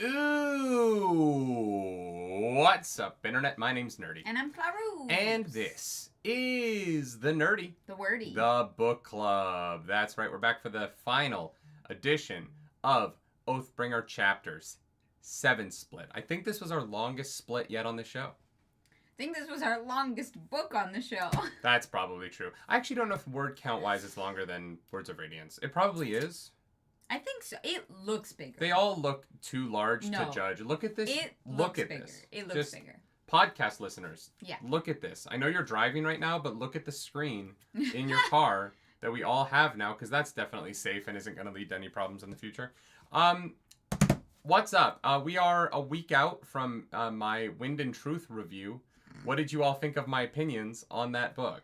Ooh, what's up, Internet? My name's Nerdy. And I'm Claru. And this is the Nerdy. The Wordy. The Book Club. That's right, we're back for the final edition of Oathbringer Chapters 7 split. I think this was our longest split yet on the show. I think this was our longest book on the show. That's probably true. I actually don't know if word count-wise it's longer than Words of Radiance. It probably is. I think so. It looks bigger. They all look too large to judge. Look at this. Look at bigger. this. It looks bigger. Podcast listeners, yeah. Look at this. I know you're driving right now, but look at the screen in your car that we all have now, because that's definitely safe and isn't going to lead to any problems in the future. What's up? We are a week out from my Wind and Truth review. What did you all think of my opinions on that book?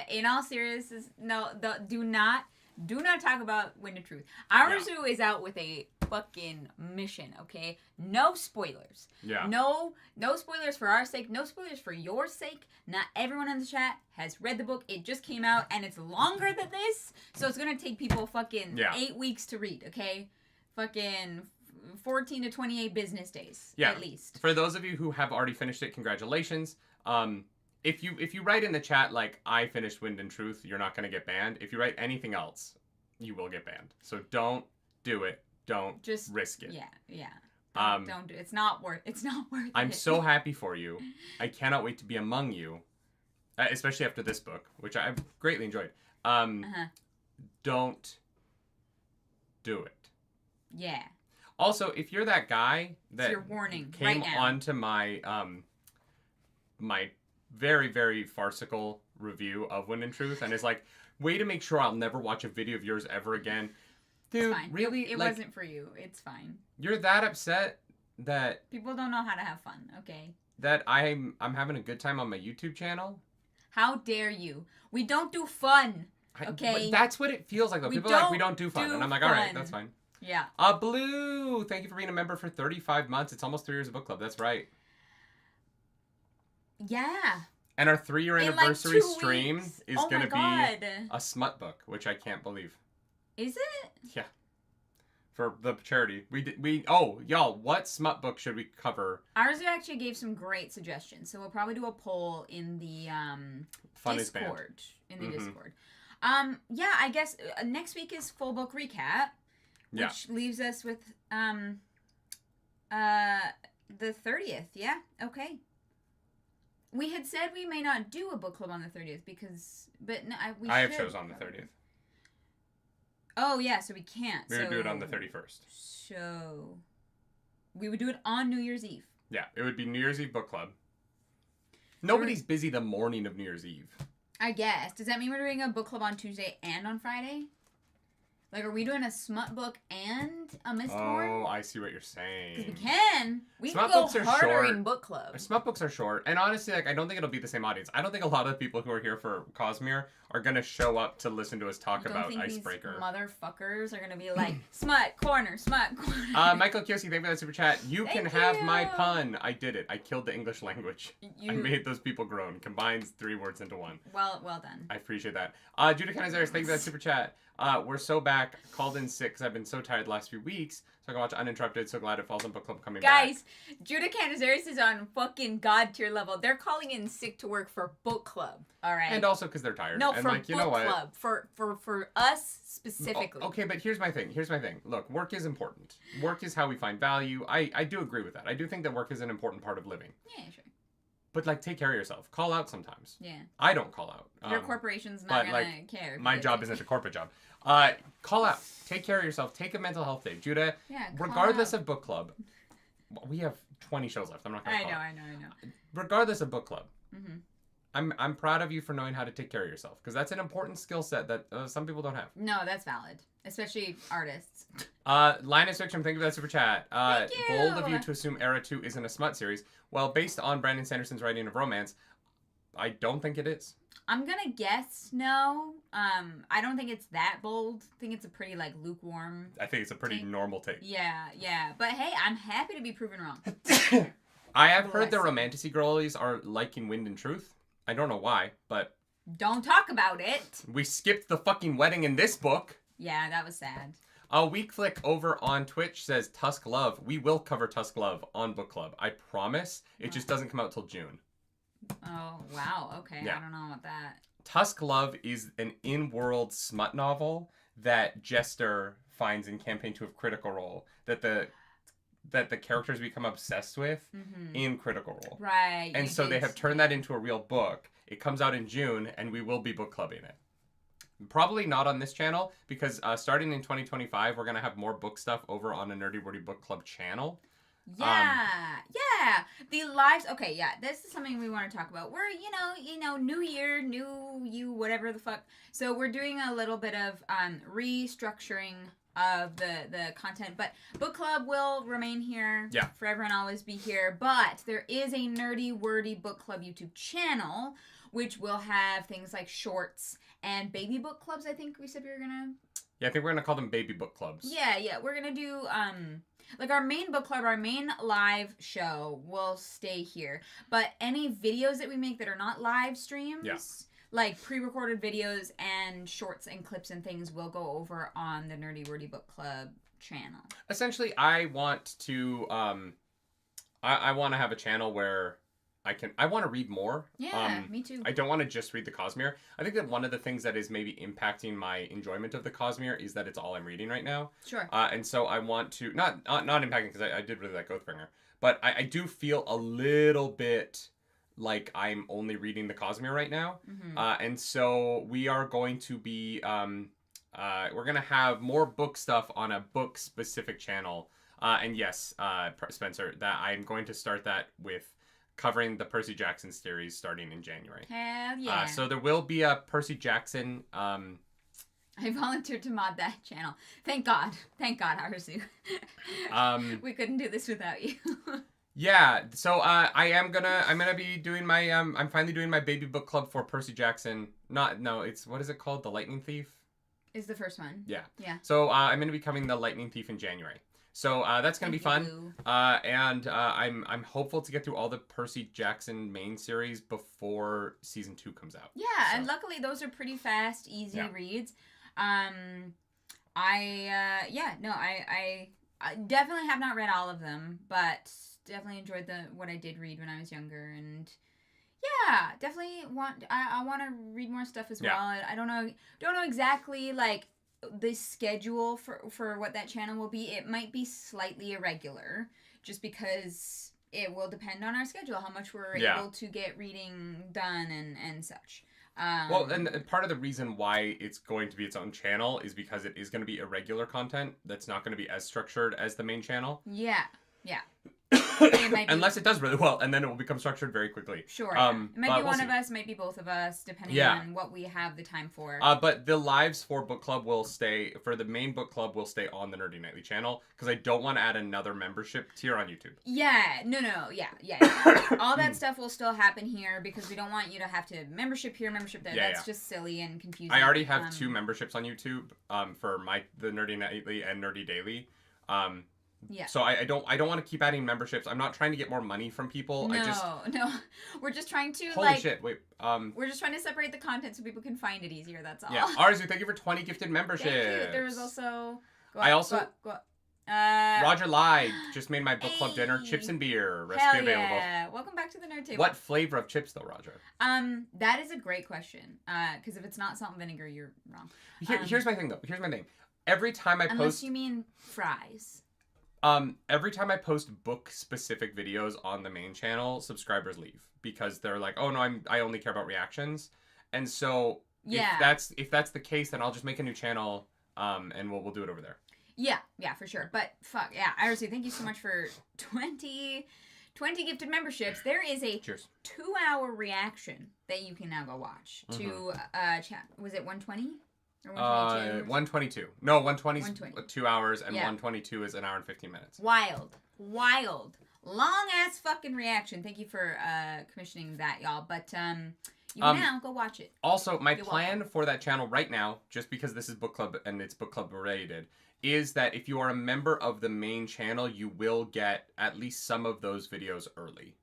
In all seriousness, do not talk about Wind and Truth. Arazu is out with a fucking mission, okay? No spoilers. Yeah. No spoilers for our sake. No spoilers for your sake. Not everyone in the chat has read the book. It just came out, and it's longer than this, so it's gonna take people fucking 8 weeks to read, okay? Fucking 14 to 28 business days, at least. For those of you who have already finished it, congratulations. If you write in the chat, like, I finished Wind and Truth, you're not going to get banned. If you write anything else, you will get banned. So don't do it. Don't just risk it. Yeah. Don't do it. It's not worth it. I'm so happy for you. I cannot wait to be among you, especially after this book, which I've greatly enjoyed. Don't do it. Yeah. Also, if you're that guy that your warning came onto my my very, very farcical review of Wind and Truth and is like, way to make sure I'll never watch a video of yours ever again. Dude, really? It wasn't for you. It's fine. You're that upset that... People don't know how to have fun, okay? That I'm having a good time on my YouTube channel? How dare you? We don't do fun, okay? But that's what it feels like, though. People are like, we don't do fun. And I'm like, all right, that's fine. Yeah. Blue, thank you for being a member for 35 months. It's almost 3 years of book club. That's right. Yeah. And our 3-year anniversary stream is going to be a smut book, which I can't believe. Is it? Yeah. For the charity. Y'all, what smut book should we cover? Ours actually gave some great suggestions. So we'll probably do a poll in the Discord. Discord. Yeah, I guess next week is full book recap. Which leaves us with the 30th. Yeah, okay. We had said we may not do a book club on the 30th I have shows on the 30th. Oh yeah, so we can't. We're gonna do it on the 31st. So we would do it on New Year's Eve. Yeah, it would be New Year's Eve book club. Nobody's busy the morning of New Year's Eve. I guess. Does that mean we're doing a book club on Tuesday and on Friday? Like, are we doing a smut book and a Mistborn? Oh, I see what you're saying. Because we can. We smut can books go are harder short. in book club. Smut books are short. And honestly, like, I don't think it'll be the same audience. I don't think a lot of the people who are here for Cosmere are going to show up to listen to us talk about Icebreaker. These motherfuckers are going to be like, smut corner, smut corner. Michael Kioski, thank you for that super chat. You can have my pun. I did it. I killed the English language. I made those people groan. Combines 3 words into 1. Well done. I appreciate that. Judah Canizares, thank you for that super chat. We're so back. Called in sick because I've been so tired the last few weeks. So I can watch Uninterrupted. So glad it falls on book club coming back. Guys, Judah Canizares is on fucking god tier level. They're calling in sick to work for book club. All right. And also because they're tired. No, and for like, you book know what? club. For us specifically. Okay, but here's my thing. Look, work is important. Work is how we find value. I do agree with that. I do think that work is an important part of living. Yeah, sure. But, like, take care of yourself. Call out sometimes. Yeah. I don't call out. Your corporation's not going to care. My job isn't a corporate job. Call out. Take care of yourself. Take a mental health day. Judah, regardless of book club, we have 20 shows left. I'm not going to call I know. Regardless of book club, I'm proud of you for knowing how to take care of yourself. Because that's an important skill set that some people don't have. No, that's valid. Especially artists. Linus Fiction, thank you for that super chat. Thank you. Bold of you to assume Era 2 isn't a smut series. Well, based on Brandon Sanderson's writing of romance, I don't think it is. I'm gonna guess no. I don't think it's that bold. I think it's a pretty, like, lukewarm. I think it's a pretty normal take. Yeah. But hey, I'm happy to be proven wrong. I have heard the romantasy girlies are liking Wind and Truth. I don't know why, but... Don't talk about it. We skipped the fucking wedding in this book. Yeah, that was sad. A Weak Flick over on Twitch says Tusk Love. We will cover Tusk Love on book club. I promise. It just doesn't come out till June. Oh, wow. Okay. Yeah. I don't know about that. Tusk Love is an in-world smut novel that Jester finds in Campaign 2 of Critical Role that the characters become obsessed with in Critical Role. Right. And so they have turned that into a real book. It comes out in June, and we will be book clubbing it. Probably not on this channel, because starting in 2025, we're going to have more book stuff over on the Nerdy Wordy Book Club channel. Yeah, the lives. Okay, yeah, this is something we want to talk about. We're, new year, new you, whatever the fuck. So we're doing a little bit of restructuring of the content, but book club will remain here. Yeah, forever and always be here. But there is a Nerdy Wordy Book Club YouTube channel, which will have things like shorts and baby book clubs. I think we said we were gonna. Yeah, I think we're gonna call them baby book clubs. Yeah, we're gonna do like our main book club, our main live show will stay here. But any videos that we make that are not live streams, like pre-recorded videos and shorts and clips and things will go over on the Nerdy Wordy Book Club channel. Essentially, I want to I want to have a channel where I want to read more. Yeah, me too. I don't want to just read the Cosmere. I think that one of the things that is maybe impacting my enjoyment of the Cosmere is that it's all I'm reading right now. Sure. And so I want to, not impacting, because I did really like Oathbringer, but I do feel a little bit like I'm only reading the Cosmere right now. And so we are going to be, we're going to have more book stuff on a book-specific channel. And yes, Spencer, that I'm going to start that with covering the Percy Jackson series starting in January. Hell yeah. So there will be a Percy Jackson... I volunteered to mod that channel. Thank God, Harasu. We couldn't do this without you. Yeah, so I'm gonna be doing my I'm finally doing my baby book club for Percy Jackson. It's what is it called? The Lightning Thief? Is the first one. Yeah. Yeah. So I'm gonna be covering the Lightning Thief in January. So that's gonna be fun, and I'm hopeful to get through all the Percy Jackson main series before season 2 comes out. Yeah, and luckily those are pretty fast, easy reads. I definitely have not read all of them, but definitely enjoyed what I did read when I was younger, and yeah, definitely I want to read more stuff as well. I don't know exactly like the schedule for what that channel will be. It might be slightly irregular just because it will depend on our schedule, how much we're able to get reading done and such. Well, and part of the reason why it's going to be its own channel is because it is going to be irregular content that's not going to be as structured as the main channel. Yeah. Unless it does really well, and then it will become structured very quickly. Sure. It might be one of us, might be both of us, depending on what we have the time for. But the lives for book club for the main book club will stay on the Nerdy Nightly channel, because I don't want to add another membership tier on YouTube. Yeah, no, yeah. All that stuff will still happen here, because we don't want you to have to membership here, membership there. That's just silly and confusing. I already have 2 memberships on YouTube for the Nerdy Nightly and Nerdy Daily. Yeah. So I don't want to keep adding memberships. I'm not trying to get more money from people. No. We're just trying to Holy shit, wait. We're just trying to separate the content so people can find it easier, that's all. Yeah. Arzu, thank you for 20 gifted memberships. Thank you. There was also Roger lied. Just made my book club dinner. Chips and beer. Recipe available. Yeah. Welcome back to the Nerd Table. What flavor of chips though, Roger? That is a great question. Because if it's not salt and vinegar, you're wrong. Here's my thing though. Every time I post, unless you mean fries. Every time I post book-specific videos on the main channel, subscribers leave because they're like, "Oh no, I only care about reactions," and so if that's the case, then I'll just make a new channel, and we'll do it over there. Yeah, for sure. But fuck yeah, Iris, thank you so much for 20 gifted memberships. There is a 2-hour reaction that you can now go watch to chat. Was it 120? Or 122. No, 120 is 2 hours, and 122 is an hour and 15 minutes. Wild. Long ass fucking reaction. Thank you for commissioning that, y'all. But you can now go watch it. Also, my plan for that channel right now, just because this is book club and it's book club related, is that if you are a member of the main channel, you will get at least some of those videos early.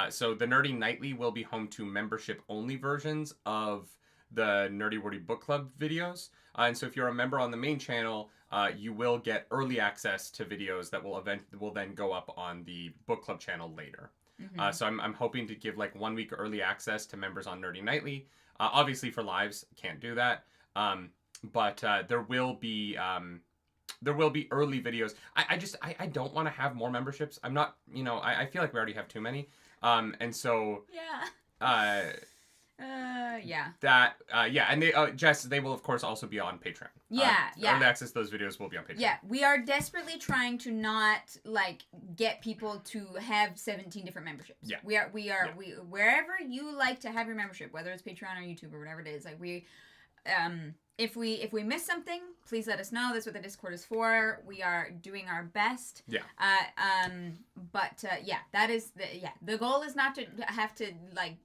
So the Nerdy Nightly will be home to membership only versions of the Nerdy Wordy Book Club videos. And so if you're a member on the main channel, you will get early access to videos that will then go up on the book club channel later. Mm-hmm. So I'm hoping to give like 1 week early access to members on Nerdy Nightly. Obviously for lives, can't do that. But there will be early videos. I don't want to have more memberships. I'm not, I feel like we already have too many. And so yeah. Yeah. That and they Jess, they will of course also be on Patreon. Yeah. Early access to those videos will be on Patreon. Yeah, we are desperately trying to not like get people to have 17 different memberships. Yeah. We wherever you like to have your membership, whether it's Patreon or YouTube or whatever it is, like we if we miss something, please let us know. That's what the Discord is for. We are doing our best. Yeah. That is the goal is not to have to like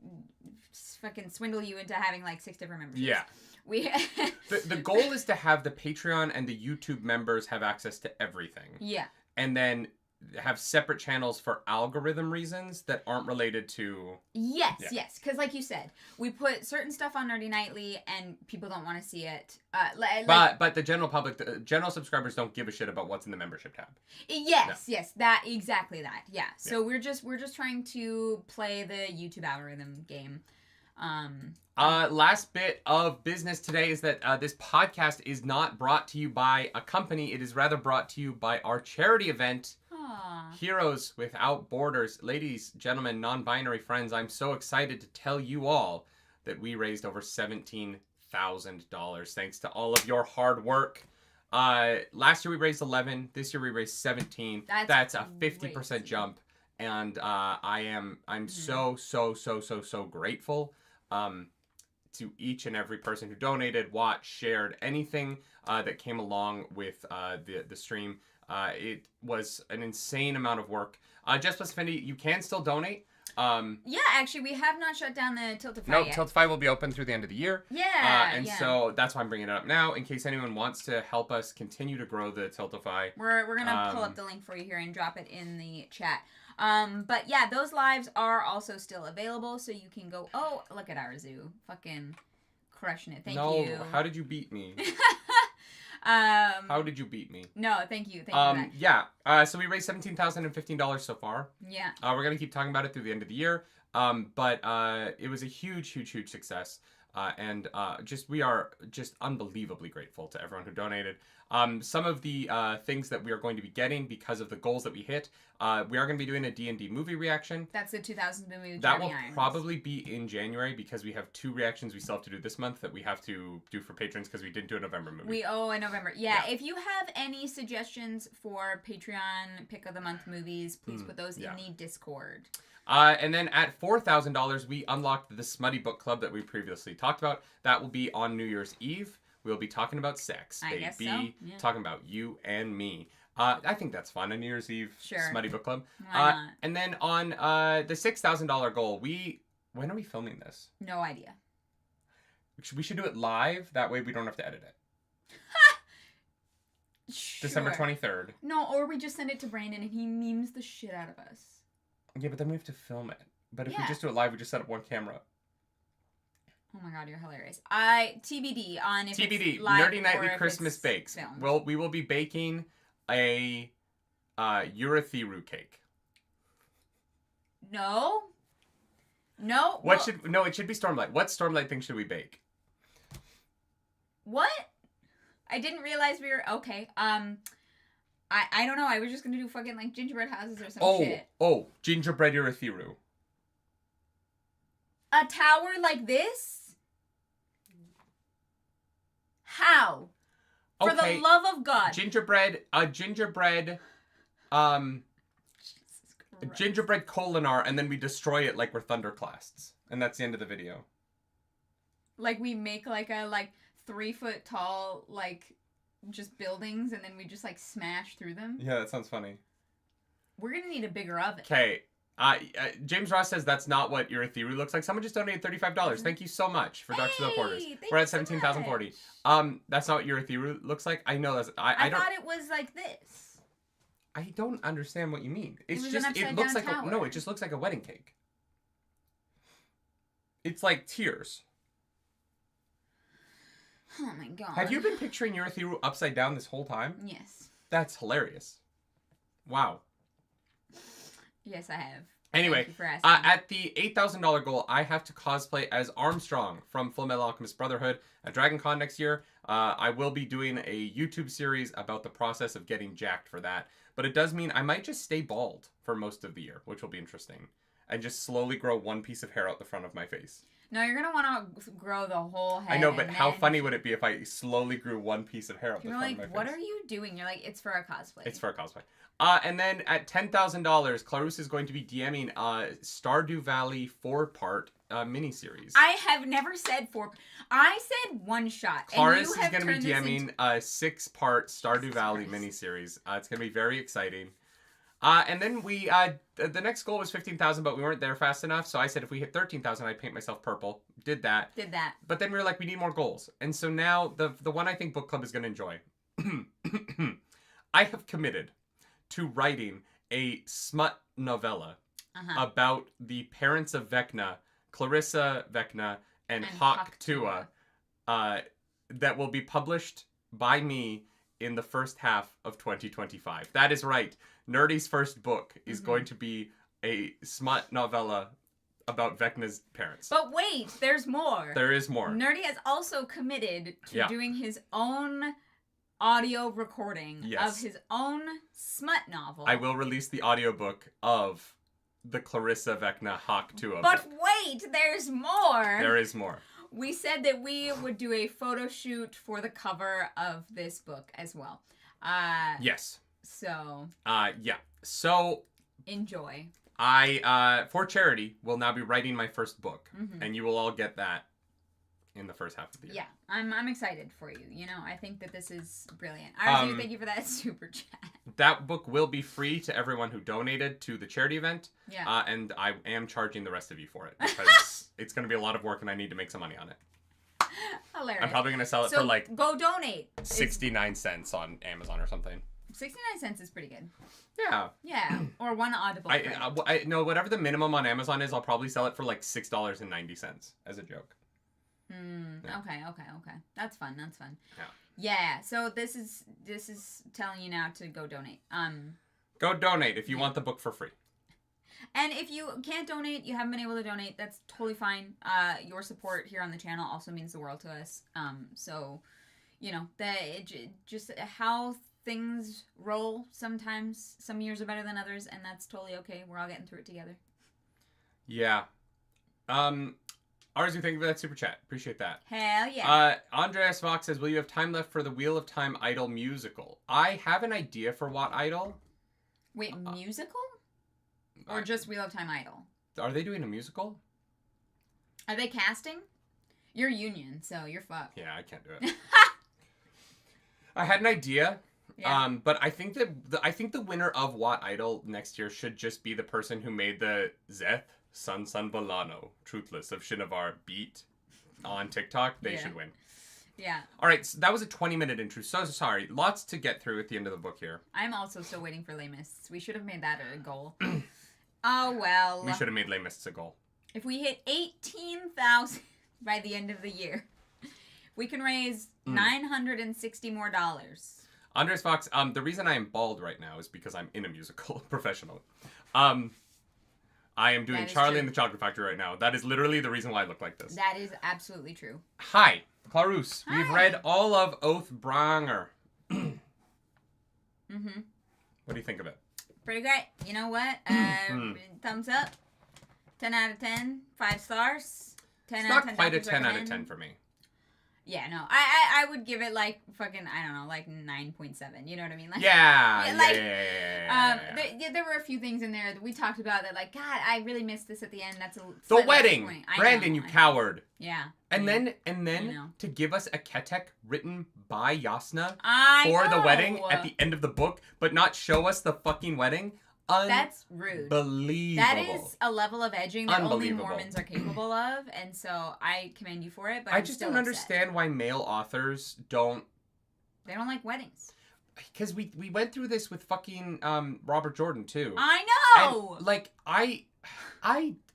fucking swindle you into having like 6 different memberships. Yeah. We the goal is to have the Patreon and the YouTube members have access to everything. Yeah. And then have separate channels for algorithm reasons that aren't related to... Yes. Because like you said, we put certain stuff on Nerdy Nightly and people don't want to see it. But the general public, the general subscribers don't give a shit about what's in the membership tab. Yes, exactly that. Yeah. So we're just trying to play the YouTube algorithm game. Last bit of business today is that this podcast is not brought to you by a company. It is rather brought to you by our charity event, Heroes Without Borders. Ladies, gentlemen, non-binary friends, I'm so excited to tell you all that we raised over $17,000 thanks to all of your hard work. Last year we raised 11. This year we raised 17. That's a 50% jump, and I'm so grateful to each and every person who donated, watched, shared, anything that came along with the stream. It was an insane amount of work. Just Plus Fendi, you can still donate. Yeah, actually, we have not shut down the Tiltify yet. No, Tiltify will be open through the end of the year. Yeah. So that's why I'm bringing it up now, in case anyone wants to help us continue to grow the Tiltify. We're gonna pull up the link for you here and drop it in the chat. But yeah, those lives are also still available, so you can go. Oh, look at Arzu, fucking crushing it. Thank you. No, how did you beat me? How did you beat me? No, thank you. Thank you. Yeah. So we raised $17,015 so far. Yeah. We're gonna keep talking about it through the end of the year. But it was a huge success. And we are just unbelievably grateful to everyone who donated. Some of the things that we are going to be getting because of the goals that we hit, we are going to be doing a D&D movie reaction. That's the 2000 movie. That will probably be in January because we have 2 reactions we still have to do this month that we have to do for patrons because we didn't do a November movie. We owe a November. Yeah, if you have any suggestions for Patreon pick of the month movies, please put those in the Discord. And then at $4,000, we unlocked the Smutty Book Club that we previously talked about. That will be on New Year's Eve. We'll be talking about sex, baby. I guess so. Yeah. Talking about you and me. I think that's fun, a New Year's Eve Smutty Book Club. Why not? And then on the $6,000 goal, when are we filming this? No idea. We should do it live. That way we don't have to edit it. Sure. December 23rd. No, or we just send it to Brandon and he memes the shit out of us. Yeah, but then we have to film it. But if we just do it live, we just set up one camera. Oh my god, you're hilarious. TBD on if TBD, it's live Nerdy Nightly Christmas Bakes. We will be baking a Urethiru cake. No. It should be Stormlight. What Stormlight thing should we bake? What? I didn't realize we were okay. I don't know. I was just gonna do fucking like gingerbread houses or some shit. Oh, gingerbread Urethiru. A tower like this? How? For the love of God. Gingerbread Colonizer, and then we destroy it like we're thunderclasts. And that's the end of the video. Like we make like a 3-foot tall just buildings, and then we just smash through them. Yeah, that sounds funny. We're gonna need a bigger oven. Okay. James Ross says that's not what Urethiru looks like. Someone just donated $35. Thank you so much for Dark to the Porters. We're at 17,040. That's not what Urethiru looks like. I know that's. I thought it was like this. I don't understand what you mean. It looks like it just looks like a wedding cake. It's like tears. Oh my god. Have you been picturing Urithiru upside down this whole time? Yes. That's hilarious. Wow. Yes, I have. Anyway, at the $8,000 goal, I have to cosplay as Armstrong from Fullmetal Alchemist Brotherhood at Dragon Con next year. I will be doing a YouTube series about the process of getting jacked for that. But it does mean I might just stay bald for most of the year, which will be interesting. And just slowly grow one piece of hair out the front of my face. No, you're going to want to grow the whole head. I know, but how funny would it be if I slowly grew one piece of hair out the front of my face? What are you doing? You're like, it's for a cosplay. It's for a cosplay. And then at $10,000, Clarus is going to be DMing Stardew Valley 4-part miniseries. I have never said 4. I said one shot. Clarus is going to be DMing a 6-part Stardew Valley miniseries. It's going to be very exciting. And then we, the next goal was 15,000, but we weren't there fast enough. So I said if we hit 13,000, I'd paint myself purple. Did that. But then we were like, we need more goals. And so now the one I think Book Club is going to enjoy. I have committed to writing a smut novella about the parents of Vecna, Clarissa Vecna, and Hawk Tua, that will be published by me in the first half of 2025. That is right. Nerdy's first book is going to be a smut novella about Vecna's parents. But wait, there's more. There is more. Nerdy has also committed to doing his own audio recording of his own smut novel. I will release the audiobook of the Clarissa Vecna Hawk Tua But book. wait, there's more. There is more. We said that we would do a photo shoot for the cover of this book as well. Yes. So. Yeah. So. Enjoy. I, for charity, will now be writing my first book. And you will all get that in the first half of the year. Yeah. I'm excited for you. You know, I think that this is brilliant. I do thank you for that super chat. That book will be free to everyone who donated to the charity event. Yeah. And I am charging the rest of you for it because it's going to be a lot of work and I need to make some money on it. Hilarious. I'm probably going to sell it for like... go donate. 69 cents on Amazon or something. 69 cents is pretty good. Yeah. Yeah. Or one Audible. No, whatever the minimum on Amazon is, I'll probably sell it for like $6.90 as a joke. Yeah. Okay. That's fun. Yeah. Yeah. So this is telling you now to go donate. Go donate if you want the book for free. And if you can't donate, you haven't been able to donate, that's totally fine. Your support here on the channel also means the world to us. So, you know, just how things roll sometimes. Some years are better than others, and that's totally okay. We're all getting through it together. Yeah. Arzu, thank you for that super chat. Appreciate that. Hell yeah. Andreas Fox says, will you have time left for the Wheel of Time Idol musical? I have an idea for what idol. Wait, musical? Or just Wheel of Time Idol? Are they doing a musical? Are they casting? You're union, so you're fucked. Yeah, I can't do it. I had an idea. Yeah. But I think that the winner of What Idol next year should just be the person who made the Zeth Sun Bolano Truthless of Shinovar beat on TikTok. They should win. Yeah. All right, so that was a 20-minute intro. So sorry. Lots to get through at the end of the book here. I'm also still waiting for Les Mists. We should have made that a goal. Oh, well. We should have made Les Mists a goal. If we hit 18,000 by the end of the year, we can raise $960 more. Andres Fox, the reason I am bald right now is because I'm in a musical professionally. I am doing Charlie and the Chocolate Factory right now. That is literally the reason why I look like this. That is absolutely true. Hi, Clarus. Hi. We've read all of Oathbringer. What do you think of it? Pretty great. You know what? Thumbs up. 10 out of 10. 5 stars. 10 out of 10. It's not quite a 10 out of 10 for me. Yeah, no. I would give it like fucking, I don't know, like 9.7. You know what I mean? Like, yeah. There were a few things in there that we talked about that, like, God, I really missed this at the end. That's the wedding. Brandon, you coward. Yeah. And then to give us a Ketek written by Yasna for the wedding at the end of the book, but not show us the fucking wedding. That's rude. Unbelievable. That is a level of edging that only Mormons are capable of, and so I commend you for it. But I just don't understand why male authors don't. They don't like weddings. Because we went through this with fucking Robert Jordan too. I know. And, like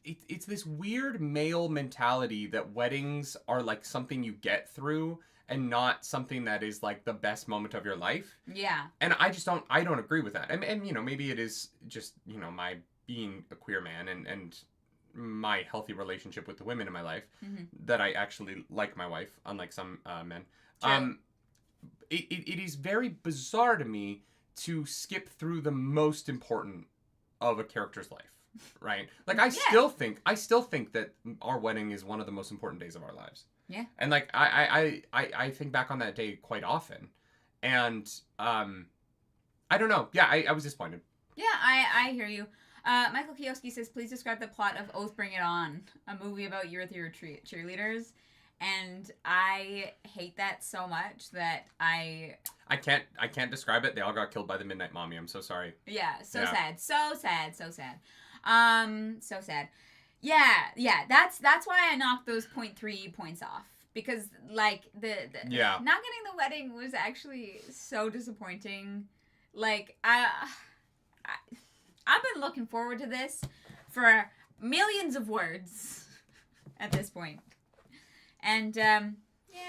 it's this weird male mentality that weddings are like something you get through, and not something that is like the best moment of your life. Yeah. And I don't agree with that. And you know, maybe it is just, you know, my being a queer man and my healthy relationship with the women in my life that I actually like my wife, unlike some men. True. It is very bizarre to me to skip through the most important of a character's life, right? Like I still think that our wedding is one of the most important days of our lives. Yeah. And like I think back on that day quite often, and I don't know. Yeah, I was disappointed. Yeah, I hear you. Michael Kioski says, please describe the plot of Oath Bring It On, a movie about youth cheerleaders. And I hate that so much that I can't describe it. They all got killed by the Midnight Mommy. I'm so sorry. Yeah, sad. So sad. So sad. Yeah. That's why I knocked those 0.3 points off. Because like the not getting the wedding was actually so disappointing. Like I've been looking forward to this for millions of words at this point. And, yeah,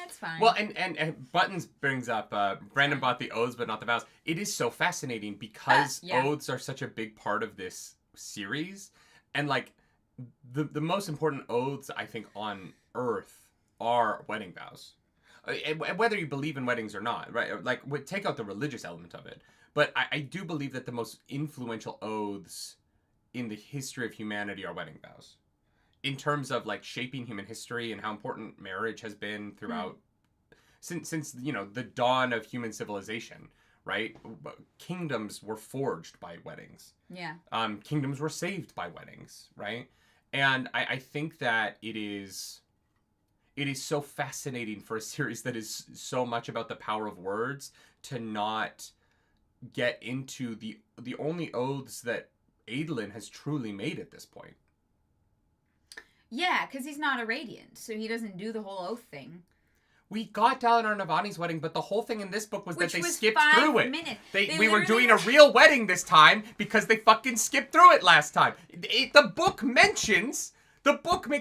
it's fine. Well, and Buttons brings up, Brandon bought the oaths, but not the vows. It is so fascinating because oaths are such a big part of this series. And, like, the most important oaths, I think, on Earth are wedding vows. Whether you believe in weddings or not, right? Like, take out the religious element of it. But I do believe that the most influential oaths in the history of humanity are wedding vows. In terms of like shaping human history and how important marriage has been throughout since you know the dawn of human civilization, right? Kingdoms were forged by weddings. Yeah. Kingdoms were saved by weddings, right? And I think that it is so fascinating for a series that is so much about the power of words to not get into the only oaths that Adolin has truly made at this point. Yeah, because he's not a Radiant, so he doesn't do the whole oath thing. We got Dalinar and Navani's wedding, but the whole thing in this book was that they skipped 5 through it. Minutes. We were doing a real wedding this time because they fucking skipped through it last time. The book makes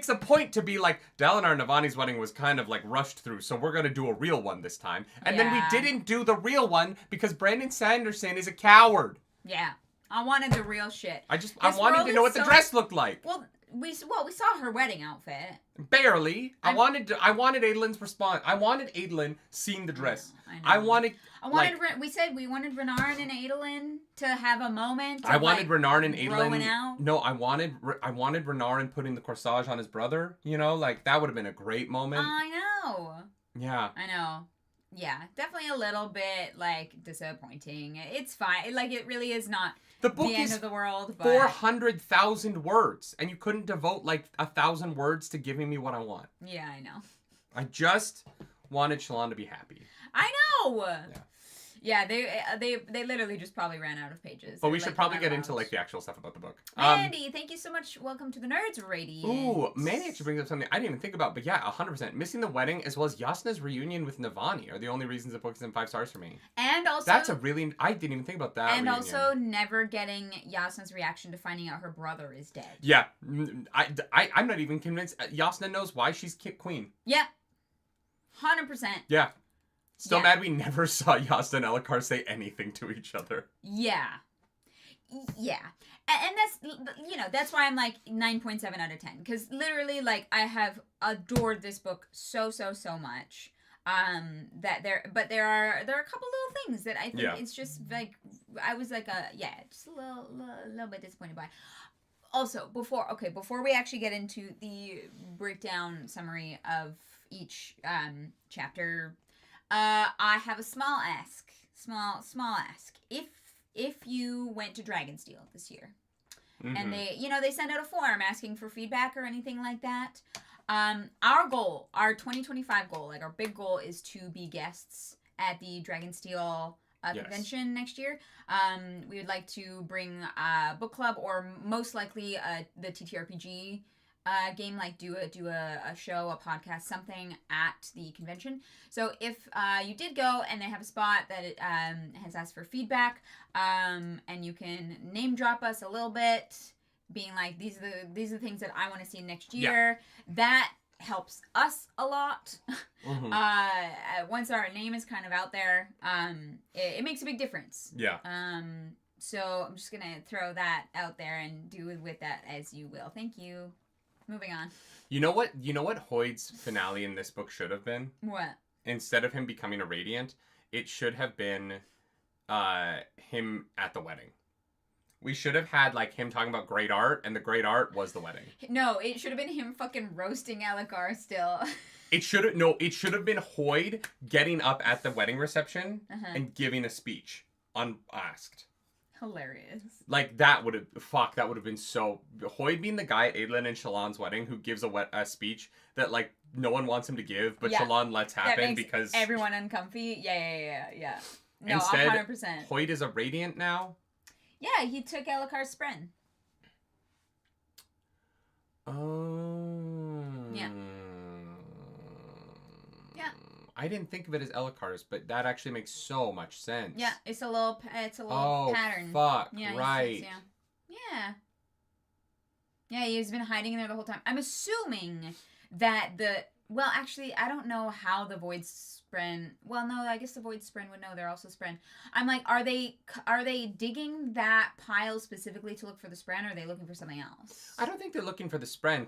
a point to be like, Dalinar and Navani's wedding was kind of like rushed through, so we're going to do a real one this time. And then we didn't do the real one because Brandon Sanderson is a coward. Yeah. I wanted the real shit. I wanted to know what the dress looked like. Well, we saw her wedding outfit. Barely. I wanted Adolin's response. I wanted Adolin seeing the dress. I wanted we said we wanted Renarin and Adolin to have a moment. I wanted Renarin and Adolin. Out. No, I wanted Renarin putting the corsage on his brother. You know, like that would have been a great moment. I know. Yeah. I know. Yeah, definitely a little bit like disappointing. It's fine. Like it really is not the book end of the world. But 400,000 words, and you couldn't devote like 1,000 words to giving me what I want. Yeah, I know. I just wanted Shallan to be happy. I know. Yeah, they literally just probably ran out of pages. But we should probably get into like the actual stuff about the book. Mandy, thank you so much. Welcome to the Nerds Radiant. Ooh, Mandy actually brings up something I didn't even think about. But yeah, 100%. Missing the wedding as well as Yasna's reunion with Navani are the only reasons the book is in 5 stars for me. And also... I didn't even think about that. And reunion. Also never getting Yasna's reaction to finding out her brother is dead. Yeah. I'm not even convinced Yasna knows why she's queen. Yeah. 100%. Yeah. Still mad we never saw Yasna and Elhokar say anything to each other. Yeah. Yeah. And that's why I'm like 9.7 out of 10. Because literally, like, I have adored this book so much. But there are a couple little things that I think it's just like, I was like, just a little bit disappointed by. Also, before we actually get into the breakdown summary of each chapter, I have a small ask. If you went to Dragonsteel this year, and they send out a form asking for feedback or anything like that, our 2025 goal, like our big goal, is to be guests at the Dragonsteel convention next year. We would like to bring a book club or most likely the TTRPG game, like do a show, a podcast, something at the convention. So if you did go and they have a spot that it has asked for feedback, and you can name drop us a little bit, being like these are the things that I want to see next year. That helps us a lot. Mm-hmm. Once our name is kind of out there, it makes a big difference. Yeah. So I'm just gonna throw that out there and do with that as you will. Thank you. Moving on. You know what Hoyd's finale in this book should have been? What? Instead of him becoming a Radiant, it should have been him at the wedding. We should have had, like, him talking about great art, and the great art was the wedding. No, it should have been him fucking roasting Elhokar still. It should have been Hoyd getting up at the wedding reception and giving a speech unasked. Hilarious. Like, that would have been so... Hoyd being the guy at Adolin and Shallan's wedding who gives a speech that, like, no one wants him to give, but Shallan lets happen because... everyone uncomfy. Yeah. No, instead, 100%. Hoyd is a Radiant now. Yeah, he took Elhokar's spren. Oh. Yeah. I didn't think of it as Elhokar's, but that actually makes so much sense. Yeah, it's a little pattern. Fuck, yeah, right. Yeah, he's been hiding in there the whole time. I'm assuming that well, actually, I don't know how the Void Spren... Well, no, I guess the Void Spren would know. They're also Spren. I'm like, are they digging that pile specifically to look for the Spren, or are they looking for something else? I don't think they're looking for the Spren,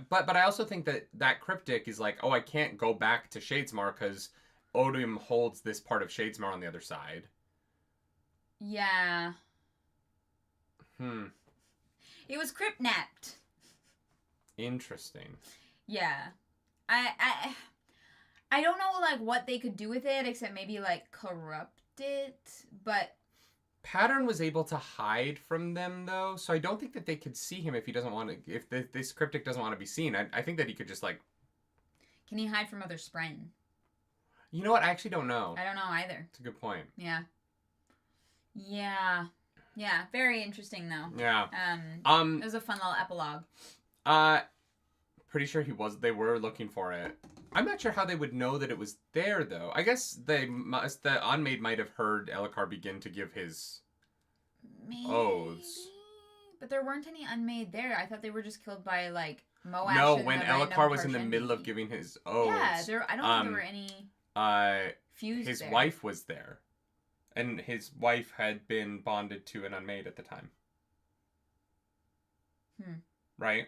but I also think that cryptic is like, oh, I can't go back to Shadesmar because Odium holds this part of Shadesmar on the other side. Yeah. It was crypt-napped. Interesting. Yeah. I don't know, like, what they could do with it, except maybe, like, corrupt it, but... Pattern was able to hide from them, though, so I don't think that they could see him if he doesn't want to... If this cryptic doesn't want to be seen. I think that he could just, like... Can he hide from other Spren? You know what? I actually don't know. I don't know either. It's a good point. Yeah. Very interesting, though. Yeah. It was a fun little epilogue. Pretty sure they were looking for it. I'm not sure how they would know that it was there, though. I guess the Unmade might have heard Elhokar begin to give his oaths. But there weren't any Unmade there. I thought they were just killed by, like, Moash. No, when Elhokar was in the middle of giving his oaths. Yeah, I don't think there were any fused his there. wife was there. And his wife had been bonded to an Unmade at the time. Right?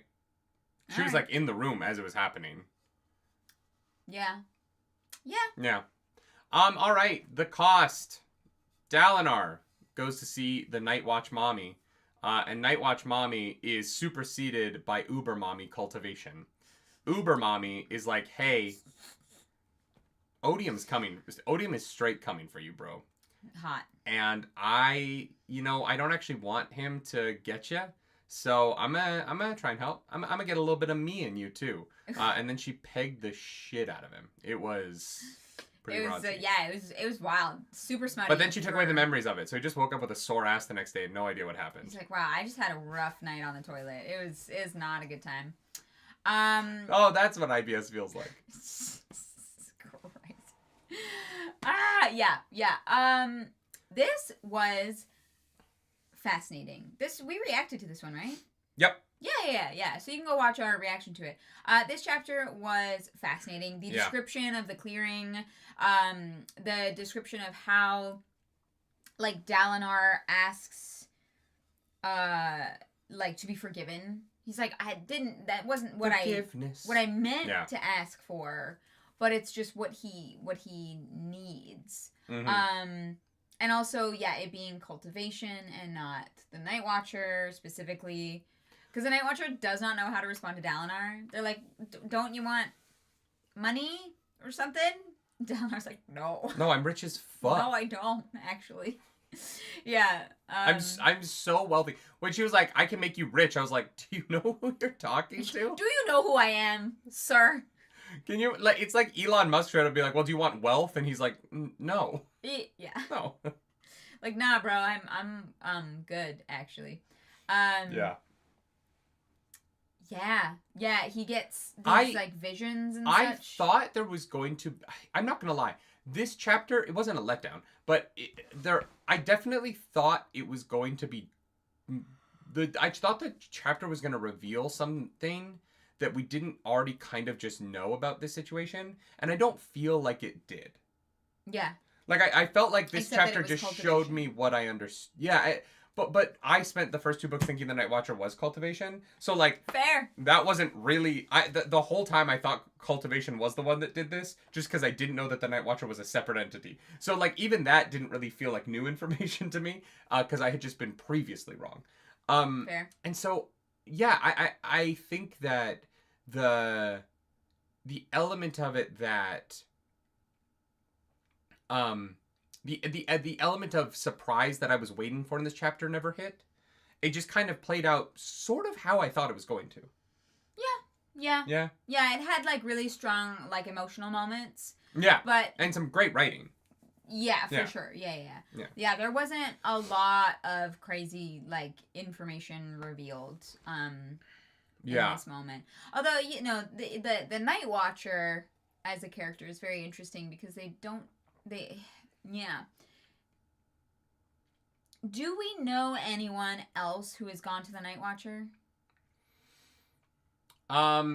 She was, like, in the room as it was happening. Yeah. All right. The cost. Dalinar goes to see the Night Watch Mommy. And Night Watch Mommy is superseded by Uber Mommy Cultivation. Uber Mommy is like, hey, Odium's coming. Odium is straight coming for you, bro. Hot. And I don't actually want him to get you. So I'm gonna try and help. I'm gonna get a little bit of me in you too. And then she pegged the shit out of him. It was pretty raunchy. It was wild. Super smutty. But then she took away the memories of it. So he just woke up with a sore ass the next day and no idea what happened. He's like, wow, I just had a rough night on the toilet. It was not a good time. Oh, that's what IBS feels like. Christ. This was fascinating. We reacted to this one, right? Yep. Yeah. So you can go watch our reaction to it. This chapter was fascinating. The description of the clearing, the description of how, like, Dalinar asks, like, to be forgiven. He's like, that wasn't what I meant to ask for, but it's just what he needs. Mm-hmm. And also, it being Cultivation and not the Night Watcher specifically. Because the Night Watcher does not know how to respond to Dalinar. They're like, don't you want money or something? Dalinar's like, no. No, I'm rich as fuck. No, I don't, actually. Yeah. I'm so wealthy. When she was like, I can make you rich, I was like, do you know who you're talking to? Do you know who I am, sir? Can you, like, it's like Elon Musk trying to be like, well, do you want wealth? And he's like, no. Yeah. No. Like, nah, bro, I'm good, actually. Yeah, he gets these, like, visions and such. I thought there was going to... I'm not going to lie. This chapter, it wasn't a letdown, but I definitely thought it was going to be... I thought the chapter was going to reveal something that we didn't already kind of just know about this situation, and I don't feel like it did. Yeah. Like, I felt like this Except chapter just Cultivation. showed me what I understood. Yeah, but I spent the first 2 books thinking the Night Watcher was Cultivation. So, like... Fair. That wasn't really... The whole time I thought Cultivation was the one that did this, just because I didn't know that the Night Watcher was a separate entity. So, like, even that didn't really feel like new information to me, because I had just been previously wrong. Fair. And so, yeah, I think that the element of it that... The element of surprise that I was waiting for in this chapter never hit. It just kind of played out sort of how I thought it was going to. Yeah. Yeah. Yeah, it had, like, really strong, like, emotional moments. Yeah. But... And some great writing. Yeah, for sure. Yeah, there wasn't a lot of crazy, like, information revealed in this moment. Although, you know, the Night Watcher as a character is very interesting because yeah. Do we know anyone else who has gone to the Night Watcher?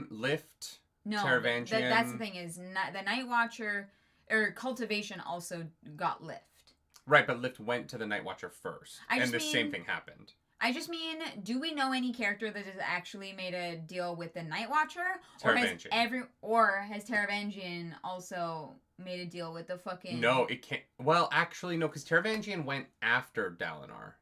Lift. No, Taravangian. that's the thing is, the Night Watcher, or Cultivation also got Lift. Right, but Lift went to the Night Watcher first, and the same thing happened. I just mean, do we know any character that has actually made a deal with the Night Watcher? Taravangian. Or has Taravangian also made a deal with the fucking... No, it can't... Well, actually, no, because Taravangian went after Dalinar.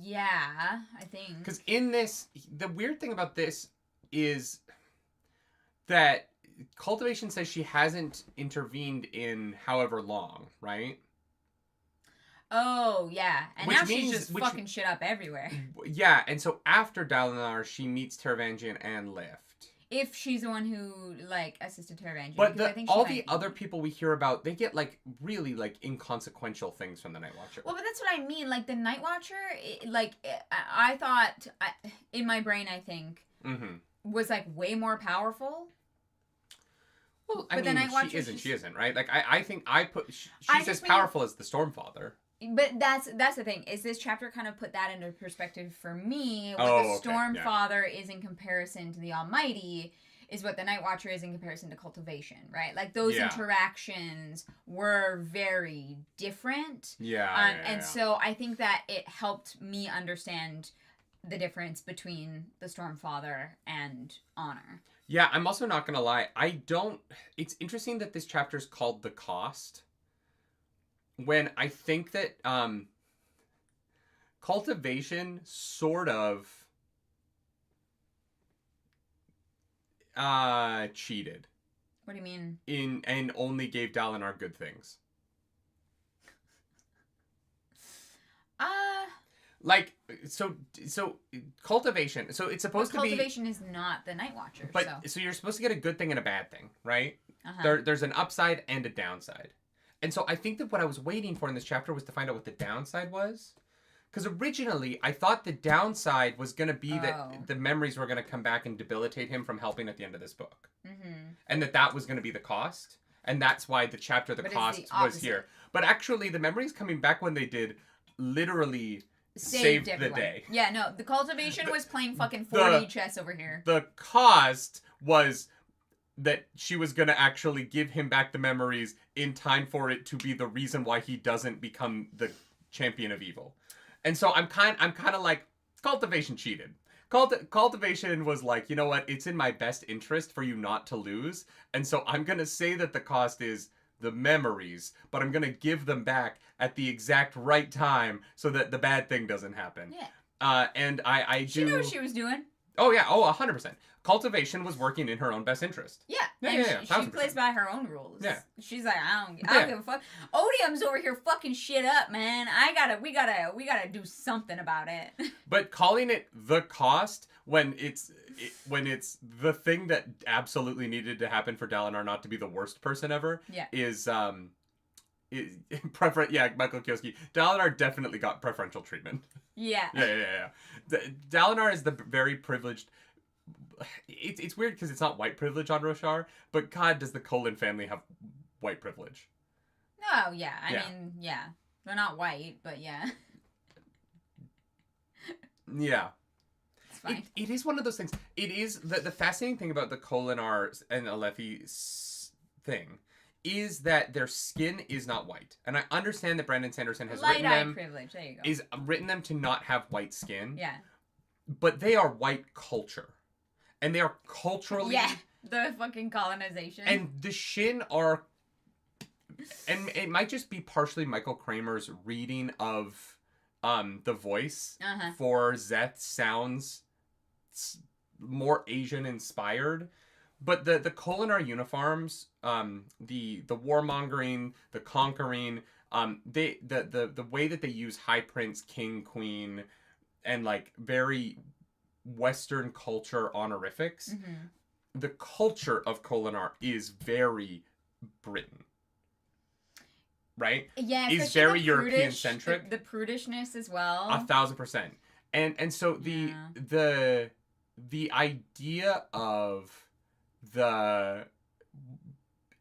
Yeah, I think. Because in this, the weird thing about this is that Cultivation says she hasn't intervened in however long, right? Oh, yeah. And now she's just fucking shit up everywhere. Yeah, and so after Dalinar, she meets Taravangian and Lift. If she's the one who, like, assisted Taravangian. But all the other people we hear about, they get, like, really, like, inconsequential things from the Night Watcher. Well, but that's what I mean. Like, the Night Watcher, I thought, in my brain, I think, was, like, way more powerful. Well, I mean, she isn't, right? Like, I think she's as powerful as the Stormfather. But that's the thing, is this chapter kind of put that into perspective for me. What the Stormfather is in comparison to the Almighty is what the Night Watcher is in comparison to Cultivation, right? Like, those interactions were very different. And so I think that it helped me understand the difference between the Stormfather and Honor. Yeah, I'm also not gonna lie, it's interesting that this chapter is called The Cost. When I think that Cultivation sort of cheated. What do you mean? And only gave Dalinar good things. Like, so Cultivation, so it's supposed to be... Cultivation is not the Night Watcher, But, so you're supposed to get a good thing and a bad thing, right? There's an upside and a downside. And so I think that what I was waiting for in this chapter was to find out what the downside was. Because originally, I thought the downside was going to be that the memories were going to come back and debilitate him from helping at the end of this book. And that was going to be the cost. And that's why the chapter, The Cost, was here. But actually, the memories coming back when they did literally saved the day. Yeah, no, the Cultivation was playing fucking 4D chess over here. The cost was... that she was going to actually give him back the memories in time for it to be the reason why he doesn't become the champion of evil. And so I'm kind of like, Cultivation cheated. Cultivation was like, you know what? It's in my best interest for you not to lose. And so I'm going to say that the cost is the memories, but I'm going to give them back at the exact right time so that the bad thing doesn't happen. Yeah. And I do... She knew what she was doing. Oh, yeah. Oh, 100%. Cultivation was working in her own best interest. Yeah. She plays by her own rules. Yeah. She's like, I don't give a fuck. Odium's over here fucking shit up, man. We gotta do something about it. But calling it The Cost when it's the thing that absolutely needed to happen for Dalinar not to be the worst person ever is Michael Kioski. Dalinar definitely got preferential treatment. Yeah. Dalinar is the very privileged. It's weird because it's not white privilege on Roshar, but God, does the Colon family have white privilege? Oh, yeah. I mean, yeah. They're not white, but yeah. Yeah. fine. It is one of those things. It is the fascinating thing about the Colonizer and Alethi thing is that their skin is not white. And I understand that Brandon Sanderson has Light eye privilege. There you go. Is written them to not have white skin. Yeah. But they are white culture. And they are culturally... Yeah, the fucking colonization. And the Shin are... And it might just be partially Michael Kramer's reading of the voice for Zeth sounds more Asian-inspired. But the Colonizer uniforms, the warmongering, the conquering, the way that they use High Prince, King, Queen, and like very Western culture honorifics, the culture of Colonizer is very Britain. Right? Yeah, is very European centric. The prudishness as well. 1,000%. And so the idea of it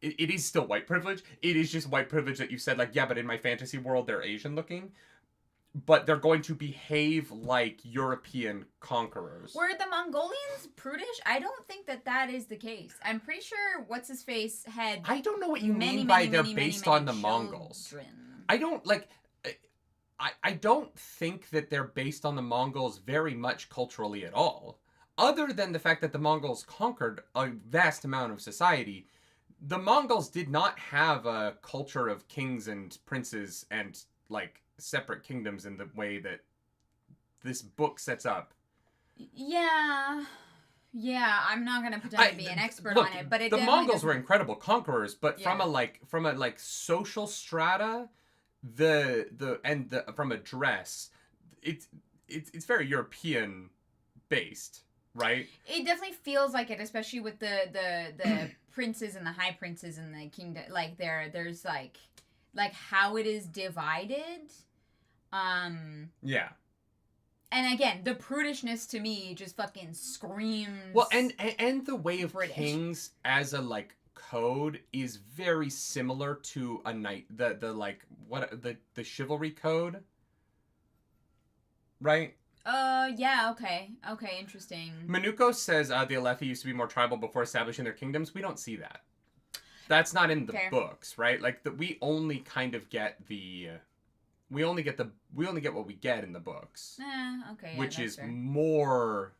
is still white privilege. It is just white privilege that you said, like, yeah, but in my fantasy world they're Asian looking. But they're going to behave like European conquerors. Were the Mongolians prudish? I don't think that is the case. I'm pretty sure what's-his-face had I don't know what you mean by they're based on the Mongols. I don't, like... I don't think that they're based on the Mongols very much culturally at all. Other than the fact that the Mongols conquered a vast amount of society, the Mongols did not have a culture of kings and princes and, like, separate kingdoms in the way that this book sets up. Yeah, I'm not gonna pretend to be an expert on it, but the Mongols were incredible conquerors, but from a social strata, from a dress, it's very European based, right? It definitely feels like it, especially with the princes and the high princes in the kingdom. Like there's like how it is divided. Yeah. And again, the prudishness to me just fucking screams. Well, and the way of British. Kings as a like code is very similar to a knight. The chivalry code, right? Yeah, okay, interesting. Manuko says the Alethi used to be more tribal before establishing their kingdoms. We don't see that. That's not in the books, right? Like we only kind of get we only get what we get in the books. Okay. Yeah, which is fair. more,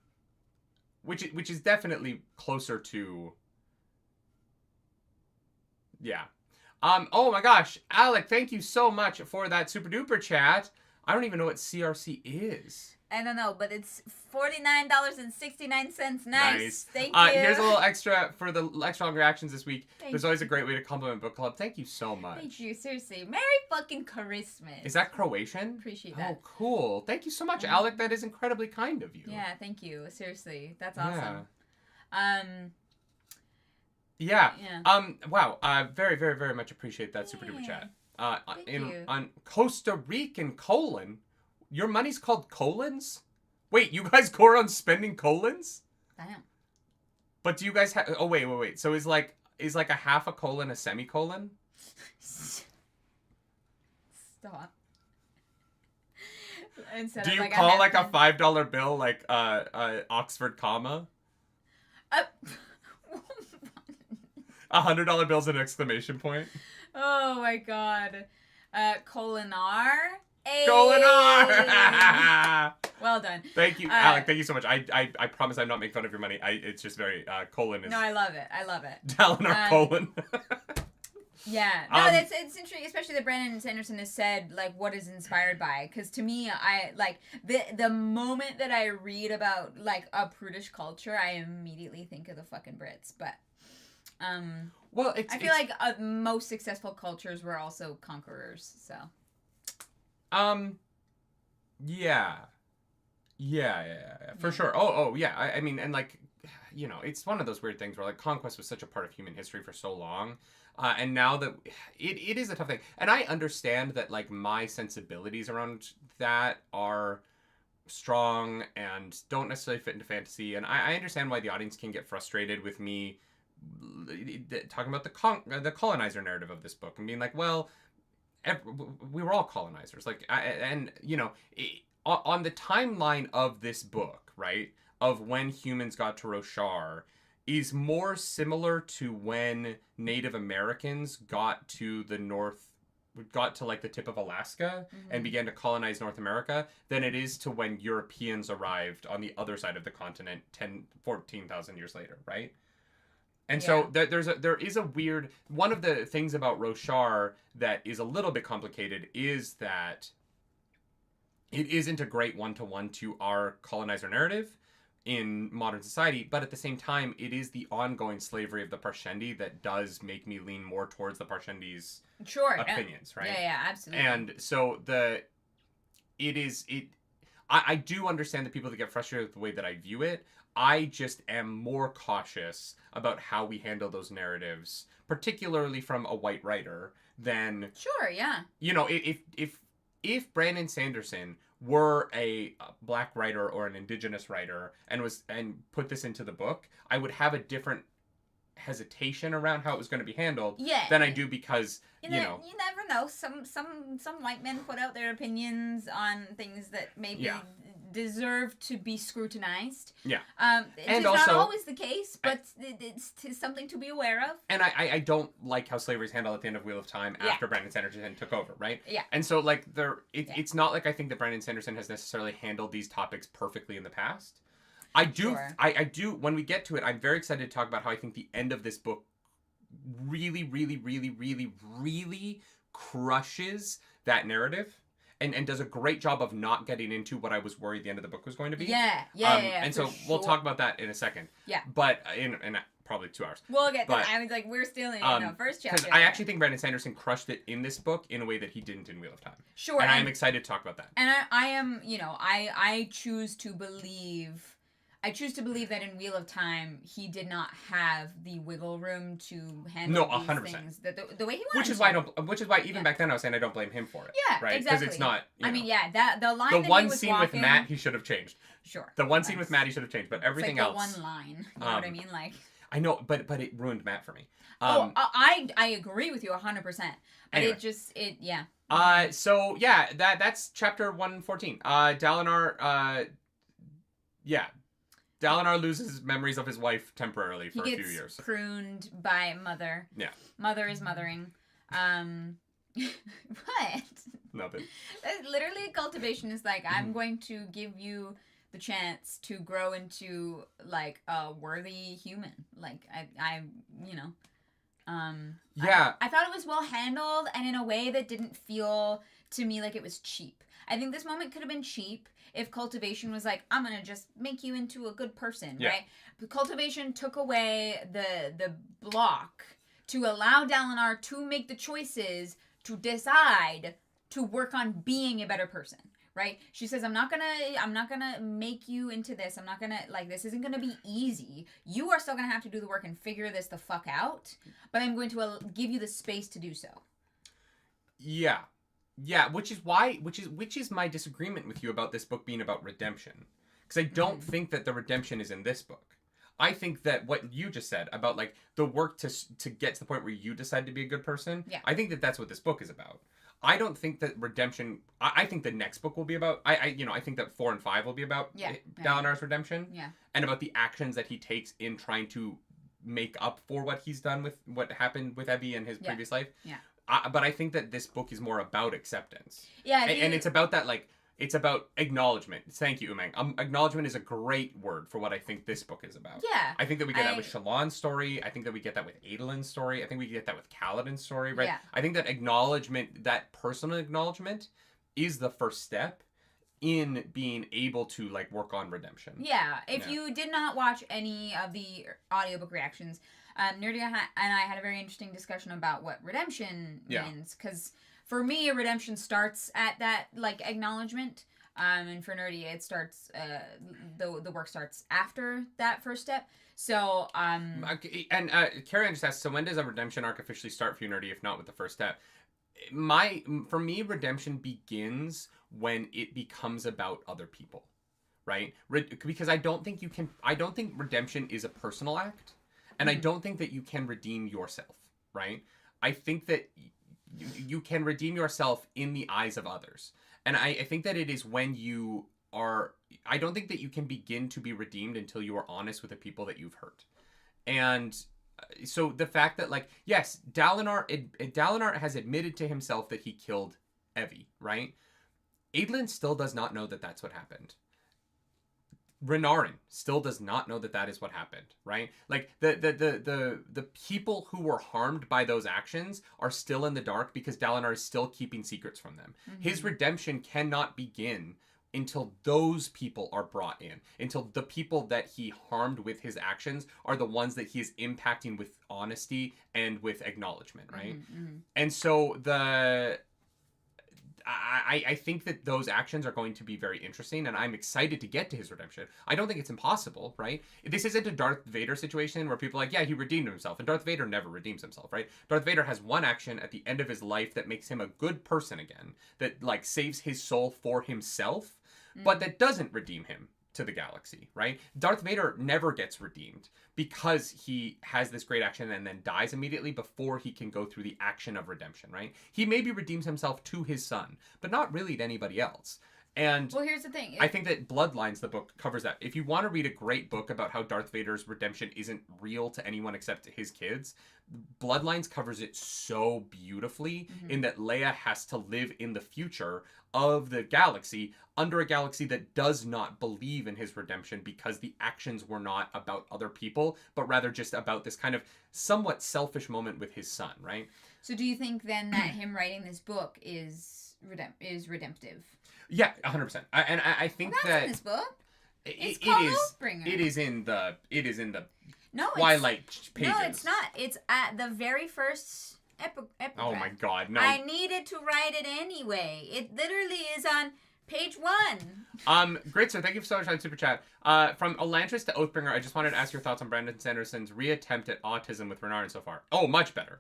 which is definitely closer to. Yeah. Oh my gosh, Alec, thank you so much for that super duper chat. I don't even know what CRC is. I don't know, but it's $49.69. Nice. Thank you. Here's a little extra for the extra long reactions this week. There's always a great way to compliment book club. Thank you so much. Thank you. Seriously. Merry fucking Christmas. Is that Croatian? Appreciate that. Oh, cool. Thank you so much, Alec. That is incredibly kind of you. Yeah, thank you. Seriously. That's awesome. Yeah. Wow. Very, very, very much appreciate that super duper chat. On Costa Rican colon. Your money's called colons? Wait, you guys go around spending colons? Damn. But do you guys have... Oh, wait. So is like a half a colon a semicolon? Stop. Do you call like a $5 bill like Oxford comma? $100 bill's an exclamation point? Oh my god. Colonar? Colonar! Well done. Thank you, Alec. Thank you so much. I promise I'm not making fun of your money. It's just very colon is. No, I love it. Dalinar colon. Yeah. No, it's interesting, especially that Brandon Sanderson has said like what is inspired by. Because to me, I like the moment that I read about like a prudish culture, I immediately think of the fucking Brits. But well, I feel like most successful cultures were also conquerors. So. Yeah, for sure. Oh, yeah. I mean, and like, you know, it's one of those weird things where like conquest was such a part of human history for so long, and now that it is a tough thing, and I understand that like my sensibilities around that are strong and don't necessarily fit into fantasy, and I understand why the audience can get frustrated with me talking about the colonizer narrative of this book and being like, well. We were all colonizers, like, and you know, on the timeline of this book, right? of when humans got to Roshar is more similar to when Native Americans got to the north, got to like the tip of Alaska and began to colonize North America than it is to when Europeans arrived on the other side of the continent 14,000 years later, right? And so there is a weird, one of the things about Roshar that is a little bit complicated is that it isn't a great one-to-one to our colonizer narrative in modern society, but at the same time, it is the ongoing slavery of the Parshendi that does make me lean more towards the Parshendi's opinions, right? Yeah, absolutely. And so I do understand the people that get frustrated with the way that I view it. I just am more cautious about how we handle those narratives, particularly from a white writer, than... Sure, yeah. You know, if Brandon Sanderson were a black writer or an indigenous writer and put this into the book, I would have a different hesitation around how it was going to be handled than I do because, you know... You never know. Some white men put out their opinions on things that maybe deserve to be scrutinized. Yeah. It's not always the case, but it's something to be aware of. And I don't like how slavery is handled at the end of Wheel of Time after Brandon Sanderson took over, right? Yeah. And so, like, it's not like I think that Brandon Sanderson has necessarily handled these topics perfectly in the past. I do, when we get to it, I'm very excited to talk about how I think the end of this book really, really, really, really, really crushes that narrative and does a great job of not getting into what I was worried the end of the book was going to be. Yeah. And so we'll talk about that in a second. Yeah. But in probably 2 hours. We'll get that. I was like, we're still in the first chapter. Because I actually think Brandon Sanderson crushed it in this book in a way that he didn't in Wheel of Time. Sure. And I am excited to talk about that. And I am, I choose to believe... that in Wheel of Time, he did not have the wiggle room to handle these 100%. things the way he wanted. Which is why even back then I was saying I don't blame him for it. Yeah, right? exactly. Because it's not. The line. The that one he was scene walking, with Matt, he should have changed. Sure. The one scene with Matt, he should have changed, but everything like else. The one line. You know what I mean? Like. I know, but it ruined Matt for me. I agree with you 100%. But anyway. So yeah, that's chapter 114. Dalinar. Dalinar loses memories of his wife temporarily for a few years. He gets pruned by Mother. Yeah. Mother is mothering. What? Nothing. Literally, Cultivation is like, I'm going to give you the chance to grow into, like, a worthy human. Like, I thought it was well handled and in a way that didn't feel to me like it was cheap. I think this moment could have been cheap if Cultivation was like, I'm going to just make you into a good person, right? But Cultivation took away the block to allow Dalinar to make the choices to decide to work on being a better person, right? She says, I'm not gonna make you into this. I'm not gonna, like, this isn't gonna be easy. You are still gonna have to do the work and figure this the fuck out, but I'm going to give you the space to do so. Yeah, which is my disagreement with you about this book being about redemption. Because I don't think that the redemption is in this book. I think that what you just said about, like, the work to get to the point where you decide to be a good person, I think that that's what this book is about. I don't think that redemption... I think the next book will be about... I think that 4 and 5 will be about Dalinar's redemption. Yeah. And about the actions that he takes in trying to make up for what he's done with what happened with Ebby in his previous life. Yeah. But I think that this book is more about acceptance. Yeah. And it's about that, like... It's about acknowledgement. Thank you, Umang. Acknowledgement is a great word for what I think this book is about. Yeah. I think that we get that with Shallan's story. I think that we get that with Adolin's story. I think we get that with Kaladin's story, right? Yeah. I think that acknowledgement, that personal acknowledgement, is the first step in being able to, like, work on redemption. Yeah. If you did not watch any of the audiobook reactions, Nerdy and I had a very interesting discussion about what redemption means, because... For me, redemption starts at that, like, acknowledgement, and for Nerdy, it starts, the work starts after that first step. So, Okay, and Carrie just asked, so when does a redemption arc officially start for you, Nerdy, if not with the first step? For me, redemption begins when it becomes about other people, right? Because I don't think redemption is a personal act, and I don't think that you can redeem yourself, right? I think that... You can redeem yourself in the eyes of others. And I think that it is when you I don't think that you can begin to be redeemed until you are honest with the people that you've hurt. And so the fact that, like, yes, Dalinar has admitted to himself that he killed Evie, right? Adolin still does not know that that's what happened. Renarin still does not know that that is what happened, right? Like, the people who were harmed by those actions are still in the dark because Dalinar is still keeping secrets from them. Mm-hmm. His redemption cannot begin until those people are brought in, until the people that he harmed with his actions are the ones that he is impacting with honesty and with acknowledgement, right? Mm-hmm. And so I think that those actions are going to be very interesting, and I'm excited to get to his redemption. I don't think it's impossible, right? This isn't a Darth Vader situation where people are like, yeah, he redeemed himself, and Darth Vader never redeems himself, right? Darth Vader has one action at the end of his life that makes him a good person again, that, like, saves his soul for himself, but that doesn't redeem him to the galaxy, right? Darth Vader never gets redeemed because he has this great action and then dies immediately before he can go through the action of redemption, right? He maybe redeems himself to his son, but not really to anybody else. And well, here's the thing. I think that Bloodlines, the book, covers that. If you want to read a great book about how Darth Vader's redemption isn't real to anyone except his kids, Bloodlines covers it so beautifully in that Leia has to live in the future of the galaxy under a galaxy that does not believe in his redemption because the actions were not about other people, but rather just about this kind of somewhat selfish moment with his son, right? So do you think then that him writing this book is redemptive? Yeah, 100%. And I think well, that's in this book. It's called Oathbringer. It is in the no, Twilight pages. No, it's not. It's at the very first epigraph. Oh my god, no. I needed to write it anyway. It literally is on page 1. Great, sir. Thank you so much on Super Chat. From Elantris to Oathbringer, I just wanted to ask your thoughts on Brandon Sanderson's reattempt at autism with Renarin so far. Oh, much better.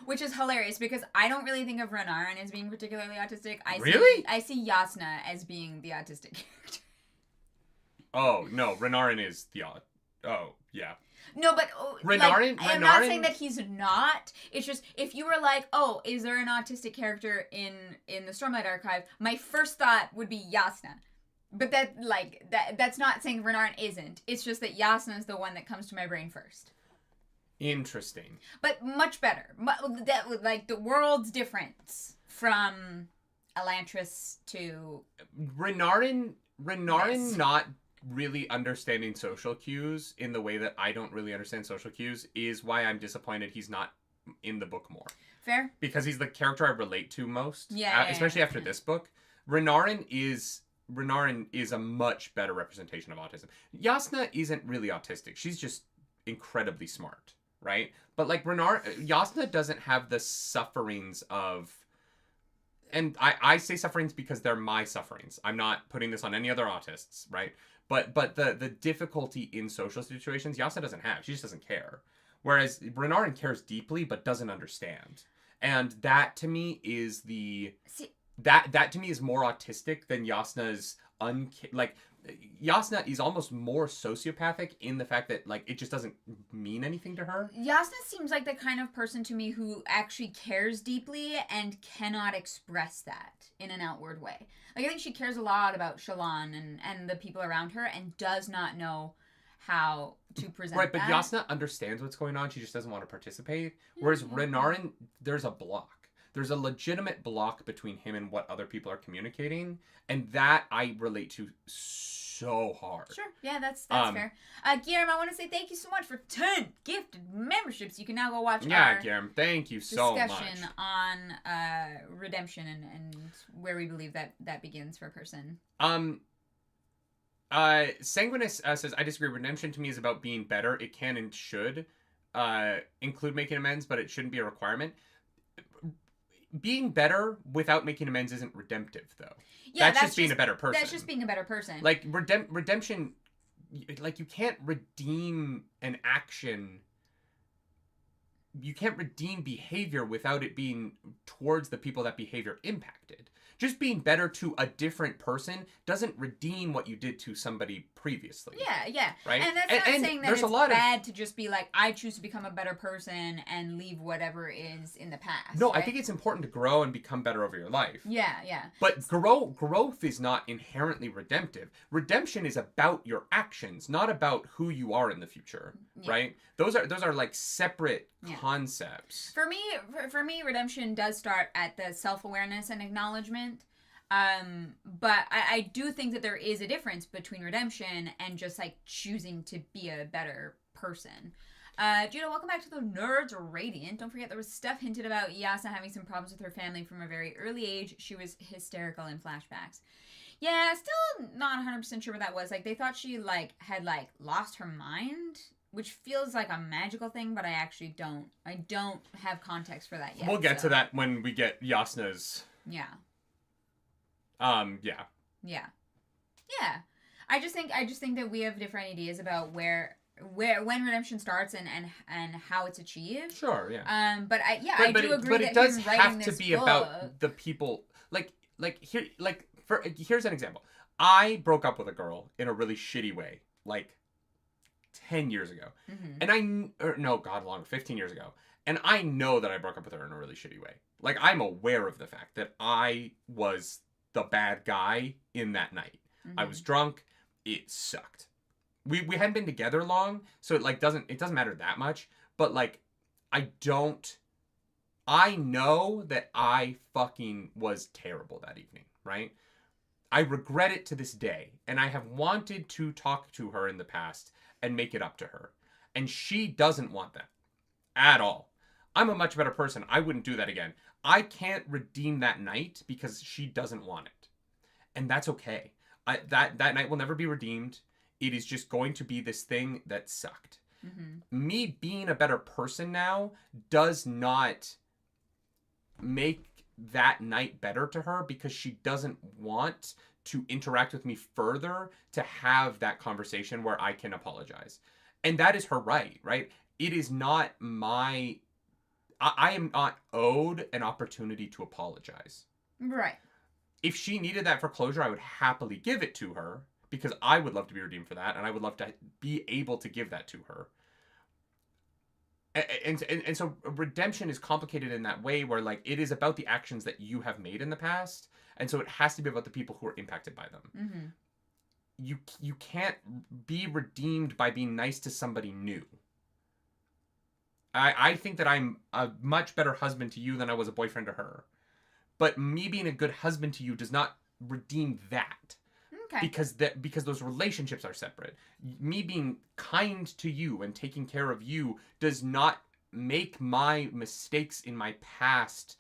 Which is hilarious because I don't really think of Renarin as being particularly autistic. I see Yasna as being the autistic character. Oh, no. Renarin is the oh, yeah. No, but Renarin, I'm not saying that he's not. It's just, if you were like, oh, is there an autistic character in the Stormlight Archive? My first thought would be Yasna. But that's not saying Renarin isn't. It's just that Yasna is the one that comes to my brain first. Interesting. But much better. Like, the world's difference from Elantris to Renarin not really understanding social cues in the way that I don't really understand social cues is why I'm disappointed he's not in the book more. Fair. Because he's the character I relate to most. Yeah. Especially after this book. Renarin is a much better representation of autism. Yasna isn't really autistic. She's just incredibly smart. Right? But, like, Yasna doesn't have the sufferings of... And I say sufferings because they're my sufferings. I'm not putting this on any other autists, right? But the difficulty in social situations, Yasna doesn't have. She just doesn't care. Whereas Renarin cares deeply but doesn't understand. And that, to me, is that to me is more autistic than Yasna's... Yasna is almost more sociopathic in the fact that, like, it just doesn't mean anything to her. Yasna seems like the kind of person to me who actually cares deeply and cannot express that in an outward way. Like, I think she cares a lot about Shallan and the people around her and does not know how to present right, but that. Yasna understands what's going on. She just doesn't want to participate. Whereas Renarin, there's a block. There's a legitimate block between him and what other people are communicating, and that I relate to so hard. Sure, yeah, that's fair. Guillermo, I want to say thank you so much for 10 gifted memberships. You can now go watch our Guillermo, thank you so much. Discussion on redemption and where we believe that begins for a person. Sanguinus says, I disagree. Redemption to me is about being better. It can and should include making amends, but it shouldn't be a requirement. Being better without making amends isn't redemptive, though. Yeah, that's just being a better person. That's just being a better person. Like, redemption, like, you can't redeem an action redeem behavior without it being towards the people that behavior impacted. Just being better to a different person doesn't redeem what you did to somebody previously. Yeah. Right? And that's not saying that it's bad to just be like, I choose to become a better person and leave whatever is in the past. No, right? I think it's important to grow and become better over your life. Yeah. But growth is not inherently redemptive. Redemption is about your actions, not about who you are in the future. Yeah. Right? Those are like separate concepts. For me, redemption does start at the self-awareness and acknowledgement. But I do think that there is a difference between redemption and just like choosing to be a better person. Judah, welcome back to the Nerds Radiant. Don't forget there was stuff hinted about Yasna having some problems with her family from a very early age. She was hysterical in flashbacks. Yeah, still not 100% sure what that was. Like, they thought she had lost her mind, which feels like a magical thing, but I actually don't. I don't have context for that yet. We'll get to that when we get Yasna's. Yeah. Yeah. I just think that we have different ideas about when redemption starts and how it's achieved. Sure, yeah. But I do agree that it does him have to be book, about the people. Here's an example. I broke up with a girl in a really shitty way, 10 years ago, and 15 years ago, and I know that I broke up with her in a really shitty way. I'm aware of the fact that I was the bad guy in that night. Mm-hmm. I was drunk. It sucked. We hadn't been together long, so it doesn't matter that much. But I know that I fucking was terrible that evening, right? I regret it to this day, and I have wanted to talk to her in the past and make it up to her, and she doesn't want that at all. I'm a much better person. I wouldn't do that again. I can't redeem that night because she doesn't want it. And that's okay. That night will never be redeemed. It is just going to be this thing that sucked. Mm-hmm. Me being a better person now does not make that night better to her because she doesn't want to interact with me further to have that conversation where I can apologize. And that is her right? It is not my... I am not owed an opportunity to apologize. Right. If she needed that for closure, I would happily give it to her because I would love to be redeemed for that, and I would love to be able to give that to her. And so redemption is complicated in that way where it is about the actions that you have made in the past, and so it has to be about the people who are impacted by them. Mm-hmm. You can't be redeemed by being nice to somebody new. I think that I'm a much better husband to you than I was a boyfriend to her. But me being a good husband to you does not redeem that. Okay. Because those relationships are separate. Me being kind to you and taking care of you does not make my mistakes in my past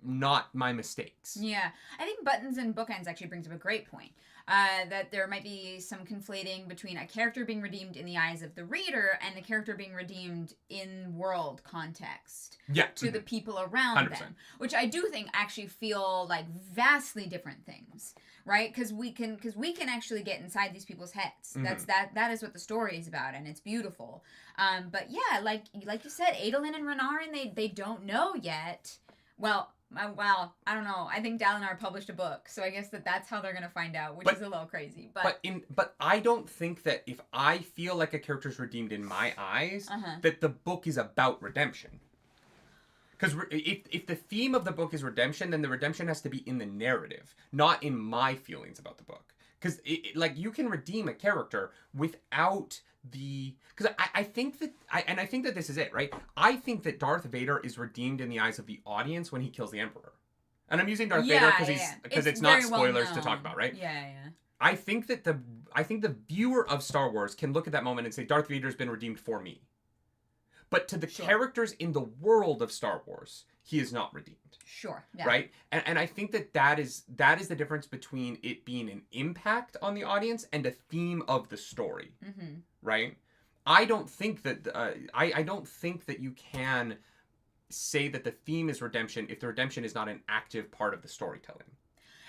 not my mistakes. Yeah. I think Buttons and Bookends actually brings up a great point. That there might be some conflating between a character being redeemed in the eyes of the reader and the character being redeemed in world context. Yeah. To the people around 100%. them. Which I do think actually feel like vastly different things. Right? Because we can actually get inside these people's heads. Mm-hmm. That is what the story is about, and it's beautiful. But yeah, like you said, Adolin and Renarin, they don't know yet. Well, I don't know. I think Dalinar published a book, so I guess that's how they're gonna find out, which is a little crazy. But I don't think that if I feel like a character's redeemed in my eyes, that the book is about redemption. Because if the theme of the book is redemption, then the redemption has to be in the narrative, not in my feelings about the book. Because you can redeem a character without the... Because I think that this is it, right? I think that Darth Vader is redeemed in the eyes of the audience when he kills the Emperor. And I'm using Darth Vader because it's not spoilers to talk about, right? Yeah. I think the viewer of Star Wars can look at that moment and say, Darth Vader's been redeemed for me. But to the characters in the world of Star Wars, he is not redeemed. Sure. Yeah. Right? And I think that is the difference between it being an impact on the audience and a theme of the story. Mm-hmm. Right? I don't think that I don't think that you can say that the theme is redemption if the redemption is not an active part of the storytelling.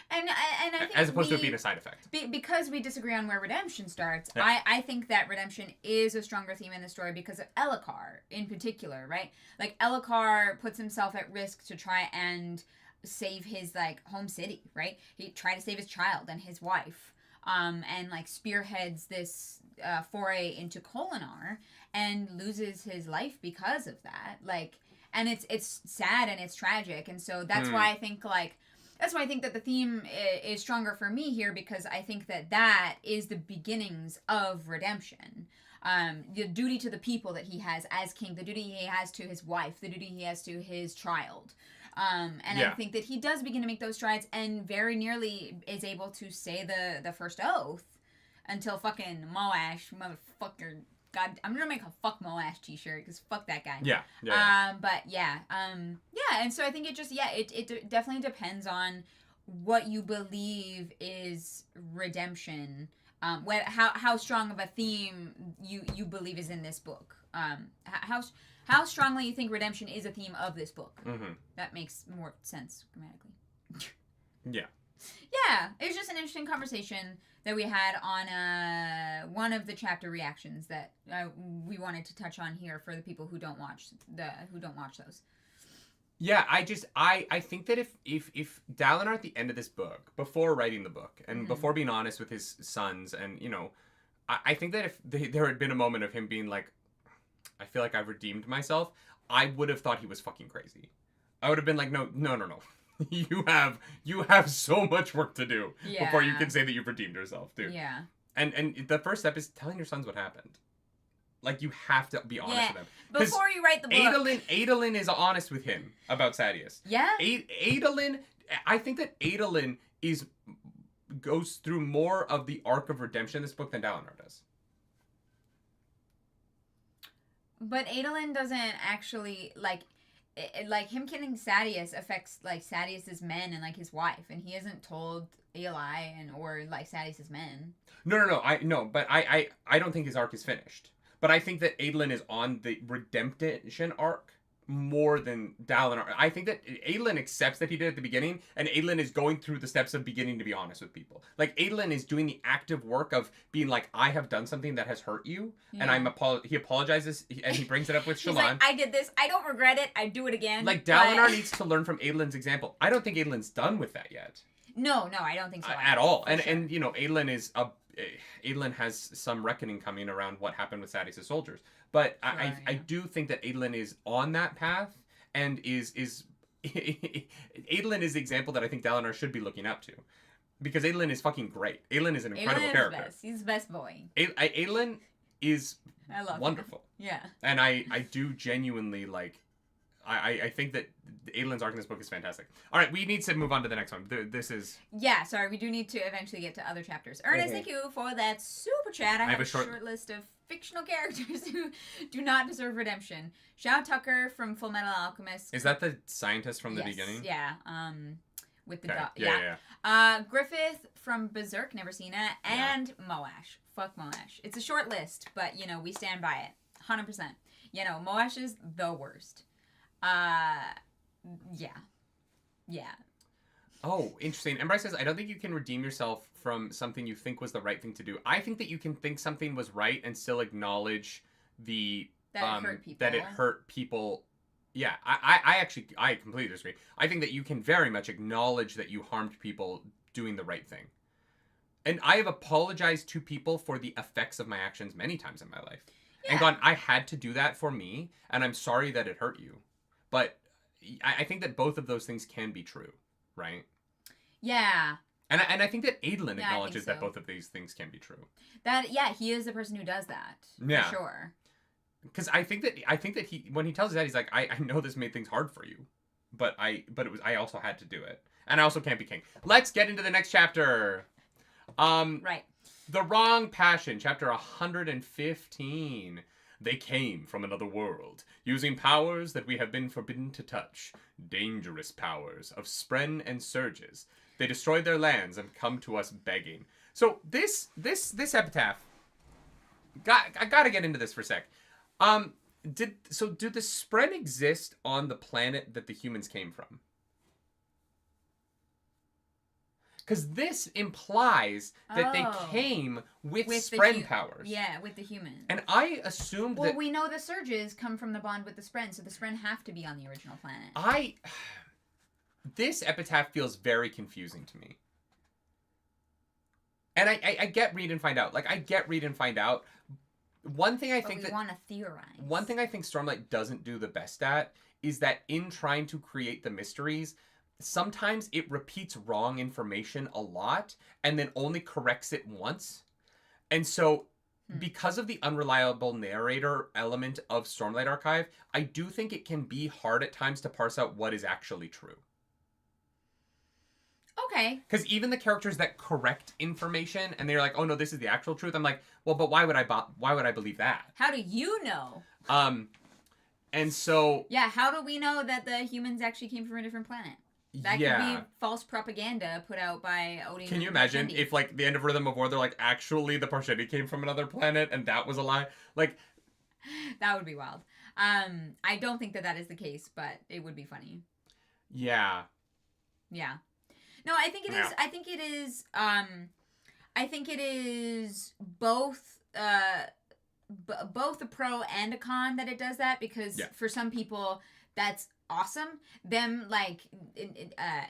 And I think as opposed to it being a side effect. Because we disagree on where redemption starts, Yeah. I think that redemption is a stronger theme in the story because of Elhokar in particular, right? Like, Elhokar puts himself at risk to try and save his, like, home city, right? He tried to save his child and his wife, and, like, spearheads this foray into Kolinar and loses his life because of that. Like, and it's sad and it's tragic, and so that's why I think, like, that's why I think that the theme is stronger for me here, because I think that is the beginnings of redemption. The duty to the people that he has as king, the duty he has to his wife, the duty he has to his child. I think that he does begin to make those strides and very nearly is able to say the first oath until fucking Moash, motherfucker. God, I'm gonna make a fuck Moash t-shirt because fuck that guy. Yeah. And so I think it definitely depends on what you believe is redemption. How strong of a theme you believe is in this book. How strongly you think redemption is a theme of this book. Mm-hmm. That makes more sense grammatically. Yeah. Yeah, it was just an interesting conversation that we had on one of the chapter reactions that we wanted to touch on here for the people who don't watch those. Yeah, I think that if Dalinar at the end of this book, before writing the book and before being honest with his sons, and I think that if there had been a moment of him being like, I feel like I've redeemed myself, I would have thought he was fucking crazy. I would have been like, no. You have so much work to do before you can say that you've redeemed yourself, dude. Yeah. And the first step is telling your sons what happened. Like, you have to be honest with them. Before you write the book. Adolin is honest with him about Sadeas. Yeah. Adolin, I think that Adolin goes through more of the arc of redemption in this book than Dalinar does. But Adolin doesn't actually, like him killing Sadeas affects, like, Sadeas's men and, like, his wife, and he hasn't told Eli or like Sadeas's men. No, but I don't think his arc is finished. But I think that Adolin is on the redemption arc more than Dalinar. I think that Adolin accepts that he did at the beginning, and Adolin is going through the steps of beginning to be honest with people. Like, Adolin is doing the active work of being like, I have done something that has hurt you, and he apologizes, and he brings it up with Shallan. He's like, I did this, I don't regret it, I do it again. Like, Dalinar needs to learn from Adolin's example. I don't think Adolin's done with that yet. No, I don't think so. At all. And Adolin has some reckoning coming around what happened with Sadeas' soldiers. But sure, I do think that Adolin is on that path, and is Adolin is the example that I think Dalinar should be looking up to. Because Adolin is fucking great. Adolin is an incredible character. Best. He's the best boy. Adolin is wonderful. Him. Yeah. And I do genuinely, like, I think that Adolin's arc in this book is fantastic. All right, we need to move on to the next one. This is... Yeah, sorry, we do need to eventually get to other chapters. Ernest, thank you for that super chat. I have a short list of fictional characters who do not deserve redemption. Shao Tucker from Full Metal Alchemist. Is that the scientist from the beginning? Yeah. With the dog. Yeah. Griffith from Berserk, never seen it. And Moash. Fuck Moash. It's a short list, but, we stand by it. 100%. Moash is the worst. Yeah. Oh, interesting. Embry says, I don't think you can redeem yourself from something you think was the right thing to do. I think that you can think something was right and still acknowledge that it hurt people. Yeah, I completely disagree. I think that you can very much acknowledge that you harmed people doing the right thing. And I have apologized to people for the effects of my actions many times in my life. Yeah. And gone, I had to do that for me, and I'm sorry that it hurt you. But I think that both of those things can be true, right? Yeah. And I think that Adolin acknowledges that both of these things can be true. He is the person who does that. Yeah. For sure. Because I think that he, when he tells his dad, he's like, I know this made things hard for you, but I also had to do it, and I also can't be king. Let's get into the next chapter. Right. The Wrong Passion, chapter 115. They came from another world, using powers that we have been forbidden to touch. Dangerous powers of Spren and Surges. They destroyed their lands and come to us begging. So this epitaph, I gotta get into this for a sec. Do the Spren exist on the planet that the humans came from? Because this implies that they came with Spren powers. Yeah, with the humans. And I assumed that... Well, we know the Surges come from the bond with the Spren, so the Spren have to be on the original planet. This epitaph feels very confusing to me. And I get read and find out. Like, I get read and find out. One thing I think we want to theorize. One thing I think Stormlight doesn't do the best at is that in trying to create the mysteries, sometimes it repeats wrong information a lot and then only corrects it once. And so, because of the unreliable narrator element of Stormlight Archive, I do think it can be hard at times to parse out what is actually true. Okay. Because even the characters that correct information and they're like, oh no, this is the actual truth. I'm like, well, but why would I believe that? How do you know? And so... Yeah, how do we know that the humans actually came from a different planet? That could be false propaganda put out by Odium. Can you imagine if, like, the end of Rhythm of War, they're like, actually, the Parshman came from another planet, and that was a lie? Like... That would be wild. I don't think that is the case, but it would be funny. Yeah. Yeah. No, I think it is. I think it is. I think it is both. Both a pro and a con that it does that, because for some people that's awesome. Them like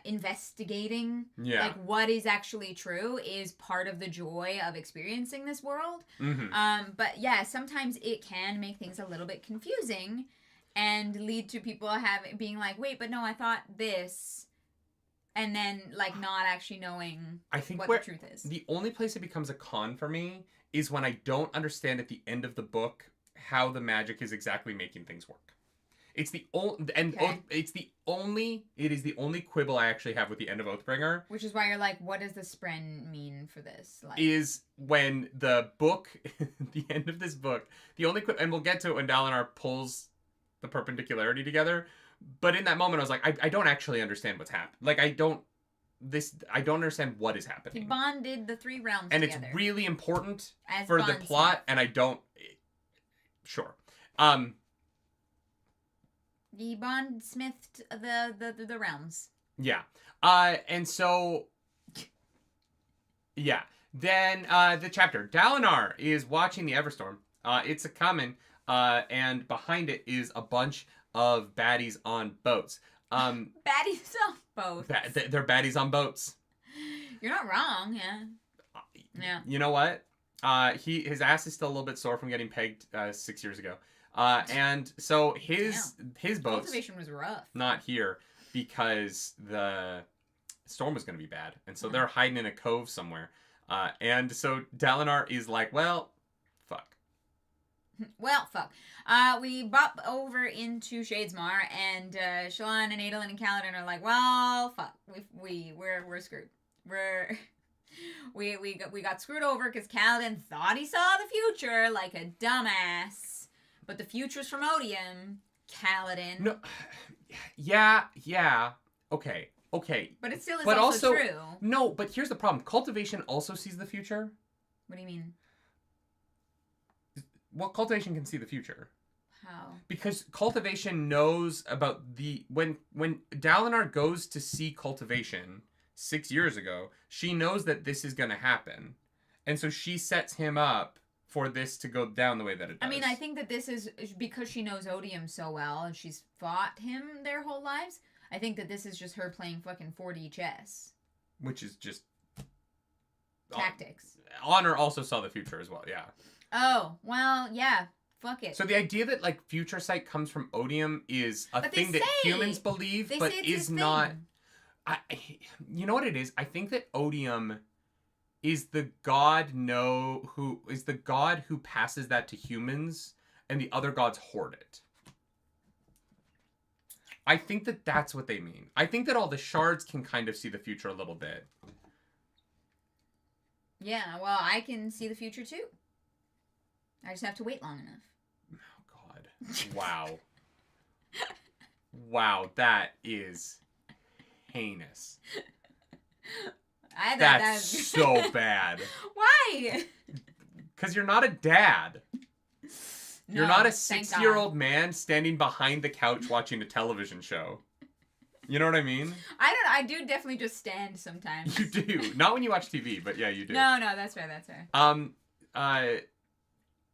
investigating like what is actually true is part of the joy of experiencing this world. Mm-hmm. But yeah, sometimes it can make things a little bit confusing and lead to people being like, wait, but no, I thought this. And then, like, not actually knowing what the truth is. The only place it becomes a con for me is when I don't understand at the end of the book how the magic is exactly making things work. It's the only quibble I actually have with the end of Oathbringer. Which is why you're like, what does the Spren mean for this? Like, is when the book, the end of this book, the only and we'll get to it when Dalinar pulls the perpendicularity together. But in that moment, I was like, I don't actually understand what's happened. Like, I don't understand what is happening. He bonded the 3 realms and together. It's really important as for the plot, and I don't... Sure. He bond-smithed the realms. Yeah. And so... Yeah. Then, the chapter. Dalinar is watching the Everstorm. It's a common, and behind it is a bunch of baddies on boats. Baddies on boats. They're baddies on boats. You're not wrong, yeah. Yeah. You know what? His ass is still a little bit sore from getting pegged 6 years ago. And so his boats... Cultivation was rough. Not here, because the storm was going to be bad. And so they're hiding in a cove somewhere. And so Dalinar is like, well, fuck. Well, fuck. We bop over into Shadesmar, and Shallan and Adolin and Kaladin are like, well, fuck. We're screwed. We got screwed over because Kaladin thought he saw the future like a dumbass. But the future's from Odium, Kaladin. No. Yeah. Okay. But it still is also true. No, but here's the problem. Cultivation also sees the future. What do you mean? Well, Cultivation can see the future. How? Because Cultivation knows about when Dalinar goes to see Cultivation 6 years ago, she knows that this is going to happen. And so she sets him up for this to go down the way that it does. I mean, I think that this is because she knows Odium so well and she's fought him their whole lives. I think that this is just her playing fucking 4D chess. Which is just... tactics. Honor also saw the future as well, yeah. Oh, well, yeah. Fuck it. So the idea that, like, future sight comes from Odium is a thing that humans believe, but is not... You know what it is? I think that Odium is the god who passes that to humans, and the other gods hoard it. I think that that's what they mean. I think that all the shards can kind of see the future a little bit. Yeah, well, I can see the future too. I just have to wait long enough. Oh, God. Wow. Wow, that is heinous. That's so bad. Why? Because you're not a dad. You're not a 60-year-old man standing behind the couch watching a television show. You know what I mean? I do definitely just stand sometimes. You do. Not when you watch TV, but yeah, you do. No, that's fair. That's fair.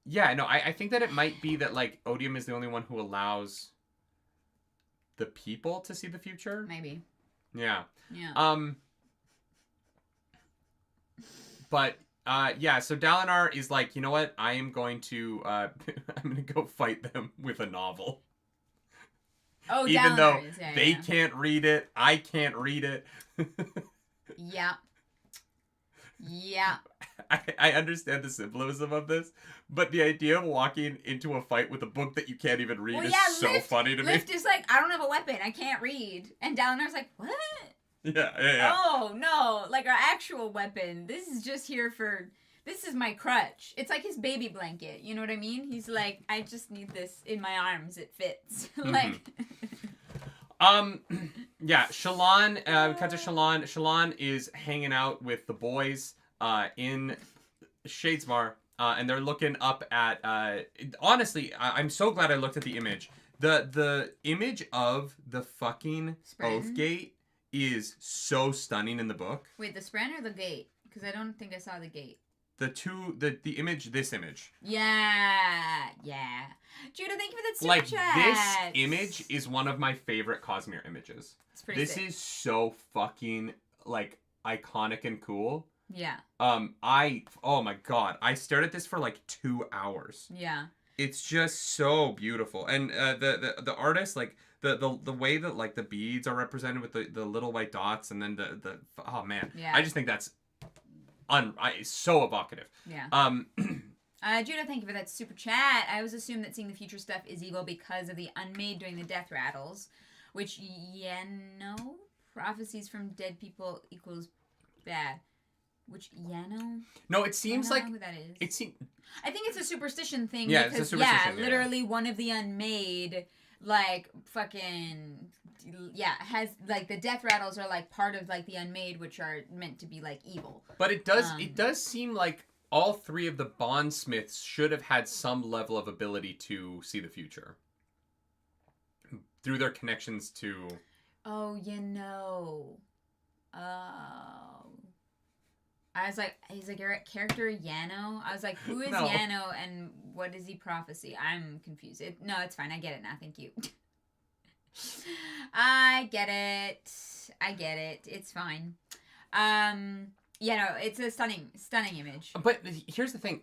Yeah, no, I think that it might be that, like, Odium is the only one who allows the people to see the future. Maybe. Yeah. Yeah. But, yeah, so Dalinar is like, you know what? I am going to, I'm going to go fight them with a novel. Oh, even Dalinar though is, they can't read it, I can't read it. Yeah. Yeah. I understand the symbolism of this, but the idea of walking into a fight with a book that you can't even read is so funny to me. Lift is like, I don't have a weapon, I can't read. And Dalinar's like, what? Yeah. Oh, no, like our actual weapon. This is just here for... This is my crutch. It's like his baby blanket. You know what I mean? He's like, I just need this in my arms. It fits. Like... Yeah, Shallan, we cut to Shallan. Shallan is hanging out with the boys in Shadesmar, and they're looking up at, honestly, I'm so glad I looked at the image. The image of the fucking Oathgate is so stunning in the book. Wait, the Spren or the gate? Because I don't think I saw the gate. The image, this image. Yeah. Judah, thank you for that super like, chat. This image is one of my favorite Cosmere images. It's pretty sick. Is so fucking, like, iconic and cool. Yeah. Oh my god, I stared at this for like 2 hours. Yeah. It's just so beautiful. And the artist, like, the way that, like, the beads are represented with the little white dots, and then the oh man. Yeah. I just think that's it's so evocative. Yeah. Judah, thank you for that super chat. I always assume that seeing the future stuff is evil because of the unmade doing the death rattles, which, prophecies from dead people equals bad. Which, No, it seems like... who that is. It seems... I think it's a superstition thing. Yeah, because, it's a superstition. Literally one of the unmade, like, fucking... Yeah, has, like, the death rattles are, like, part of, like, the unmade, which are meant to be, like, evil. But it does seem like all three of the bondsmiths should have had some level of ability to see the future. Through their connections to... Oh. I was like, he's a character Yano? I was like, who is Yano and what is he prophecy? I'm confused. It's fine. I get it now. Thank you. I get it. It's fine. It's a stunning image. But here's the thing.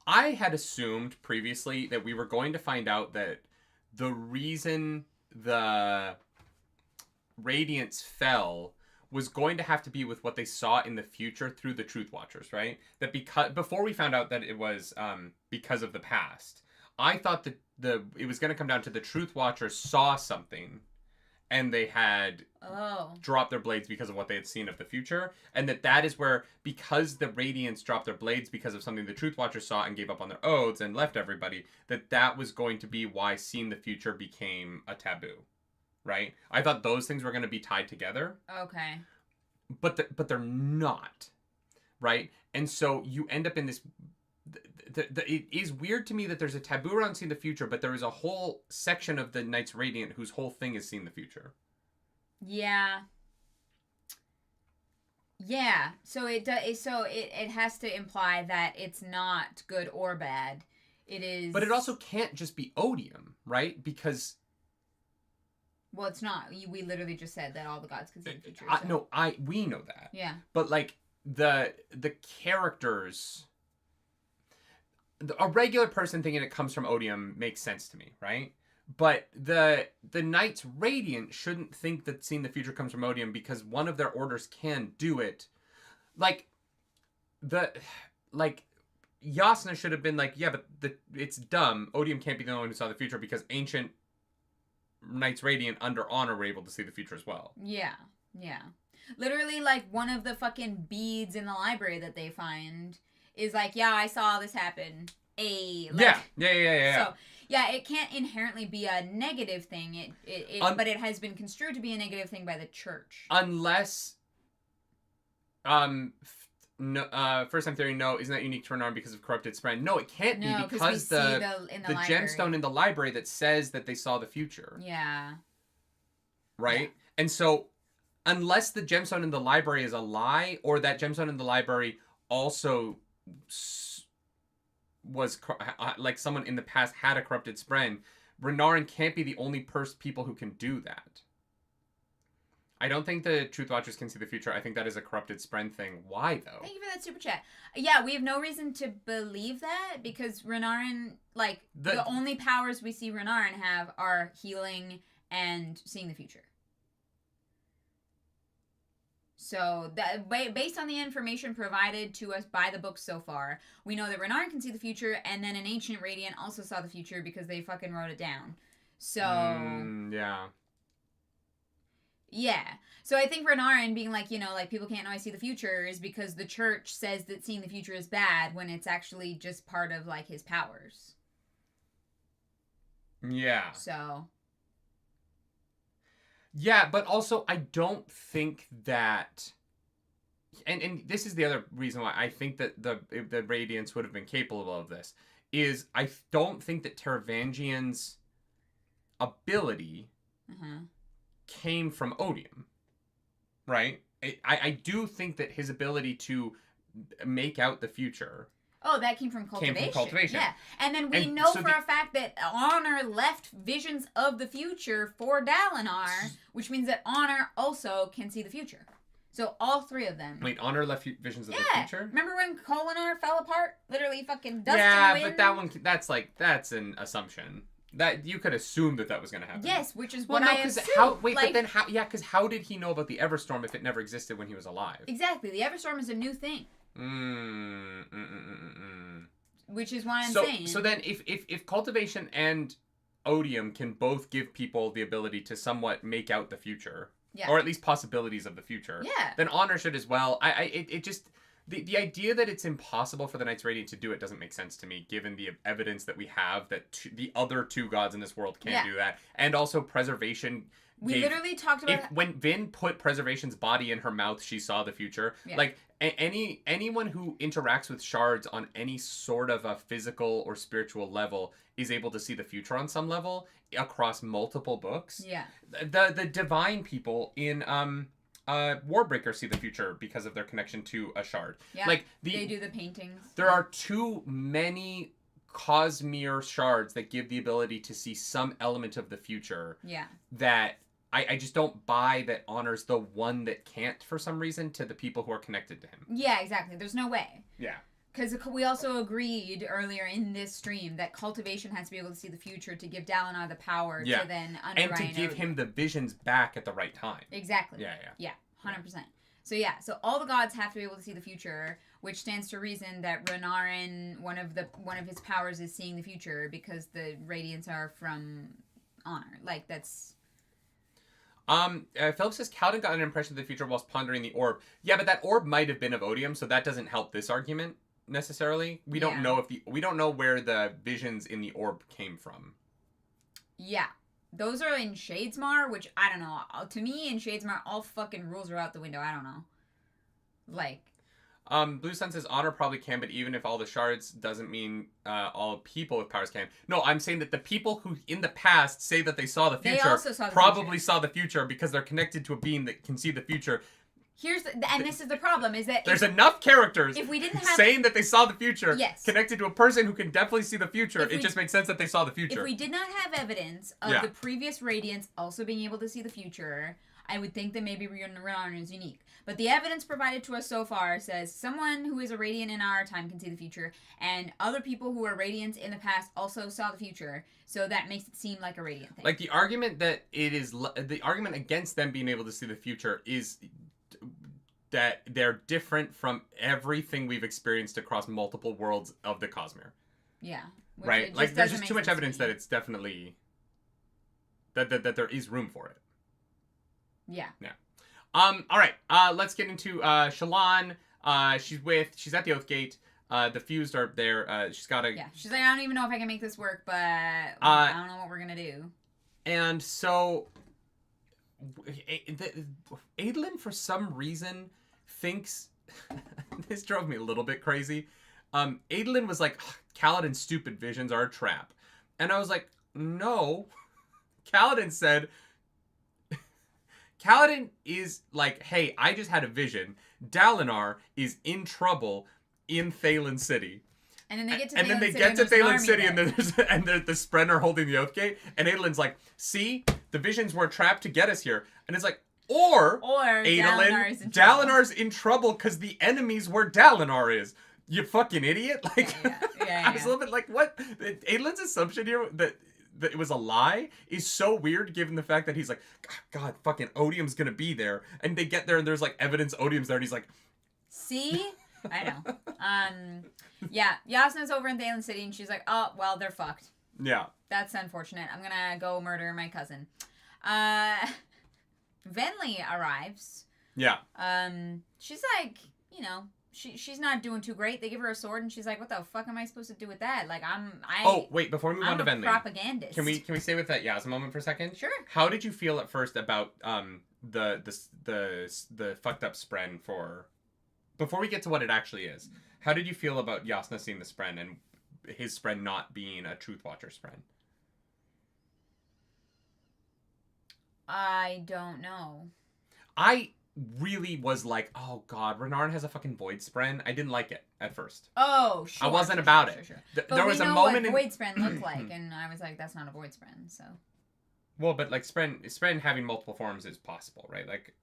I had assumed previously that we were going to find out that the reason the Radiance fell was going to have to be with what they saw in the future through the Truth Watchers, right? That before we found out that it was because of the past, I thought that it was going to come down to the Truth Watchers saw something, and they had dropped their blades because of what they had seen of the future, and that is where, because the Radiants dropped their blades because of something the Truth Watchers saw and gave up on their oaths and left everybody, that was going to be why seeing the future became a taboo. Right? I thought those things were going to be tied together. Okay. But they're not. Right? And so you end up in this... it is weird to me that there's a taboo around seeing the future, but there is a whole section of the Knights Radiant whose whole thing is seeing the future. Yeah. Yeah. So it has to imply that it's not good or bad. It is... But it also can't just be Odium, right? Because... Well, it's not. We literally just said that all the gods could see the future. So. We know that. Yeah. But, like, the characters... A regular person thinking it comes from Odium makes sense to me, right? But the Knights Radiant shouldn't think that seeing the future comes from Odium because one of their orders can do it. Yasna should have been like, yeah, but it's dumb. Odium can't be the only one who saw the future because ancient Knights Radiant under honor were able to see the future as well. Yeah. Literally, like, one of the fucking beads in the library that they find is like, yeah, I saw this happen. Yeah. So, yeah, it can't inherently be a negative thing. But it has been construed to be a negative thing by the church. Unless, first time theory, no, isn't that unique to Renarin because of corrupted Spren? No, it can't be because the gemstone in the library that says that they saw the future. Yeah. right? Yeah. And so, unless the gemstone in the library is a lie, or that gemstone in the library also was like someone in the past had a corrupted spren, Renarin can't be the only people who can do that. I don't think the Truth Watchers can see the future. I think that is a corrupted spren thing. Why, though? Thank you for that super chat. Yeah, we have no reason to believe that, because Renarin, like, the only powers we see Renarin have are healing and seeing the future. So, based on the information provided to us by the book so far, we know that Renarin can see the future, and then an Ancient Radiant also saw the future because they fucking wrote it down. So... yeah. Yeah. So I think Renarin being like, like, people can't know I see the future is because the church says that seeing the future is bad when it's actually just part of, like, his powers. Yeah. So. Yeah, but also I don't think that... And this is the other reason why I think that the Radiants would have been capable of this, is I don't think that Taravangian's ability... came from Odium, right? I do think that his ability to make out the future... Oh, that came from Cultivation. Yeah. And then we know for a fact that Honor left visions of the future for Dalinar, which means that Honor also can see the future. So all three of them. Wait, Honor left visions of the future? Remember when Colonizer fell apart? Literally fucking dust in the wind? Yeah, but that one, that's an assumption. That you could assume that was going to happen. Yes, which is what I assumed. But then how? Yeah, because how did he know about the Everstorm if it never existed when he was alive? Exactly, the Everstorm is a new thing. Which is why I'm saying. So then, if Cultivation and Odium can both give people the ability to somewhat make out the future, or at least possibilities of the future, then Honor should as well. It just. The idea that it's impossible for the Knights Radiant to do it doesn't make sense to me, given the evidence that we have that the other two gods in this world can't do that. And also Preservation... We literally talked about... When Vin put Preservation's body in her mouth, she saw the future. Yeah. Like, anyone who interacts with shards on any sort of a physical or spiritual level is able to see the future on some level across multiple books. Yeah. The divine people in... Warbreaker see the future because of their connection to a shard. Yeah, like they do the paintings. There are too many Cosmere shards that give the ability to see some element of the future. Yeah. That I just don't buy that Honor's the one that can't for some reason to the people who are connected to him. Yeah, exactly. There's no way. Yeah. Because we also agreed earlier in this stream that Cultivation has to be able to see the future to give Dalinar the power to then underwrite and to give him the visions back at the right time. Exactly. Yeah, 100%. So all the gods have to be able to see the future, which stands to reason that Renarin, one of his powers is seeing the future because the Radiants are from Honor. Like, that's... Philip says Kaladin got an impression of the future whilst pondering the orb. Yeah, but that orb might have been of Odium, so that doesn't help this argument necessarily. We don't know we don't know where the visions in the orb came from. Yeah. Those are in Shadesmar, which I don't know. To me, in Shadesmar, all fucking rules are out the window. I don't know. Like... Blue Sun says Honor probably can, but even if all the shards doesn't mean all people with powers can. No, I'm saying that the people who in the past say that they saw the future saw the future because they're connected to a being that can see the future. This is the problem, is that... There's enough characters if we didn't have, saying that they saw the future connected to a person who can definitely see the future. It just makes sense that they saw the future. If we did not have evidence of the previous Radiants also being able to see the future, I would think that maybe Renarin is unique. But the evidence provided to us so far says someone who is a Radiant in our time can see the future, and other people who are Radiants in the past also saw the future, so that makes it seem like a Radiant thing. Like, the argument against them being able to see the future is... that they're different from everything we've experienced across multiple worlds of the Cosmere. Yeah. Right? Like, there's just too much evidence that it's definitely... That there is room for it. Yeah. Yeah. Alright. Let's get into Shallan. She's at the Oathgate. The Fused are there. She's got a... Yeah. She's like, I don't even know if I can make this work, but I don't know what we're gonna do. And so... Adolin, for some reason, thinks... this drove me a little bit crazy. Adolin was like, Kaladin's stupid visions are a trap. And I was like, no. Kaladin said, Kaladin is like, hey, I just had a vision. Dalinar is in trouble in Thaylen City. And then they get to Thaylen City, and the Spren are holding the Oathgate, and Adolin's like, see, the visions were a trap to get us here. And it's like, or Adolin, Dalinar's in trouble because the enemy's where Dalinar is. You fucking idiot. Like, I was a little bit like, what? Adolin's assumption here that it was a lie is so weird given the fact that he's like, God, fucking Odium's gonna be there. And they get there and there's like evidence Odium's there, and he's like, see? I know. Yeah, Yasna's over in Thaylen City, and she's like, oh, well, they're fucked. Yeah. That's unfortunate. I'm gonna go murder my cousin. Venli arrives. Yeah. She's like, you know, she's not doing too great. They give her a sword, and she's like, what the fuck am I supposed to do with that? Like, Oh, wait, before we move on to Venli. I'm a propagandist. Can we stay with that Yasna moment for a second? Sure. How did you feel at first about, the fucked up Spren for... Before we get to what it actually is, how did you feel about Yasna seeing the Spren and his Spren not being a Truth Watcher Spren? I don't know. I really was like, oh god, Renarin has a fucking Void Spren. I didn't like it at first. Oh, sure. I wasn't about it. Sure. There was a moment what Void Spren looked like, and I was like, that's not a Void Spren, so... Well, but like Spren having multiple forms is possible, right? Like...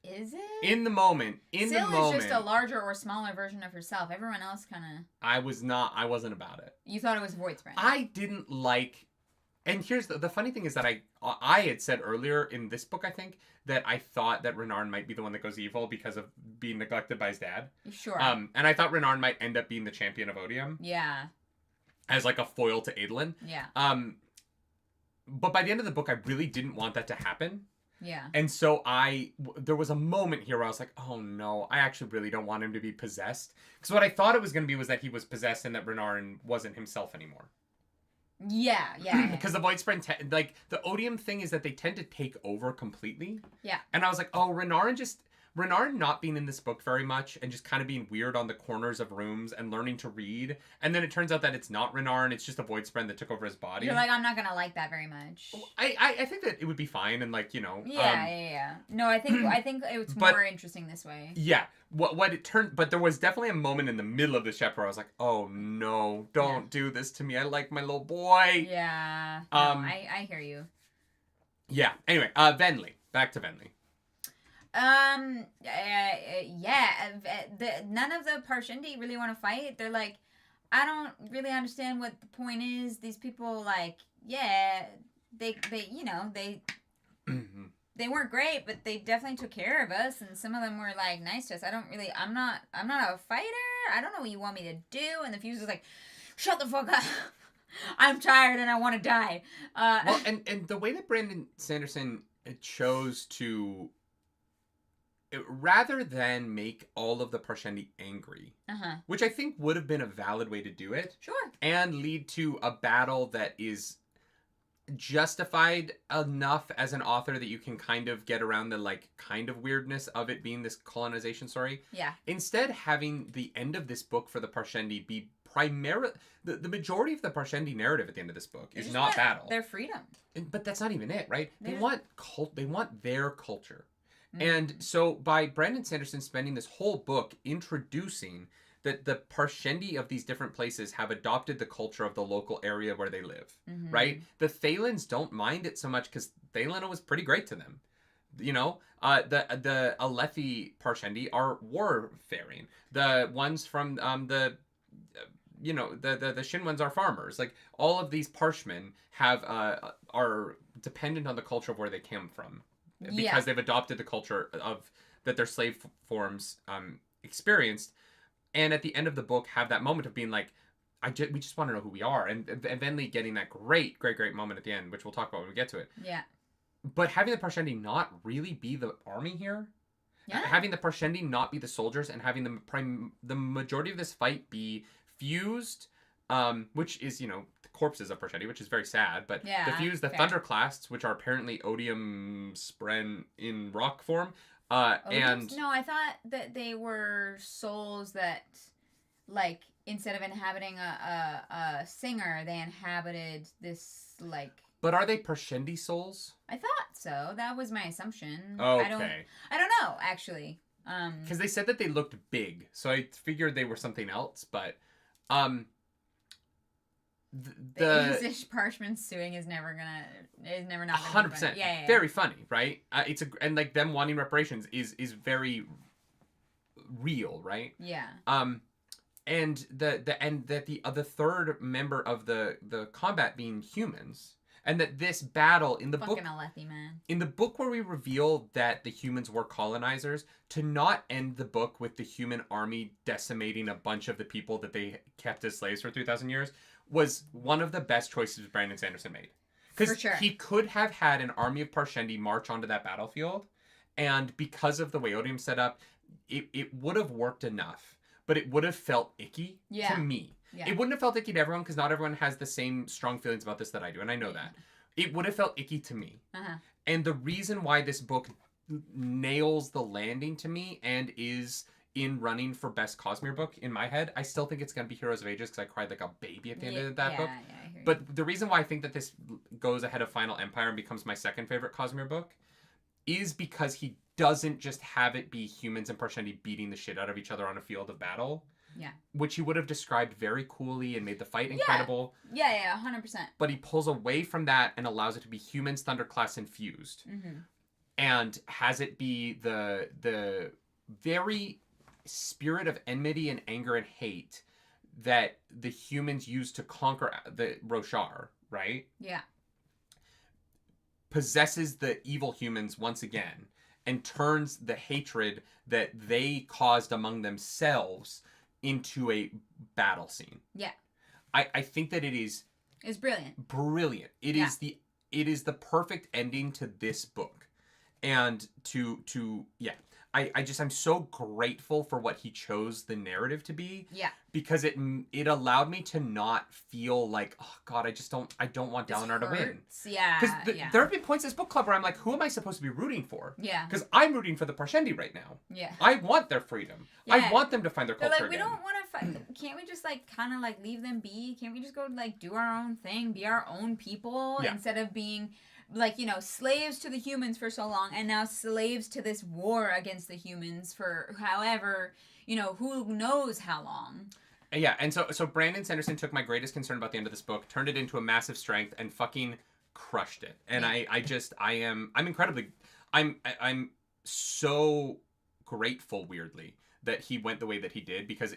Is it? In the moment. Syl is just a larger or smaller version of herself. Everyone else kind of... I wasn't about it. You thought it was Void Spren. I didn't like... And here's the funny thing is that I had said earlier in this book, I think, that I thought that Renarin might be the one that goes evil because of being neglected by his dad. Sure. And I thought Renarin might end up being the champion of Odium. Yeah. As like a foil to Adolin. Yeah. But by the end of the book, I really didn't want that to happen. Yeah. And so there was a moment here where I was like, oh no, I actually really don't want him to be possessed. Because what I thought it was going to be was that he was possessed and that Renarin wasn't himself anymore. Yeah. Because the Void Spren, like, the Odium thing is that they tend to take over completely. Yeah. And I was like, oh, Renarin not being in this book very much and just kind of being weird on the corners of rooms and learning to read. And then it turns out that it's not Renarin, it's just a Void Spren that took over his body. You're like, I'm not going to like that very much. I think that it would be fine and like, you know. Yeah. No, I think it's more interesting this way. Yeah. What it turned, but there was definitely a moment in the middle of this chapter where I was like, oh no, don't do this to me. I like my little boy. Yeah. No, I hear you. Yeah. Anyway, Venli. Back to Venli. None of the Parshendi really want to fight. They're like, I don't really understand what the point is. These people, like, yeah, they you know, they weren't great, but they definitely took care of us, and some of them were like nice to us. I'm not a fighter. I don't know what you want me to do. And the Fuse was like, shut the fuck up. I'm tired and I want to die. Well, and the way that Brandon Sanderson chose to, rather than make all of the Parshendi angry, which I think would have been a valid way to do it. Sure. And lead to a battle that is justified enough as an author that you can kind of get around the like kind of weirdness of it being this colonization story. Yeah. Instead, having the end of this book for the Parshendi be primarily the majority of the Parshendi narrative at the end of this book is not battle. Their freedom. But that's not even it, right? They want their culture. Mm-hmm. And so by Brandon Sanderson spending this whole book introducing that the Parshendi of these different places have adopted the culture of the local area where they live, right? The Thalens don't mind it so much because Thalen was pretty great to them. You know, the Alethi Parshendi are warfaring. The ones from the Shin ones are farmers. Like, all of these Parshman are dependent on the culture of where they came from. Because they've adopted the culture of that their slave forms experienced. And at the end of the book, have that moment of being like, we just want to know who we are. And Venli getting that great moment at the end, which we'll talk about when we get to it. Yeah. But having the Parshendi not really be the army here, having the Parshendi not be the soldiers, and having the majority of this fight be fused, which is, you know, the corpses of Parshendi, which is very sad. But the thunderclasts, which are apparently Odium Spren in rock form. No, I thought that they were souls that, like, instead of inhabiting a singer, they inhabited this, like, But are they Parshendi souls? I thought so. That was my assumption. Okay. I don't know, actually. Because they said that they looked big, so I figured they were something else. But the Parshman suing is never not 100%. Yeah. Very funny, right? And like them wanting reparations is very real, right? Yeah. And the third member of the combat being humans, and that this battle in the book, Alethi, man. In the book where we reveal that the humans were colonizers, to not end the book with the human army decimating a bunch of the people that they kept as slaves for 3,000 years was one of the best choices Brandon Sanderson made. Because he could have had an army of Parshendi march onto that battlefield, and because of the way Odium set up, it would have worked enough, but it would have felt icky to me. Yeah. It wouldn't have felt icky to everyone because not everyone has the same strong feelings about this that I do, and I know that. It would have felt icky to me. Uh-huh. And the reason why this book nails the landing to me and is in running for best Cosmere book in my head, I still think it's going to be Heroes of Ages because I cried like a baby at the end of that book. But the reason why I think that this goes ahead of Final Empire and becomes my second favorite Cosmere book is because he doesn't just have it be humans and Parshendi beating the shit out of each other on a field of battle. Yeah. Which he would have described very coolly and made the fight incredible. Yeah, 100%. But he pulls away from that and allows it to be humans thunderclast infused. Mm-hmm. And has it be the very spirit of enmity and anger and hate that the humans use to conquer the Roshar, right? Yeah. Possesses the evil humans once again and turns the hatred that they caused among themselves into a battle scene. Yeah. I think that it is... It's brilliant. Brilliant. It is the perfect ending to this book. And I'm so grateful for what he chose the narrative to be. Yeah. Because it allowed me to not feel like, oh God, I don't want Dalinar to win. Yeah. Because there have been points in this book club where I'm like, who am I supposed to be rooting for? Yeah. Because I'm rooting for the Parshendi right now. Yeah. I want their freedom. Yeah. I want them to find their culture again. We don't want to fight. Can't we just like kind of like leave them be? Can't we just go like do our own thing, be our own people instead of being like, you know, slaves to the humans for so long and now slaves to this war against the humans for however, you know, who knows how long. Yeah, and so Brandon Sanderson took my greatest concern about the end of this book, turned it into a massive strength, and fucking crushed it. And I'm so grateful, weirdly, that he went the way that he did, because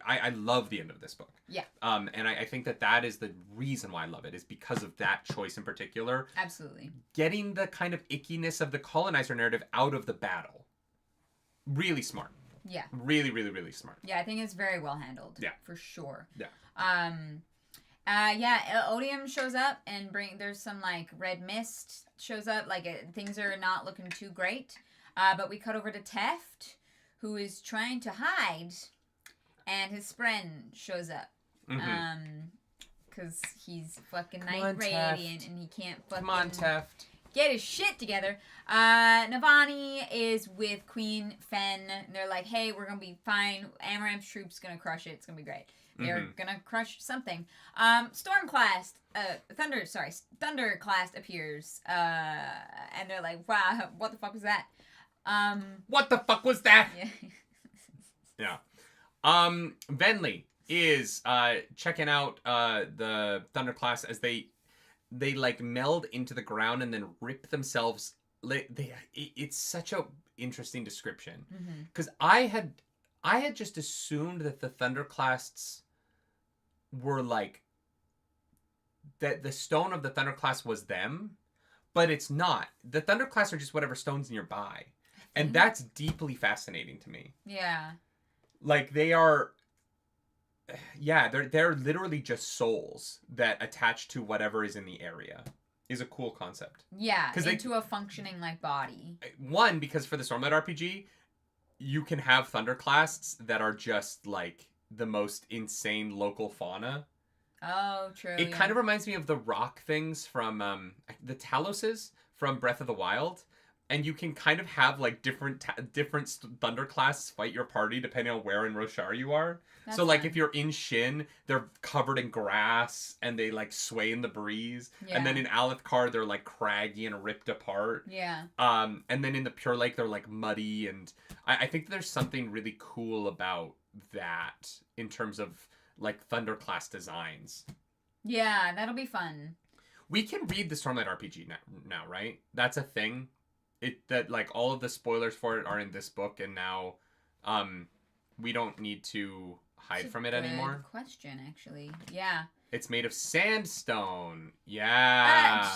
I love the end of this book. Yeah. And I think that is the reason why I love it, is because of that choice in particular. Absolutely. Getting the kind of ickiness of the colonizer narrative out of the battle. Really smart. Yeah. Really, really, really smart. Yeah, I think it's very well handled. Yeah. For sure. Yeah. Odium shows up and there's some like red mist shows up, like things are not looking too great. But we cut over to Teft, who is trying to hide, and his friend shows up. Mm-hmm. Cause he's fucking Night Radiant and he can't fucking... Come on, Teft. Get his shit together. Navani is with Queen Fen. They're like, hey, we're gonna be fine. Amaranth's troops gonna crush it. It's gonna be great. They're gonna crush something. Thunderclast appears. And they're like, wow, what the fuck was that? What the fuck was that? Yeah. Venli is checking out the thunderclast as they like meld into the ground and then rip themselves. It's such a interesting description, because I had just assumed that the thunderclasts were like that the stone of the thunderclast was them, but it's not. The thunderclasts are just whatever stone's nearby, and that's deeply fascinating to me. Yeah, like they are. Yeah, they're literally just souls that attach to whatever is in the area. Is a cool concept. Yeah, into a functioning like body. One, because for the Stormlight RPG, you can have thunderclasts that are just like the most insane local fauna. Oh, true. It kind of reminds me of the rock things from the Taloses from Breath of the Wild. and you can kind of have like different thunderclasts fight your party depending on where in Roshar you are. That's so like fun. if you're in Shin, they're covered in grass and they like sway in the breeze. Yeah. And then in Alethkar, they're like craggy and ripped apart. Yeah. And then in the Pure Lake, they're like muddy, and I think there's something really cool about that in terms of like thunderclass designs. Yeah, that'll be fun. We can read the Stormlight RPG now, right? That's a thing. That like all of the spoilers for it are in this book, and now we don't need to hide from it anymore. Good question, actually. Yeah. It's made of sandstone. Yeah.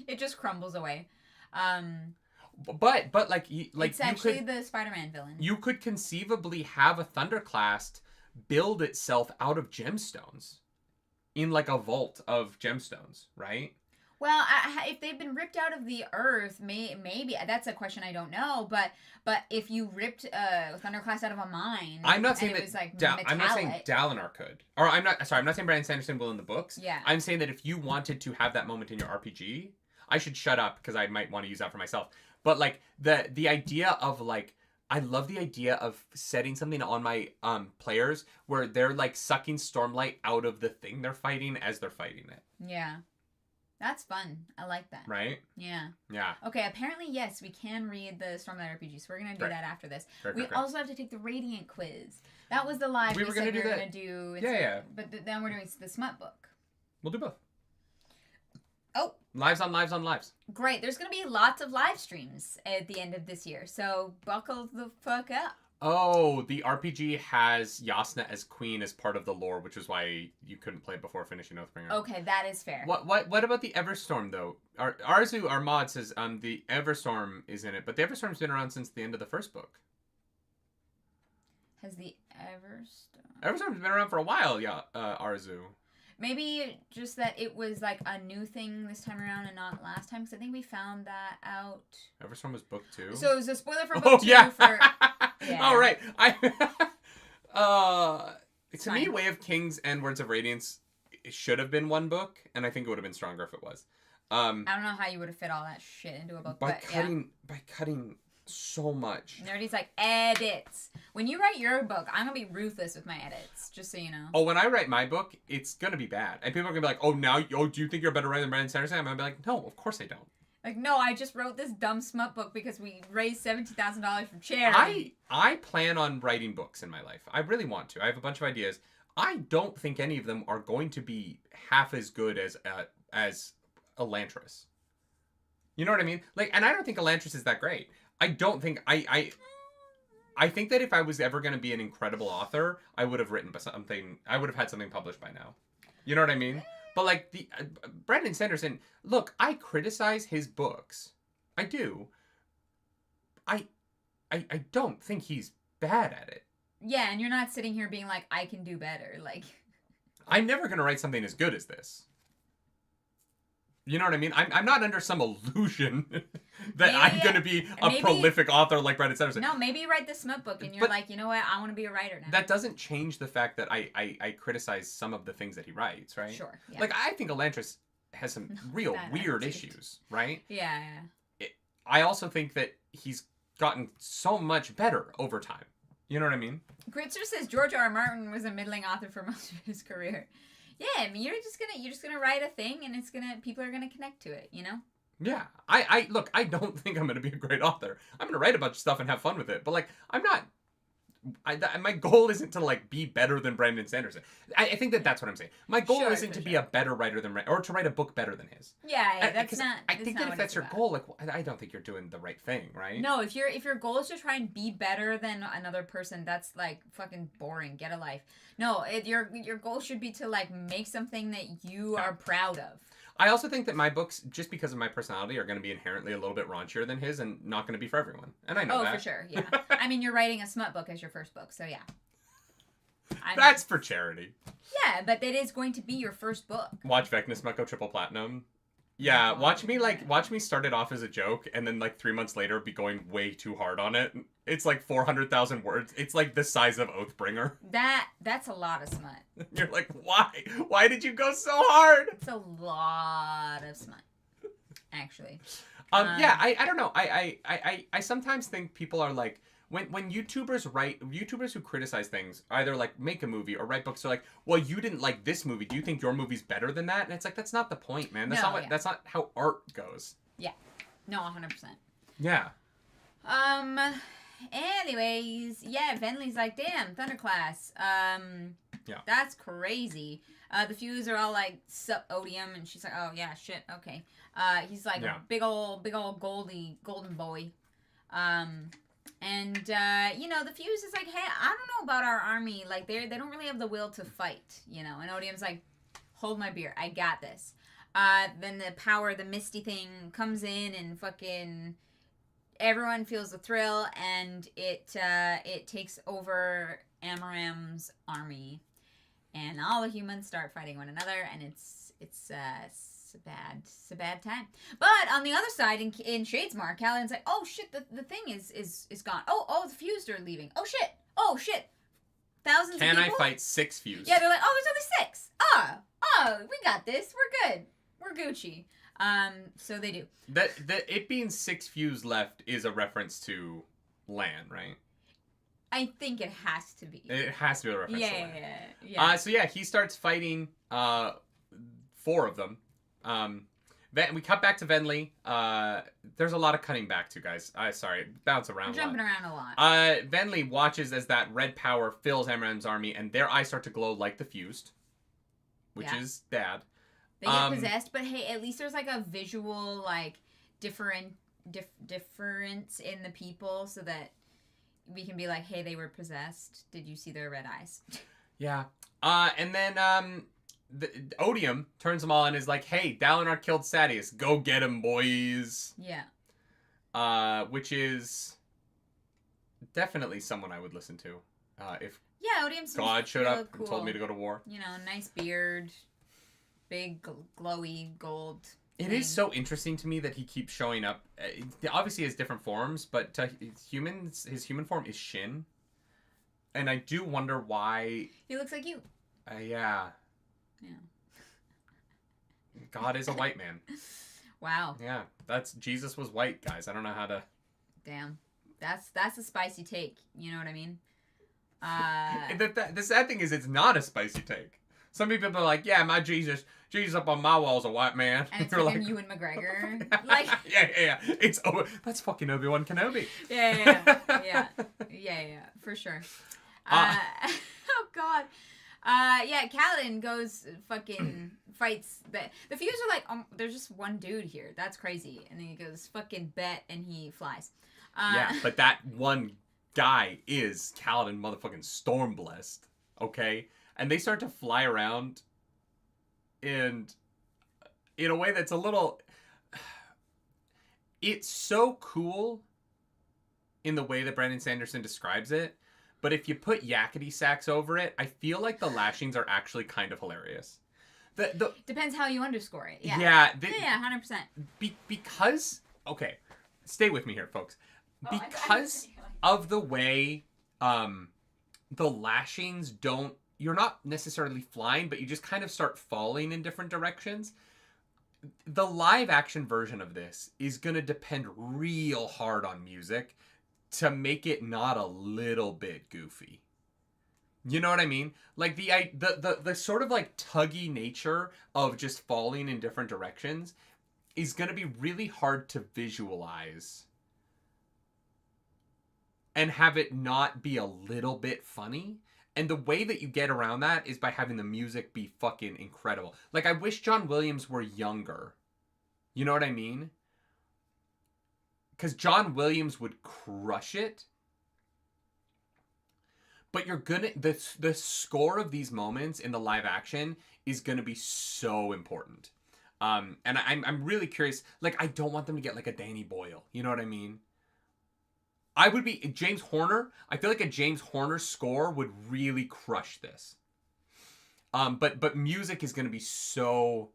It just crumbles away. But like it's actually the Spider-Man villain. You could conceivably have a thunderclast build itself out of gemstones in like a vault of gemstones, right? Well, if they've been ripped out of the earth, maybe that's a question I don't know. But if you ripped thunderclast out of a mine, I'm not saying it that was like I'm not saying Dalinar could, or I'm not saying Brandon Sanderson will in the books. Yeah. I'm saying that if you wanted to have that moment in your RPG, I should shut up because I might want to use that for myself. But like the idea of like, I love the idea of setting something on my players where they're like sucking Stormlight out of the thing they're fighting as they're fighting it. Yeah. That's fun. I like that. Right? Yeah. Yeah. Okay, apparently, yes, we can read the Stormlight RPG, so we're going to do that after this. We also have to take the Radiant quiz. That was the live we were going to do. Yeah. But then we're doing the smut book. We'll do both. Oh. Lives on lives on lives. Great. There's going to be lots of live streams at the end of this year, so buckle the fuck up. Oh, the RPG has Yasna as queen as part of the lore, which is why you couldn't play it before finishing Oathbringer. Okay, that is fair. What about the Everstorm though? Arzu, our mod says the Everstorm is in it, but the Everstorm's been around since the end of the first book. Has the Everstorm? Everstorm's been around for a while, yeah, Arzu. Maybe just that it was like a new thing this time around and not last time, because I think we found that out. Everstorm was book 2. So it was a spoiler for book 2 yeah. for... Yeah. All right. To fine. me, Way of Kings and Words of Radiance should have been one book, and I think it would have been stronger if it was. I don't know how you would have fit all that shit into a book, by cutting so much. Nerdy's like, edits. When you write your book, I'm gonna be ruthless with my edits, just so you know. Oh, when I write my book, it's gonna be bad, and people are gonna be like, "Oh, do you think you're a better writer than Brandon Sanderson?" I'm gonna be like, "No, of course I don't." Like, no, I just wrote this dumb smut book because we raised $17,000 for charity. I plan on writing books in my life. I really want to. I have a bunch of ideas. I don't think any of them are going to be half as good as Elantris. You know what I mean? Like, and I don't think Elantris is that great. I don't think I think that if I was ever going to be an incredible author, I would have written something. I would have had something published by now. You know what I mean? But like the Brandon Sanderson, look, I criticize his books. I do. I don't think he's bad at it. Yeah, and you're not sitting here being like, I can do better. Like, I'm never going to write something as good as this. You know what I mean? I'm not under some illusion that I'm going to be a prolific author like Brandon Sanderson. No, maybe you write the smut book and you're like, you know what? I want to be a writer now. That doesn't change the fact that I criticize some of the things that he writes, right? Sure. Yeah. Like, I think Elantris has some real weird issues, right? Yeah. I also think that he's gotten so much better over time. You know what I mean? Gritzer says George R. R. Martin was a middling author for most of his career. Yeah, I mean, you're just gonna write a thing, and people are gonna connect to it, you know? Yeah, look, I don't think I'm gonna be a great author. I'm gonna write a bunch of stuff and have fun with it, but like, I'm not. My goal isn't to like be better than Brandon Sanderson. I think that's what I'm saying. My goal isn't to be a better writer than, or to write a book better than his. Yeah, that's not. I think that if that's your goal, like, I don't think you're doing the right thing, right? No, if your goal is to try and be better than another person, that's like fucking boring. Get a life. No, your goal should be to like make something that you are proud of. I also think that my books, just because of my personality, are going to be inherently a little bit raunchier than his and not going to be for everyone. And I know that. Oh, for sure, yeah. I mean, you're writing a smut book as your first book, so yeah. That's for charity. Yeah, but it is going to be your first book. Watch Vecna Smut go triple platinum. Yeah, watch me start it off as a joke, and then like 3 months later be going way too hard on it. It's like 400,000 words. It's like the size of Oathbringer. That's a lot of smut. You're like, why? Why did you go so hard? It's a lot of smut, actually. Yeah, I don't know. I sometimes think people are like, when YouTubers who criticize things, either like make a movie or write books, are like, well, you didn't like this movie. Do you think your movie's better than that? And it's like, that's not the point, man. That's not how art goes. Yeah. No, 100%. Yeah. Anyways, yeah, Venley's like, damn, thunderclast. Yeah. That's crazy. The Fuse are all like, sup, Odium, and she's like, oh, yeah, shit, okay. He's like a big old golden boy. And, you know, the Fuse is like, hey, I don't know about our army. Like, they don't really have the will to fight, you know. And Odium's like, hold my beer. I got this. Then the misty thing comes in and fucking everyone feels the thrill, and it takes over Amaram's army. And all the humans start fighting one another, and it's a bad time. But on the other side, in Shadesmar, Kaladin's like, oh shit, the thing is gone. Oh, the Fused are leaving. Oh shit. Thousands of people. Can I fight 6 Fused? Yeah, they're like, oh, there's only 6. Oh, we got this. We're good. We're Gucci. So they do. That it being 6 Fused left is a reference to Lan, right? I think it has to be. It has to be a reference to Lan. Yeah. So yeah, he starts fighting 4 of them. We cut back to Venley. There's a lot of cutting back to, guys. Sorry, bounce around. We're jumping around a lot. Venley watches as that red power fills Amaram's army, and their eyes start to glow like the Fused, which is bad. They get possessed, but hey, at least there's like a visual like difference in the people, so that we can be like, hey, they were possessed. Did you see their red eyes? Yeah. And then the Odium turns them all and is like, hey, Dalinar killed Sadius. Go get him, boys. Yeah. Which is definitely someone I would listen to. If Odium God showed up cool. and told me to go to war. You know, nice beard, big glowy gold. It is so interesting to me that he keeps showing up. Obviously, he has different forms, but his human form is Shin. And I do wonder why. He looks like you. Yeah. God is a white man. Wow. Yeah, Jesus was white, guys. I don't know how to. Damn, that's a spicy take. You know what I mean? The sad thing is, it's not a spicy take. Some people are like, yeah, my Jesus up on my wall's a white man. And it's fucking like, Ewan McGregor. Like, yeah. That's fucking Obi-Wan Kenobi. Yeah, for sure. Oh God. Yeah, Kaladin goes fucking fights the Fuse are like, there's just one dude here. That's crazy. And then he goes fucking bet, and he flies. Yeah, but that one guy is Kaladin motherfucking Stormblessed. Okay? And they start to fly around in a way that's a little. It's so cool in the way that Brandon Sanderson describes it, but if you put yakety sax over it, I feel like the lashings are actually kind of hilarious. Depends how you underscore it. Yeah. Yeah, 100%. Because okay, stay with me here, folks. Because of the way the lashings don't. You're not necessarily flying, but you just kind of start falling in different directions. The live action version of this is going to depend real hard on music to make it not a little bit goofy. You know what I mean? Like the sort of like tuggy nature of just falling in different directions is going to be really hard to visualize and have it not be a little bit funny. And the way that you get around that is by having the music be fucking incredible. Like, I wish John Williams were younger. You know what I mean? Because John Williams would crush it. But you're gonna... The score of these moments in the live action is gonna be so important. And I'm really curious. Like, I don't want them to get, like, a Danny Boyle. You know what I mean? I would be James Horner. I feel like a James Horner score would really crush this. But music is going to be so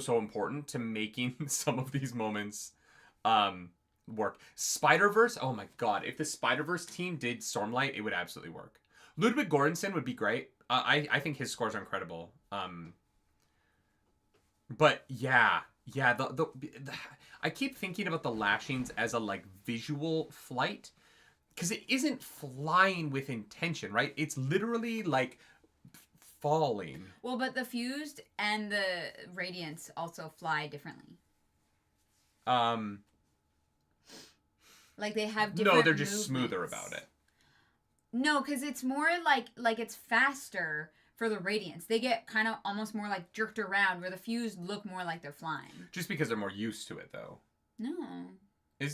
important to making some of these moments work. Spider-Verse, oh my god, if the Spider-Verse team did Stormlight, it would absolutely work. Ludwig Göransson would be great. I think his scores are incredible. But yeah, Yeah, the I keep thinking about the lashings as a like visual flight, because it isn't flying with intention, right? It's literally like falling. Well, but the fused and the radiance also fly differently. Like they have different No, they're just movements. smoother about it. No, because it's more like it's faster for the radiance. They get kind of almost more like jerked around, where the fused look more like they're flying. Just because they're more used to it, though. No.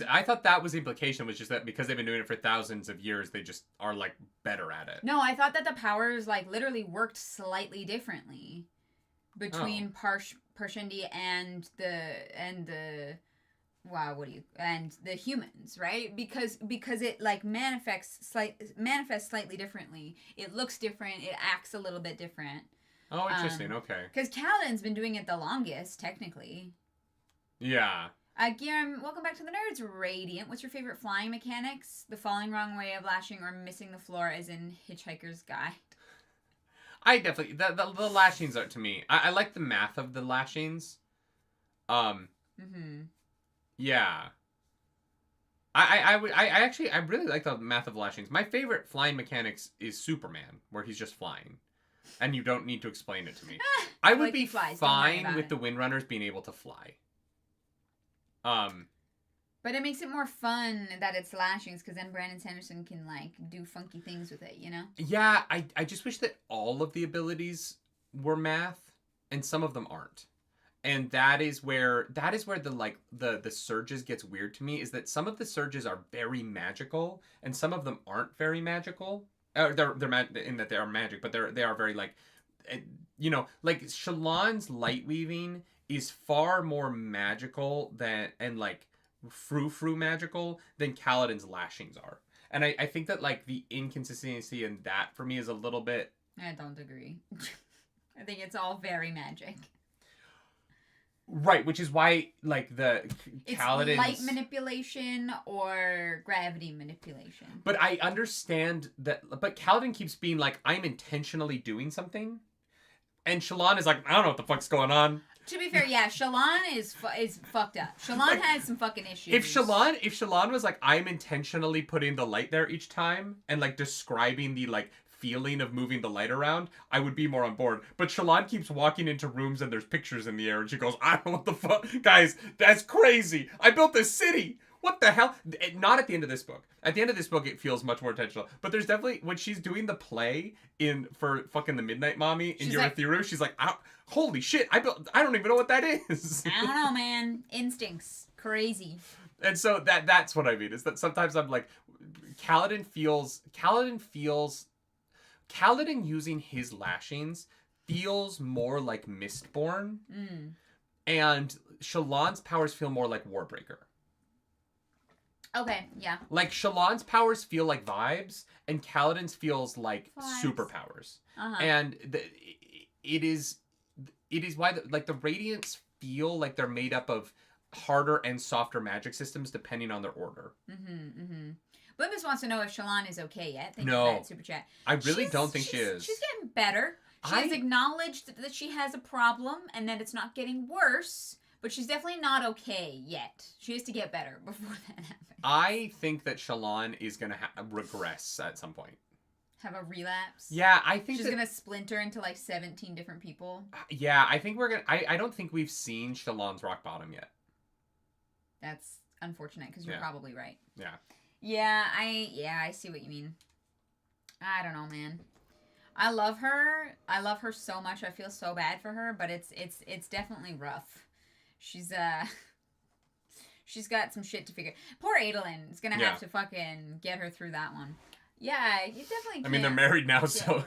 I thought that was the implication, was just that because they've been doing it for thousands of years, they just are like better at it. No, I thought that the powers like literally worked slightly differently between Parshendi and the humans, right? Because it like manifests slightly differently. It looks different. It acts a little bit different. Oh, interesting. Okay. Because Kaladin's been doing it the longest, technically. Yeah. Guillermo, welcome back to the Nerds Radiant. What's your favorite flying mechanics? The falling wrong way of lashing or missing the floor, as in Hitchhiker's Guide? I definitely the lashings are, to me. I like the math of the lashings. Yeah. I really like the math of lashings. My favorite flying mechanics is Superman, where he's just flying, and you don't need to explain it to me. I would be fine with the Windrunners being able to fly. But it makes it more fun that it's lashings, because then Brandon Sanderson can like do funky things with it, you know? Yeah, I just wish that all of the abilities were math, and some of them aren't. And that is where the surges gets weird to me, is that some of the surges are very magical and some of them aren't very magical. They're in that they are magic, but they are very like, you know, like Shallan's light weaving is far more magical and like frou-frou magical than Kaladin's lashings are. And I think that like the inconsistency in that for me is a little bit... I don't agree. I think it's all very magic. Right, which is why, like, Kaladin's... It's light manipulation or gravity manipulation. But I understand that... But Kaladin keeps being like, I'm intentionally doing something. And Shallan is like, I don't know what the fuck's going on. To be fair, yeah, Shallan is fucked up. Shallan like, has some fucking issues. If Shallan was like, I'm intentionally putting the light there each time, and, like, describing the, like, feeling of moving the light around, I would be more on board. But Shallan keeps walking into rooms and there's pictures in the air and she goes, I don't know what the fuck. Guys, that's crazy. I built this city. What the hell? Not at the end of this book. At the end of this book, it feels much more intentional. But there's definitely, when she's doing the play for fucking the Midnight Mommy in Urithiru, she's like, holy shit, I don't even know what that is. I don't know, man. Instincts. Crazy. And so that's what I mean, is that sometimes I'm like, Kaladin using his lashings feels more like Mistborn. And Shallan's powers feel more like Warbreaker. Okay, yeah. Like, Shallan's powers feel like vibes, and Kaladin's feels like superpowers. And it is why the Radiants feel like they're made up of harder and softer magic systems depending on their order. Blimbus wants to know if Shallan is okay yet. Thank you for that super chat. I really don't think she is. She's getting better. She has acknowledged that she has a problem and that it's not getting worse, but she's definitely not okay yet. She has to get better before that happens. I think that Shallan is going to regress at some point. Have a relapse? Yeah, I think she's going to splinter into like 17 different people. Yeah, I think we're going to... I don't think we've seen Shallan's rock bottom yet. That's unfortunate, because you're probably right. Yeah. Yeah, I see what you mean. I don't know, man. I love her. I love her so much. I feel so bad for her, but it's definitely rough. She's got some shit to figure. Poor Adolin is gonna have to fucking get her through that one. Yeah, you definitely. I mean, they're married now, so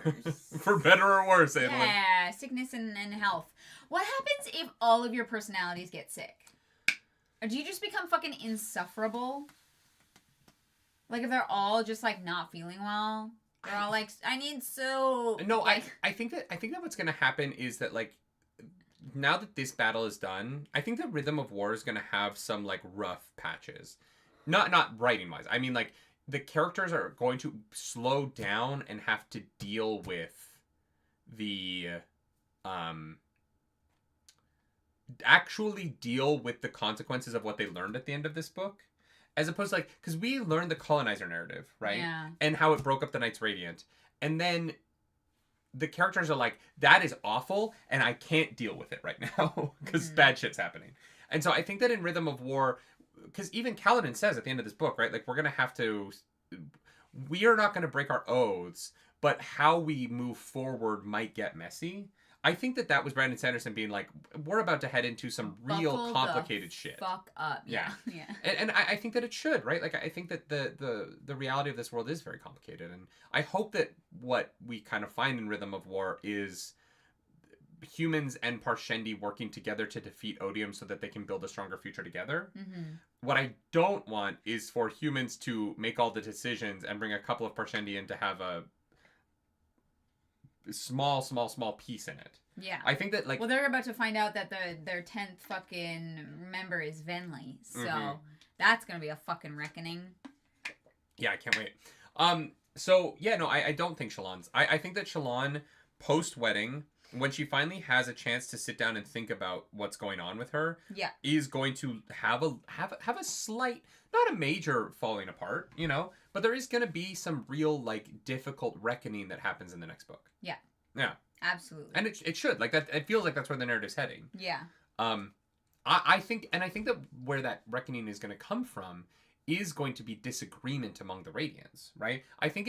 for better or worse, Adolin. Yeah, sickness and health. What happens if all of your personalities get sick? Or do you just become fucking insufferable? Like, if they're all just like not feeling well, they're all like, I need soap. No, like, I think that what's gonna happen is that, like, now that this battle is done, I think the Rhythm of War is gonna have some like rough patches. Not writing wise. I mean, like, the characters are going to slow down and have to deal with the actually deal with the consequences of what they learned at the end of this book. As opposed to, like, because we learned the Colonizer narrative, right? Yeah. And how it broke up the Knights Radiant. And then the characters are like, that is awful, and I can't deal with it right now because bad shit's happening. And so I think that in Rhythm of War, because even Kaladin says at the end of this book, right, like, we're going to have to, we are not going to break our oaths, but how we move forward might get messy. I think that was Brandon Sanderson being like, we're about to head into some real complicated shit. Fuck up. Yeah. And I think that it should, right? Like, I think that the reality of this world is very complicated. And I hope that what we kind of find in Rhythm of War is humans and Parshendi working together to defeat Odium so that they can build a stronger future together. What I don't want is for humans to make all the decisions and bring a couple of Parshendi in to have a small piece in it. Yeah. I think that, like... Well, they're about to find out that their 10th fucking member is Venli. So that's going to be a fucking reckoning. Yeah, I can't wait. So, yeah, no, I don't think Shallan's... I think that Shallan, post-wedding, when she finally has a chance to sit down and think about what's going on with her, is going to have a slight... Not a major falling apart, you know? But there is going to be some real, like, difficult reckoning that happens in the next book. Yeah. Yeah. Absolutely. And it should. Like, that. It feels like that's where the narrative's heading. Yeah. I think that where that reckoning is going to come from is going to be disagreement among the Radiants, right? I think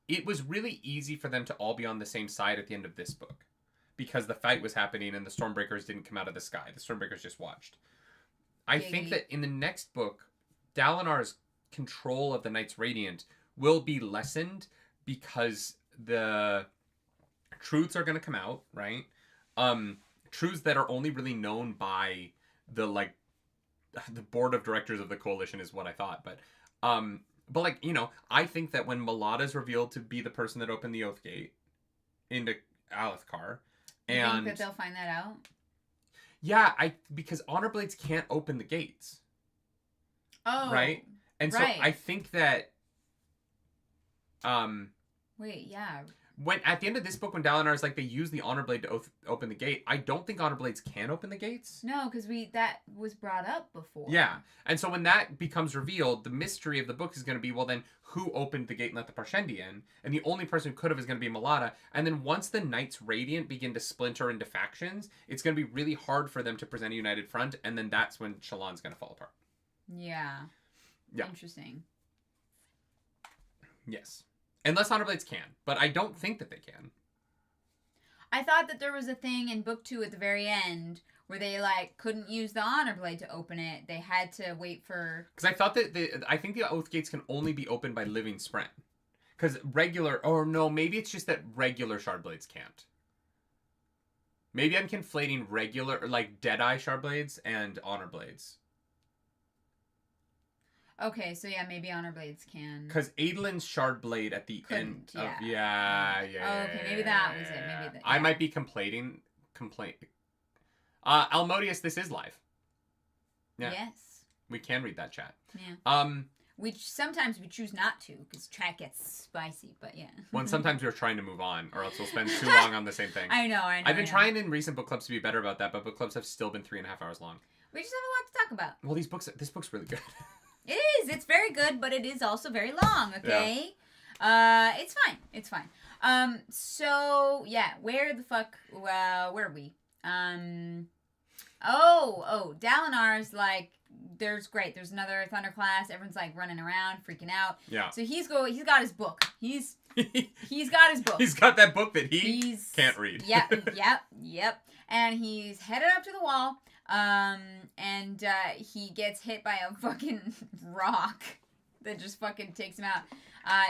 it was really easy for them to all be on the same side at the end of this book. Because the fight was happening and the Stormbreakers didn't come out of the sky. The Stormbreakers just watched. I think that in the next book, Dalinar's control of the Knights Radiant will be lessened because the truths are going to come out, right? Truths that are only really known by the board of directors of the coalition is what I thought. But like, you know, I think that when Malada is revealed to be the person that opened the Oathgate into Alethkar, you think that they'll find that out? Yeah, because Honor Blades can't open the gates. Oh. Right? And so I think that wait, yeah. When at the end of this book, when Dalinar is like, they use the Honor Blade to open the gate, I don't think Honor Blades can open the gates. No, because that was brought up before. Yeah. And so when that becomes revealed, the mystery of the book is going to be, well, then who opened the gate and let the Parshendi in? And the only person who could have is going to be Malada. And then once the Knights Radiant begin to splinter into factions, it's going to be really hard for them to present a united front. And then that's when Shallan's going to fall apart. Yeah. Interesting. Yes. Unless Honor Blades can. But I don't think that they can. I thought that there was a thing in book 2 at the very end where they, like, couldn't use the Honor Blade to open it. They had to wait for... Because I thought that I think the Oath Gates can only be opened by living Spren. Because regular... Or no, maybe it's just that regular Shard Blades can't. Maybe I'm conflating regular... Like, Deadeye Shard Blades and Honor Blades. Okay, so yeah, maybe Honor Blades can. Because Adolin's Shard Blade at the end of... Yeah. Okay, maybe that was it. Maybe that. I might be Almodius, this is live. Yeah. Yes. We can read that chat. Yeah. Sometimes we choose not to, because chat gets spicy, but yeah. Well, sometimes we're trying to move on, or else we'll spend too long on the same thing. I know. I've been trying in recent book clubs to be better about that, but book clubs have still been 3.5 hours long. We just have a lot to talk about. Well, this book's really good. It is. It's very good, but it is also very long, okay? Yeah. It's fine. So, yeah, where the fuck, where are we? Dalinar's like, there's another thunderclast. Everyone's like running around, freaking out. Yeah. So he's got his book. He's got his book. He's got that book that he can't read. Yep. And he's headed up to the wall. And he gets hit by a fucking rock that just fucking takes him out.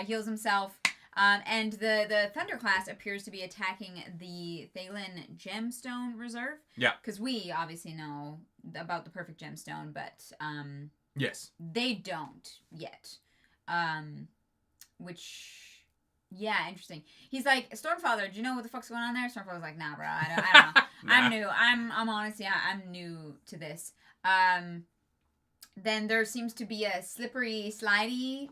Heals himself. And the thunderclast appears to be attacking the Thaylen gemstone reserve. Yeah. Because we obviously know about the perfect gemstone, but yes, they don't yet. Which. Yeah, interesting. He's like, Stormfather, do you know what the fuck's going on there? Stormfather's like, nah, bro, I don't know. Nah. I'm new. I'm honestly, I'm new to this. Then there seems to be a slippery, slidey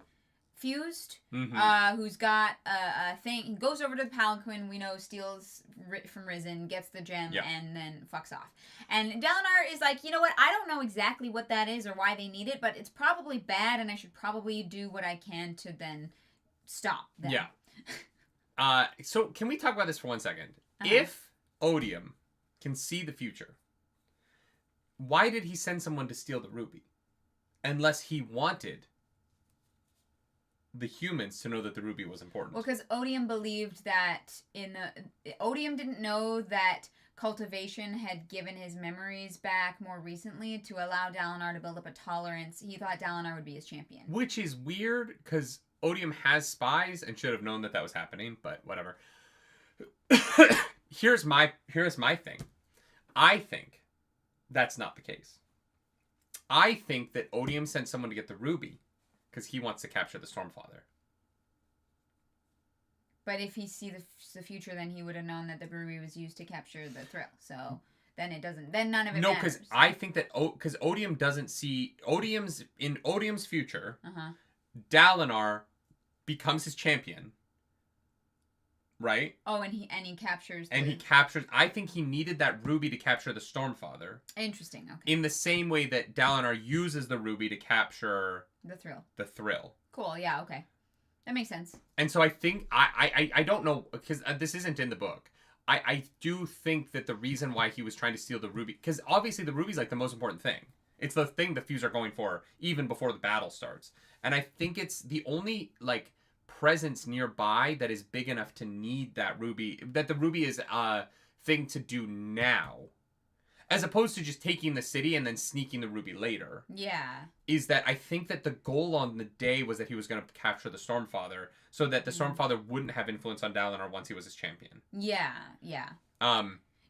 fused, Mm-hmm. who's got a thing. He goes over to the Palanquin, we know, steals from Risen, gets the gem, and then fucks off. And Dalinar is like, you know what? I don't know exactly what that is or why they need it, but it's probably bad, and I should probably do what I can to then stop them. Yeah. So can we talk about this for 1 second? If Odium can see the future, why did he send someone to steal the ruby? Unless he wanted the humans to know that the ruby was important. Well, because Odium believed that Odium didn't know that Cultivation had given his memories back more recently to allow Dalinar to build up a tolerance. He thought Dalinar would be his champion. Which is weird, because Odium has spies and should have known that was happening, but whatever. Here's my thing. I think that's not the case. I think that Odium sent someone to get the ruby because he wants to capture the Stormfather. But if he see the future, then he would have known that the ruby was used to capture the thrill. So then it doesn't. Then none of it matters. No, because I think that because Odium doesn't see in Odium's future. Dalinar becomes his champion. Right? Oh, and he captures. And he captures. I think he needed that ruby to capture the Stormfather. Interesting. Okay. In the same way that Dalinar uses the ruby to capture the thrill. Cool. Yeah. Okay. That makes sense. And so I think I don't know, because this isn't in the book. I do think that the reason why he was trying to steal the ruby, because obviously the ruby's like the most important thing. It's the thing the Fuse are going for even before the battle starts. And I think it's the only like presence nearby that is big enough to need that ruby, that the ruby is a thing to do now, as opposed to just taking the city and then sneaking the ruby later. Yeah. Is that I think that the goal on the day was that he was going to capture the Stormfather so that the Stormfather wouldn't have influence on Dalinar once he was his champion. Yeah.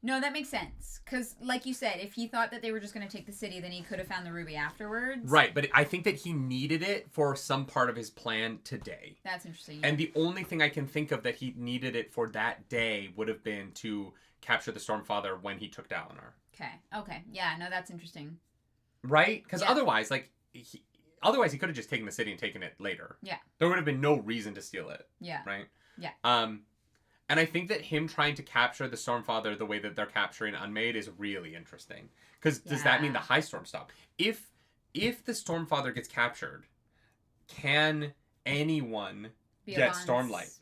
No, that makes sense. Because, like you said, if he thought that they were just going to take the city, then he could have found the ruby afterwards. Right, but I think that he needed it for some part of his plan today. That's interesting. Yeah. And the only thing I can think of that he needed it for that day would have been to capture the Stormfather when he took Dalinar. Okay. Yeah, no, that's interesting. Right? Because otherwise, otherwise he could have just taken the city and taken it later. Yeah. There would have been no reason to steal it. Yeah. Right? Yeah. And I think that him trying to capture the Stormfather the way that they're capturing Unmade is really interesting. Because does that mean the High Storm stop? If the Stormfather gets captured, can anyone get Stormlight?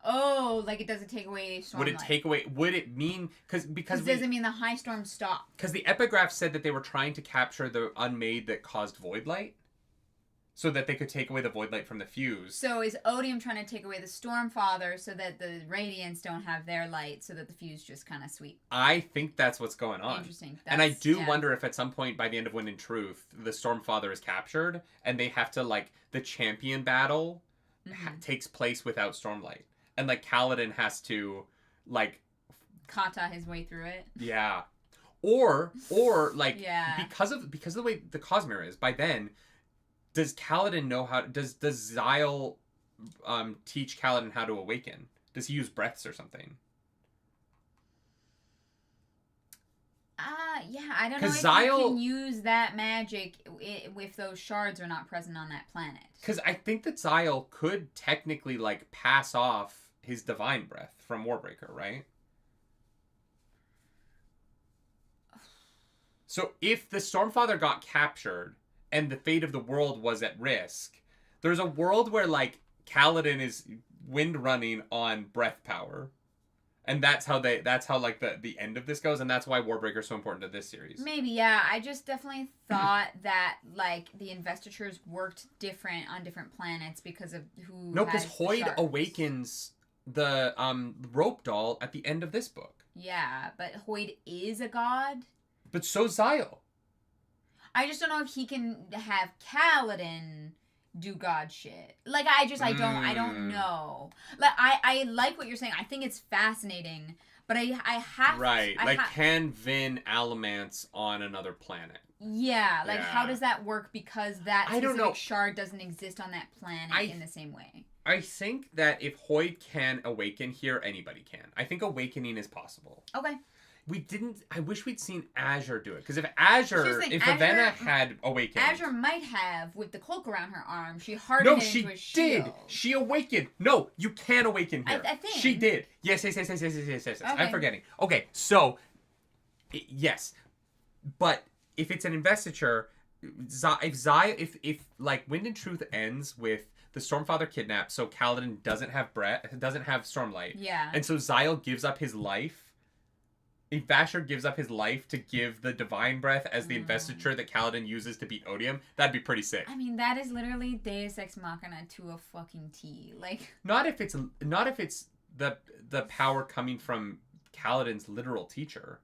Oh, like it doesn't take away Stormlight. Would it take away? Would it mean because does it mean the High Storm stopped? Because the epigraph said that they were trying to capture the Unmade that caused Void Light, so that they could take away the Void Light from the Fuse. So is Odium trying to take away the Stormfather so that the Radiants don't have their light, so that the Fuse just kind of sweep? I think that's what's going on. Interesting. And I do wonder if at some point by the end of Wind and Truth, the Stormfather is captured and they have to the champion battle takes place without Stormlight. And Kaladin has to kata his way through it. Yeah. Or because of the way the Cosmere is, by then, does Kaladin know how? Does Xyle teach Kaladin how to awaken? Does he use breaths or something? Yeah, I don't know if Xyle can use that magic if those shards are not present on that planet. Because I think that Xyle could technically pass off his divine breath from Warbreaker, right? So if the Stormfather got captured and the fate of the world was at risk, there's a world where Kaladin is wind running on breath power. And that's how the end of this goes, and that's why Warbreaker is so important to this series. Maybe, yeah. I just definitely thought that the investitures worked different on different planets because of who. No, because Hoid awakens the rope doll at the end of this book. Yeah, but Hoid is a god. But so's Xyle. I just don't know if he can have Kaladin do god shit. I don't know. I like what you're saying. I think it's fascinating, but I have right. Can Vin Alamance on another planet? Yeah, how does that work? Because that specific shard doesn't exist on that planet in the same way. I think that if Hoid can awaken here, anybody can. I think awakening is possible. Okay. We didn't. I wish we'd seen Azure do it. Because if Ravenna had awakened. Azure might have, with the cloak around her arm, she hardened it into a shield. No, she awakened. No, you can awaken here. I think. She did. Yes. Okay. I'm forgetting. Okay, so, yes. But if it's an investiture, if like Wind and Truth ends with the Stormfather kidnapped, so Kaladin doesn't have Stormlight. Yeah. And so Xyle gives up his life. If Vasher gives up his life to give the Divine Breath as the investiture that Kaladin uses to beat Odium, that'd be pretty sick. I mean, that is literally Deus Ex Machina to a fucking T. Like, not if it's the power coming from Kaladin's literal teacher.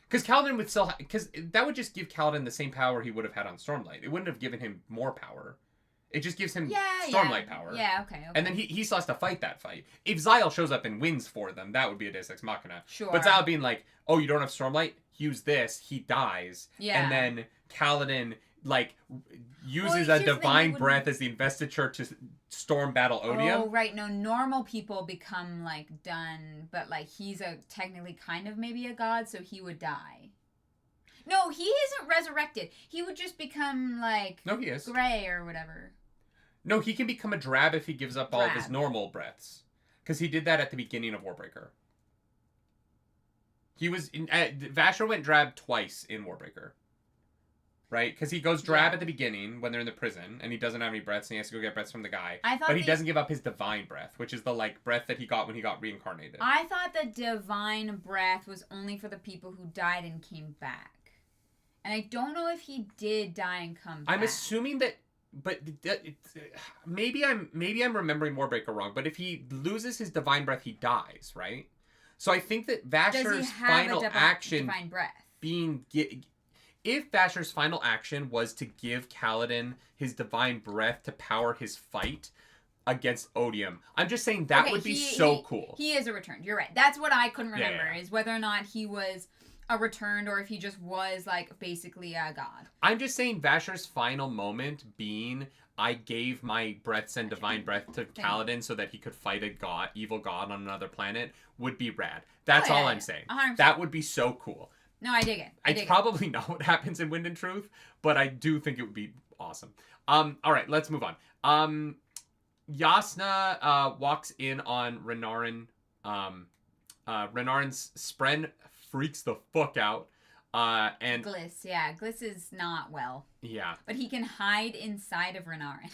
Because Kaladin would still, because that would just give Kaladin the same power he would have had on Stormlight. It wouldn't have given him more power. It just gives him Stormlight power. Yeah, okay. And then he still has to fight that fight. If Xyle shows up and wins for them, that would be a Deus Ex Machina. Sure. But Xyle being like, oh, you don't have Stormlight? Use this. He dies. Yeah. And then Kaladin, like, uses a Divine Breath as the investiture to storm battle Odium. Oh, right. No, normal people become, like, done. But, like, he's technically kind of maybe a god, so he would die. No, he isn't resurrected. He would just become, like... No, he is. Gray or whatever. No, he can become a drab if he gives up all of his normal breaths. Because he did that at the beginning of Warbreaker. He was... Vasher went drab twice in Warbreaker. Right? Because he goes drab at the beginning when they're in the prison, and he doesn't have any breaths, and he has to go get breaths from the guy. But he doesn't give up his divine breath, which is the, like, breath that he got when he got reincarnated. I thought the divine breath was only for the people who died and came back. And I don't know if he did die and come back. I'm assuming that... But maybe I'm remembering Warbreaker wrong, but if he loses his divine breath, he dies, right? So I think that Vasher's final action divine breath? If Vasher's final action was to give Kaladin his divine breath to power his fight against Odium, I'm just saying that would be so cool. He is a returned. You're right. That's what I couldn't remember is whether or not he was a returned or if he just was like basically a god. I'm just saying Vasher's final moment being I gave my breaths and divine breath to Kaladin so that he could fight a evil god on another planet would be rad. That's all I'm saying. 100%. That would be so cool. No, I dig it. It's probably not what happens in Wind and Truth, but I do think it would be awesome. All right, let's move on. Jasnah walks in on Renarin. Renarin's Spren freaks the fuck out. And Gliss is not well. Yeah. But he can hide inside of Renarin.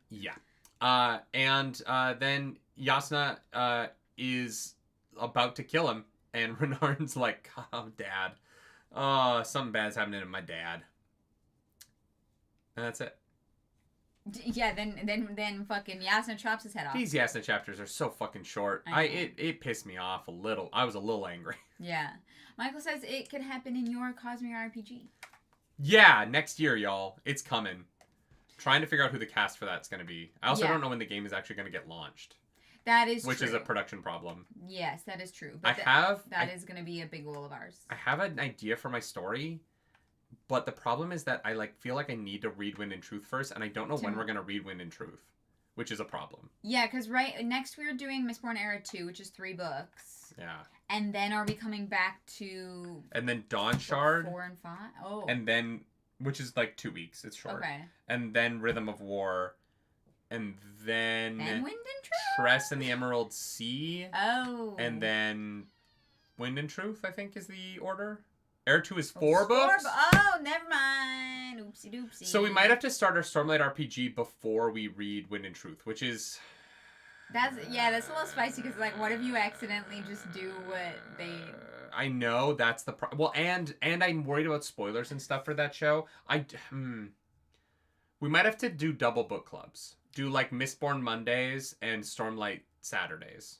Yeah. And then Jasnah is about to kill him, and Renarin's like, oh, Dad. Oh, something bad's happening to my dad. And that's it. Yeah, then fucking Jasnah chops his head off. These Jasnah chapters are so fucking short. It pissed me off a little. I was a little angry. Yeah. Michael says it could happen in your Cosmere RPG. Yeah, next year, y'all. It's coming. Trying to figure out who the cast for that's going to be. I also don't know when the game is actually going to get launched. That is true. Which is a true. production problem. Yes, that is true. But that is going to be a big goal of ours. I have an idea for my story, but the problem is that I feel like I need to read Wind and Truth first, and I don't know when we're going to read Wind and Truth, which is a problem. Yeah, because next we're doing Mistborn Era 2, which is 3 books. Yeah. And then are we coming back to... And then Dawn Shard. 4 and 5? Oh. And then... Which is like 2 weeks. It's short. Okay. And then Rhythm of War. And then... Wind and Truth? Tress and the Emerald Sea. Oh. And then Wind and Truth, I think, is the order. Era 2 is 4 books. Oh, never mind. Oopsie doopsie. So we might have to start our Stormlight RPG before we read Wind and Truth, which is... That's a little spicy because, like, what if you accidentally just do what they... I know, that's the problem. Well, and I'm worried about spoilers and stuff for that show. We might have to do double book clubs. Do, like, Mistborn Mondays and Stormlight Saturdays.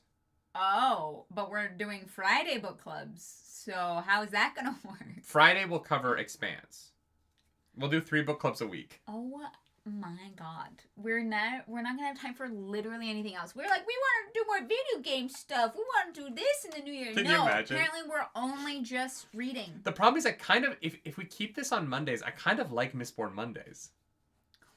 Oh, but we're doing Friday book clubs. So how is that going to work? Friday will cover Expanse. We'll do 3 book clubs a week. Oh, my God. We're not gonna have time for literally anything else. We're like, we want to do more video game stuff. We want to do this in the new year. Can you imagine? Apparently we're only just reading. The problem is I kind of, if we keep this on Mondays, I kind of like Mistborn Mondays. Oh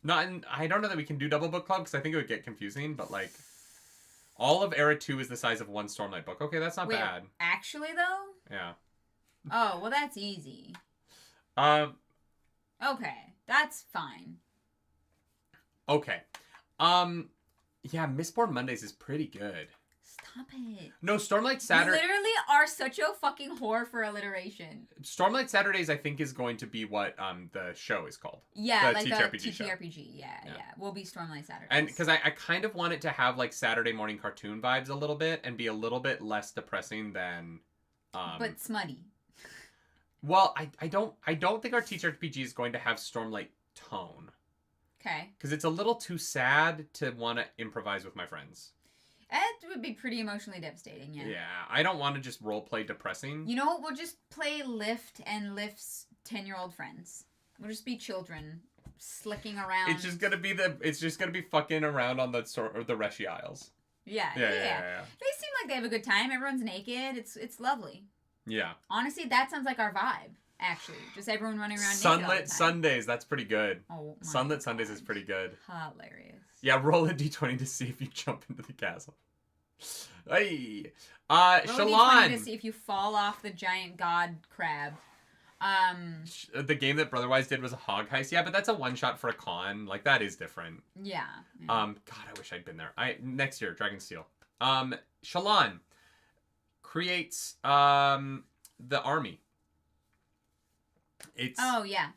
my God. I don't know that we can do double book club because I think it would get confusing, but like... All of Era 2 is the size of one Stormlight book. Okay, that's not bad. Actually, though? Yeah. Oh, well, that's easy. Okay, that's fine. Okay. Yeah, Mistborn Mondays is pretty good. Stop it. No, Stormlight Saturday. You literally are such a fucking whore for alliteration. Stormlight Saturdays, I think, is going to be what the show is called. Yeah, the like TTRPG a TTRPG. Yeah. Will be Stormlight Saturdays. And because I kind of want it to have like Saturday morning cartoon vibes a little bit and be a little bit less depressing than. But smutty. Well, I don't think our TTRPG is going to have Stormlight tone. Okay. Because it's a little too sad to want to improvise with my friends. It would be pretty emotionally devastating, yeah. Yeah, I don't want to just roleplay depressing. You know what? We'll just play Lift and Lift's 10-year-old friends. We'll just be children slicking around. It's just gonna be fucking around on the Reshi Isles. Yeah. They seem like they have a good time. Everyone's naked. It's lovely. Yeah. Honestly, that sounds like our vibe. Actually, just everyone running around. Sunlit Sundays. That's pretty good. Oh, my Sunlit God. Sundays is pretty good. Hilarious. Yeah, roll a d20 to see if you jump into the chasm. Hey, Roll a Shallan. d20 to see if you fall off the giant god crab. The game that Brotherwise did was a hog heist. Yeah, but that's a one shot for a con. Like that is different. Yeah. God, I wish I'd been there. Next year, Dragonsteel. Shallan creates the army. Oh yeah.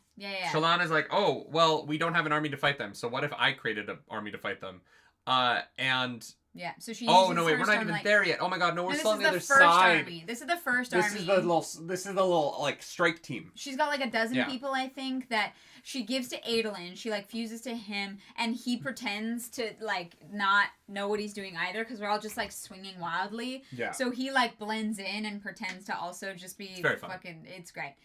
Shallan is like, oh well, we don't have an army to fight them. So what if I created an army to fight them? And yeah, so she. Oh no, wait, we're not even there yet. Oh my god, no, we're still on the other side. side. This is the first army. This is the little like strike team. She's got like a dozen people, I think, that she gives to Adolin. She like fuses to him, and he pretends to like not know what he's doing either, because we're all just like swinging wildly. Yeah. So he like blends in and pretends to also just be fucking. It's great.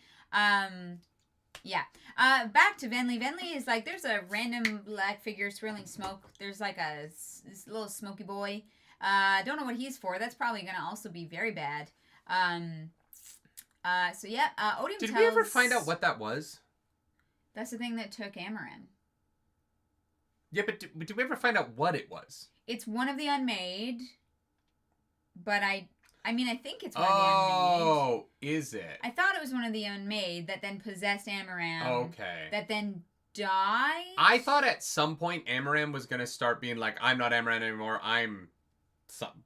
Yeah. Back to Venli. Venli is like, there's a random black figure swirling smoke. There's like this little smoky boy. Don't know what he's for. That's probably gonna also be very bad. So yeah, Odium Did we ever find out what that was? That's the thing that took Amaram. Yeah, but did we ever find out what it was? It's one of the Unmade, but I think it's one of the Unmade. Oh, is it? I thought it was one of the Unmade that then possessed Amaram. Okay. That then died? I thought at some point Amaram was going to start being like, I'm not Amaram anymore, I'm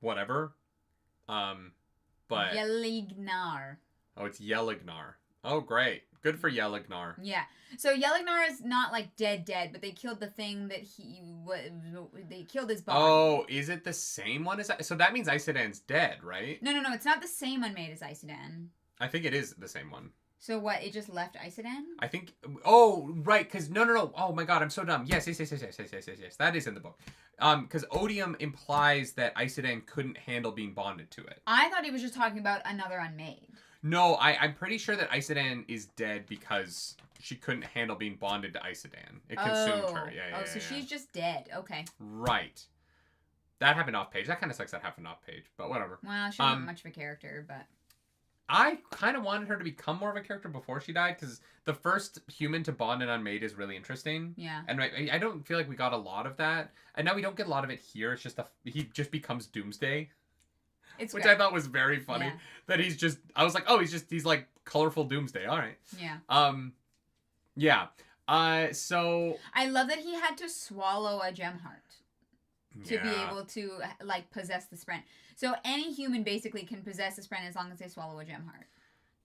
whatever. But... Yelignar. Oh, it's Yelignar. Oh, great. Good for Yelignar. Yeah. So Yelignar is not like dead, but they killed the thing that they killed his body. Oh, is it the same one as... So that means Isidan's dead, right? No. It's not the same Unmade as Isidan. I think it is the same one. So what? It just left Isidan? I think... Oh, right, because... No. Oh my god, I'm so dumb. Yes. That is in the book. Because Odium implies that Isidan couldn't handle being bonded to it. I thought he was just talking about another Unmade. No, I'm pretty sure that Isidan is dead because she couldn't handle being bonded to Isidan. It consumed her. Yeah. So she's just dead. Okay. Right. That happened off page. That kind of sucks that happened off page, but whatever. Well, she wasn't much of a character, but... I kind of wanted her to become more of a character before she died, because the first human to bond an Unmade is really interesting. Yeah. And I don't feel like we got a lot of that. And now we don't get a lot of it here. It's just he just becomes Doomsday. Which great. I thought was very funny. Yeah. That he's just... I was like, oh, he's like colorful Doomsday. All right. Yeah. Yeah. So... I love that he had to swallow a gem heart to be able to, like, possess the Sprent. So any human basically can possess a Sprent as long as they swallow a gem heart.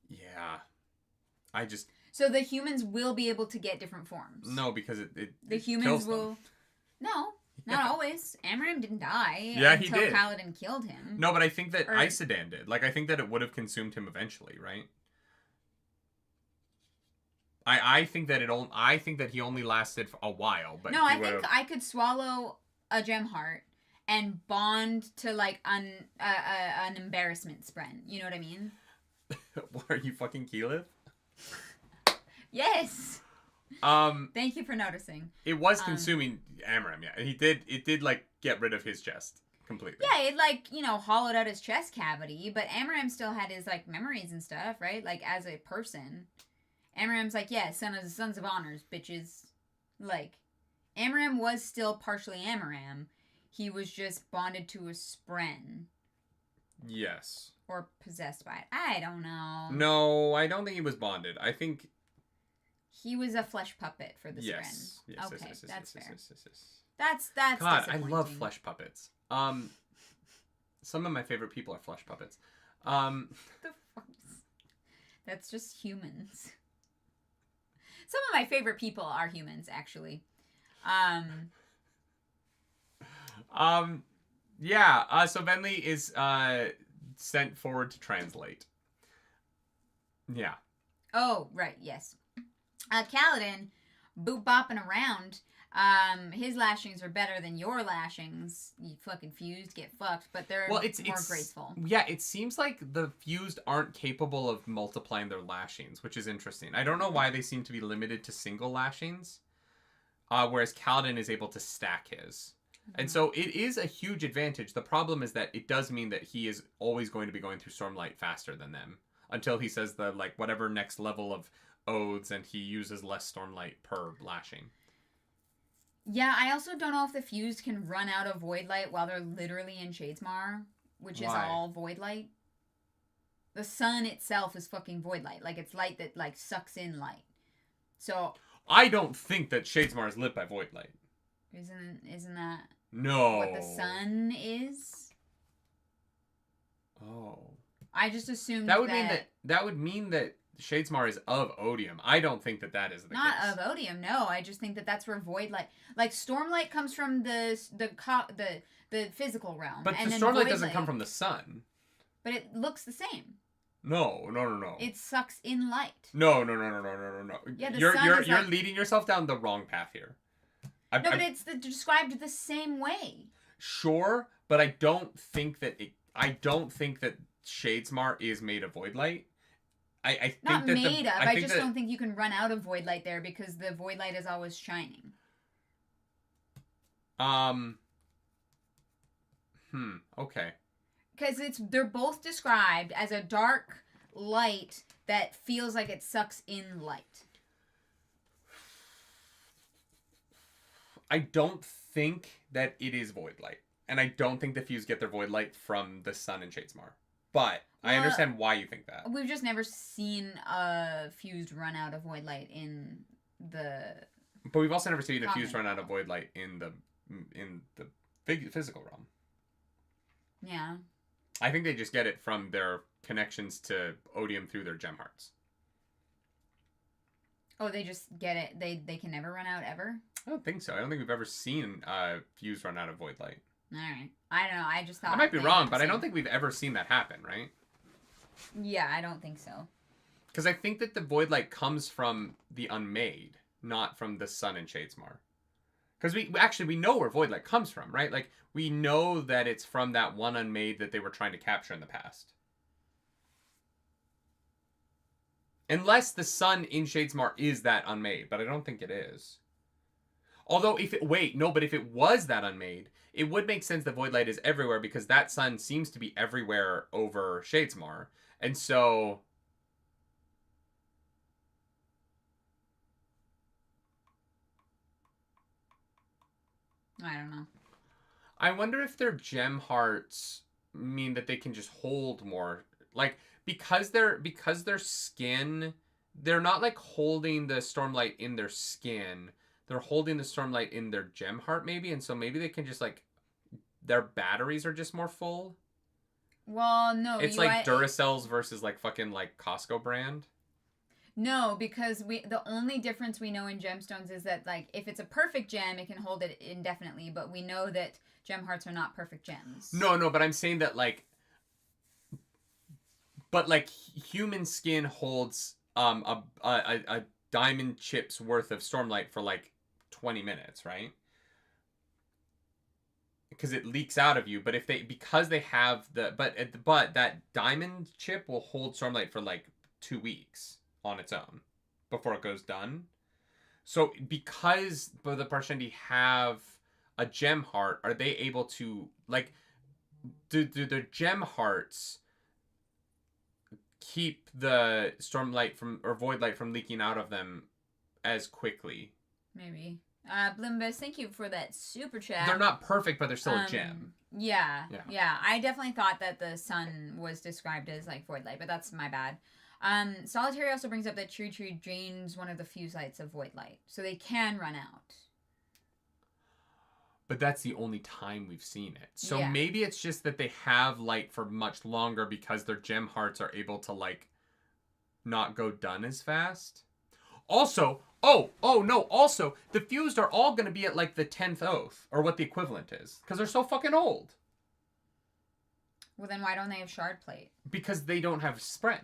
Yeah. So the humans will be able to get different forms. No, because the humans will... No. Not always. Amaram didn't die until he did. Kaladin killed him. No, but I think that Isidan did. Like, I think that it would have consumed him eventually, right? I think that he only lasted for a while, but no, I think I could swallow a gem heart and bond to like an embarrassment Spren. You know what I mean? What, are you fucking Keyleth? Yes. Thank you for noticing. It was consuming Amaram, yeah. It did like get rid of his chest completely. Yeah, it like, hollowed out his chest cavity, but Amaram still had his like memories and stuff, right? Like as a person. Amaram's like, yeah, sons of honors, bitches. Like, Amaram was still partially Amaram. he was just bonded to a spren. Yes. Or possessed by it. I don't know. No, I don't think he was bonded. I think he was a flesh puppet for the spren. Yes, okay, yes, that's fair. Yes. That's God, I love flesh puppets. Some of my favorite people are flesh puppets. The fuck? That's just humans. Some of my favorite people are humans, actually. Yeah. So Venli is sent forward to translate. Yeah. Oh, right. Yes. Kaladin, boop bopping around. His lashings are better than your lashings. You fucking fused, get fucked, but they're more graceful. Yeah, it seems like the fused aren't capable of multiplying their lashings, which is interesting. I don't know why they seem to be limited to single lashings, whereas Kaladin is able to stack his. Mm-hmm. And so it is a huge advantage. The problem is that it does mean that he is always going to be going through Stormlight faster than them until he says the whatever next level of oaths, and he uses less Stormlight per lashing. Yeah, I also don't know if the fused can run out of void light while they're literally in Shadesmar, which is all void light. The sun itself is fucking void light. Like, it's light that, like, sucks in light. So... I don't think that Shadesmar is lit by void light. Isn't that... No. What the sun is? Oh. I just assumed that would mean that Shadesmar is of Odium. I don't think that is the case. Not of Odium, no. I just think that that's where void light... Like, Stormlight comes from the physical realm. But the Stormlight doesn't come from the sun. But it looks the same. No. It sucks in light. No. Yeah, you're leading yourself down the wrong path here. But it's described the same way. Sure, but I don't think that Shadesmar is made of void light. I think not that made of. I just don't think you can run out of void light there because the void light is always shining. Okay. Because they're both described as a dark light that feels like it sucks in light. I don't think that it is void light. And I don't think the Fused get their void light from the sun in Shadesmar. But I understand why you think that. We've just never seen a Fused run out of void light in the... But we've also never seen a Fused run out of void light in the physical realm. Yeah. I think they just get it from their connections to Odium through their gem hearts. Oh, they just get it. They can never run out ever? I don't think so. I don't think we've ever seen Fuse run out of void light. All right. I don't know. I just thought... I might be wrong, but I don't think we've ever seen that happen, right? Yeah, I don't think so. Because I think that the void light comes from the Unmade, not from the sun in Shadesmar. Because we know where void light comes from, right? Like, we know that it's from that one Unmade that they were trying to capture in the past. Unless the sun in Shadesmar is that Unmade, but I don't think it is. Although, if it was that Unmade, it would make sense that void light is everywhere because that sun seems to be everywhere over Shadesmar. And so... I don't know. I wonder if their gem hearts mean that they can just hold more. Like, because their skin, they're not like holding the Stormlight in their skin. They're holding the Stormlight in their gem heart maybe, and so maybe they can just like, their batteries are just more full. Well, no. It's like Duracells versus like fucking like Costco brand. No, because the only difference we know in gemstones is that, like, if it's a perfect gem, it can hold it indefinitely, but we know that gem hearts are not perfect gems. No, but I'm saying that, like, but, like, human skin holds a diamond chip's worth of Stormlight for, like, 20 minutes, right? Because it leaks out of you, but because they have but that diamond chip will hold Stormlight for, like, 2 weeks. On its own before it goes done. So because the Parshendi have a gem heart, are they able to, like, do their gem hearts keep the Stormlight or void light from leaking out of them as quickly? Maybe. Blimbus, thank you for that super chat. They're not perfect, but they're still a gem. Yeah. I definitely thought that the sun was described as like void light, but that's my bad. Solitary also brings up that Tree drains one of the fuse lights of void light, so they can run out. But that's the only time we've seen it. So maybe it's just that they have light for much longer because their gem hearts are able to, like, not go done as fast. Also, also, the fused are all going to be at, like, the 10th oath, or what the equivalent is, because they're so fucking old. Well, then why don't they have shard plate? Because they don't have spren.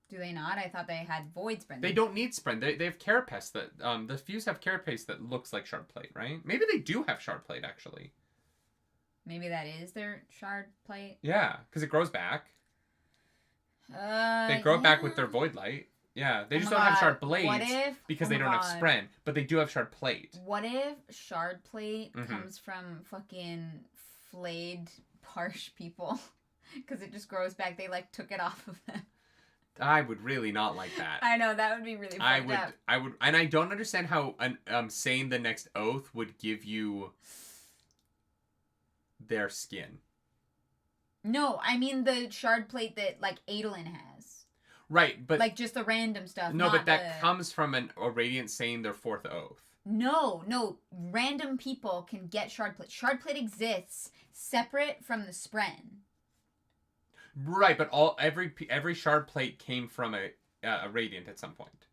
Do they not? I thought they had void spren. They don't need spren. They have carapace that the fuse have carapace that looks like shard plate, right? Maybe they do have shard plate actually. Maybe that is their shard plate. Yeah, because it grows back. They grow back with their void light. Yeah, they just don't have shard blades because they don't have spren, but they do have shard plate. What if shard plate comes from fucking flayed Parsh people? Because it just grows back. They like took it off of them. I would really not like that. I know, that would be really fucked up. I would, and I don't understand how saying the next oath would give you their skin. No, I mean the shard plate that like Adolin has. Right, but like just the random stuff. No, but that comes from a Radiant saying their fourth oath. No, random people can get shard plate. Shard plate exists separate from the spren. Right, but every shard plate came from a Radiant at some point.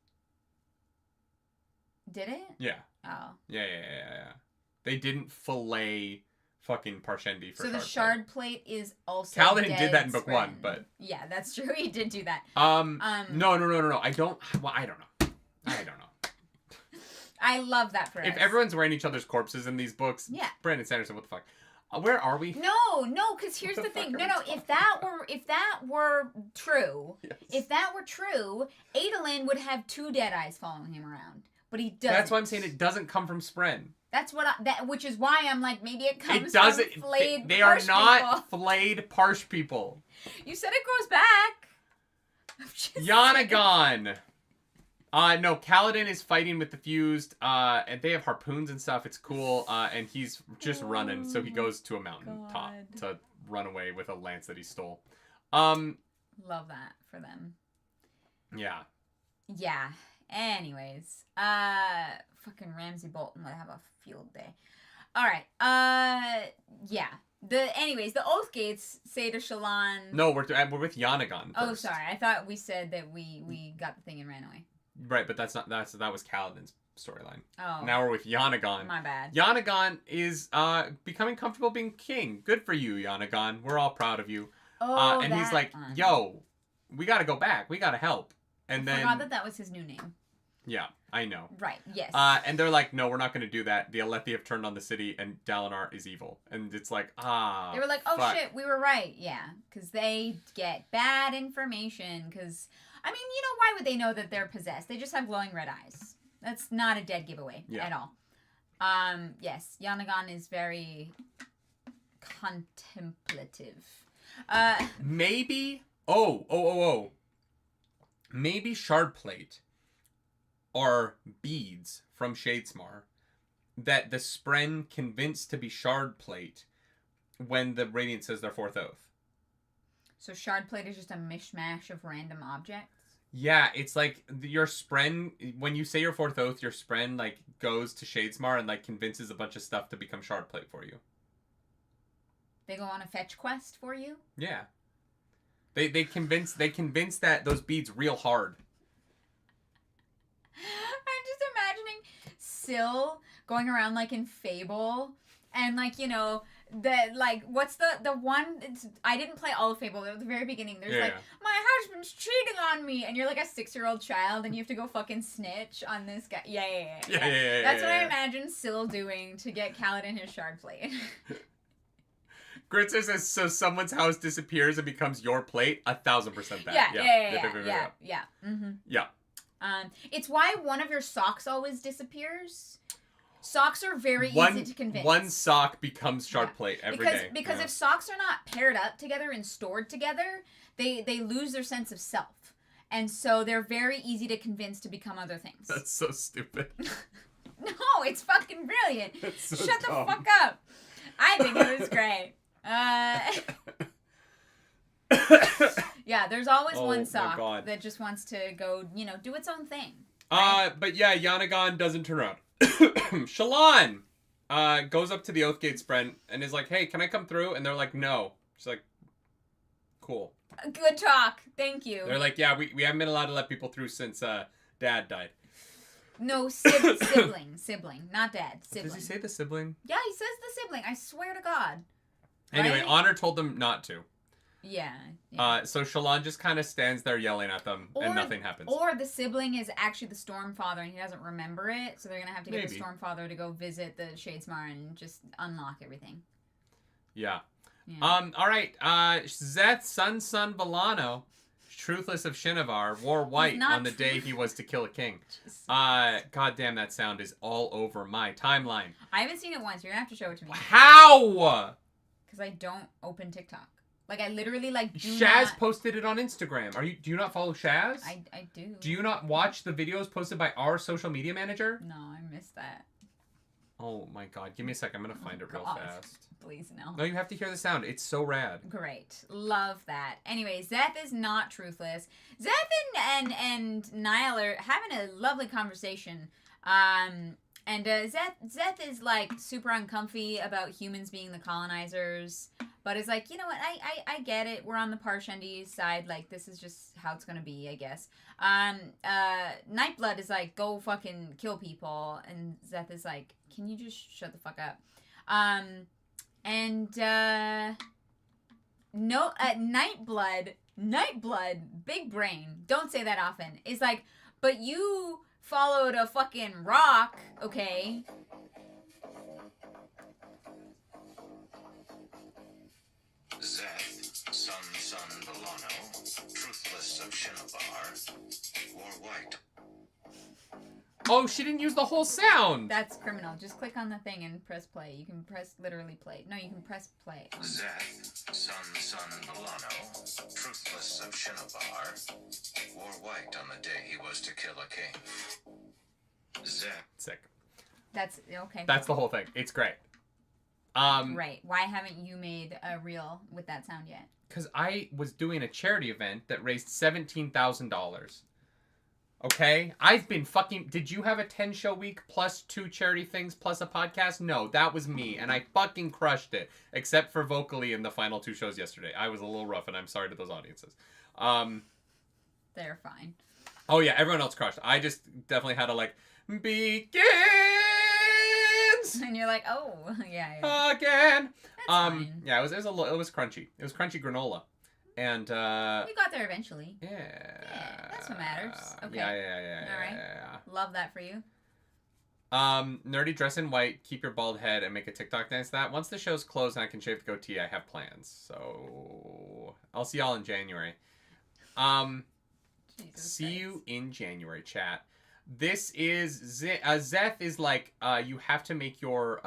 Did it? Yeah. Oh. Yeah. They didn't fillet fucking Parshendi for shard plate. So the shard plate is also Kaladin did that in book 1, but... Yeah, that's true. He did do that. No. I don't know. I love that for us. If everyone's wearing each other's corpses in these books, Brandon Sanderson, what the fuck? Where are we? No, because here's the thing. No, if that were true, Adolin would have 2 Deadeyes following him around, but he doesn't. That's why I'm saying it doesn't come from spren. That's which is why I'm like, maybe it comes from flayed They are not people. flayed Parsh people. You said it grows back. Yanagon. No, Kaladin is fighting with the fused, and they have harpoons and stuff. It's cool, and he's just running, so he goes to a mountain top to run away with a lance that he stole. Love that for them. Yeah. Yeah. Anyways, fucking Ramsay Bolton would have a field day. All right. Yeah. The Oathgates say to Shallan. No, we're with Yanagon first. Oh, sorry. I thought we said that we got the thing and ran away. Right, but that was Kaladin's storyline. Oh. Now we're with Yanagon. My bad. Yanagon is becoming comfortable being king. Good for you, Yanagon. We're all proud of you. Oh, and he's like, yo, we gotta go back. We gotta help. And I forgot that was his new name. Yeah, I know. Right, yes. And they're like, no, we're not gonna do that. The Alethi have turned on the city, and Dalinar is evil. And it's like, They were like, oh fuck. Shit, we were right. Yeah, because they get bad information, because... I mean, why would they know that they're possessed? They just have glowing red eyes. That's not a dead giveaway at all. Yes, Yanagon is very contemplative. Maybe... Maybe shard plate are beads from Shadesmar that the spren convinced to be shard plate when the Radiant says their fourth oath. So shard plate is just a mishmash of random objects? Yeah, it's like your spren, when you say your fourth oath, your spren like goes to Shadesmar and like convinces a bunch of stuff to become shard plate for you. They go on a fetch quest for you? Yeah. They convince that those beads real hard. I'm just imagining Syl going around like in Fable and like, what's the one, I didn't play all of Fable, at the very beginning, there's my husband's cheating on me, and you're like a 6-year-old child, and you have to go fucking snitch on this guy. Yeah. That's what I imagine Syl doing to get Kaladin his shard plate. Gritzer says, so someone's house disappears and becomes your plate? 1,000% that. Yeah. Mm-hmm. Yeah. It's why one of your socks always disappears. Socks are very easy to convince. One sock becomes shard plate every day. Because if socks are not paired up together and stored together, they lose their sense of self. And so they're very easy to convince to become other things. That's so stupid. No, it's fucking brilliant. So Shut dumb. the fuck up. I think it was great. Yeah, there's always one sock that just wants to go, do its own thing. Right? But yeah, Yanagon doesn't turn around. Shallan goes up to the Oathgate sprint and is like, hey, can I come through? And they're like, no. She's like, cool. Good talk. Thank you. They're like, yeah, we haven't been allowed to let people through since Dad died. No, sibling, not dad, sibling. Does he say the sibling? Yeah, he says the sibling. I swear to God. Anyway, Right? Honor told them not to. Yeah. So Shallan just kind of stands there yelling at them, and nothing happens. Or the sibling is actually the Stormfather, and he doesn't remember it, so they're gonna have to get the Stormfather to go visit the Shadesmar and just unlock everything. Yeah. All right. Szeth, son Villano, truthless of Shinovar, wore white on the day he was to kill a king. God damn, that sound is all over my timeline. I haven't seen it once. You're gonna have to show it to me. How? Because I don't open TikTok. Like, I literally, Shaz posted it on Instagram. Do you not follow Shaz? I do. Do you not watch the videos posted by our social media manager? No, I missed that. Oh my God. Give me a sec. I'm going to find it real fast. Please, no. No, you have to hear the sound. It's so rad. Great. Love that. Anyway, Szeth is not truthless. Szeth and Niall are having a lovely conversation. And Szeth is, super uncomfy about humans being the colonizers. But it's like, you know what, I get it. We're on the Parshendi's side. This is just how it's going to be, I guess. Nightblood is like, go fucking kill people. And Szeth is like, can you just shut the fuck up? Nightblood, big brain, don't say that often, is like, but you followed a fucking rock, okay? Szeth, son Villano, truthless of Shinovar, wore white. Oh, she didn't use the whole sound! That's criminal. Just click on the thing and press play. You can press literally play. No, you can press play. Szeth, son Villano, truthless of Shinovar, wore white on the day he was to kill a king. Szeth. Sick. That's okay. That's the whole thing. It's great. Right. Why haven't you made a reel with that sound yet? Because I was doing a charity event that raised $17,000. Okay? I've been fucking... Did you have a 10-show week plus 2 charity things plus a podcast? No, that was me. And I fucking crushed it. Except for vocally in the final 2 shows yesterday. I was a little rough, and I'm sorry to those audiences. They're fine. Oh, yeah. Everyone else crushed. I just definitely had to, begin... And you're like, oh, yeah. Again. That's fine. Yeah, it was crunchy. It was crunchy granola. And we got there eventually. Yeah. Yeah, that's what matters. Okay. Yeah. All right. Yeah. Love that for you. Nerdy, dress in white, keep your bald head, and make a TikTok dance. That once the show's closed and I can shave the goatee, I have plans. So I'll see y'all in January. See you in January, chat. This is Szeth is like you have to make your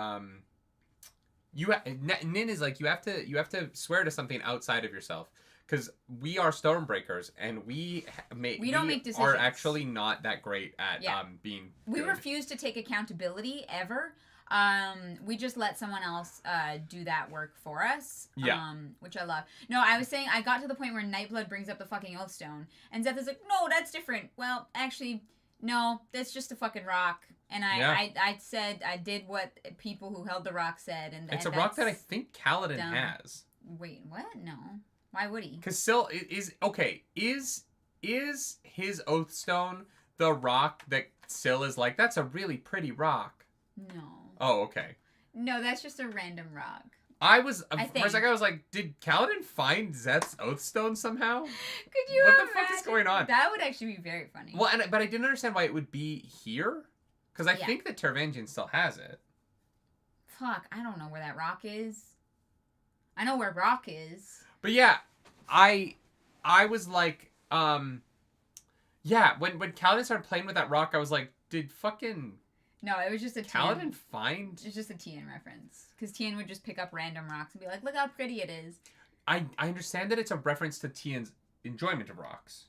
Nin is like you have to swear to something outside of yourself because we are Stormbreakers and we don't make decisions. Are actually not that great at being. We good. refuse to take accountability ever. We just let someone else do that work for us. Yeah. Which I love. No, I was saying I got to the point where Nightblood brings up the fucking Oathstone and Szeth is like, no, that's different. Well, actually. No, that's just a fucking rock. And I said, I did what people who held the rock said. And it's a rock that I think Kaladin has. Wait, what? No. Why would he? Because Syl is... Okay, is his Oathstone the rock that Syl is like, that's a really pretty rock? No. Oh, okay. No, that's just a random rock. For a second, I was like, did Kaladin find Szeth's Oathstone somehow? Could you What imagine? the fuck is going on? That would actually be very funny. Well, but I didn't understand why it would be here. Because I think that Taravangian still has it. Fuck, I don't know where that rock is. I know where rock is. But yeah, I was like, yeah, when Kaladin started playing with that rock, I was like, did fucking... No, it was just a Kaladin find... It's just a Tien reference. Because Tien would just pick up random rocks and be like, look how pretty it is. I understand that it's a reference to Tien's enjoyment of rocks.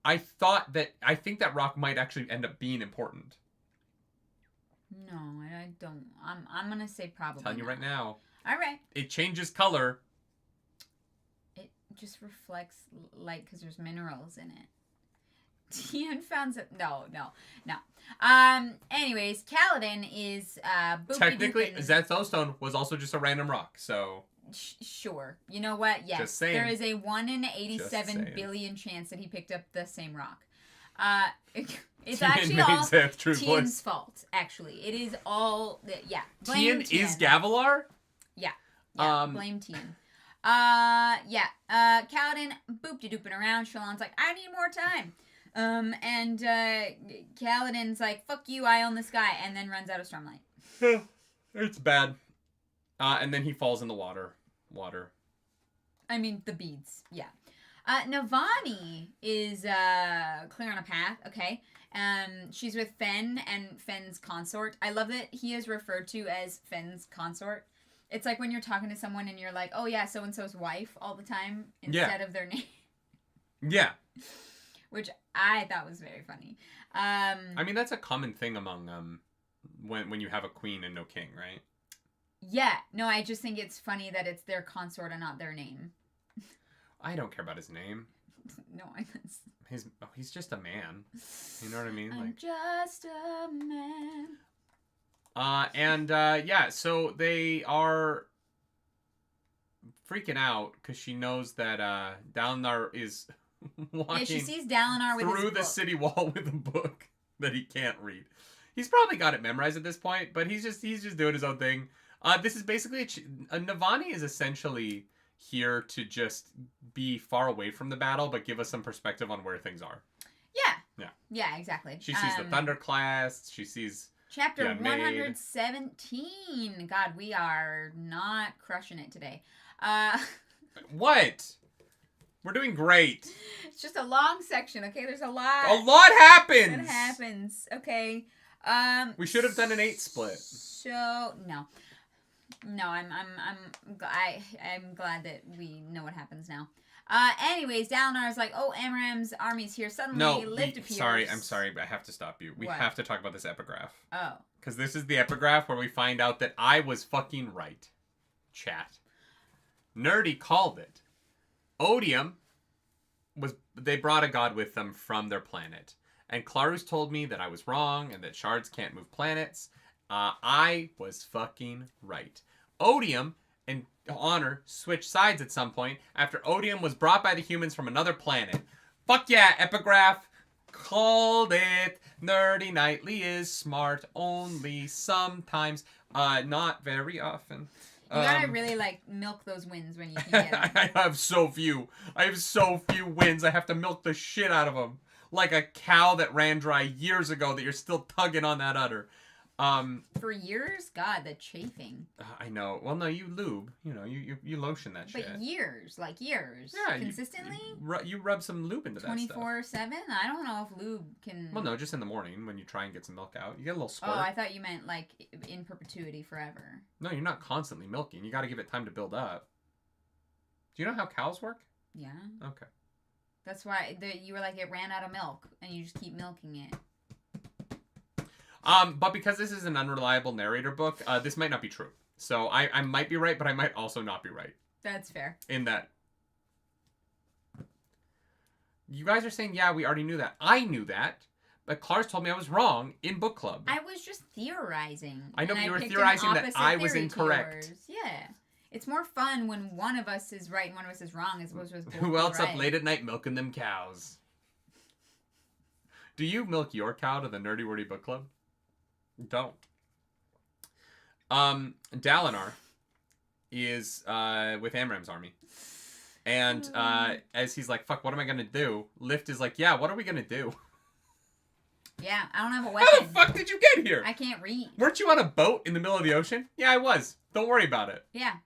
I think that rock might actually end up being important. No, I don't. I'm gonna say probably. I'm telling you right now. All right. It changes color. It just reflects light because there's minerals in it. Tian found some. No. Anyways, Kaladin is technically Zethostone was also just a random rock, so. Sure. You know what? Yes. Just saying. There is a 1 in 87 billion chance that he picked up the same rock. It's actually all Tian's fault, actually. It is all... Yeah. Tian is Gavilar? Yeah. Blame Tian. Kaladin boop-de-dooping around. Shallan's like, I need more time. And Kaladin's like, fuck you, I own this guy, and then runs out of Stormlight. It's bad. And then he falls in the water. I mean, the beads. Yeah. Navani is clearing a path. Okay. She's with Fen and Fen's consort. I love that he is referred to as Fen's consort. It's like when you're talking to someone and you're like, oh yeah, so-and-so's wife all the time instead of their name. Yeah. Which I thought was very funny. I mean, that's a common thing among when you have a queen and no king, right? Yeah. No, I just think it's funny that it's their consort and not their name. I don't care about his name. No, he's just a man. You know what I mean? I'm just a man. So they are freaking out because she knows that Dalinar is walking. Yeah, she sees Dalinar with through the city wall with a book that he can't read. He's probably got it memorized at this point, but he's just doing his own thing. This is basically Navani is essentially here to just be far away from the battle, but give us some perspective on where things are. Yeah, exactly. She sees the thunderclast. She sees chapter 117. God, we are not crushing it today. What? We're doing great. It's just a long section, okay? There's a lot. A lot happens. It happens. Okay. We should have done an 8 split. So no, I'm glad that we know what happens now. Anyways, Dalinar is like, oh, Amram's army's here. Suddenly, Lift appears. I'm sorry, but I have to stop you. We have to talk about this epigraph. Oh. Because this is the epigraph where we find out that I was fucking right. Chat. Nerdy called it. Odium they brought a god with them from their planet. And Clarus told me that I was wrong and that shards can't move planets. I was fucking right. Odium and Honor switched sides at some point after Odium was brought by the humans from another planet. Fuck yeah, epigraph. Called it. Nerdy Nightly is smart only sometimes. Not very often. You gotta really, milk those wins when you can get them. I have so few wins. I have to milk the shit out of them. Like a cow that ran dry years ago that you're still tugging on that udder. For years? God, the chafing. I know. Well, no, you lube. You know, you lotion that shit. But years. Yeah, consistently? You rub some lube into that stuff. 24/7? I don't know if lube can... Well, no, just in the morning when you try and get some milk out. You get a little squirt. Oh, I thought you meant, in perpetuity forever. No, you're not constantly milking. You gotta give it time to build up. Do you know how cows work? Yeah. Okay. That's why you were like, it ran out of milk, and you just keep milking it. But because this is an unreliable narrator book, this might not be true. So I might be right, but I might also not be right. That's fair. In that. You guys are saying, yeah, we already knew that. I knew that, but Clarus told me I was wrong in book club. I was just theorizing. I know, but you were theorizing that I was incorrect. Yeah. It's more fun when one of us is right and one of us is wrong as opposed to us both Who else right. up late at night milking them cows? Do you milk your cow to the Nerdy Wordy Book Club? Don't. Dalinar is with Amram's army. And as he's like, fuck, what am I gonna do? Lift is like, yeah, what are we gonna do? Yeah, I don't have a weapon. How the fuck did you get here? I can't read. Weren't you on a boat in the middle of the ocean? Yeah, I was. Don't worry about it. Yeah.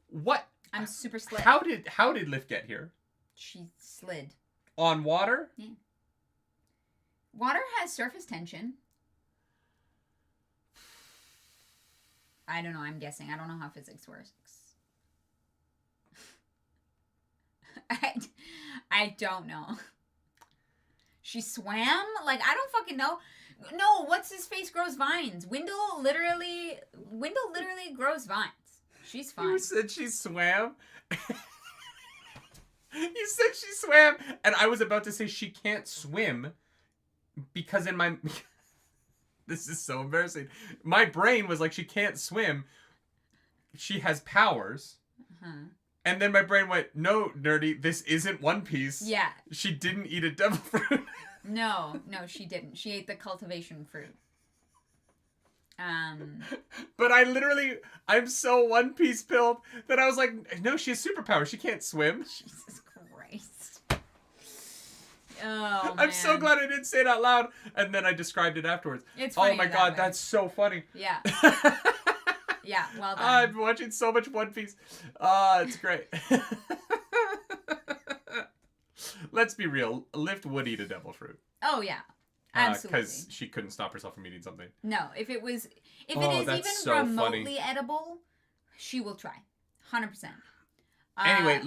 What? I'm super slick. How did Lift get here? She slid. On water? Yeah. Water has surface tension. I don't know. I'm guessing. I don't know how physics works. I don't know. She swam? Like, I don't fucking know. No, what's his face grows vines. Wendell literally grows vines. She's fine. You said she swam? You said she swam, and I was about to say she can't swim because in my... This is so embarrassing. My brain was like, she can't swim. She has powers. Uh-huh. And then my brain went, no, nerdy, this isn't One Piece. Yeah. She didn't eat a devil fruit. No, she didn't. She ate the cultivation fruit. But I'm so One Piece pilled that I was like, no, she has superpowers. She can't swim. Jesus Christ. Oh, I'm so glad I didn't say it out loud. And then I described it afterwards. It's funny. Oh my God, that's so funny. Yeah. Yeah, well done. I've been watching so much One Piece. It's great. Let's be real. Lift would eat a devil fruit. Oh, yeah. Absolutely. Because she couldn't stop herself from eating something. No, if it is even so remotely funny. Edible, she will try. 100%. Anyway,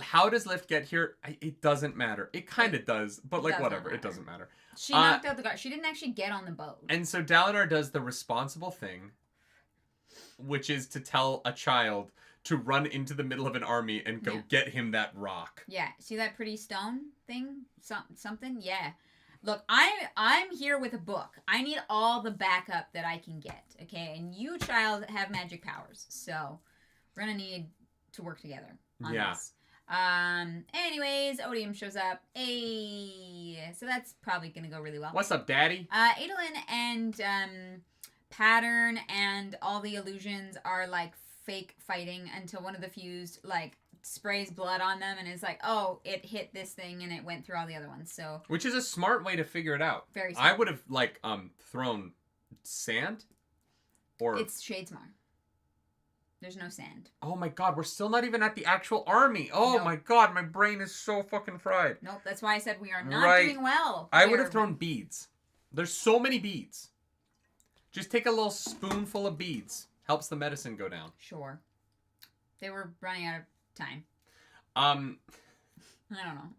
how does Lift get here? It doesn't matter. It kind of does, but like whatever. It doesn't matter. She knocked out the guard. She didn't actually get on the boat. And so Dalinar does the responsible thing, which is to tell a child to run into the middle of an army and go get him that rock. Yeah. See that pretty stone thing? Something? Yeah. Look, I'm here with a book. I need all the backup that I can get, okay? And you, child, have magic powers. So we're going to need to work together on this. Anyways, Odium shows up. So that's probably going to go really well. What's up, Daddy? Adolin and Pattern and all the illusions are like fake fighting until one of the fused like sprays blood on them and is like, oh, it hit this thing and it went through all the other ones. So which is a smart way to figure it out. Very smart. I would have like thrown sand or it's Shadesmar. There's no sand. Oh my God, we're still not even at the actual army. Oh my God, my brain is so fucking fried. Nope, that's why I said we are not doing well. I would have thrown beads. There's so many beads. Just take a little spoonful of beads. Helps the medicine go down. Sure. They were running out of time. I don't know.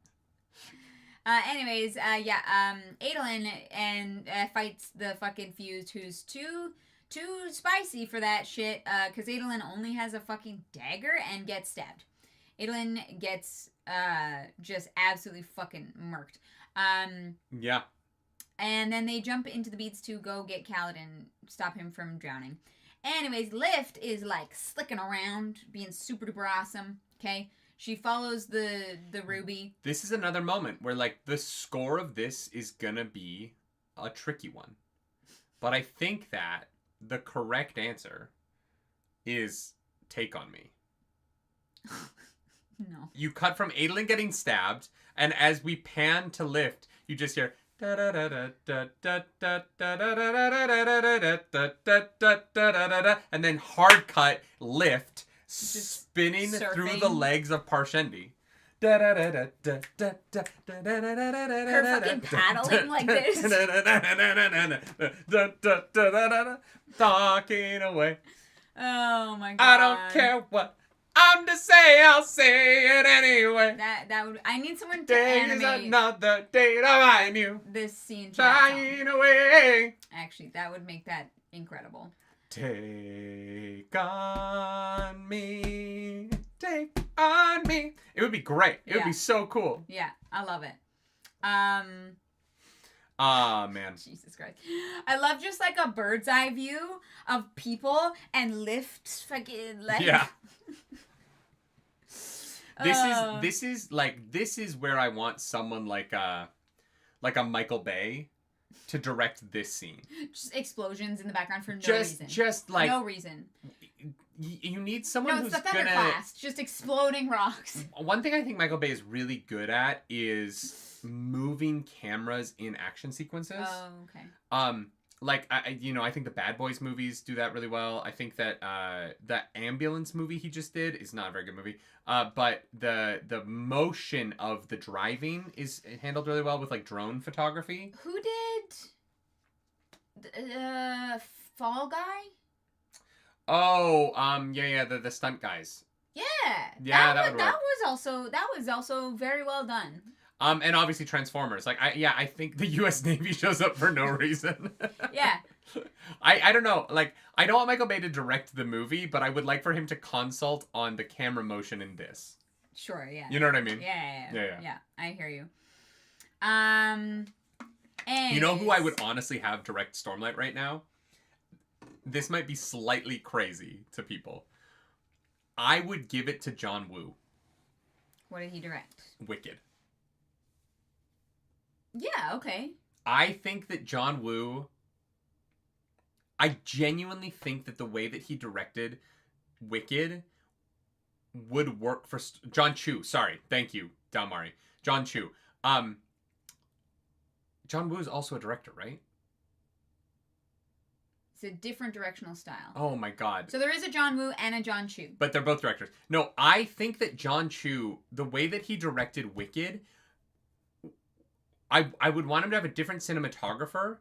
Adolin and fights the fucking fused who's too spicy for that shit, because Adolin only has a fucking dagger and gets stabbed. Adolin gets just absolutely fucking murked. Yeah. And then they jump into the beads to go get Kaladin, stop him from drowning. Anyways, Lift is like slicking around, being super duper awesome. Okay, she follows the ruby. This is another moment where like the score of this is gonna be a tricky one, but I think that the correct answer is Take on Me. No. You cut from Adolin getting stabbed, and as we pan to Lift, you just hear and then hard cut Lift spinning through the legs of Parshendi. Her fucking paddling like this. Talking away. Oh my God. I don't care what I'm to say, I'll say it anyway. That would. I need someone to animate another day that I knew. This scene. Flying away. Actually, that would make that incredible. Take on me. Take on me. It would be great. It would be so cool. Yeah, I love it. Man. Jesus Christ. I love just like a bird's eye view of people and Lift fucking like. Yeah. This is where I want someone like a Michael Bay to direct this scene. Just explosions in the background for no reason. Just like no reason. You need someone who's the thunderclast. Just exploding rocks. One thing I think Michael Bay is really good at is moving cameras in action sequences. Oh, okay. I think the Bad Boys movies do that really well. I think that the ambulance movie he just did is not a very good movie. But the motion of the driving is handled really well with like drone photography. Who did Fall Guy? Oh, the stunt guys. Yeah. Yeah, that was also very well done. And obviously Transformers. Like, I think the U.S. Navy shows up for no reason. Yeah. I don't know. Like, I don't want Michael Bay to direct the movie, but I would like for him to consult on the camera motion in this. Sure, yeah. You know what I mean? Yeah, I hear you. You know who I would honestly have direct Stormlight right now? This might be slightly crazy to people. I would give it to John Woo. What did he direct? Wicked. Yeah, okay. I think that John Woo... I genuinely think that the way that he directed Wicked would work for... John Chu. Sorry. Thank you, Dalmari. John Chu. John Woo is also a director, right? It's a different directional style. Oh my god. So there is a John Woo and a John Chu. But they're both directors. No, I think that John Chu, the way that he directed Wicked, I would want him to have a different cinematographer.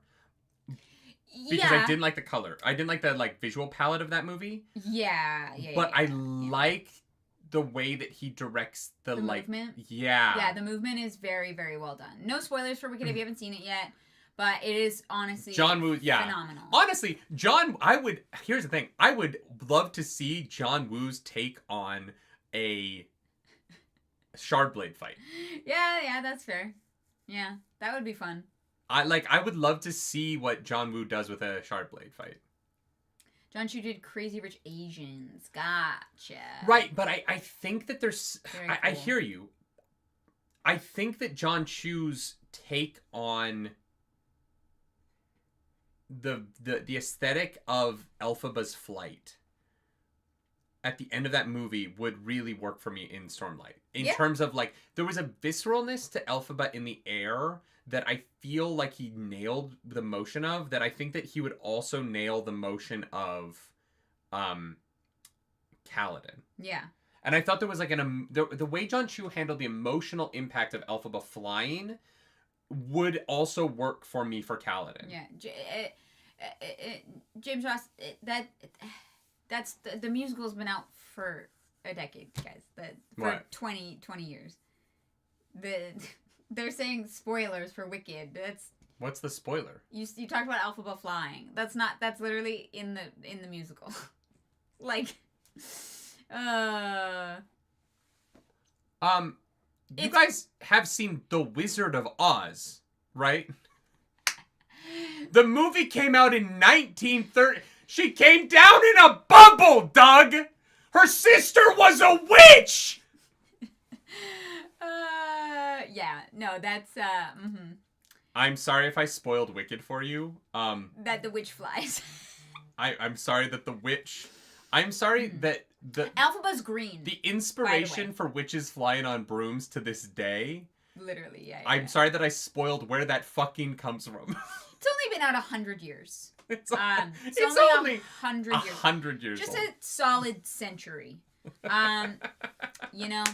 Because I didn't like the color. I didn't like the visual palette of that movie. Yeah. But I like the way that he directs the movement. Yeah. Yeah, the movement is very, very well done. No spoilers for Wicked if you haven't seen it yet. But it is honestly John Woo, phenomenal. Honestly, here's the thing. I would love to see John Woo's take on a Shardblade fight. Yeah, that's fair. Yeah, that would be fun. I would love to see what John Woo does with a Shardblade fight. John Chu did Crazy Rich Asians. Gotcha. Right, but I think that there's... Very cool. I hear you. I think that John Chu's take on the aesthetic of Elphaba's flight at the end of that movie would really work for me in Stormlight. In terms of, there was a visceralness to Elphaba in the air that I feel like he nailed the motion of, that I think that he would also nail the motion of Kaladin. Yeah. And I thought there was the way John Chu handled the emotional impact of Elphaba flying would also work for me for Kaladin. Yeah. James Ross, that's the musical's been out for a decade, guys. For 20 years. They're saying spoilers for Wicked. What's the spoiler? You talked about Elphaba flying. That's literally in the musical. You guys have seen The Wizard of Oz, right? The movie came out in 1930. She came down in a bubble, Doug! Her sister was a witch! Yeah. No, that's, I'm sorry if I spoiled Wicked for you. That the witch flies. I'm sorry that the witch... I'm sorry that the... Elphaba's green. The inspiration for witches flying on brooms to this day... Literally, yeah. I'm sorry that I spoiled where that fucking comes from. It's only been out 100 years. It's only 100 years. 100 years Just old. a solid century. You know...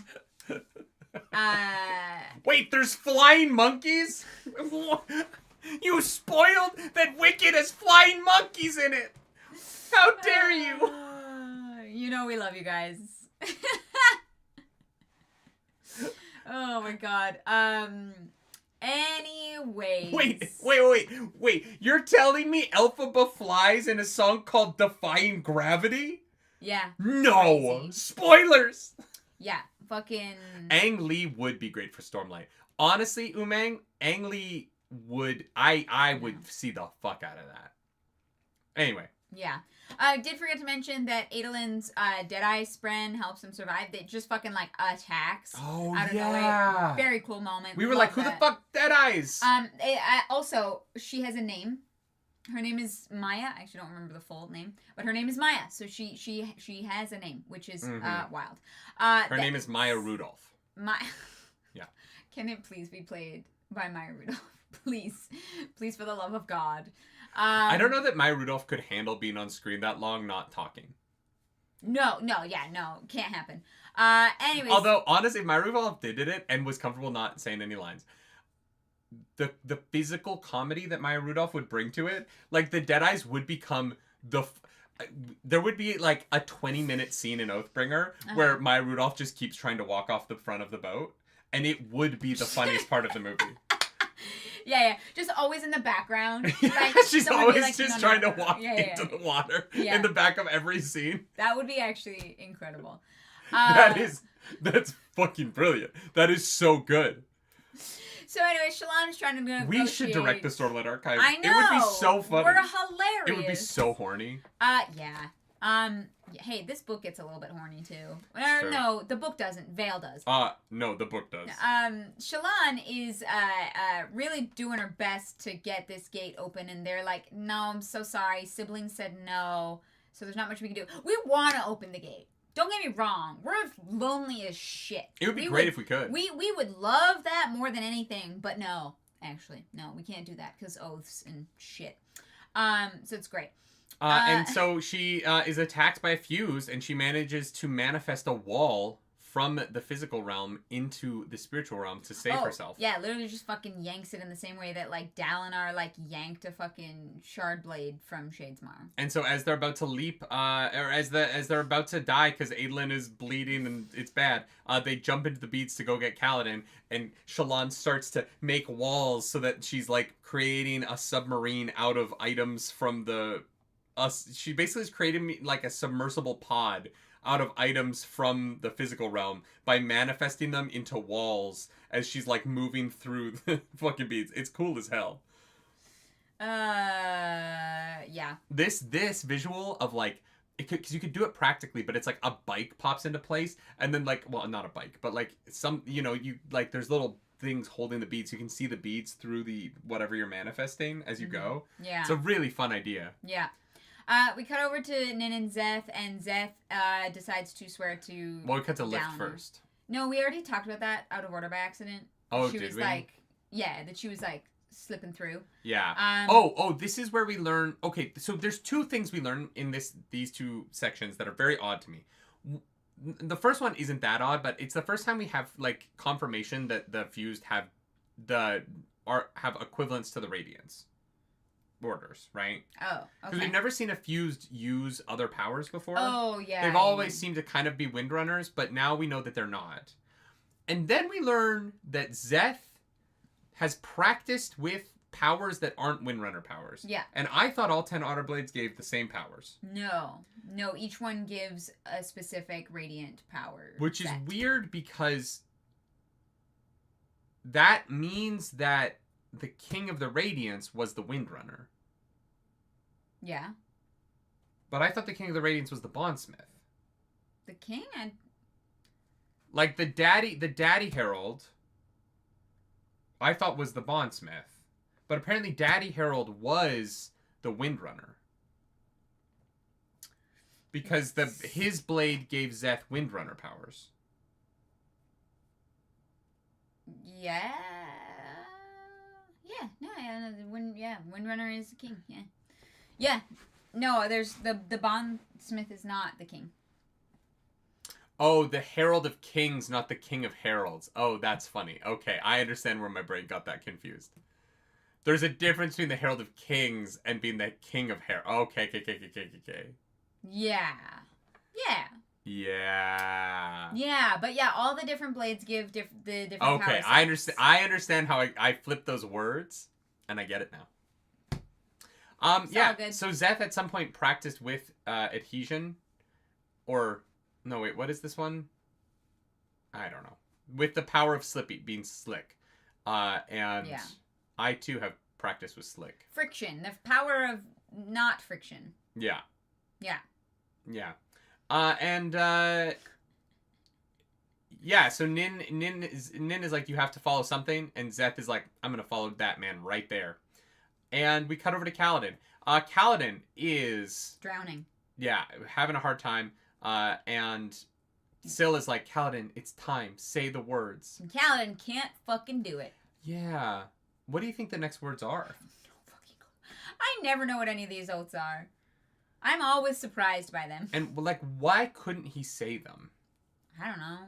Wait, there's flying monkeys? You spoiled that Wicked has flying monkeys in it! How dare you! You know we love you guys. Oh my god. Anyways. Wait. You're telling me Elphaba flies in a song called Defying Gravity? Yeah. No! Crazy. Spoilers! Yeah. Fucking... Ang Lee would be great for Stormlight. Honestly, Umang, Ang Lee would... I would see the fuck out of that. Anyway. Yeah. I did forget to mention that Adolin's Deadeye Spren helps him survive. That just fucking, attacks. Oh, out of nowhere. Very cool moment. We were like, who the fuck Deadeyes? Also, she has a name. Her name is Maya. I actually don't remember the full name, but her name is Maya. So she has a name, which is wild. Her name is Maya Rudolph. Yeah. Can it please be played by Maya Rudolph? Please, for the love of God. I don't know that Maya Rudolph could handle being on screen that long, not talking. No, can't happen. Anyways. Although honestly, Maya Rudolph did it and was comfortable not saying any lines. The physical comedy that Maya Rudolph would bring to it, the Deadeyes would become there would be a 20-minute scene in Oathbringer where Maya Rudolph just keeps trying to walk off the front of the boat, and it would be the funniest part of the movie. Yeah. Just always in the background. Like, she's always like, just trying to walk into the water in the back of every scene. That would be actually incredible. That's fucking brilliant. That is so good. So anyway, Shallan is trying to negotiate. We should direct the Stormlight Archive. I know. It would be so funny. We're hilarious. It would be so horny. Yeah. Hey, this book gets a little bit horny too. Sure. No, the book doesn't. Vale does. No, the book does. Shallan is really doing her best to get this gate open, and they're like, "No, I'm so sorry. Siblings said no, so there's not much we can do. We want to open the gate. Don't get me wrong. We're lonely as shit. It would be great if we could. We would love that more than anything, but no, actually, no, we can't do that because oaths and shit. So it's great." And so she is attacked by a fuse, and she manages to manifest a wall from the physical realm into the spiritual realm to save herself. Yeah, literally just fucking yanks it in the same way that, like, Dalinar, like, yanked a fucking shard blade from Shadesmar. And so as they're about to leap, or as they're about to die because Adolin is bleeding and it's bad, they jump into the beats to go get Kaladin, and Shallan starts to make walls so that she's, like, creating a submarine out of items from the... she basically is creating like a submersible pod out of items from the physical realm by manifesting them into walls as she's like moving through the fucking beads. It's cool as hell. Yeah. This visual of like, because you could do it practically, but it's like a bike pops into place and then like, well, not a bike, but like some, you know, you like there's little things holding the beads. You can see the beads through the whatever you're manifesting as you go. Yeah. It's a really fun idea. Yeah. We cut over to Nin and Zeth, and Zeth decides to swear to... Well, we cut to Lift Dalinar. first. No, we already talked about that out of order by accident. Oh, she did was we? Like, yeah, that she was like slipping through. Yeah. This is where we learn... Okay, so there's two things we learn in these two sections that are very odd to me. The first one isn't that odd, but it's the first time we have like confirmation that the fused have equivalents to the Radiants. Orders, right? Oh, okay. Because we've never seen a fused use other powers before. Oh, yeah. They've always seemed to kind of be Windrunners, but now we know that they're not. And then we learn that Zeth has practiced with powers that aren't Windrunner powers. Yeah. And I thought all 10 Otter Blades gave the same powers. No, each one gives a specific Radiant power. Which is weird because that means that the King of the Radiance was the Windrunner. Yeah. But I thought the King of the Radiance was the Bondsmith. The King? Like the Daddy Herald, I thought was the Bondsmith. But apparently Daddy Herald was the Windrunner. Because his blade gave Zeth Windrunner powers. Yeah. Windrunner is the king. Yeah. No, there's the Bondsmith is not the king. Oh, the Herald of Kings, not the King of Heralds. Oh, that's funny. Okay, I understand where my brain got that confused. There's a difference between the Herald of Kings and being the King of Heralds. Okay. Yeah. Yeah, but yeah, all the different blades give the different powers. Okay, I understand how I flipped those words, and I get it now. Good. So Zeth at some point practiced with adhesion, or no, wait, what is this one? I don't know. With the power of being slick, and yeah. I too have practiced with slick. Friction, the power of not friction. Yeah. So Nin is like, you have to follow something, and Zeth is like, I'm gonna follow that man right there. And we cut over to Kaladin. Kaladin is drowning. Yeah, having a hard time. And Syl is like, Kaladin, it's time. Say the words. And Kaladin can't fucking do it. Yeah. What do you think the next words are? No fucking clue. I never know what any of these oaths are. I'm always surprised by them. And like, why couldn't he say them? I don't know.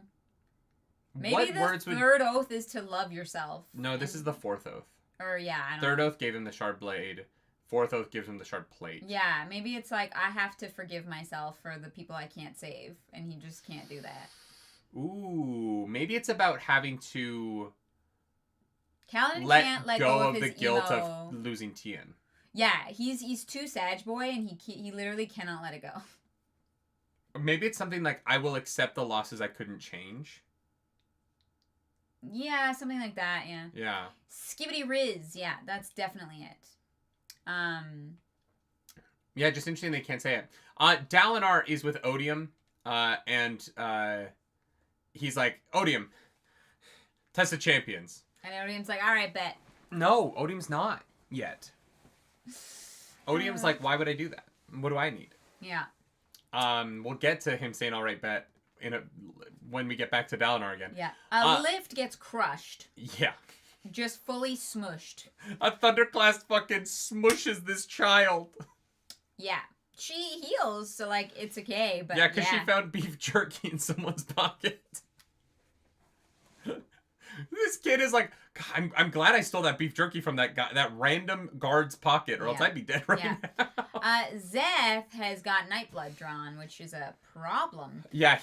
Maybe the third oath is to love yourself. No, this is the fourth oath. Or yeah, I don't know. Third oath gave him the shard blade. Fourth oath gives him the shard plate. Yeah, maybe it's like, I have to forgive myself for the people I can't save, and he just can't do that. Ooh, maybe it's about having to Kaladin let can't let go of of the his guilt emo. of losing Tien. Yeah, he's too Sag Boy, and he literally cannot let it go. Or maybe it's something like, I will accept the losses I couldn't change. Yeah, something like that, yeah. Yeah. Skibbity Riz, yeah, that's definitely it. Yeah, just interesting they can't say it. Dalinar is with Odium, and he's like, Odium, test of champions. And Odium's like, alright, bet. No, Odium's not yet. Odium's like, why would I do that? What do I need? Yeah. We'll get to him saying alright, bet when we get back to Dalinar again. Yeah. A lift gets crushed. Yeah. Just fully smushed. A thunderclast fucking smushes this child. Yeah. She heals, so, like, it's okay, but yeah, because she found beef jerky in someone's pocket. This kid is like, I'm glad I stole that beef jerky from that guy, that random guard's pocket, or else I'd be dead right now. Zeth has got Nightblood drawn, which is a problem. Yeah,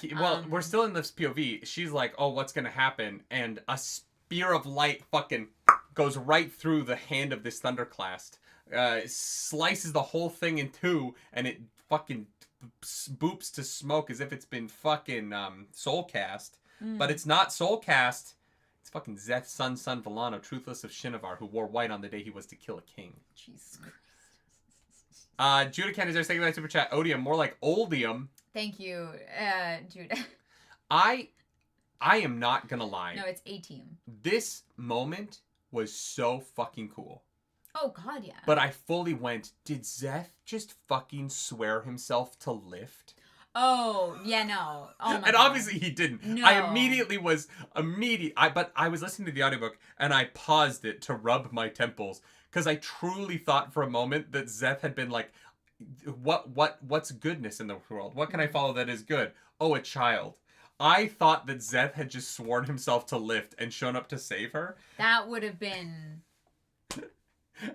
we're still in this POV. She's like, oh, what's gonna happen? And a spear of light fucking goes right through the hand of this thunderclast. Slices the whole thing in two, and it fucking boops to smoke as if it's been fucking soul cast. But it's not soul cast. It's fucking Zeth's son Villano, truthless of Shinovar, who wore white on the day he was to kill a king. Jesus Christ. Judah Ken is there, second line super chat. Odium, more like Oldium. Thank you, Judah. I am not gonna lie. No, it's A-Team. This moment was so fucking cool. Oh, God, yeah. But I fully went, did Zeth just fucking swear himself to lift? Oh, yeah, no. Oh, my And God. obviously he didn't. No. I but I was listening to the audiobook and I paused it to rub my temples because I truly thought for a moment that Zeth had been like, what's goodness in the world? What can I follow that is good? Oh, a child. I thought that Zeth had just sworn himself to lift and shown up to save her. That would have been...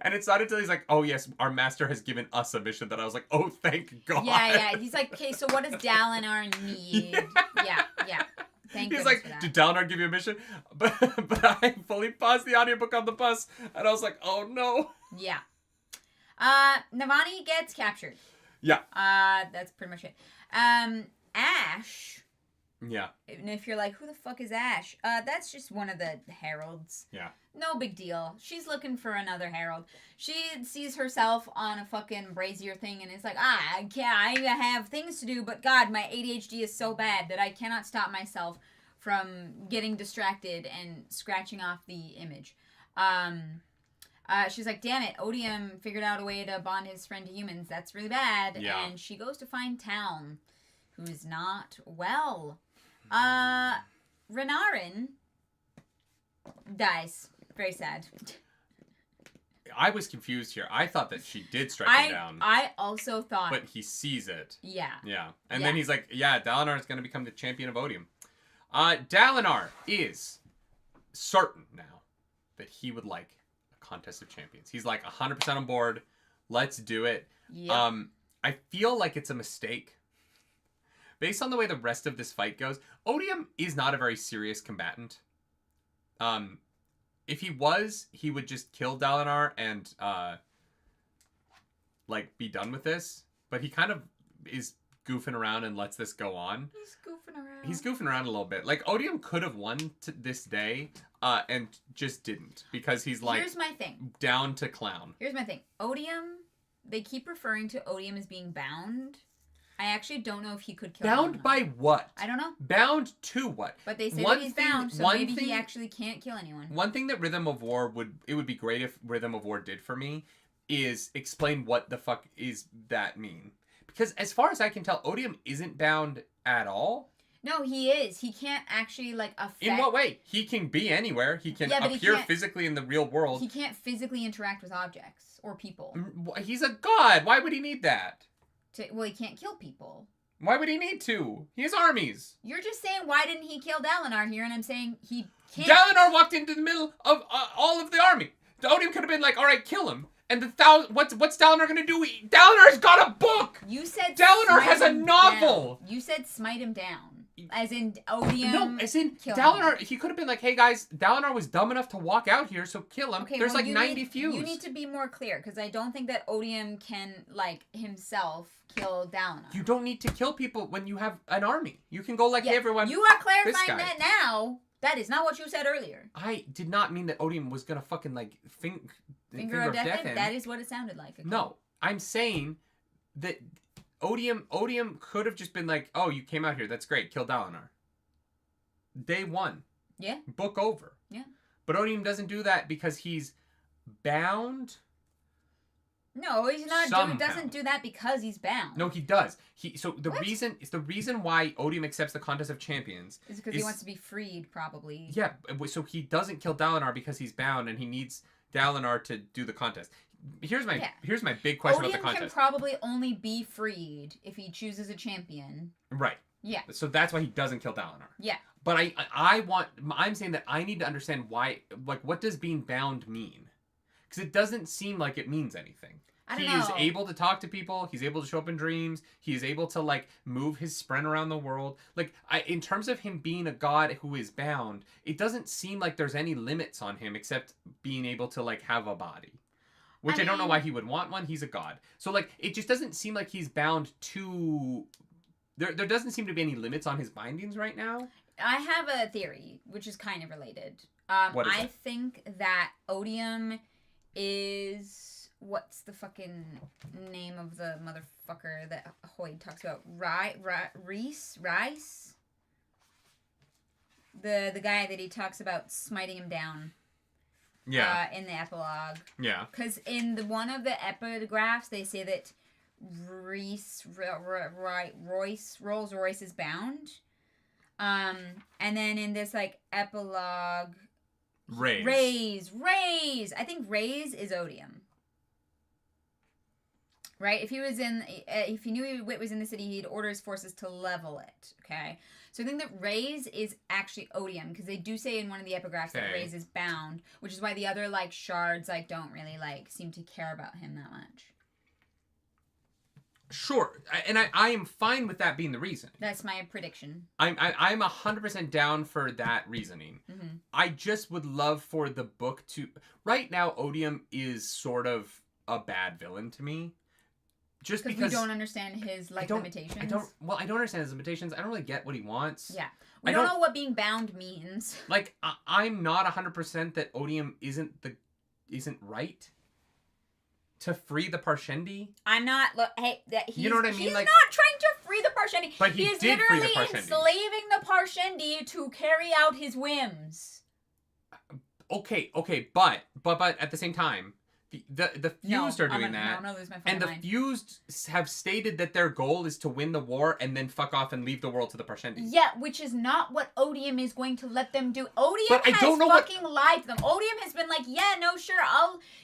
And it's not until he's like, oh, yes, our master has given us a mission that I was like, oh, thank God. Yeah. He's like, okay, so what does Dalinar need? Yeah. Thank He's goodness like, for that. did Dalinar give you a mission? But I fully paused the audiobook on the bus, and I was like, oh, no. Yeah. Navani gets captured. Yeah. That's pretty much it. Ash. Yeah. And if you're like, who the fuck is Ash? That's just one of the heralds. Yeah. No big deal. She's looking for another herald. She sees herself on a fucking brazier thing and is like, I have things to do, but God, my ADHD is so bad that I cannot stop myself from getting distracted and scratching off the image. She's like, damn it, Odium figured out a way to bond his friend to humans. That's really bad. Yeah. And she goes to find Town, who's not well. Renarin dies. Very sad. I was confused here. I thought that she did strike him down. I also thought. But he sees it. Yeah. Yeah. And then he's like, yeah, Dalinar is going to become the champion of Odium. Dalinar is certain now that he would like a contest of champions. He's like 100% on board. Let's do it. Yep. I feel like it's a mistake. Based on the way the rest of this fight goes, Odium is not a very serious combatant. If he was, he would just kill Dalinar and, be done with this. But he kind of is goofing around and lets this go on. He's goofing around a little bit. Like, Odium could have won this day, and just didn't. Because he's, here's my thing. Down to clown. Here's my thing. Odium, they keep referring to Odium as being bound. I actually don't know if he could kill Bound anyone. by what? I don't know. Bound to what? But they say that he's bound, so maybe he actually can't kill anyone. One thing that Rhythm of War would be great if Rhythm of War did for me is explain what the fuck is that mean. Because as far as I can tell, Odium isn't bound at all. No, he is. He can't actually, affect... In what way? He can be anywhere. He can appear physically in the real world. He can't physically interact with objects or people. He's a god. Why would he need that? Well, he can't kill people. Why would he need to? He has armies. You're just saying, why didn't he kill Dalinar here? And I'm saying he can't. Dalinar walked into the middle of all of the army. The Odium could have been like, all right, kill him. And what's Dalinar going to do? Dalinar's got a book. You said Dalinar has a novel. Down. You said smite him down. As in Odium. No, as in Dalinar. He could have been like, "Hey guys, Dalinar was dumb enough to walk out here, so kill him." Okay, There's well, like 90 feuds. You need to be more clear because I don't think that Odium can like himself kill Dalinar. You don't need to kill people when you have an army. You can go like, "Hey everyone." You are clarifying that now. That is not what you said earlier. I did not mean that Odium was gonna fucking like finger of death him. That is what it sounded like. Okay. No, I'm saying that Odium could have just been like, "Oh, you came out here. That's great. Kill Dalinar." Day one. Yeah. Book over. Yeah. But Odium doesn't do that because he's bound. No, he's not. Doesn't do that because he's bound. No, he does. The reason why Odium accepts the contest of champions is because he wants to be freed, probably. Yeah. So he doesn't kill Dalinar because he's bound, and he needs Dalinar to do the contest. Here's my big question about the contest. Odium can probably only be freed if he chooses a champion. Right. Yeah. So that's why he doesn't kill Dalinar. Yeah. But I'm saying that I need to understand why, like, what does being bound mean? Because it doesn't seem like it means anything. I don't know. He is able to talk to people. He's able to show up in dreams. He is able to, like, move his sprint around the world. Like, in terms of him being a god who is bound, it doesn't seem like there's any limits on him except being able to, like, have a body. Which I don't know why he would want one. He's a god. So, like, it just doesn't seem like he's bound to... There doesn't seem to be any limits on his bindings right now. I have a theory, which is kind of related. What is I it? think that Odium is... What's the fucking name of the motherfucker that Hoyd talks about? Rice? The guy that he talks about smiting him down. Yeah. In the epilogue. Yeah. Because in one of the epigraphs, they say that Rolls-Royce is bound. And then in this, like, epilogue... Raise. I think Raise is Odium. Right? If he knew Wit was in the city, he'd order his forces to level it. Okay? So I think that Raise is actually Odium, because they do say in one of the epigraphs that Raise is bound, which is why the other, like, shards, like, don't really, like, seem to care about him that much. Sure, and I am fine with that being the reason. That's my prediction. I'm 100% down for that reasoning. Mm-hmm. I just would love for the book to... Right now, Odium is sort of a bad villain to me. Just because we don't understand his, like, limitations. I don't understand his limitations. I don't really get what he wants. Yeah. We don't know what being bound means. Like, I'm not 100% that Odium isn't right to free the Parshendi. I'm not. Look, hey, you know what I mean? He's like, not trying to free the Parshendi. But he is did literally free the Parshendi. enslaving the Parshendi to carry out his whims. Okay, but at the same time, the Fused are doing that. And the Fused have stated that their goal is to win the war and then fuck off and leave the world to the Parshendi. Yeah, which is not what Odium is going to let them do. Odium has fucking lied to them. Odium has been like, yeah, no, sure,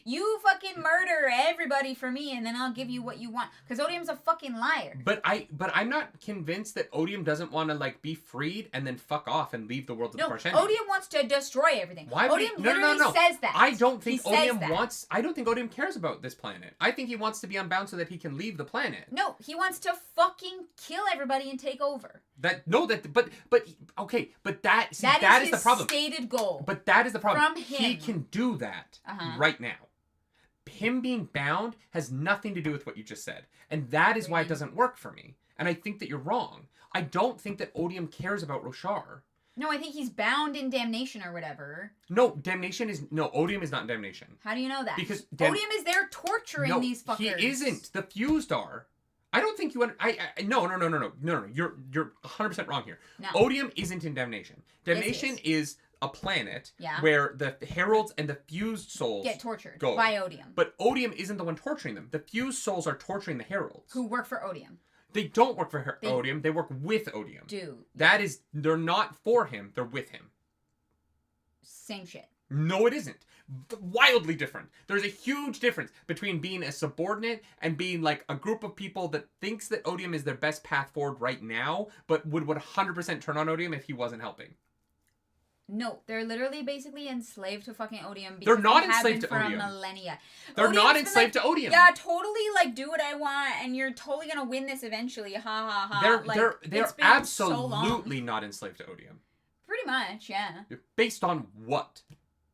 you fucking murder everybody for me and then I'll give you what you want. Because Odium's a fucking liar. But I'm not convinced that Odium doesn't want to, like, be freed and then fuck off and leave the world to the Parshendi. Odium wants to destroy everything. Why Odium literally says that. I don't think Odium cares about this planet. I think he wants to be unbound so that he can leave the planet. No, he wants to fucking kill everybody and take over. That is the problem. Stated goal. But that is the problem. From him. He can do that right now. Him being bound has nothing to do with what you just said. And that is why it doesn't work for me. And I think that you're wrong. I don't think that Odium cares about Roshar. No, I think he's bound in damnation or whatever. No, Odium is not in damnation. How do you know that? Because Odium is there torturing these fuckers. He isn't. The Fused are. I don't think you... No. You're 100% wrong here. No. Odium isn't in damnation. Damnation is a planet where the heralds and the fused souls get tortured by Odium. But Odium isn't the one torturing them. The fused souls are torturing the heralds. Who work for Odium. They don't work for Odium. They work with Odium. Dude. They're not for him. They're with him. Same shit. No, it isn't. Wildly different. There's a huge difference between being a subordinate and being like a group of people that thinks that Odium is their best path forward right now, but would 100% turn on Odium if he wasn't helping. No, they're literally basically enslaved to fucking Odium. They're not enslaved to Odium. Odium. For millennia. They're Odium's not been enslaved to Odium. Yeah, totally, like, do what I want, and you're totally gonna win this eventually. Ha ha ha. They're absolutely not enslaved to Odium. Pretty much, yeah. Based on what?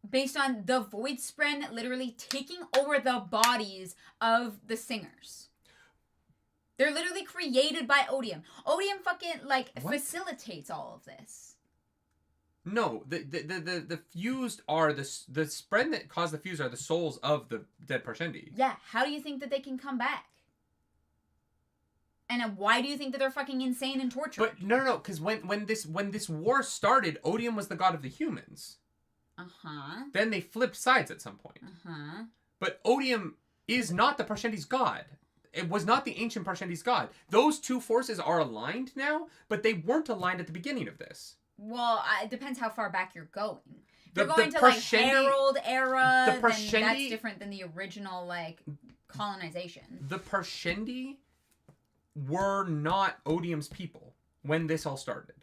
Based on the Void Spren literally taking over the bodies of the singers. They're literally created by Odium. Odium fucking, like, facilitates all of this. No, the fused are the Spren that cause the fuse are the souls of the dead Parshendi. Yeah, how do you think that they can come back? And why do you think that they're fucking insane and tortured? But no, because when this war started, Odium was the god of the humans. Then they flipped sides at some point. But Odium is not the Parshendi's god. It was not the ancient Parshendi's god. Those two forces are aligned now, but they weren't aligned at the beginning of this. Well, it depends how far back you're going. If you're going to, like, Herald era, then that's different than the original, like, colonization. The Parshendi were not Odium's people when this all started.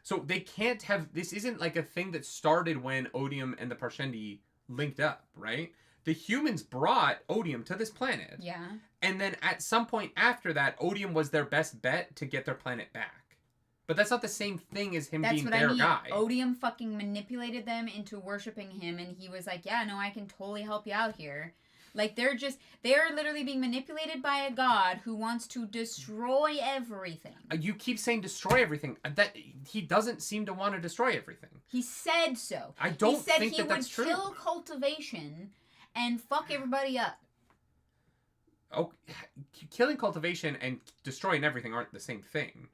So they can't have... This isn't, like, a thing that started when Odium and the Parshendi linked up, right? The humans brought Odium to this planet. Yeah. And then at some point after that, Odium was their best bet to get their planet back. But that's not the same thing as him being their guy. Odium fucking manipulated them into worshiping him, and he was like, yeah, no, I can totally help you out here. Like, they're literally being manipulated by a god who wants to destroy everything. You keep saying destroy everything. That he doesn't seem to want to destroy everything. He said so. I don't think that's true. He said he would kill Cultivation and fuck everybody up. Oh, killing Cultivation and destroying everything aren't the same thing.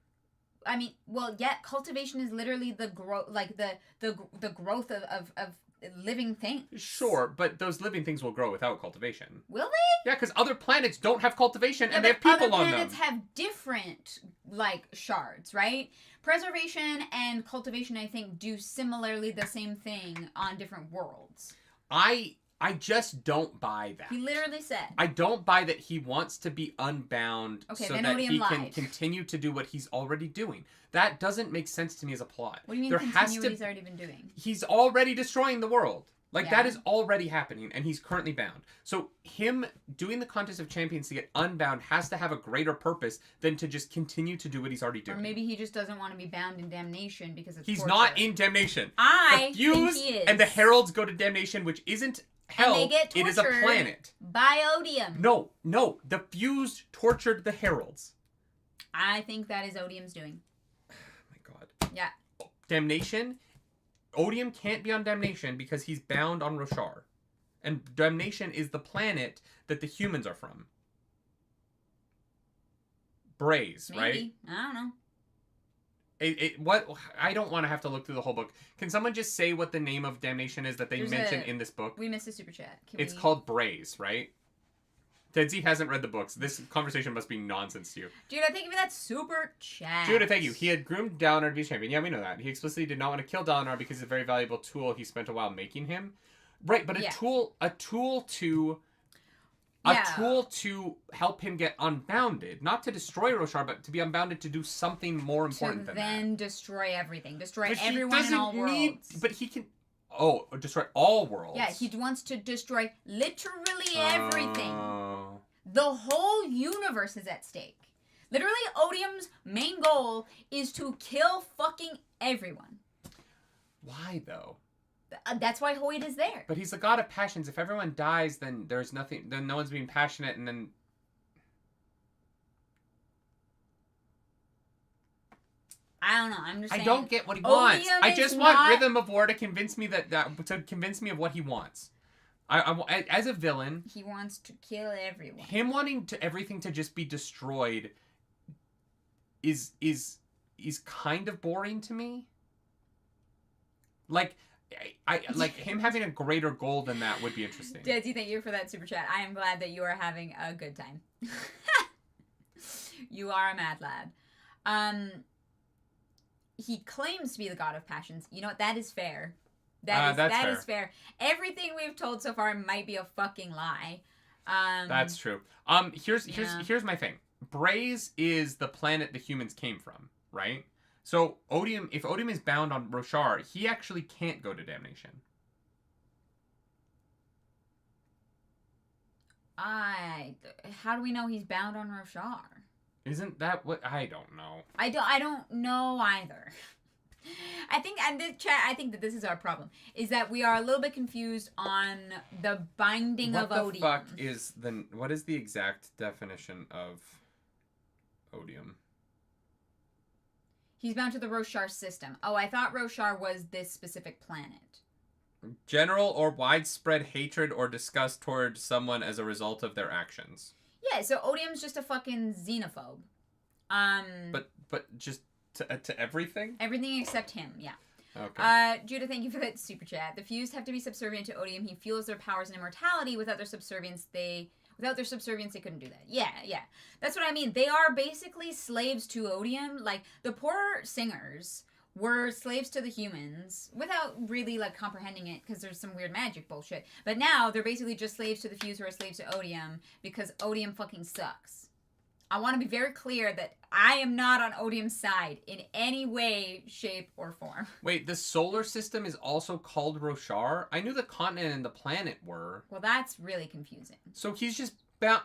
I mean, well, yeah, Cultivation is literally the growth, like the growth of living things. Sure, but those living things will grow without cultivation. Will they? Yeah, because other planets don't have cultivation and they have people on them. Other planets have different, like, shards, right? Preservation and cultivation, I think, do similarly the same thing on different worlds. I just don't buy that. He literally said. I don't buy that he wants to be unbound so that he can continue to do what he's already doing. That doesn't make sense to me as a plot. What do you mean continue what he's already been doing? He's already destroying the world. Like, that is already happening, and he's currently bound. So him doing the Contest of Champions to get unbound has to have a greater purpose than to just continue to do what he's already doing. Or maybe he just doesn't want to be bound in damnation because it's He's torture. Not in damnation. I the Fuse think he is. And the Heralds go to damnation, which isn't hell. And they get tortured it is a planet. By Odium. No. The Fused tortured the Heralds. I think that is Odium's doing. Oh my god. Yeah. Damnation. Odium can't be on Damnation because he's bound on Roshar. And Damnation is the planet that the humans are from. Braze, Maybe. right? I don't know. What I don't want to have to look through the whole book. Can someone just say what the name of Damnation is that they mention in this book? We missed a super chat. It's called Braze, right? Tedzy hasn't read the books. This conversation must be nonsense to you. Judah, thank you for that super chat. Judah, thank you. He had groomed Dalinar to be champion. Yeah, we know that. He explicitly did not want to kill Dalinar because it's a very valuable tool he spent a while making him. Right, but a tool to help him get unbounded. Not to destroy Roshar, but to be unbounded to do something more important than that. To then destroy everything. Destroy everyone in all worlds. But he can... Oh, destroy all worlds. Yeah, he wants to destroy literally everything. The whole universe is at stake. Literally, Odium's main goal is to kill fucking everyone. Why, though? That's why Hoyt is there. But he's the god of passions. If everyone dies, then there's nothing... Then no one's being passionate, and then... I don't know. I'm just saying. I don't get what he wants. I just want Rhythm of War to convince me to convince me of what he wants. I as a villain, he wants to kill everyone. Him wanting everything to just be destroyed is kind of boring to me. Like I like him having a greater goal than that would be interesting. Desi, thank you for that super chat. I am glad that you are having a good time. You are a mad lad. He claims to be the god of passions. You know what? That is fair. That is fair. Everything we've told so far might be a fucking lie. That's true. Here's my thing. Braze is the planet the humans came from, right? So Odium, if Odium is bound on Roshar, he actually can't go to damnation. How do we know he's bound on Roshar? Isn't that what? I don't know. I don't know either. I think that this is our problem, is that we are a little bit confused on the binding of Odium. What is the exact definition of Odium? He's bound to the Roshar system. Oh, I thought Roshar was this specific planet. General or widespread hatred or disgust toward someone as a result of their actions. Yeah, so Odium's just a fucking xenophobe. But just to everything? Everything except him, yeah. Okay. Judah, thank you for that super chat. The fused have to be subservient to Odium. He fuels their powers and immortality. Without their subservience, they couldn't do that. Yeah. That's what I mean. They are basically slaves to Odium. Like, the poor singers were slaves to the humans without really, like, comprehending it because there's some weird magic bullshit. But now they're basically just slaves to the fused who are slaves to Odium because Odium fucking sucks. I want to be very clear that I am not on Odium's side in any way, shape, or form. Wait, the solar system is also called Roshar? I knew the continent and the planet were. Well, that's really confusing. So he's just bound.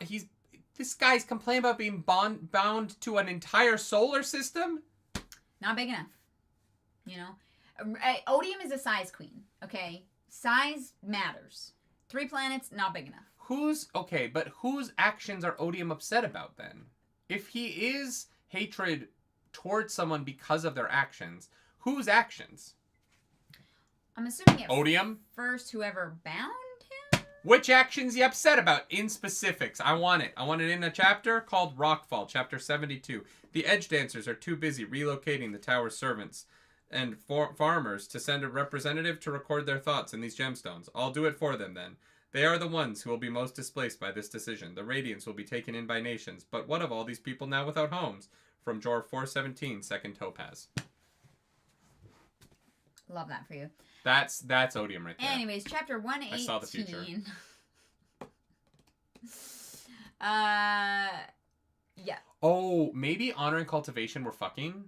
This guy's complaining about being bound to an entire solar system? Not big enough. You know? Odium is a size queen, okay? Size matters. 3 planets, not big enough. Whose actions are Odium upset about then? If he is hatred towards someone because of their actions, whose actions? I'm assuming it Odium? First whoever bound him? Which actions he upset about in specifics? I want it. I want it in a chapter called Rockfall, chapter 72. The Edge Dancers are too busy relocating the tower's servants and farmers to send a representative to record their thoughts in these gemstones. I'll do it for them then. They are the ones who will be most displaced by this decision. The Radiants will be taken in by nations. But what of all these people now without homes? From Jor 417, second Topaz. Love that for you. That's Odium right there. Anyways, chapter 118. I saw the future. Yeah. Oh, maybe Honor and Cultivation were fucking,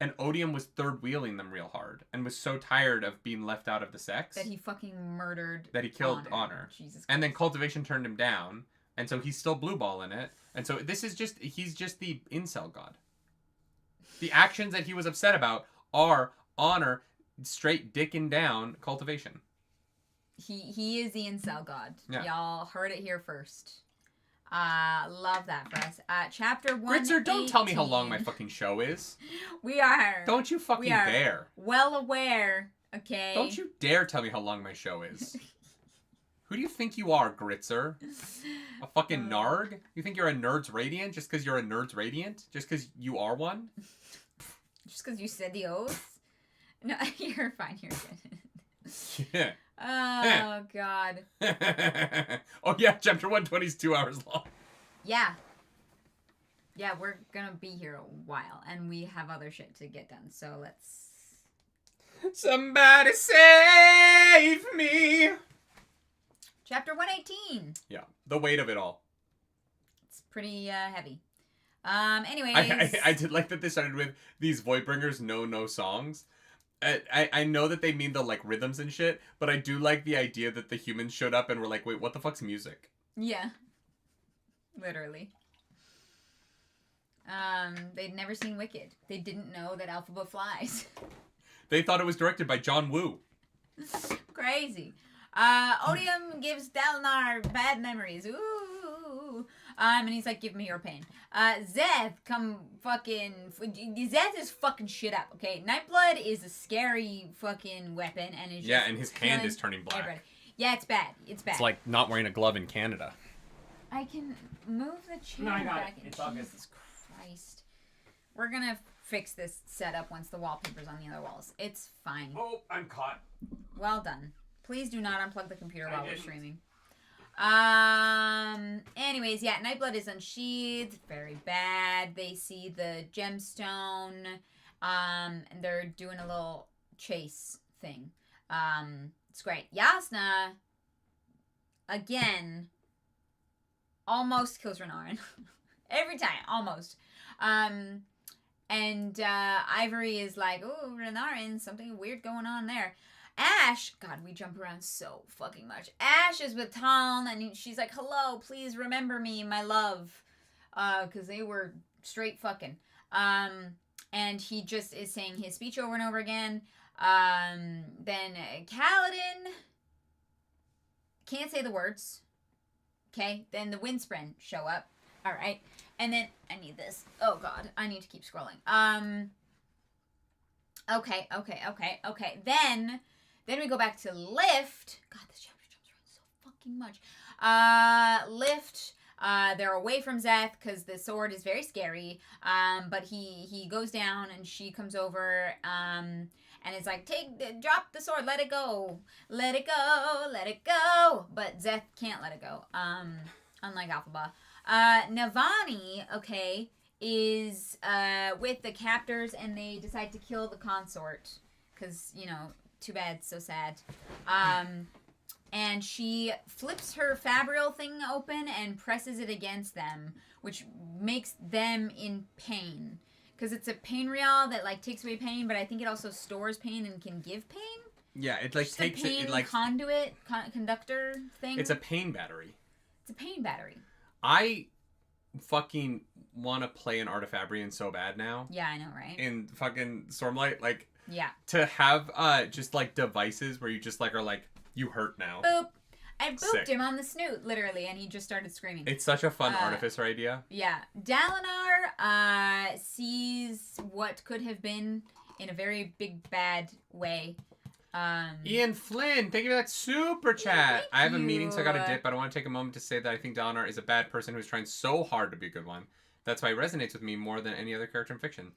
and Odium was third-wheeling them real hard, and was so tired of being left out of the sex that he fucking murdered. That he killed Honor. Jesus Christ. And then Cultivation turned him down, and so he's still blue ball in it. And so he's just the incel god. The actions that he was upset about are Honor straight dicking down Cultivation. He is the incel god. Yeah. Y'all heard it here first. Love that for us. Chapter 1. Gritzer, don't tell me how long my fucking show is. We are. Don't you fucking dare. Well aware, okay? Don't you dare tell me how long my show is. Who do you think you are, Gritzer? A fucking narg? You think you're a Nerd's Radiant just because you're a Nerd's Radiant? Just because you are one? Just because you said the oath? No, you're fine. You're good. Yeah. Oh, God. Oh, yeah, chapter 120 is 2 hours long. Yeah. Yeah, we're gonna be here a while, and we have other shit to get done, so let's... Somebody save me! Chapter 118. Yeah, the weight of it all. It's pretty heavy. Anyways... I did like that they started with these Voidbringers no songs. I know that they mean the, like, rhythms and shit, but I do like the idea that the humans showed up and were like, wait, what the fuck's music? Yeah. Literally. They'd never seen Wicked. They didn't know that Alphaba flies. They thought it was directed by John Woo. Crazy. Odium gives Dalinar bad memories. Ooh. And he's like, give me your pain. Zeth, come fucking... Zeth is fucking shit up, okay? Nightblood is a scary fucking weapon, and it's and his hand is turning black. Everybody. Yeah, it's bad. It's bad. It's like not wearing a glove in Canada. I can move the chair back. It's all good. Jesus Christ. We're gonna fix this setup once the wallpaper's on the other walls. It's fine. Oh, I'm caught. Well done. Please do not unplug the computer while we're streaming. Anyways, yeah, Nightblood is unsheathed. Very bad. They see the gemstone. And they're doing a little chase thing. It's great. Yasna, again, almost kills Renarin. Every time, almost. And Ivory is like, oh, Renarin, something weird going on there. Ash, God, we jump around so fucking much. Ash is with Taln, and she's like, hello, please remember me, my love. Because they were straight fucking. And he just is saying his speech over and over again. Then Kaladin can't say the words. Okay, then the Windspren show up. All right, and then I need this. Oh God, I need to keep scrolling. Okay. Then we go back to Lift. God, this chapter jumps around so fucking much. Lift. They're away from Zeth because the sword is very scary. But he goes down and she comes over. And it's like, drop the sword, let it go. Let it go, let it go. But Zeth can't let it go. Unlike Alphaba. Navani, okay, is with the captors and they decide to kill the consort. Because, too bad, so sad. And she flips her Fabrial thing open and presses it against them, which makes them in pain. Because it's a pain real that, takes away pain, but I think it also stores pain and can give pain. Yeah, it, takes pain it, conduit, conductor thing. It's a pain battery. It's a pain battery. I fucking want to play an Artifabrian so bad now. Yeah, I know, right? In fucking Stormlight, yeah. To have, just, devices where you just, are you hurt now. Boop. I booped him on the snoot, literally, and he just started screaming. It's such a fun artificer idea. Yeah. Dalinar sees what could have been in a very big, bad way. Ian Flynn, thank you for that super chat. I have a meeting, so I got to dip, but I want to take a moment to say that I think Dalinar is a bad person who's trying so hard to be a good one. That's why he resonates with me more than any other character in fiction.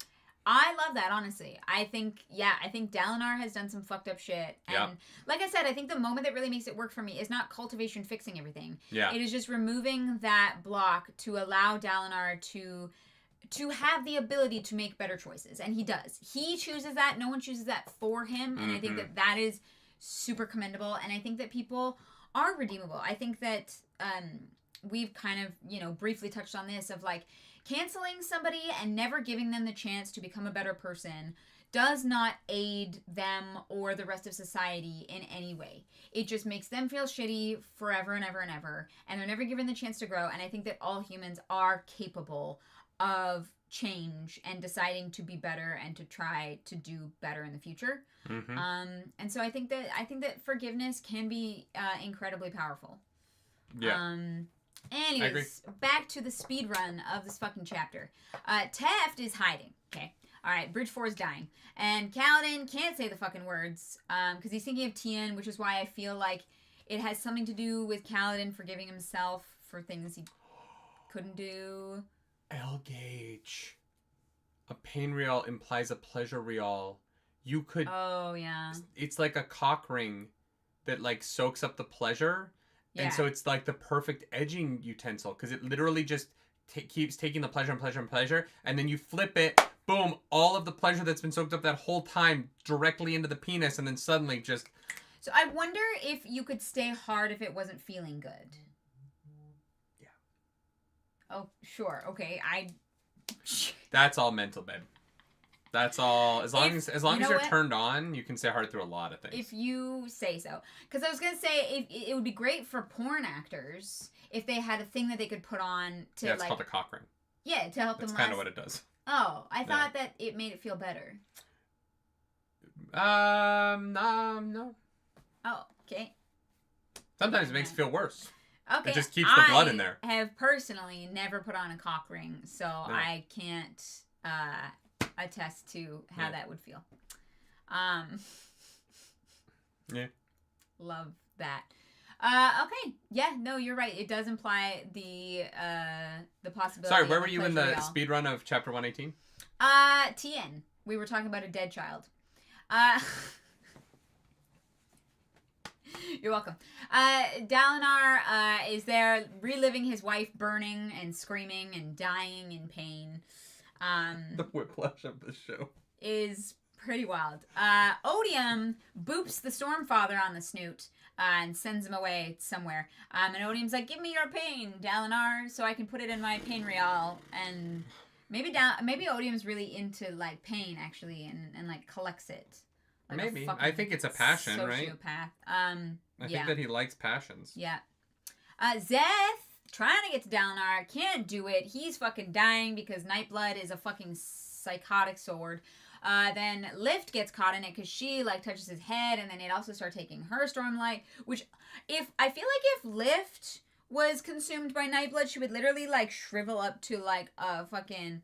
I love that, honestly. I think Dalinar has done some fucked up shit. And like I said, I think the moment that really makes it work for me is not Cultivation fixing everything. Yeah. It is just removing that block to allow Dalinar to have the ability to make better choices. And he does. He chooses that. No one chooses that for him. And I think that is super commendable. And I think that people are redeemable. I think that we've kind of, briefly touched on this of canceling somebody and never giving them the chance to become a better person does not aid them or the rest of society in any way. It just makes them feel shitty forever and ever and ever, and they're never given the chance to grow. And I think that all humans are capable of change and deciding to be better and to try to do better in the future. And so I think that forgiveness can be incredibly powerful. Yeah. Anyways, back to the speed run of this fucking chapter. Taft is hiding. Okay. All right. Bridge 4 is dying. And Kaladin can't say the fucking words because he's thinking of Tien, which is why I feel like it has something to do with Kaladin forgiving himself for things he couldn't do. L-Gage. A pain real implies a pleasure real. You could... Oh, yeah. It's like a cock ring that, soaks up the pleasure. Yeah. And so it's the perfect edging utensil because it literally just keeps taking the pleasure and pleasure and pleasure. And then you flip it, boom, all of the pleasure that's been soaked up that whole time directly into the penis. And then suddenly just... So I wonder if you could stay hard if it wasn't feeling good. Yeah. Oh, sure. Okay. That's all mental, babe. That's all. As long as you're turned on, you can stay hard through a lot of things. If you say so. Because I was going to say, it would be great for porn actors if they had a thing that they could put on to, it's called a cock ring. Yeah, to help them That's kind of what it does. Oh, I thought that it made it feel better. No. Oh, okay. Sometimes it makes it feel worse. Okay. It just keeps the blood in there. I have personally never put on a cock ring, so I can't attest to how that would feel. Yeah. Love that. Okay. Yeah, no, you're right. It does imply the possibility. Sorry, where were you in the speed run of chapter 118? Tien. We were talking about a dead child. You're welcome. Dalinar is there reliving his wife burning and screaming and dying in pain. The whiplash of this show is pretty wild. Odium boops the Stormfather on the snoot and sends him away somewhere. And Odium's like, give me your pain, Dalinar, so I can put it in my pain real and Maybe Odium's really into like pain actually, and like collects it. Like maybe. I think it's a passion, right? Sociopath. I think that he likes passions. Yeah. Zeth trying to get to Dalinar, can't do it. He's fucking dying because Nightblood is a fucking psychotic sword. Then Lift gets caught in it because she like touches his head, and then it also starts taking her Stormlight. Which, if Lift was consumed by Nightblood, she would literally like shrivel up to like a fucking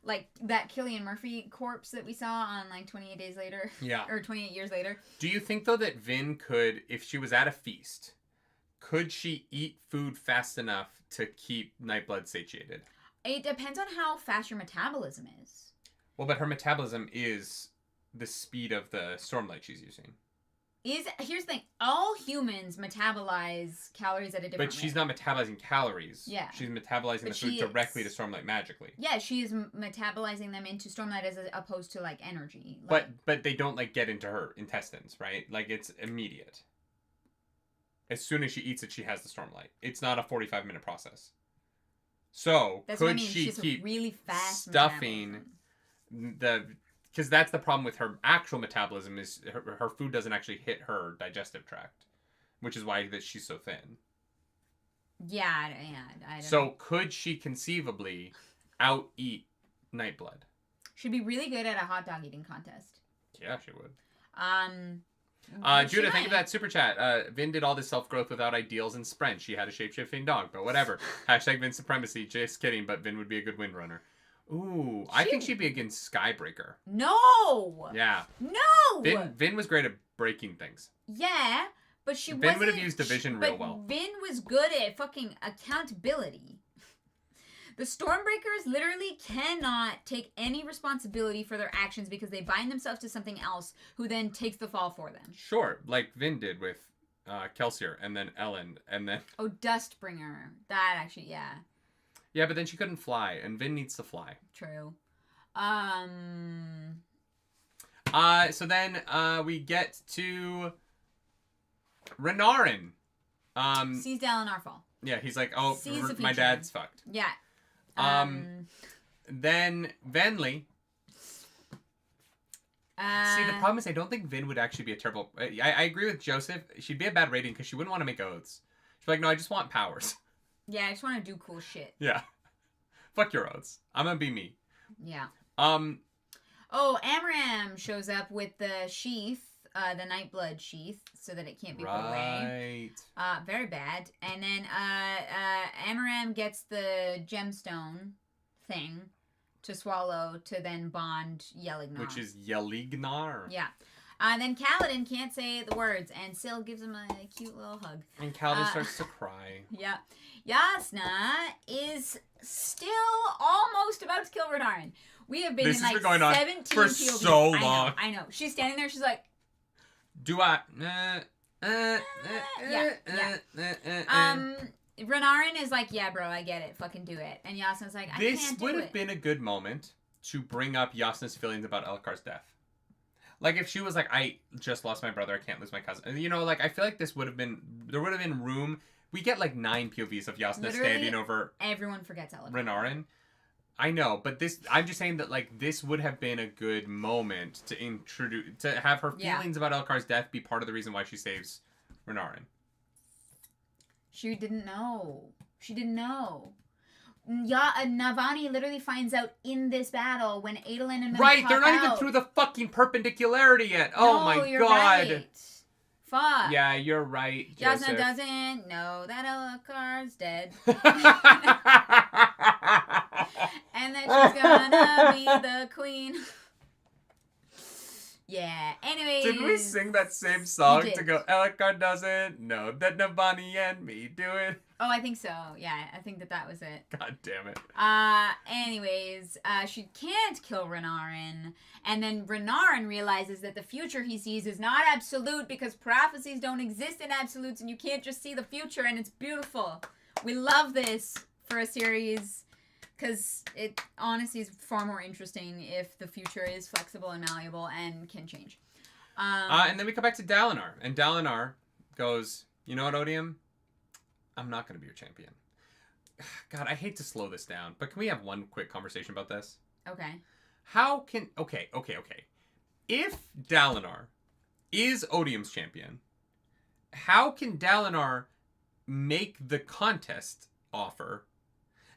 like that Cillian Murphy corpse that we saw on like 28 Days Later. Yeah. Or 28 Years Later. Do you think though that Vin could, if she was at a feast, could she eat food fast enough to keep Nightblood satiated? It depends on how fast your metabolism is. Well, but her metabolism is the speed of the Stormlight she's using. Here's the thing. All humans metabolize calories at a different rate. But she's not metabolizing calories. Yeah. She's metabolizing the food directly to Stormlight magically. Yeah, she is metabolizing them into Stormlight as opposed to, like, energy. Like, but they don't, like, get into her intestines, right? Like, it's immediate. As soon as she eats it, she has the Stormlight. It's not a 45-minute process. So, could she keep really fast stuffing because that's the problem with her actual metabolism is her food doesn't actually hit her digestive tract, which is why that she's so thin. Yeah, I don't So could she conceivably out-eat Nightblood? She'd be really good at a hot dog eating contest. Yeah, she would. Judah, thank you for that super chat. Vin did all this self-growth without ideals and sprint. She had a shape-shifting dog, but whatever. Hashtag Vin supremacy. Just kidding, but Vin would be a good windrunner. Ooh, I think she'd be against Skybreaker. No! Yeah. No! Vin was great at breaking things. Yeah, but Vin would have used division real well. Vin was good at fucking accountability. The Stormbreakers literally cannot take any responsibility for their actions because they bind themselves to something else who then takes the fall for them. Sure, like Vin did with Kelsier and then Ellen and then... Oh, Dustbringer. That actually, yeah. Yeah, but then she couldn't fly, and Vin needs to fly. True. So then we get to Renarin. Sees Dalinar fall. Yeah, he's like, oh, my dad's fucked. Yeah. Then Venli. See, the problem is I don't think Vin would actually be a terrible... I agree with Joseph. She'd be a bad rating because she wouldn't want to make oaths. She'd be like, no, I just want powers. Yeah, I just want to do cool shit. Yeah. Fuck your oaths. I'm gonna be me. Yeah. Oh, Amram shows up with the sheath, the Nightblood sheath, so that it can't be put away. Right. Very bad. And then Amram gets the gemstone thing to swallow to then bond Yelignar. Which is Yelignar. Yeah. Then Kaladin can't say the words, and Syl gives him a cute little hug. And Kaladin starts to cry. Yeah. Yasna is still almost about to kill Renarin. We have been in like going on 17 for POVs. so long. I know. She's standing there. She's like, do I? Renarin is like, yeah, bro, I get it. Fucking do it. And Yasna's like, I can't do it. This would have been a good moment to bring up Yasna's feelings about Elkar's death. Like, if she was like, I just lost my brother, I can't lose my cousin. You know, like, I feel like there would have been room. We get like 9 POVs of Yasna standing over... Everyone forgets Elkar. Renarin. I know, but I'm just saying that, like, this would have been a good moment to have her feelings about Elkar's death be part of the reason why she saves Renarin. She didn't know. Yeah, Navani literally finds out in this battle when Adolin and Maya they're not even through the fucking perpendicularity yet. Oh my you're god. Right. Fuck. Yeah, you're right, Joseph. Yasna doesn't know that Elkar's dead. And that she's gonna be the queen. Yeah. Anyways. Didn't we sing that same song to go, Elkar doesn't know that Navani and me do it? Oh, I think so. Yeah, I think that was it. God damn it. Anyways, she can't kill Renarin. And then Renarin realizes that the future he sees is not absolute because prophecies don't exist in absolutes and you can't just see the future and it's beautiful. We love this for a series because it honestly is far more interesting if the future is flexible and malleable and can change. And then we come back to Dalinar. And Dalinar goes, you know what, Odium? I'm not going to be your champion. God, I hate to slow this down, but can we have one quick conversation about this? Okay. How can... Okay. If Dalinar is Odium's champion, how can Dalinar make the contest offer?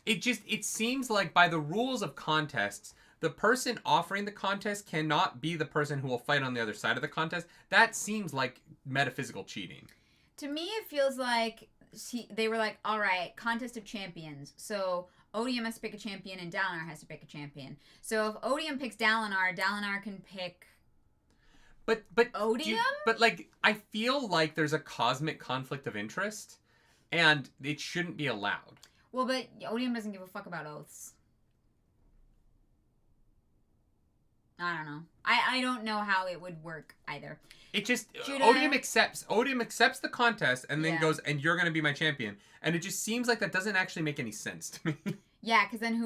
It seems like by the rules of contests, the person offering the contest cannot be the person who will fight on the other side of the contest. That seems like metaphysical cheating. To me, it feels like they were like, all right, contest of champions. So Odium has to pick a champion and Dalinar has to pick a champion. So if Odium picks Dalinar, Dalinar can pick... But Odium? But like, I feel like there's a cosmic conflict of interest, and it shouldn't be allowed. Well, but Odium doesn't give a fuck about oaths. I don't know. I don't know how it would work either. It just Odium accepts the contest and then goes, and you're gonna be my champion. And it just seems like that doesn't actually make any sense to me. Yeah, because then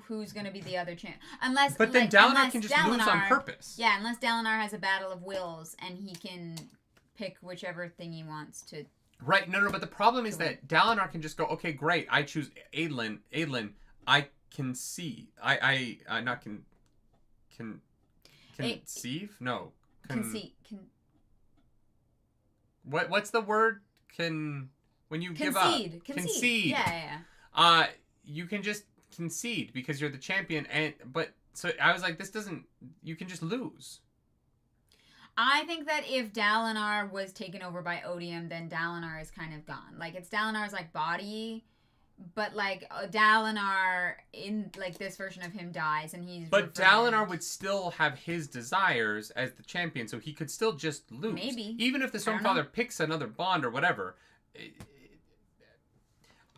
who's gonna be the other champ? Unless Dalinar can just lose on purpose. Yeah, unless Dalinar has a battle of wills and he can pick whichever thing he wants to. Right, no, but the problem is that Dalinar can just go, okay, great, I choose Adolin. Adolin, I can see. I not can conceive? No. Concede. What's the word? When you give up. Concede. Yeah. You can just concede because you're the champion, so I was like, this doesn't. You can just lose. I think that if Dalinar was taken over by Odium, then Dalinar is kind of gone. Like, it's Dalinar's, like, body, but, like, Dalinar, in, like, this version of him dies, and he's... But Dalinar would still have his desires as the champion, so he could still just lose. Maybe. Even if the Stormfather picks another bond or whatever.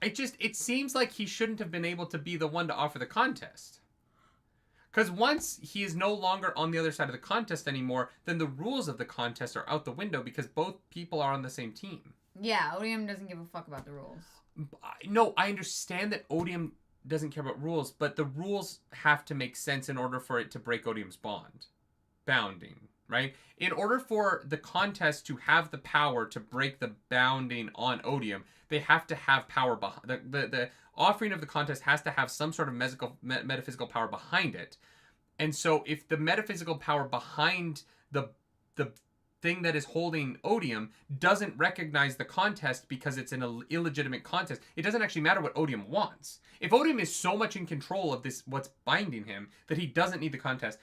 It seems like he shouldn't have been able to be the one to offer the contest. Because once he is no longer on the other side of the contest anymore, then the rules of the contest are out the window because both people are on the same team. Yeah, Odium doesn't give a fuck about the rules. No, I understand that Odium doesn't care about rules, but the rules have to make sense in order for it to break Odium's bounding, right? In order for the contest to have the power to break the bounding on Odium, they have to have power behind the offering of the contest has to have some sort of metaphysical power behind it. And so if the metaphysical power behind the thing that is holding Odium doesn't recognize the contest because it's an illegitimate contest, it doesn't actually matter what Odium wants. If Odium is so much in control of this, what's binding him, that he doesn't need the contest,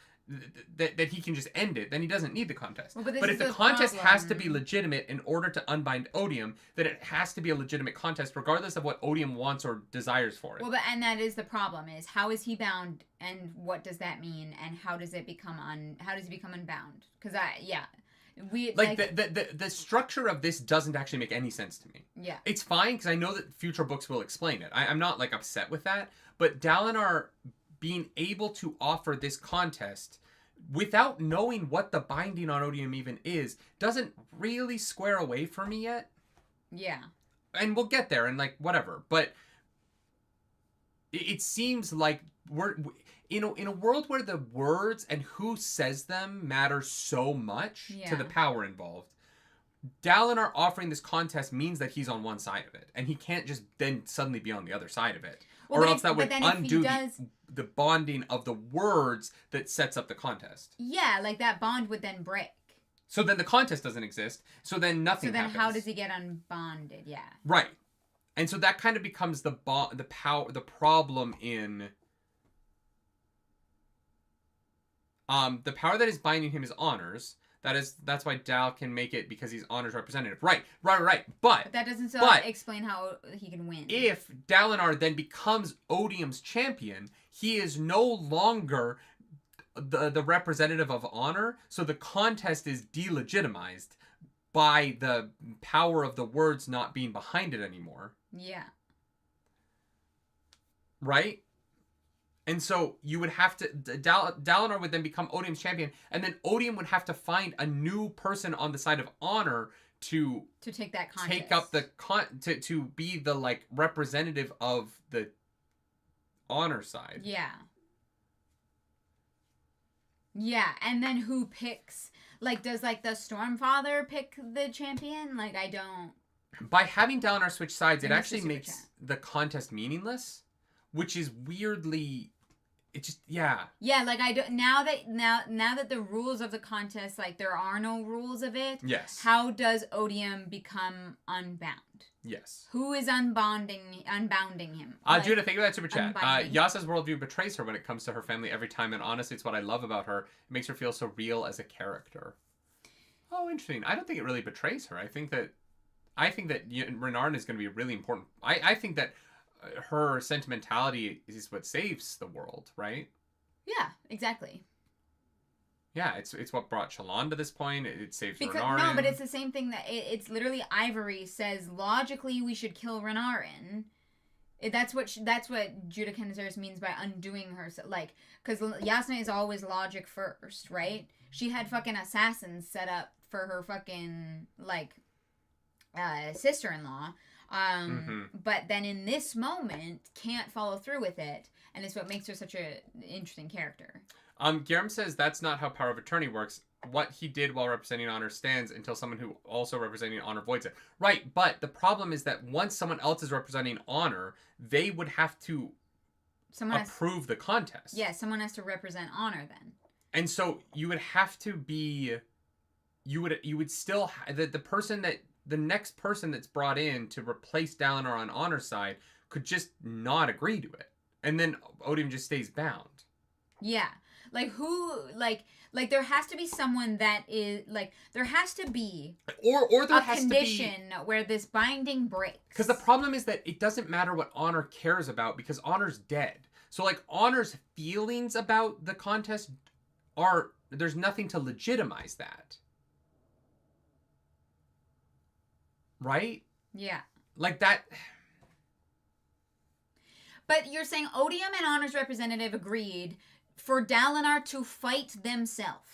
that he can just end it, then he doesn't need the contest. Well, but if the contest has to be legitimate in order to unbind Odium, then it has to be a legitimate contest regardless of what Odium wants or desires for it. Well, and that is the problem, is how is he bound, and what does that mean, and how does it become unbound? Because the structure of this doesn't actually make any sense to me. Yeah. It's fine because I know that future books will explain it. I'm not like upset with that, but Dalinar being able to offer this contest without knowing what the binding on Odium even is doesn't really square away for me yet. Yeah. And we'll get there and like whatever, but it seems like we're in a world where the words and who says them matter so much to the power involved. Dalinar offering this contest means that he's on one side of it, and he can't just then suddenly be on the other side of it. Well, or else that would undo the bonding of the words that sets up the contest. Yeah, like that bond would then break. So then the contest doesn't exist. So then nothing happens. How does he get unbonded? Yeah. Right. And so that kind of becomes the problem in the power that is binding him is honors. That's why Dal can make it because he's honors representative. Right. But that doesn't explain how he can win. If Dalinar then becomes Odium's champion, he is no longer the representative of honor, so the contest is delegitimized by the power of the words not being behind it anymore. Yeah. Right? And so you would have to... Dalinar would then become Odium's champion, and then Odium would have to find a new person on the side of honor to take that contest. Take up the... to be the, like, representative of the honor side. Yeah. Yeah, and then who picks... Like, does, like, the Stormfather pick the champion? Like, I don't... by having Dalinar switch sides, it actually makes the contest meaningless, which is weirdly... It just, yeah. Yeah, like, I don't... Now that the rules of the contest, like, there are no rules of it. Yes. How does Odium become unbound? Yes. Who is unbounding him? Judah, thank you for that super chat. Yasa's worldview betrays her when it comes to her family every time, and honestly, it's what I love about her. It makes her feel so real as a character. Oh, interesting. I don't think it really betrays her. I think that Renarin is going to be really important. I think that her sentimentality is what saves the world, right? Yeah, exactly. Yeah, it's what brought Shallan to this point. It saves Renarin. No, but it's the same thing that it's literally Ivory says logically we should kill Renarin. That's what Judah Kenizeris means by undoing her. Like, because Yasna is always logic first, right? She had fucking assassins set up for her fucking like sister-in-law. But then in this moment can't follow through with it, and it's what makes her such an interesting character. Garam says that's not how power of attorney works. What he did while representing honor stands until someone who also representing honor voids it. Right, but the problem is that once someone else is representing honor, they would have to approve the contest. Yeah, someone has to represent honor then. And so you would have to be, you would still the next person that's brought in to replace Dalinar on honor side could just not agree to it, and then Odium just stays bound. Yeah. Like, who, like there has to be someone that is, like, there has to be or there has condition to be, where this binding breaks. Because the problem is that it doesn't matter what honor cares about, because honor's dead. So, like, honor's feelings about the contest there's nothing to legitimize that. Right? Yeah. Like that... But you're saying Odium and Honor's representative agreed for Dalinar to fight themselves.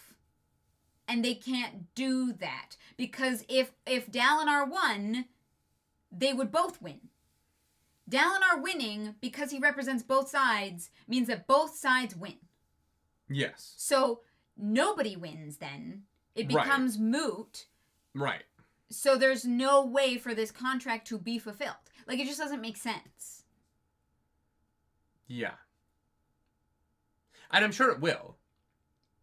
And they can't do that. Because if Dalinar won, they would both win. Dalinar winning, because he represents both sides, means that both sides win. Yes. So nobody wins then. It becomes moot. Right. So there's no way for this contract to be fulfilled. Like, it just doesn't make sense. Yeah. And I'm sure it will.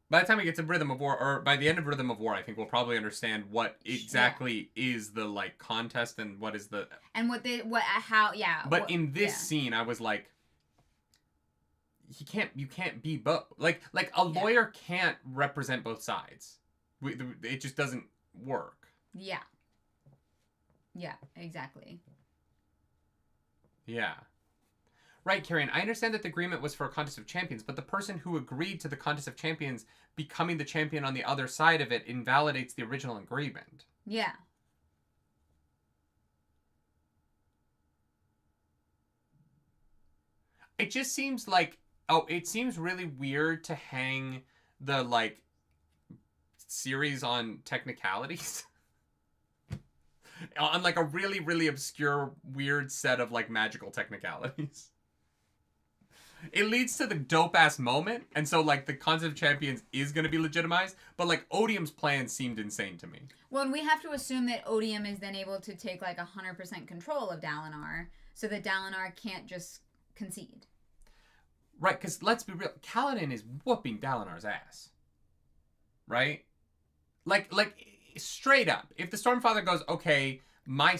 By the time we get to Rhythm of War, or by the end of Rhythm of War, I think we'll probably understand what exactly is the, like, contest and what is the... And But in this scene, I was like, you can't be both. Like a lawyer can't represent both sides. It just doesn't work. Yeah. Yeah, exactly. Yeah. Right, Karen. I understand that the agreement was for a contest of champions, but the person who agreed to the contest of champions becoming the champion on the other side of it invalidates the original agreement. Yeah. It just seems like... it seems really weird to hang the, like, series on technicalities. On, like, a really, really obscure, weird set of, like, magical technicalities. It leads to the dope-ass moment, and so, like, the concept of champions is going to be legitimized, but, like, Odium's plan seemed insane to me. Well, and we have to assume that Odium is then able to take, like, 100% control of Dalinar, so that Dalinar can't just concede. Right, because let's be real, Kaladin is whooping Dalinar's ass. Right? Like, straight up, if the Stormfather goes, okay, my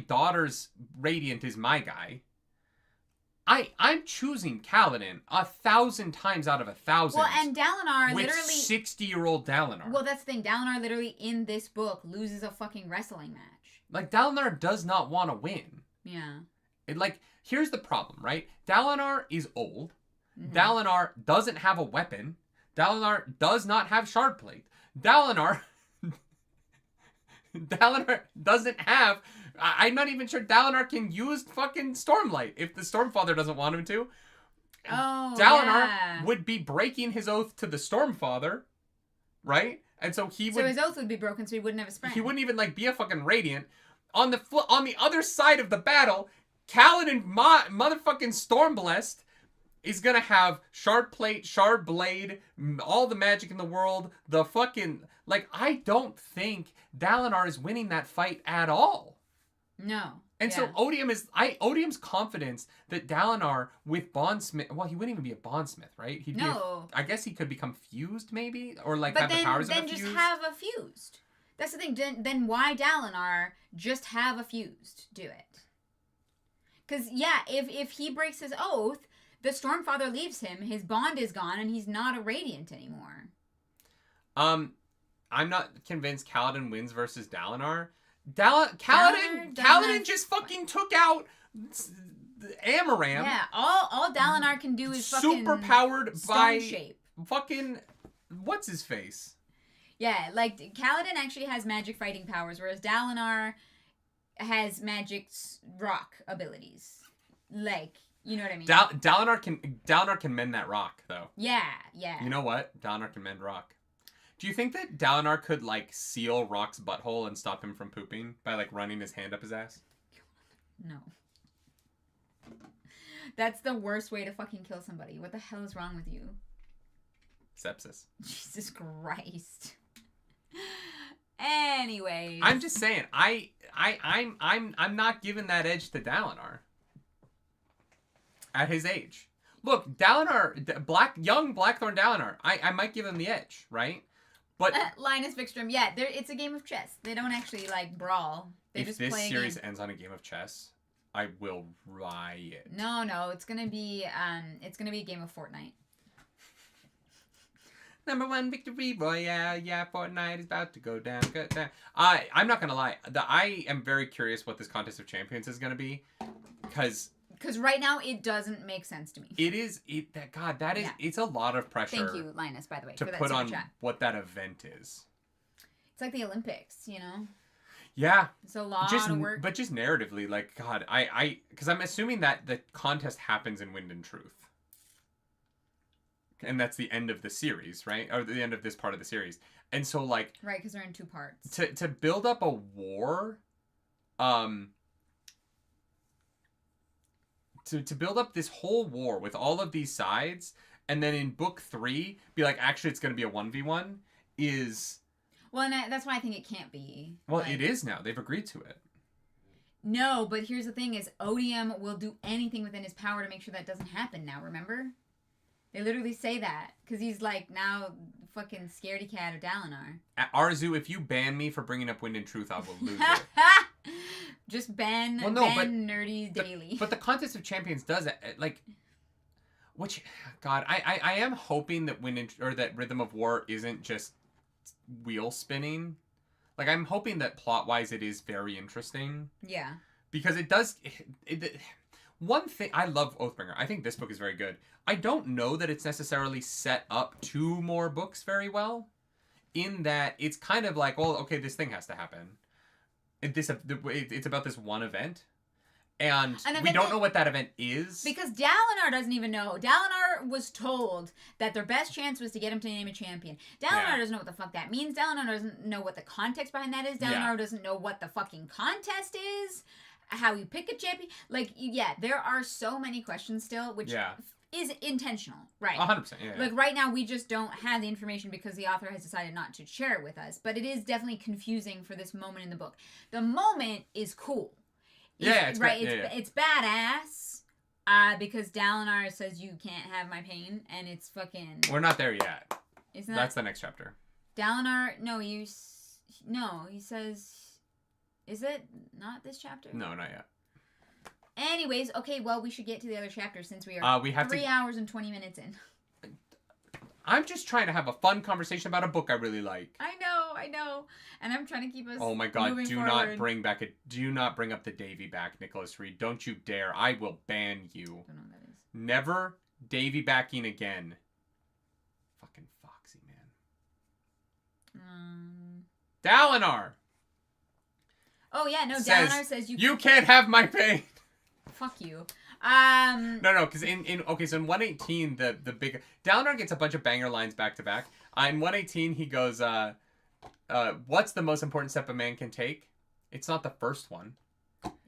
daughter's Radiant is my guy, I'm choosing Kaladin 1,000 times out of 1,000. Well, and Dalinar with literally... 60-year-old Dalinar. Well, that's the thing. Dalinar literally, in this book, loses a fucking wrestling match. Like, Dalinar does not want to win. Yeah. Here's the problem, right? Dalinar is old. Mm-hmm. Dalinar doesn't have a weapon. Dalinar does not have Shardplate. Dalinar doesn't have... I'm not even sure Dalinar can use fucking Stormlight if the Stormfather doesn't want him to. Oh, Dalinar would be breaking his oath to the Stormfather, right? And so he would... So his oath would be broken, so he wouldn't have a spring. He wouldn't even, like, be a fucking Radiant. On the other side of the battle, Kaladin motherfucking Stormblessed is gonna have Shardplate, Shardblade, all the magic in the world, the fucking... Like, I don't think Dalinar is winning that fight at all. No. And so Odium's confidence that Dalinar with Bondsmith, well, he wouldn't even be a Bondsmith, right? I guess he could become fused, maybe, or like have the powers of a fused. Then just have a fused. That's the thing. Then why Dalinar? Just have a fused. Do it. Because if he breaks his oath, the Stormfather leaves him. His bond is gone, and he's not a Radiant anymore. I'm not convinced Kaladin wins versus Dalinar. Kaladin just fucking took out Amaram. Yeah, all Dalinar can do is fucking super powered by shape. Fucking what's his face? Yeah, like Kaladin actually has magic fighting powers, whereas Dalinar has magic rock abilities. Like, you know what I mean? Dalinar can mend that rock though. Yeah. You know what? Dalinar can mend rock. Do you think that Dalinar could, like, seal Rock's butthole and stop him from pooping by, like, running his hand up his ass? No. That's the worst way to fucking kill somebody. What the hell is wrong with you? Sepsis. Jesus Christ. Anyways. I'm just saying, I'm not giving that edge to Dalinar. At his age. Look, Dalinar, young Blackthorn Dalinar, I might give him the edge, right? But Linus Vikstrom, it's a game of chess. They don't actually like brawl. They if just this play series ends on a game of chess, I will riot. No, it's gonna be a game of Fortnite. Number 1 victory royale, Fortnite is about to go down. I'm not gonna lie, I am very curious what this Contest of Champions is gonna be, because right now it doesn't make sense to me. It's a lot of pressure. Thank you, Linus, by the way, to for that put on chat. what that event is. It's like the Olympics, you know? Yeah. It's a lot of work. But just narratively, like, God, because I'm assuming that the contest happens in Wind and Truth. And that's the end of the series, right? Or the end of this part of the series. And so, like... Right, because they're in 2 parts. To build up a war... To build up this whole war with all of these sides, and then in book 3, be like, actually, it's going to be a 1v1, is... Well, and that's why I think it can't be. Well, it is now. They've agreed to it. No, but here's the thing is, Odium will do anything within his power to make sure that doesn't happen now, remember? They literally say that, because he's, like, now fucking scaredy cat of Dalinar. At Arzu, if you ban me for bringing up Wind and Truth, I will lose it. Just ban nerdy daily. But the Contest of Champions does it, like, which, God, I am hoping that that Rhythm of War isn't just wheel spinning. Like, I'm hoping that plot-wise it is very interesting. Yeah. Because it does, one thing, I love Oathbringer. I think this book is very good. I don't know that it's necessarily set up 2 more books very well, in that it's kind of like, well, okay, this thing has to happen. It's about this one event, and we don't know what that event is. Because Dalinar doesn't even know. Dalinar was told that their best chance was to get him to name a champion. Dalinar doesn't know what the fuck that means. Dalinar doesn't know what the context behind that is. Dalinar doesn't know what the fucking contest is, how you pick a champion. Like, there are so many questions still, which... is intentional, right? 100%, Like, right now, we just don't have the information because the author has decided not to share it with us. But it is definitely confusing for this moment in the book. The moment is cool. It's right. It's badass because Dalinar says you can't have my pain, and it's fucking... We're not there yet. Isn't That's the next chapter. Dalinar... No, he says... Is it not this chapter? No, not yet. Anyways, okay, well, we should get to the other chapter since we are 3 hours and 20 minutes in. I'm just trying to have a fun conversation about a book I really like. I know. And I'm trying to keep us Oh my God, moving do forward. not bring up the Davy back, Nicholas Reed. Don't you dare. I will ban you. I don't know what that is. Never Davy backing again. Fucking Foxy, man. Dalinar! Oh, yeah, no, Dalinar says you can't have my pain. Fuck you. No, because so in 118, the big... Dalinar gets a bunch of banger lines back to back. In 118, he goes, what's the most important step a man can take? It's not the first one.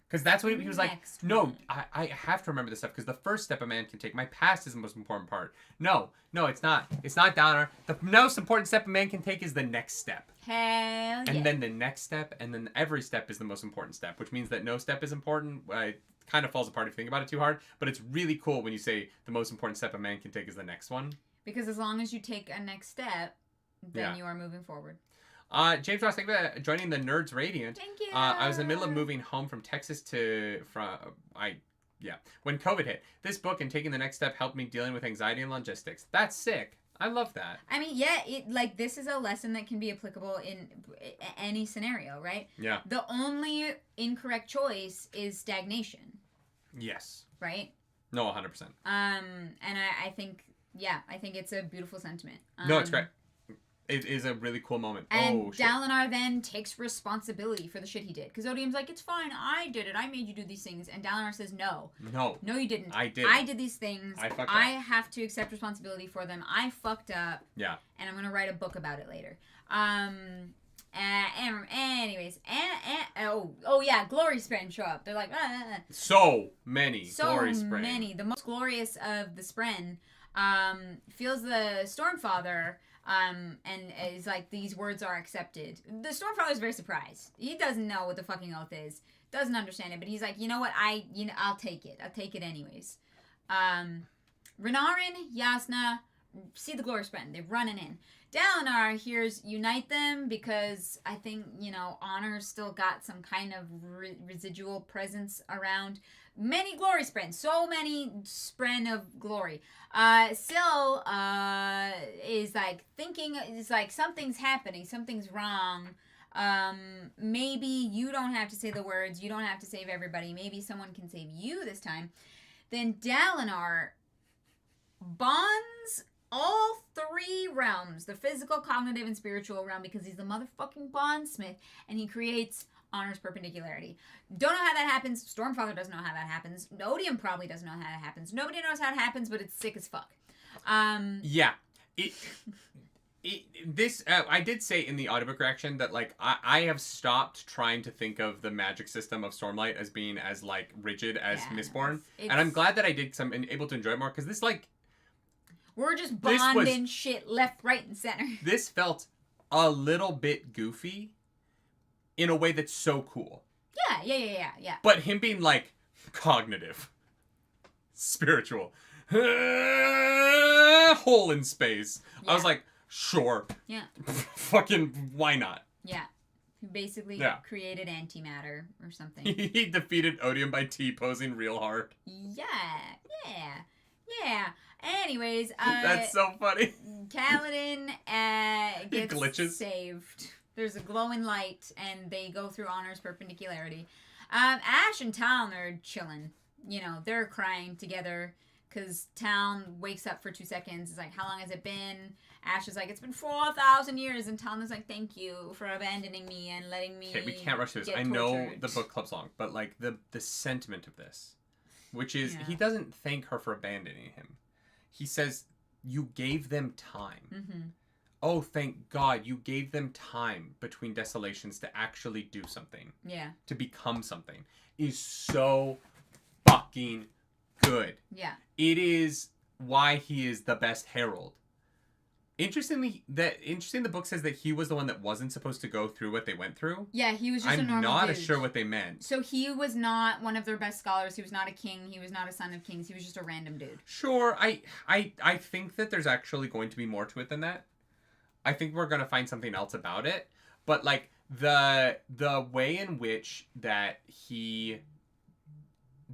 Because that's what he was like, Next no, one. I have to remember this stuff because the first step a man can take, my past is the most important part. No, it's not. It's not Dalinar. The most important step a man can take is the next step. Hell yeah. And then the next step, and then every step is the most important step, which means that no step is important. It kind of falls apart if you think about it too hard, but it's really cool when you say the most important step a man can take is the next one. Because as long as you take a next step, then you are moving forward. James Ross, thank you for joining the Nerds Radiant. Thank you. I was in the middle of moving home from Texas when COVID hit. This book and taking the next step helped me dealing with anxiety and logistics. That's sick. I love that. I mean, yeah, this is a lesson that can be applicable in any scenario, right? Yeah. The only incorrect choice is stagnation. Yes. Right? No, 100%. And I think it's a beautiful sentiment. No, it's great. It is a really cool moment. And Dalinar then takes responsibility for the shit he did. Because Odium's like, it's fine, I did it. I made you do these things. And Dalinar says, no. No, you didn't. I did. I did these things. I fucked up. I have to accept responsibility for them. I fucked up. Yeah. And I'm going to write a book about it later. Anyways. Glory Spren show up. They're like, So many glory Spren. So many. The most glorious of the Spren feels the Stormfather... and is like, these words are accepted. The Stormfather is very surprised. He doesn't know what the fucking oath is. Doesn't understand it. But he's like, you know what? I'll take it. I'll take it anyways. Renarin, Yasna, see the glory spren. They're running in. Dalinar hears unite them because I think, Honor's still got some kind of residual presence around. Many glory spren. So many spren of glory. Syl is like thinking, it's like something's happening. Something's wrong. Maybe you don't have to say the words. You don't have to save everybody. Maybe someone can save you this time. Then Dalinar bonds all three realms, the physical, cognitive, and spiritual realm, because he's the motherfucking bondsmith, and he creates Honor's perpendicularity. Don't know how that happens. Stormfather doesn't know how that happens. Odium probably doesn't know how that happens. Nobody knows how it happens, but it's sick as fuck. Yeah. I did say in the audiobook reaction that, like, I have stopped trying to think of the magic system of Stormlight as being as, like, rigid as Mistborn. And I'm glad that I did, because I'm able to enjoy it more, because this, like... We're just bonding shit left, right, and center. This felt a little bit goofy in a way that's so cool. Yeah. But him being, like, cognitive, spiritual, hole in space. Yeah. I was like, sure. Yeah. Fucking, why not? Yeah. He basically created antimatter or something. He defeated Odium by T-posing real hard. Yeah. Anyways, that's so funny. Kaladin gets saved. There's a glowing light, and they go through Honor's perpendicularity. Ash and Talon are chilling. They're crying together because Talon wakes up for 2 seconds. It's like, how long has it been? Ash is like, it's been 4,000 years. And Talon is like, thank you for abandoning me and letting me. Okay, we can't rush this. I know the book club's long, but like the sentiment of this, which is he doesn't thank her for abandoning him. He says, you gave them time. Mm-hmm. Oh, thank God, you gave them time between desolations to actually do something. Yeah. To become something. Is so fucking good. Yeah. It is why he is the best herald. Interesting, the book says that he was the one that wasn't supposed to go through what they went through. Yeah, he was just a normal I'm not dude. sure what they meant. So he was not one of their best scholars. He was not a king. He was not a son of kings. He was just a random dude. Sure, I think that there's actually going to be more to it than that. I think we're going to find something else about it. But, like, the way in which he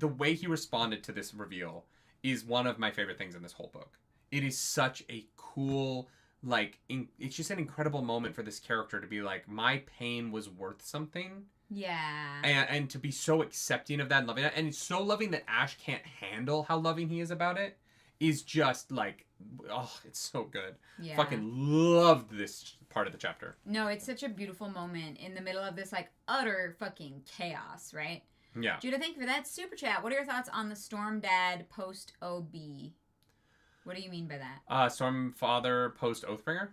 responded to this reveal is one of my favorite things in this whole book. It is such a cool, like, it's just an incredible moment for this character to be like, my pain was worth something. Yeah. And to be so accepting of that and loving that. And it's so loving that Ash can't handle how loving he is about it. Is just like, oh, it's so good. Yeah. Fucking loved this part of the chapter. No, it's such a beautiful moment in the middle of this, like, utter fucking chaos, right? Yeah. Judah, thank you for that super chat. What are your thoughts on the Storm Dad post OB? What do you mean by that? Stormfather post Oathbringer?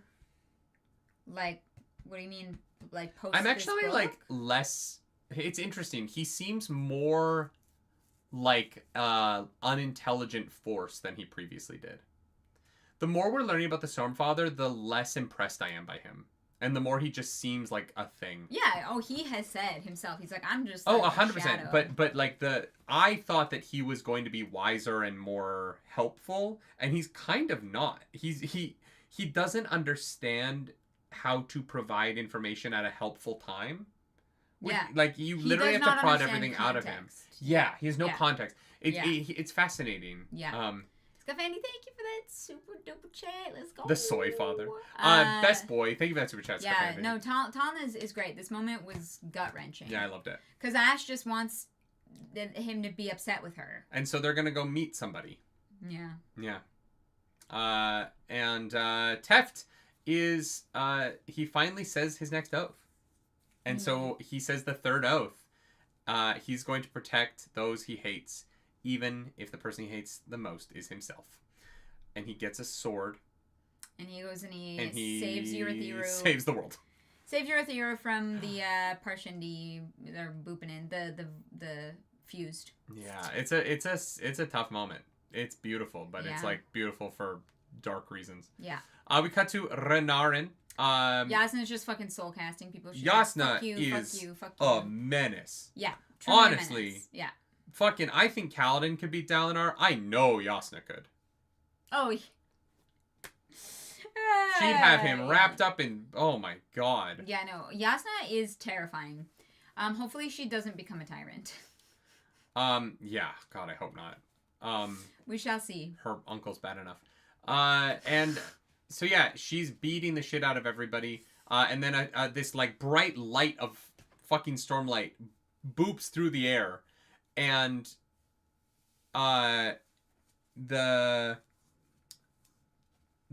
Like, what do you mean, like, post I'm actually, this book? like, less It's interesting. He seems more like unintelligent force than he previously did. The more we're learning about the Stormfather, the less impressed I am by him. And the more he just seems like a thing. Yeah, he has said himself. He's like, I'm just 100%. But like I thought that he was going to be wiser and more helpful, and he's kind of not. He doesn't understand how to provide information at a helpful time. Yeah. Like, you literally have to prod everything out of him. Yeah, he has no context. It's fascinating. Yeah. Scafandi, thank you for that super duper chat. Let's go. The soy father. Best boy. Thank you for that super chat, yeah, Scafandi. No, Talon is great. This moment was gut-wrenching. Yeah, I loved it. Because Ash just wants him to be upset with her. And so they're going to go meet somebody. Yeah. Yeah. And Teft is, he finally says his next oath. And so he says the third oath. He's going to protect those he hates, even if the person he hates the most is himself. And he gets a sword. And he goes and he saves Urithiru. Saves the world. Saves Urithiru from the Parshman they're booping in the fused. Yeah, it's a tough moment. It's beautiful, but it's like beautiful for dark reasons. Yeah. We cut to Renarin. Yasna is just fucking soul casting people. She's Yasna like, is fuck you. A menace. Yeah. Honestly. Menace. Yeah. Fucking, I think Kaladin could beat Dalinar. I know Yasna could. Oh. She'd have him wrapped up in. Oh my god. Yeah, no. Yasna is terrifying. Hopefully she doesn't become a tyrant. Yeah. God, I hope not. We shall see. Her uncle's bad enough. And so yeah, she's beating the shit out of everybody. And then this like bright light of fucking stormlight boops through the air, and the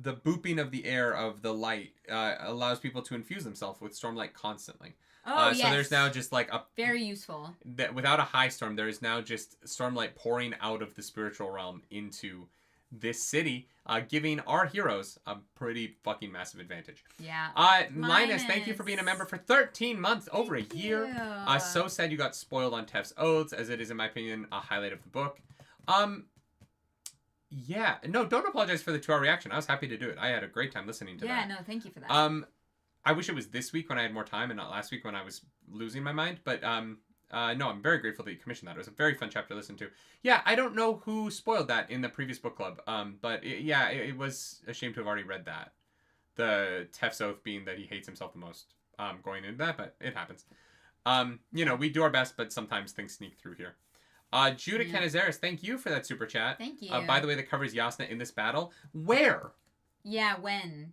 booping of the air of the light allows people to infuse themselves with stormlight constantly. Oh, yes. So there's now just like a... Very useful. Without a high storm, there is now just stormlight pouring out of the spiritual realm into this city, giving our heroes a pretty fucking massive advantage. Yeah. Linus, thank you for being a member for 13 months, over a year. So sad you got spoiled on Teft's Oaths, as it is, in my opinion, a highlight of the book. Yeah. No, don't apologize for the 2-hour reaction. I was happy to do it. I had a great time listening to that. Yeah, no, thank you for that. I wish it was this week when I had more time and not last week when I was losing my mind. But, no, I'm very grateful that you commissioned that. It was a very fun chapter to listen to. Yeah, I don't know who spoiled that in the previous book club. But, it was a shame to have already read that. The Teft's Oath being that he hates himself the most going into that, but it happens. We do our best, but sometimes things sneak through here. Judah Canizares, thank you for that super chat. Thank you. By the way, that covers Yasna in this battle. Where? Yeah, when?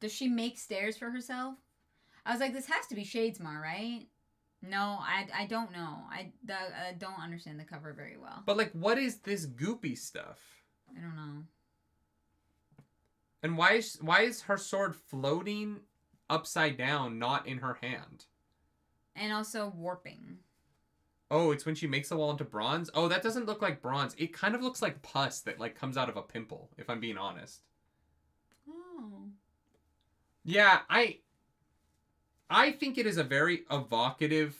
Does she make stairs for herself? I was like, this has to be Shadesmar, right? No, I don't know. I don't understand the cover very well. But, like, what is this goopy stuff? I don't know. And why is her sword floating upside down, not in her hand? And also warping. Oh, it's when she makes the wall into bronze? Oh, that doesn't look like bronze. It kind of looks like pus that, like, comes out of a pimple, if I'm being honest. Oh. Yeah, I think it is a very evocative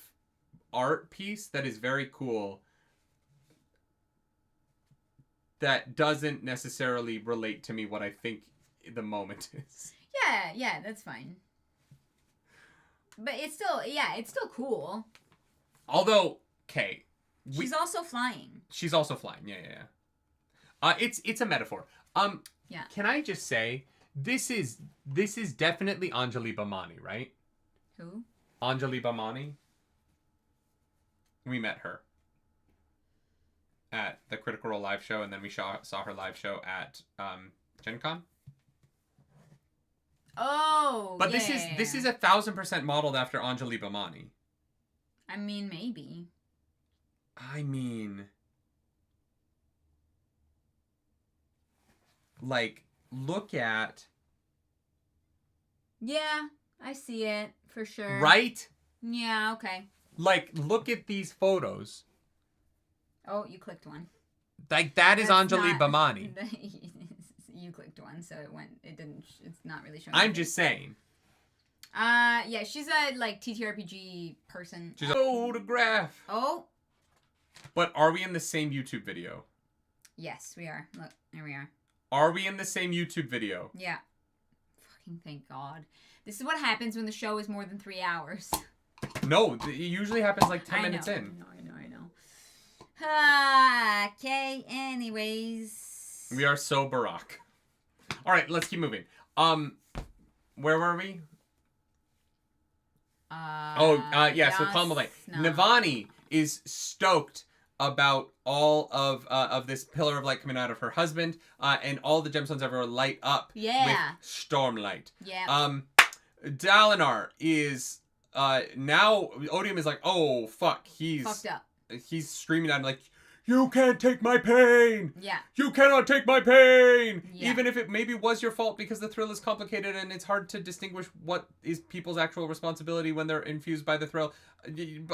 art piece that is very cool that doesn't necessarily relate to me what I think the moment is. Yeah, that's fine. But it's still cool. Although, okay. She's also flying. She's also flying, yeah. It's a metaphor. Yeah. Can I just say, this is definitely Anjali Bhamani, right? Who? Anjali Bhamani. We met her at the Critical Role live show, and then we saw her live show at Gen Con. Oh, but this is 1,000% modeled after Anjali Bhamani. I mean, maybe. Like, look at... Yeah, I see it, for sure. Right? Yeah, okay. Like, look at these photos. Oh, you clicked one. Like, that is Anjali Bhamani. You clicked one, so it's not really showing. I'm just saying. Yeah, she's a, like, TTRPG person. She's a photograph. Oh. But are we in the same YouTube video? Yes, we are. Look, there we are. Are we in the same YouTube video? Yeah. Fucking thank God. This is what happens when the show is more than 3 hours. No, it usually happens like 10 minutes in. I know. Okay, anyways. We are so Barack. Alright, let's keep moving. Where were we? Yeah, so Cultivation. Navani is stoked about all of this pillar of light coming out of her husband, and all the gemstones everywhere light up with stormlight. Yeah. Dalinar is now Odium is like, oh fuck, he's fucked up. He's screaming at him like, you can't take my pain. Yeah. You cannot take my pain. Yeah. Even if it maybe was your fault, because the thrill is complicated and it's hard to distinguish what is people's actual responsibility when they're infused by the thrill.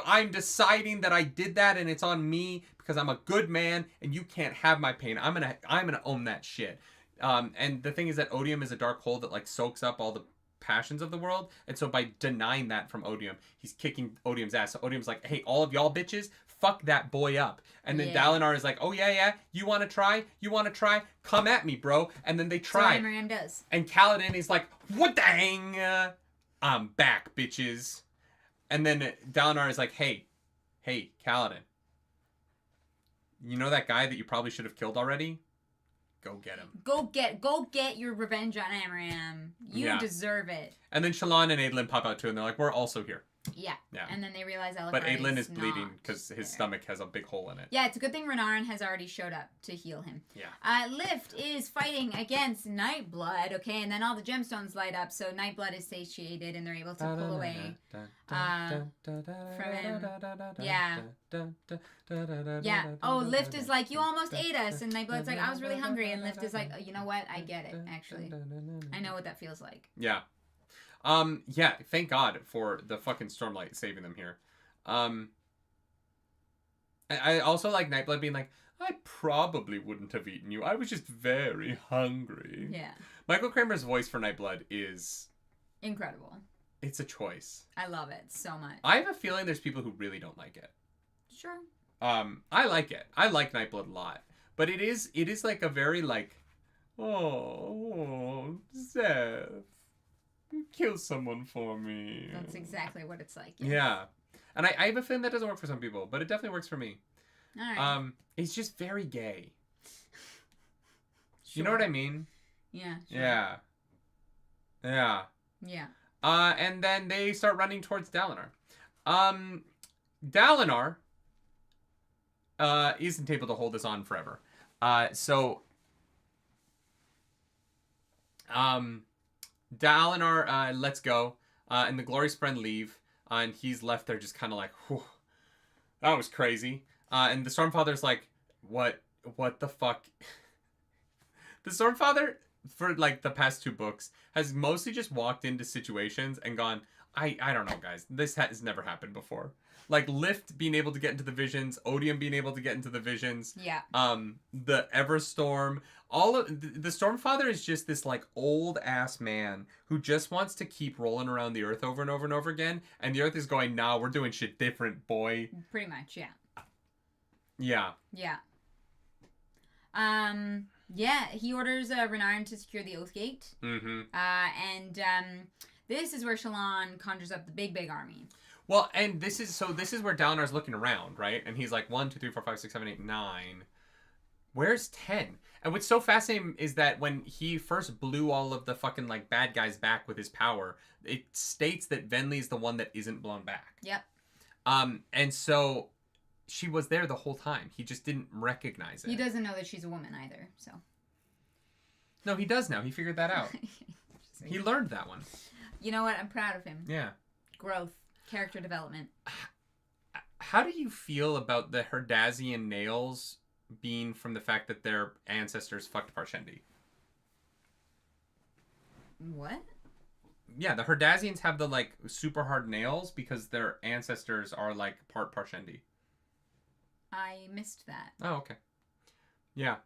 I'm deciding that I did that and it's on me because I'm a good man and you can't have my pain. I'm gonna own that shit. And the thing is that Odium is a dark hole that like soaks up all the passions of the world, and so by denying that from Odium, he's kicking Odium's ass. So Odium's like, hey, all of y'all bitches, fuck that boy up. And then Dalinar is like, oh yeah, you want to try? Come at me, bro. And then they try. So Amaram does. And Kaladin is like, what the hang? I'm back, bitches. And then Dalinar is like, hey, Kaladin. You know that guy that you probably should have killed already? Go get him. Go get your revenge on Amaram. You deserve it. And then Shallan and Adolin pop out too, and they're like, we're also here. Yeah. And then they realize Alucard But Adolin is bleeding because his stomach has a big hole in it. Yeah, it's a good thing Renarin has already showed up to heal him. Yeah. Lift is fighting against Nightblood, okay? And then all the gemstones light up, so Nightblood is satiated and they're able to pull away from him. Yeah. Yeah. Oh, Lift is like, you almost ate us. And Nightblood's like, I was really hungry. And Lift is like, oh, you know what? I get it, actually. I know what that feels like. Yeah. Yeah, thank God for the fucking Stormlight saving them here. I also like Nightblood being like, I probably wouldn't have eaten you. I was just very hungry. Yeah. Michael Kramer's voice for Nightblood is... incredible. It's a choice. I love it so much. I have a feeling there's people who really don't like it. Sure. I like it. I like Nightblood a lot. But it is like a very like, oh, Zeph. Kill someone for me. That's exactly what it's like. Yes. Yeah. And I have a feeling that doesn't work for some people, but it definitely works for me. All right. It's just very gay. Sure. You know what I mean? Yeah. Sure. Yeah. Yeah. Yeah. And then they start running towards Dalinar. Dalinar isn't able to hold this on forever. Dalinar lets go, and the Glory Spren leave, and he's left there just kind of like, whew, that was crazy. And the Stormfather's like, what the fuck? The Stormfather, for like the past 2 books, has mostly just walked into situations and gone, I don't know, guys. This has never happened before. Like Lift being able to get into the visions, Odium being able to get into the visions. Yeah. The Everstorm, all of the Stormfather is just this like old ass man who just wants to keep rolling around the earth over and over and over again, and the earth is going, nah, we're doing shit different, boy. Pretty much, yeah. Yeah. Yeah. Yeah, he orders Renarin to secure the Oathgate. Mm-hmm. And this is where Shallan conjures up the big army. Well, and this is where Dalinar's looking around, right? And he's like, 1, 2, 3, 4, 5, 6, 7, 8, 9. Where's 10? And what's so fascinating is that when he first blew all of the fucking like bad guys back with his power, it states that Venli's the one that isn't blown back. Yep. And so she was there the whole time. He just didn't recognize it. He doesn't know that she's a woman either, so. No, he does now. He figured that out. He learned that one. You know what? I'm proud of him. Yeah. Growth. Character development. How do you feel about the Herdazian nails being from the fact that their ancestors fucked Parshendi? What? Yeah, the Herdazians have the like super hard nails because their ancestors are like part Parshendi. I missed that. Oh, okay. Yeah.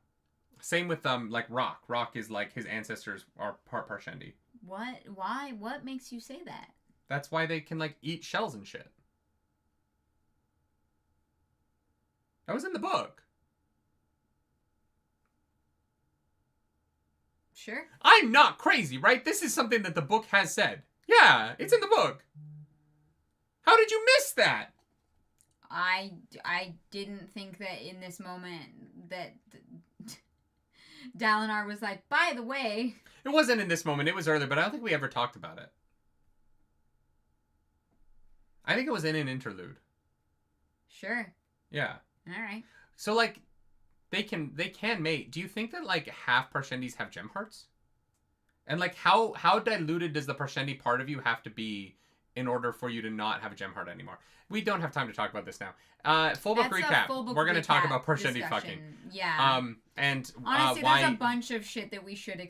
Same with like Rock. Rock is like his ancestors are part Parshendi. What? Why? What makes you say that? That's why they can, like, eat shells and shit. That was in the book. Sure. I'm not crazy, right? This is something that the book has said. Yeah, it's in the book. How did you miss that? I didn't think that in this moment that Dalinar was like, by the way. It wasn't in this moment. It was earlier, but I don't think we ever talked about it. I think it was in an interlude. Sure. Yeah. All right. So, like, they can mate. Do you think that, like, half Parshendis have gem hearts? And, like, how diluted does the Parshendi part of you have to be in order for you to not have a gem heart anymore? We don't have time to talk about this now. Full book recap. We're going to talk about Parshendi fucking. Yeah. And honestly, why... there's a bunch of shit that we should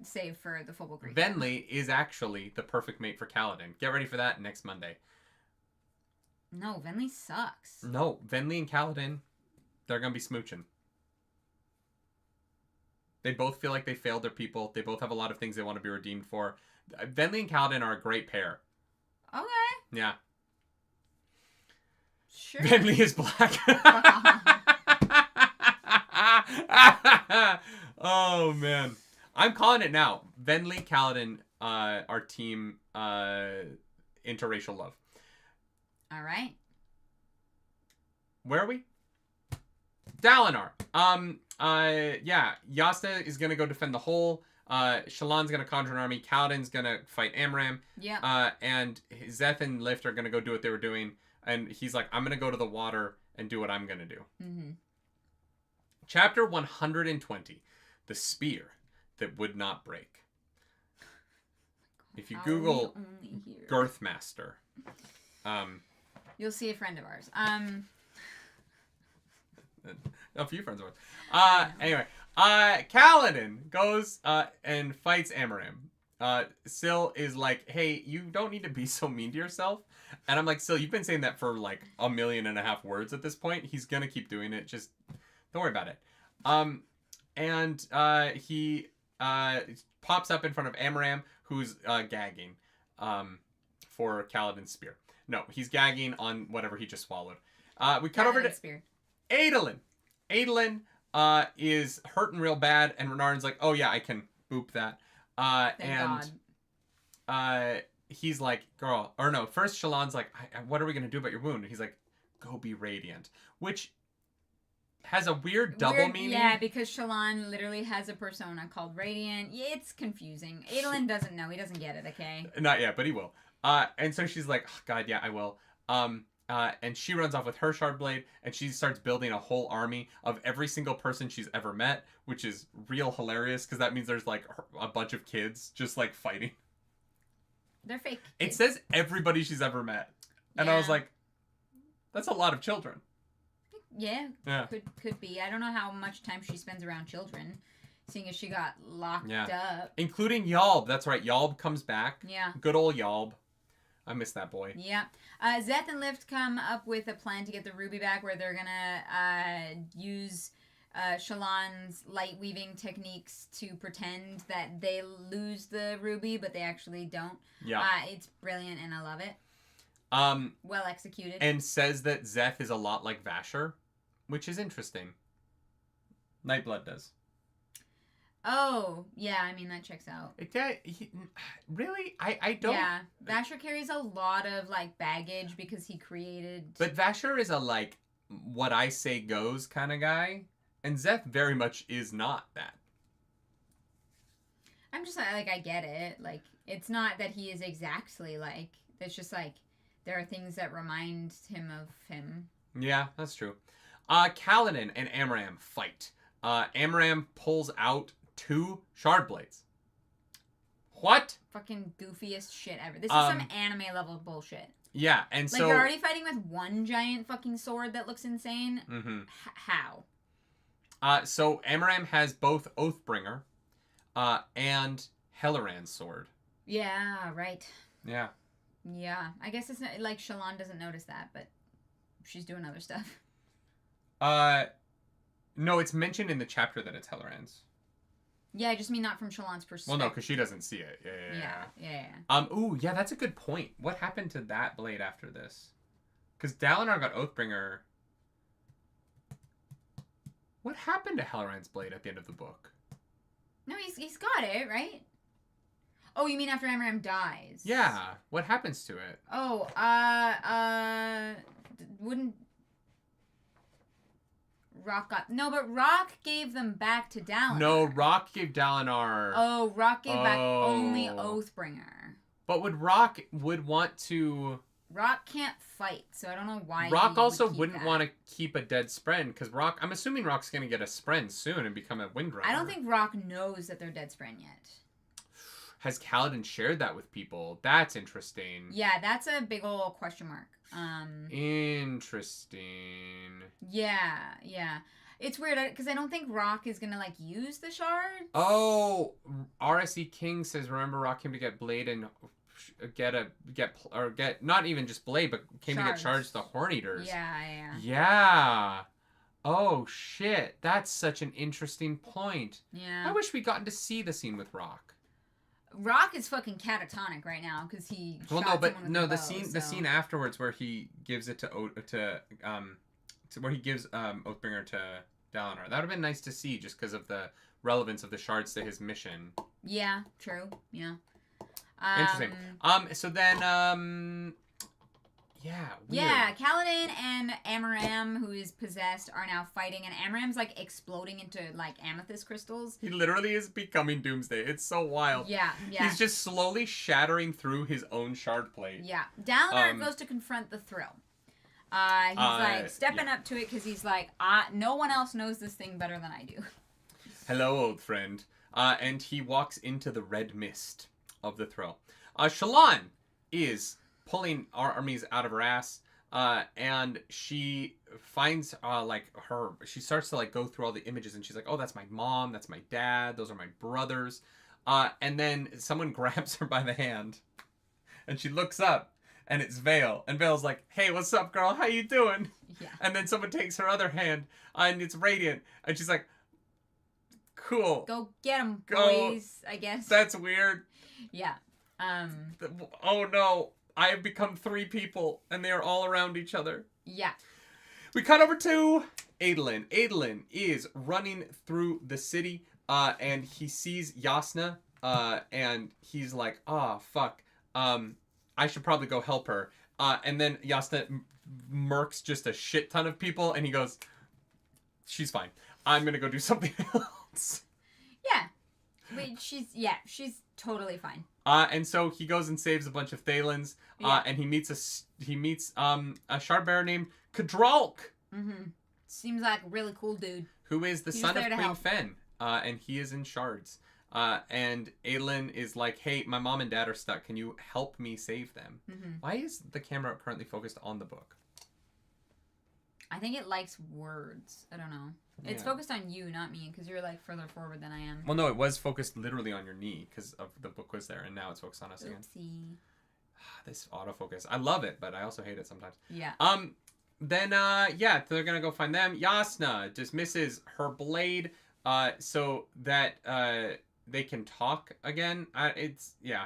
save for the full book recap. Venli is actually the perfect mate for Kaladin. Get ready for that next Monday. No, Venli sucks. No, Venli and Kaladin, they're going to be smooching. They both feel like they failed their people. They both have a lot of things they want to be redeemed for. Venli and Kaladin are a great pair. Okay. Yeah. Sure. Venli is black. Oh, man. I'm calling it now. Venli, Kaladin are team interracial love. All right. Where are we? Dalinar. Yeah. Yasta is gonna go defend the hole. Shallan's gonna conjure an army. Kaladin's gonna fight Amram. Yeah. And Szeth and Lift are gonna go do what they were doing. And he's like, I'm gonna go to the water and do what I'm gonna do. Mm-hmm. Chapter 120. The Spear That Would Not Break. If you Google Girthmaster, you'll see a friend of ours. A few friends of ours. Anyway, Kaladin goes and fights Amram. Syl is like, hey, you don't need to be so mean to yourself. And I'm like, Syl, you've been saying that for like 1.5 million words at this point. He's gonna keep doing it. Just don't worry about it. And he pops up in front of Amram, who's gagging for Kaladin's spear. No, he's gagging on whatever he just swallowed. We cut over to spear. Adolin. Adolin is hurting real bad, and Renarin's like, oh yeah, I can boop that. Thank God. He's like, girl, or no, first Shallan's like, what are we going to do about your wound? And he's like, go be radiant. Which has a weird double meaning. Yeah, because Shallan literally has a persona called Radiant. Yeah, it's confusing. Adolin doesn't know. He doesn't get it, okay? Not yet, but he will. And so she's like, oh, God, yeah, I will. And she runs off with her shard blade, and she starts building a whole army of every single person she's ever met, which is real hilarious, because that means there's, like, a bunch of kids just, like, fighting. They're fake It kids. says everybody she's ever met. And I was like, that's a lot of children. Yeah. Could be. I don't know how much time she spends around children, seeing as she got locked up. Including Yalb. That's right. Yalb comes back. Yeah. Good old Yalb. I miss that boy. Yeah. Szeth and Lift come up with a plan to get the ruby back, where they're gonna use Shallan's light weaving techniques to pretend that they lose the ruby, but they actually don't. Yeah. It's brilliant, and I love it. Well executed. And says that Szeth is a lot like Vasher, which is interesting. Nightblood does. Oh, yeah, I mean, that checks out. Really? I don't... Yeah, Vasher carries a lot of, like, baggage because he created... But Vasher is a, like, what I say goes kind of guy, and Szeth very much is not that. I'm just, like, I get it. Like, it's not that he is exactly, like... It's just, like, there are things that remind him of him. Yeah, that's true. Kaladin and Amram fight. Amram pulls out 2 shard blades. What? Fucking goofiest shit ever. This is some anime level bullshit. Yeah, and like, so... you're already fighting with one giant fucking sword that looks insane? Mm-hmm. How? So Amram has both Oathbringer and Helleran's sword. Yeah, right. Yeah. Yeah. I guess it's not, like, Shallan doesn't notice that, but she's doing other stuff. No, it's mentioned in the chapter that it's Helleran's. Yeah, I just mean not from Shallan's perspective. Well, no, because she doesn't see it. Yeah. Ooh, yeah, that's a good point. What happened to that blade after this? Because Dalinar got Oathbringer. What happened to Halloran's blade at the end of the book? No, he's got it, right? Oh, you mean after Amaram dies? Yeah. What happens to it? Oh, wouldn't Rock got... No, but Rock gave them back to Dalinar. No, Rock gave Dalinar... Oh, Rock gave back only Oathbringer. But Rock would want to... Rock can't fight, so I don't know why Rock also wouldn't want to keep a dead Spren, because Rock... I'm assuming Rock's going to get a Spren soon and become a Windrunner. I don't think Rock knows that they're dead Spren yet. Has Kaladin shared that with people? That's interesting. Yeah, that's a big old question mark. Interesting. Yeah. It's weird because I don't think Rock is gonna like use the shards. Oh, RSE King says, remember Rock came to get Blade and get not even just Blade, but came to get Shards the Horn Eaters. Yeah. Oh shit, that's such an interesting point. Yeah. I wish we'd gotten to see the scene with Rock. Rock is fucking catatonic right now because he. The scene afterwards where he gives it to where he gives Oathbringer to Dalinar. That would have been nice to see just because of the relevance of the shards to his mission. Yeah, true. Yeah. Interesting. So then yeah. Weird. Yeah, Kaladin and Amaram, who is possessed, are now fighting, and Amaram's like exploding into like amethyst crystals. He literally is becoming Doomsday. It's so wild. Yeah. He's just slowly shattering through his own shard plate. Yeah. Dalinar goes to confront the Thrill. He's like stepping up to it because he's like, no one else knows this thing better than I do. Hello, old friend. And he walks into the red mist of the Thrill. Shallan is pulling our armies out of her ass, and she finds she starts to like go through all the images, and she's like, oh, that's my mom, that's my dad, those are my brothers, and then someone grabs her by the hand, and she looks up, and it's Vale, and Vale's like, hey, what's up, girl, how you doing? Yeah. And then someone takes her other hand, and it's Radiant, and she's like, cool, go get him, boys. I guess that's weird. Yeah. Oh no, I have become 3 people, and they are all around each other. Yeah. We cut over to Adolin. Adolin is running through the city, and he sees Yasna, and he's like, fuck. I should probably go help her. And then Yasna murks just a shit ton of people, and he goes, she's fine. I'm gonna go do something else. Yeah. Wait, she's totally fine. And so he goes and saves a bunch of Thalens, and he meets a shard bearer named Kadralk. Mm-hmm. Seems like a really cool dude. Who is the son of Queen Fen, and he is in shards. And Adolin is like, hey, my mom and dad are stuck. Can you help me save them? Mm-hmm. Why is the camera currently focused on the book? I think it likes words. I don't know. Yeah. It's focused on you, not me, because you're like further forward than I am. Well, no, it was focused literally on your knee because of the book was there, and now it's focused on us again. Oopsie. This autofocus. I love it, but I also hate it sometimes. Yeah. Then, they're gonna go find them. Yasna dismisses her blade, so that, they can talk again. Yeah,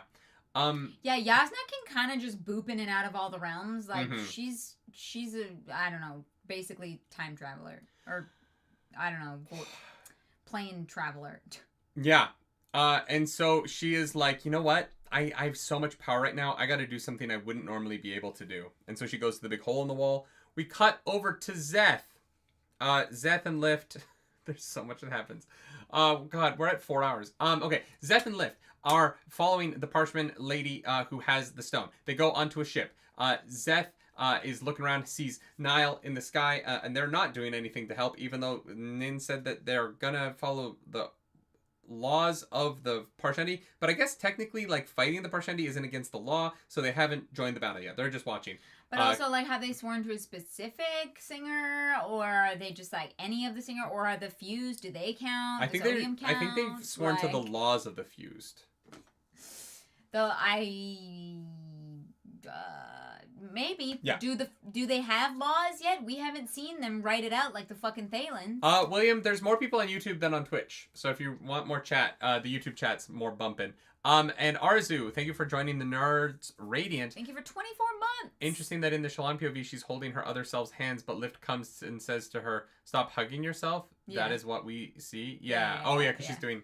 Yasna can kind of just boop in and out of all the realms. Like, she's a, I don't know, basically time traveler. Or, I don't know, plane traveler. Yeah. And so she is like, you know what? I have so much power right now. I got to do something I wouldn't normally be able to do. And so she goes to the big hole in the wall. We cut over to Szeth. Szeth and Lift. There's so much that happens. Oh, God, we're at 4 hours. Okay, Szeth and Lift are following the Parshman lady who has the stone. They go onto a ship. Szeth is looking around, sees Nile in the sky, and they're not doing anything to help, even though Nin said that they're gonna follow the laws of the Parshendi. But I guess technically, like, fighting the Parshendi isn't against the law, so they haven't joined the battle yet. They're just watching. But also, like, have they sworn to a specific singer, or are they just, like, any of the singer, or are the fused, do they count? I think they've sworn to the laws of the fused. Though maybe. Yeah. Do they have laws yet? We haven't seen them write it out like the fucking Thalens. William, there's more people on YouTube than on Twitch. So if you want more chat, the YouTube chat's more bumping. And Arzu, thank you for joining the Nerds Radiant. Thank you for 24 months. Interesting that in the Shallan POV, she's holding her other self's hands, but Lift comes and says to her, "Stop hugging yourself." Yeah. That is what we see. Yeah. Oh yeah, because she's doing.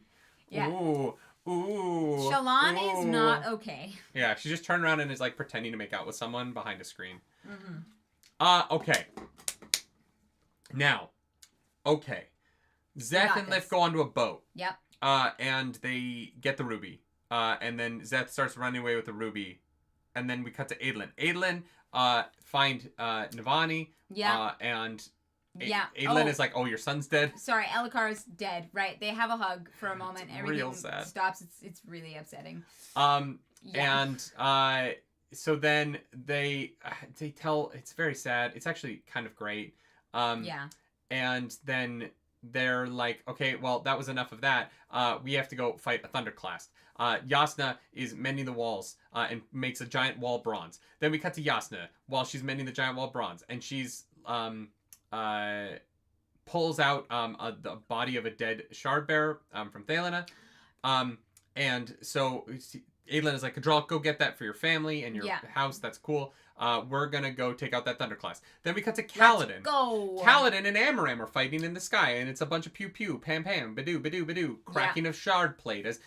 Yeah. Ooh. Shallan is not okay. Yeah, she just turned around and is like pretending to make out with someone behind a screen. Mm-hmm. Okay. Now, okay. Zeth and Lift go onto a boat. Yep. And they get the ruby. And then Zeth starts running away with the ruby. And then we cut to Adolin. Adolin find Navani. Yeah. And Adolin is like, "Oh, your son's dead." Sorry, Elikar's dead. Right. They have a hug for a moment. It's everything real sad. Stops. It's really upsetting. And so then they tell, it's very sad. It's actually kind of great. And then they're like, "Okay, well, that was enough of that. We have to go fight a thunderclast." Yasna is mending the walls and makes a giant wall bronze. Then we cut to Yasna while she's mending the giant wall bronze, and she's pulls out the body of a dead shard bearer from Dalinar. And so Adolin is like, "Kadral, go get that for your family and your house. That's cool. We're gonna go take out that thunderclast." Then we cut to Kaladin. Let's go. Kaladin and Amaram are fighting in the sky, and it's a bunch of pew pew, pam pam, badoo badoo badoo, cracking of shard plate as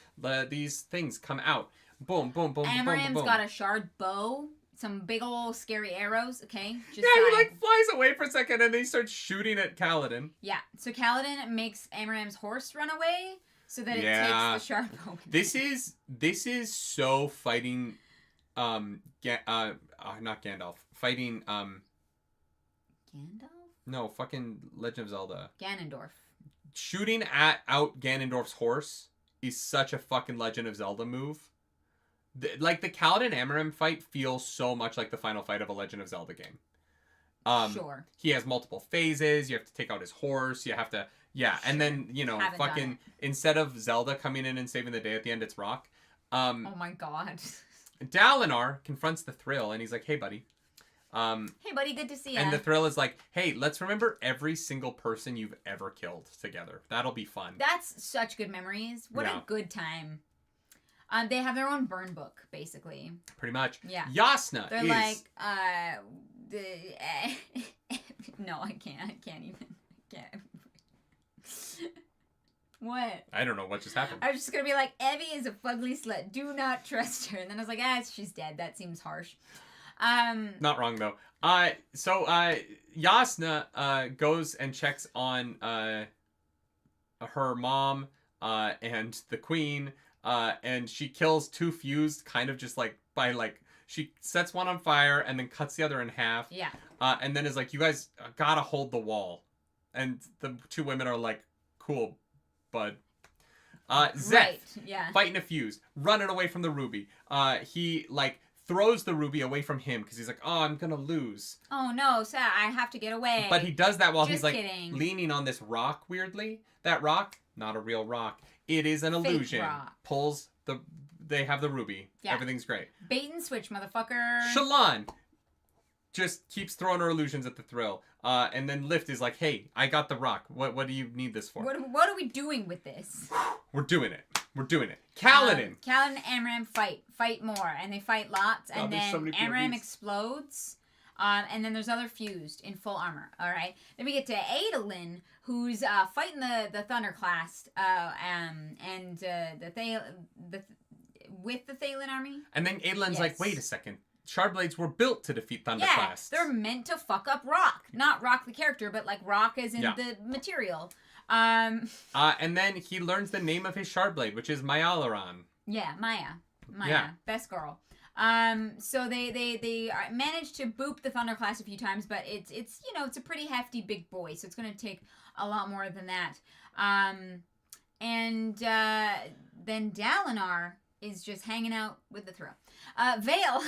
these things come out. Boom boom boom. Amaram's boom. got a shard bow. Some big old scary arrows, okay? Just he like flies away for a second and then he starts shooting at Kaladin. Yeah, so Kaladin makes Amaram's horse run away so that it takes the shard bow. This is so fighting, not Gandalf. Fighting, Gandalf? No, fucking Legend of Zelda. Ganondorf. Shooting out Ganondorf's horse is such a fucking Legend of Zelda move. Like, the Kaladin Amaram fight feels so much like the final fight of a Legend of Zelda game. Sure. He has multiple phases. You have to take out his horse. You have to... Yeah, sure. And then, fucking... Instead of Zelda coming in and saving the day at the end, it's Rock. Oh my god. Dalinar confronts the Thrill, and he's like, "Hey, buddy. Hey, buddy, good to see you." And the Thrill is like, "Hey, let's remember every single person you've ever killed together. That'll be fun." That's such good memories. What a good time. They have their own burn book, basically. Pretty much. Yeah. Yasna They're is... like, no, I can't even. What? I don't know what just happened. I was just gonna be like, "Evie is a fugly slut. Do not trust her." And then I was like, she's dead. That seems harsh. Not wrong, though. So Yasna goes and checks on her mom and the queen. And she kills two fused, kind of just like by like, she sets one on fire and then cuts the other in half. Yeah. And then is like, "You guys gotta hold the wall." And the two women are like, "Cool, bud." Zeth, fighting a fuse, running away from the ruby. He like throws the ruby away from him because he's like, "Oh, I'm gonna lose." Oh no, so I have to get away. But he does that while Just he's like kidding. leaning on this rock weirdly. That rock, not a real rock. It is an illusion. Rock. Pulls the... They have the ruby. Yeah. Everything's great. Bait and switch, motherfucker. Shallan just keeps throwing her illusions at the Thrill. And then Lift is like, "Hey, I got the rock. What do you need this for?" What are we doing with this? We're doing it. Kaladin. Kaladin and Amaram fight more. And they fight lots. And then so Amaram explodes. And then there's other fused in full armor. All right. Then we get to Adolin, who's fighting the thunderclast, with the Thalin army. And then Adolin's like, "Wait a second. Shardblades were built to defeat thunderclasts." Yeah, they're meant to fuck up Rock, not Rock the character, but like Rock as in the material. And then he learns the name of his Shardblade, which is Mayalaran. Yeah, Maya, Yeah. Best girl. So they managed to boop the thunderclast a few times, but it's it's a pretty hefty big boy, so it's gonna take a lot more than that. And then Dalinar is just hanging out with the Thrill. Vale.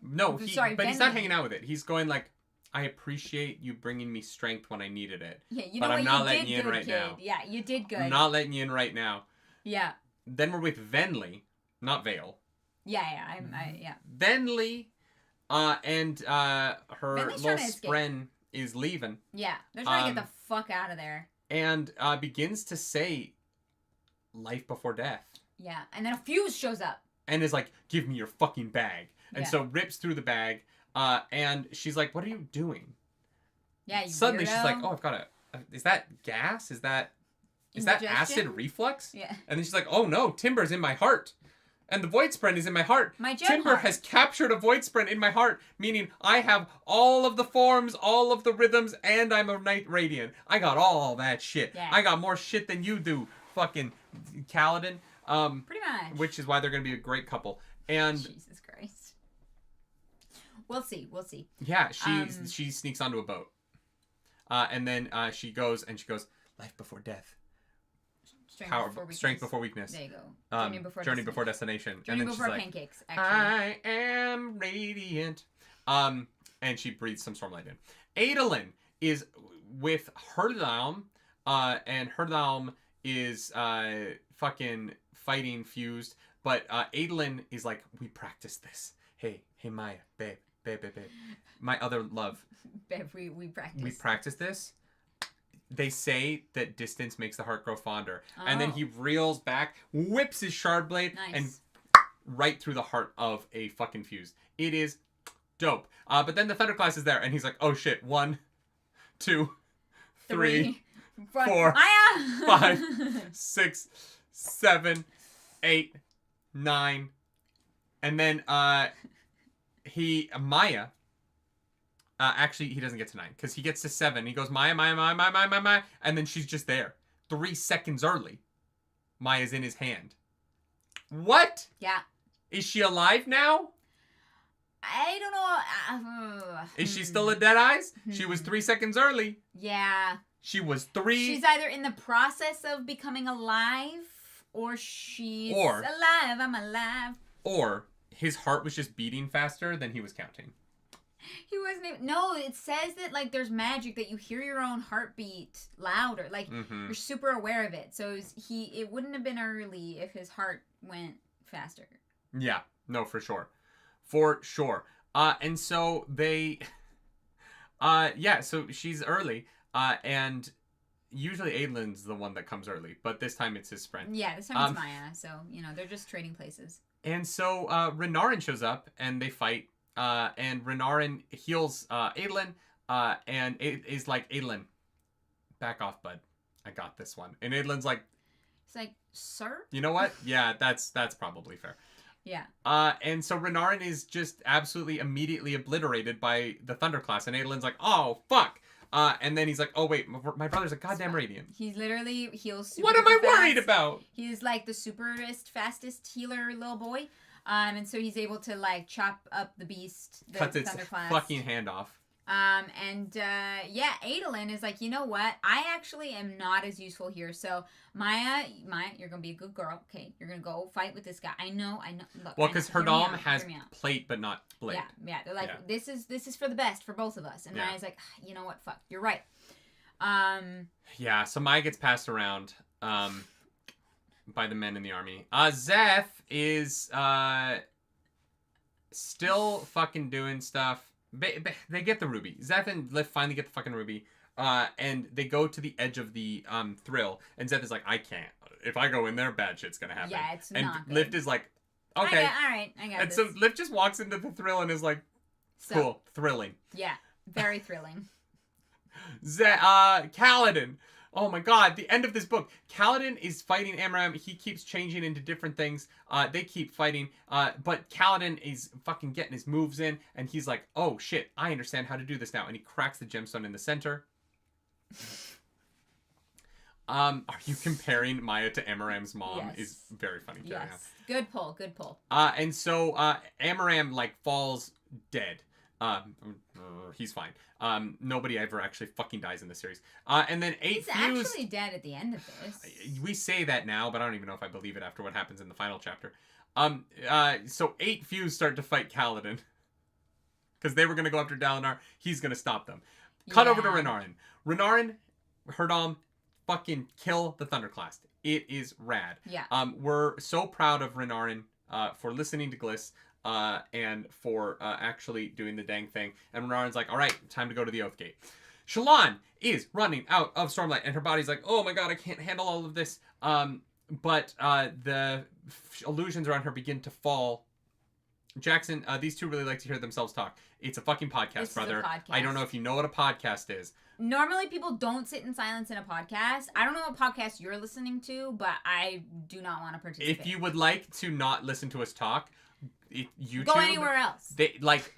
No, he's not hanging out with it. He's going like, "I appreciate you bringing me strength when I needed it. Yeah, but I'm not letting you in right now. Yeah, you did good. I'm not letting you in right now." Yeah. Then we're with Venli, not Vale. Yeah. Venli And her Bentley's little trying to spren is leaving. Yeah, they're trying to get the fuck out of there. And begins to say life before death. Yeah, and then a fuse shows up. And is like, give me your fucking bag. And so rips through the bag. And she's like, what are you doing? Yeah, you Suddenly weirdo. she's like, oh, I've got is that gas? Is that acid reflux? Yeah. And then she's like, oh no, Timber's in my heart. And the void spren is in my heart. My gem Timber heart. has captured a void spren in my heart, meaning I have all of the forms, all of the rhythms, and I'm a Knight Radiant. I got all that shit. Yeah. I got more shit than you do, fucking Kaladin. Pretty much. Which is why they're going to be a great couple. And Jesus Christ. We'll see. yeah, she sneaks onto a boat. And then she goes, life before death. Strength before weakness. There you go. Journey before destination. Journey and then before she's like, pancakes, actually. I am radiant. And she breathes some stormlight in. Adolin is with Herdalm, and Herdalm is fucking fighting fused. But Adolin is like, we practiced this. Hey, Maya, babe. My other love. Babe, we practiced. We practiced this. They say that distance makes the heart grow fonder. Oh. And then he reels back, whips his shard blade, and right through the heart of a fucking fuse. It is dope. But then the thunderclast is there, and he's like, oh shit, 1, 2, 3, 4, 5, 6, 7, 8, 9. And then Maya... actually, he doesn't get to 9 because he gets to 7. He goes, Maya, and then she's just there. 3 seconds early. Maya's in his hand. What? Yeah. Is she alive now? I don't know. Is she still a Deadeyes? She was 3 seconds early. Yeah. She was 3. She's either in the process of becoming alive, or she's alive. I'm alive. Or his heart was just beating faster than he was counting. He wasn't even... No, it says that, like, there's magic that you hear your own heartbeat louder. Like, you're super aware of it. So it wouldn't have been early if his heart went faster. Yeah. No, for sure. For sure. And so they... yeah, so she's early. And usually Adolin's the one that comes early. But this time it's his friend. Yeah, this time it's Maya. So, they're just trading places. And so Renarin shows up and they fight. And Renarin heals Adolin, and it is like, Adolin, back off, bud. I got this one. And Adolin's like... It's like, sir? You know what? Yeah, that's probably fair. Yeah. And so Renarin is just absolutely immediately obliterated by the thunderclast, and Adolin's like, oh, fuck! And then he's like, oh, wait, my brother's a goddamn radiant. He literally heals super What am I fast. worried about? He's like the superest, fastest healer little boy. And so he's able to, like, chop up the beast, the Cuts its thunderclast. fucking hand off. Yeah, Adolin is like, you know what? I actually am not as useful here. So, Maya, you're going to be a good girl. Okay, you're going to go fight with this guy. I know. Look, well, because Herdalm has plate, but not blade. Yeah. They're like, this is for the best for both of us. And Maya's like, you know what? Fuck, you're right. Yeah, so Maya gets passed around, by the men in the army. Zeth is, still fucking doing stuff. They get the ruby. Zeth and Lift finally get the fucking ruby. And they go to the edge of the thrill. And Zeth is like, I can't. If I go in there, bad shit's gonna happen. Yeah, it's and not good. Lift is like, okay. All right, I got and this. so Lift just walks into the thrill and is like, cool, thrilling. Yeah, very thrilling. Kaladin. Oh my god, the end of this book. Kaladin is fighting Amaram. He keeps changing into different things. They keep fighting. But Kaladin is fucking getting his moves in. And he's like, oh shit, I understand how to do this now. And he cracks the gemstone in the center. Are you comparing Maya to Amaram's mom? Yes. Is very funny. Yes. Good pull. And so Amaram like falls dead. He's fine. Nobody ever actually fucking dies in the series. And then 8 He's Fuse... actually dead at the end of this. We say that now, but I don't even know if I believe it after what happens in the final chapter. So 8 Fuse start to fight Kaladin. Because they were going to go after Dalinar. He's going to stop them. Cut over to Renarin. Renarin, Herdalm, fucking kill the thunderclast. It is rad. Yeah. We're so proud of Renarin for listening to Gliss. and for actually doing the dang thing. And Renarin's like, all right, time to go to the Oathgate. Shallan is running out of Stormlight, and her body's like, oh my god, I can't handle all of this. But the illusions around her begin to fall. Jackson, these two really like to hear themselves talk. It's a fucking podcast, brother. I don't know if you know what a podcast is. Normally, people don't sit in silence in a podcast. I don't know what podcast you're listening to, but I do not want to participate. If you would like to not listen to us talk, YouTube, go anywhere else.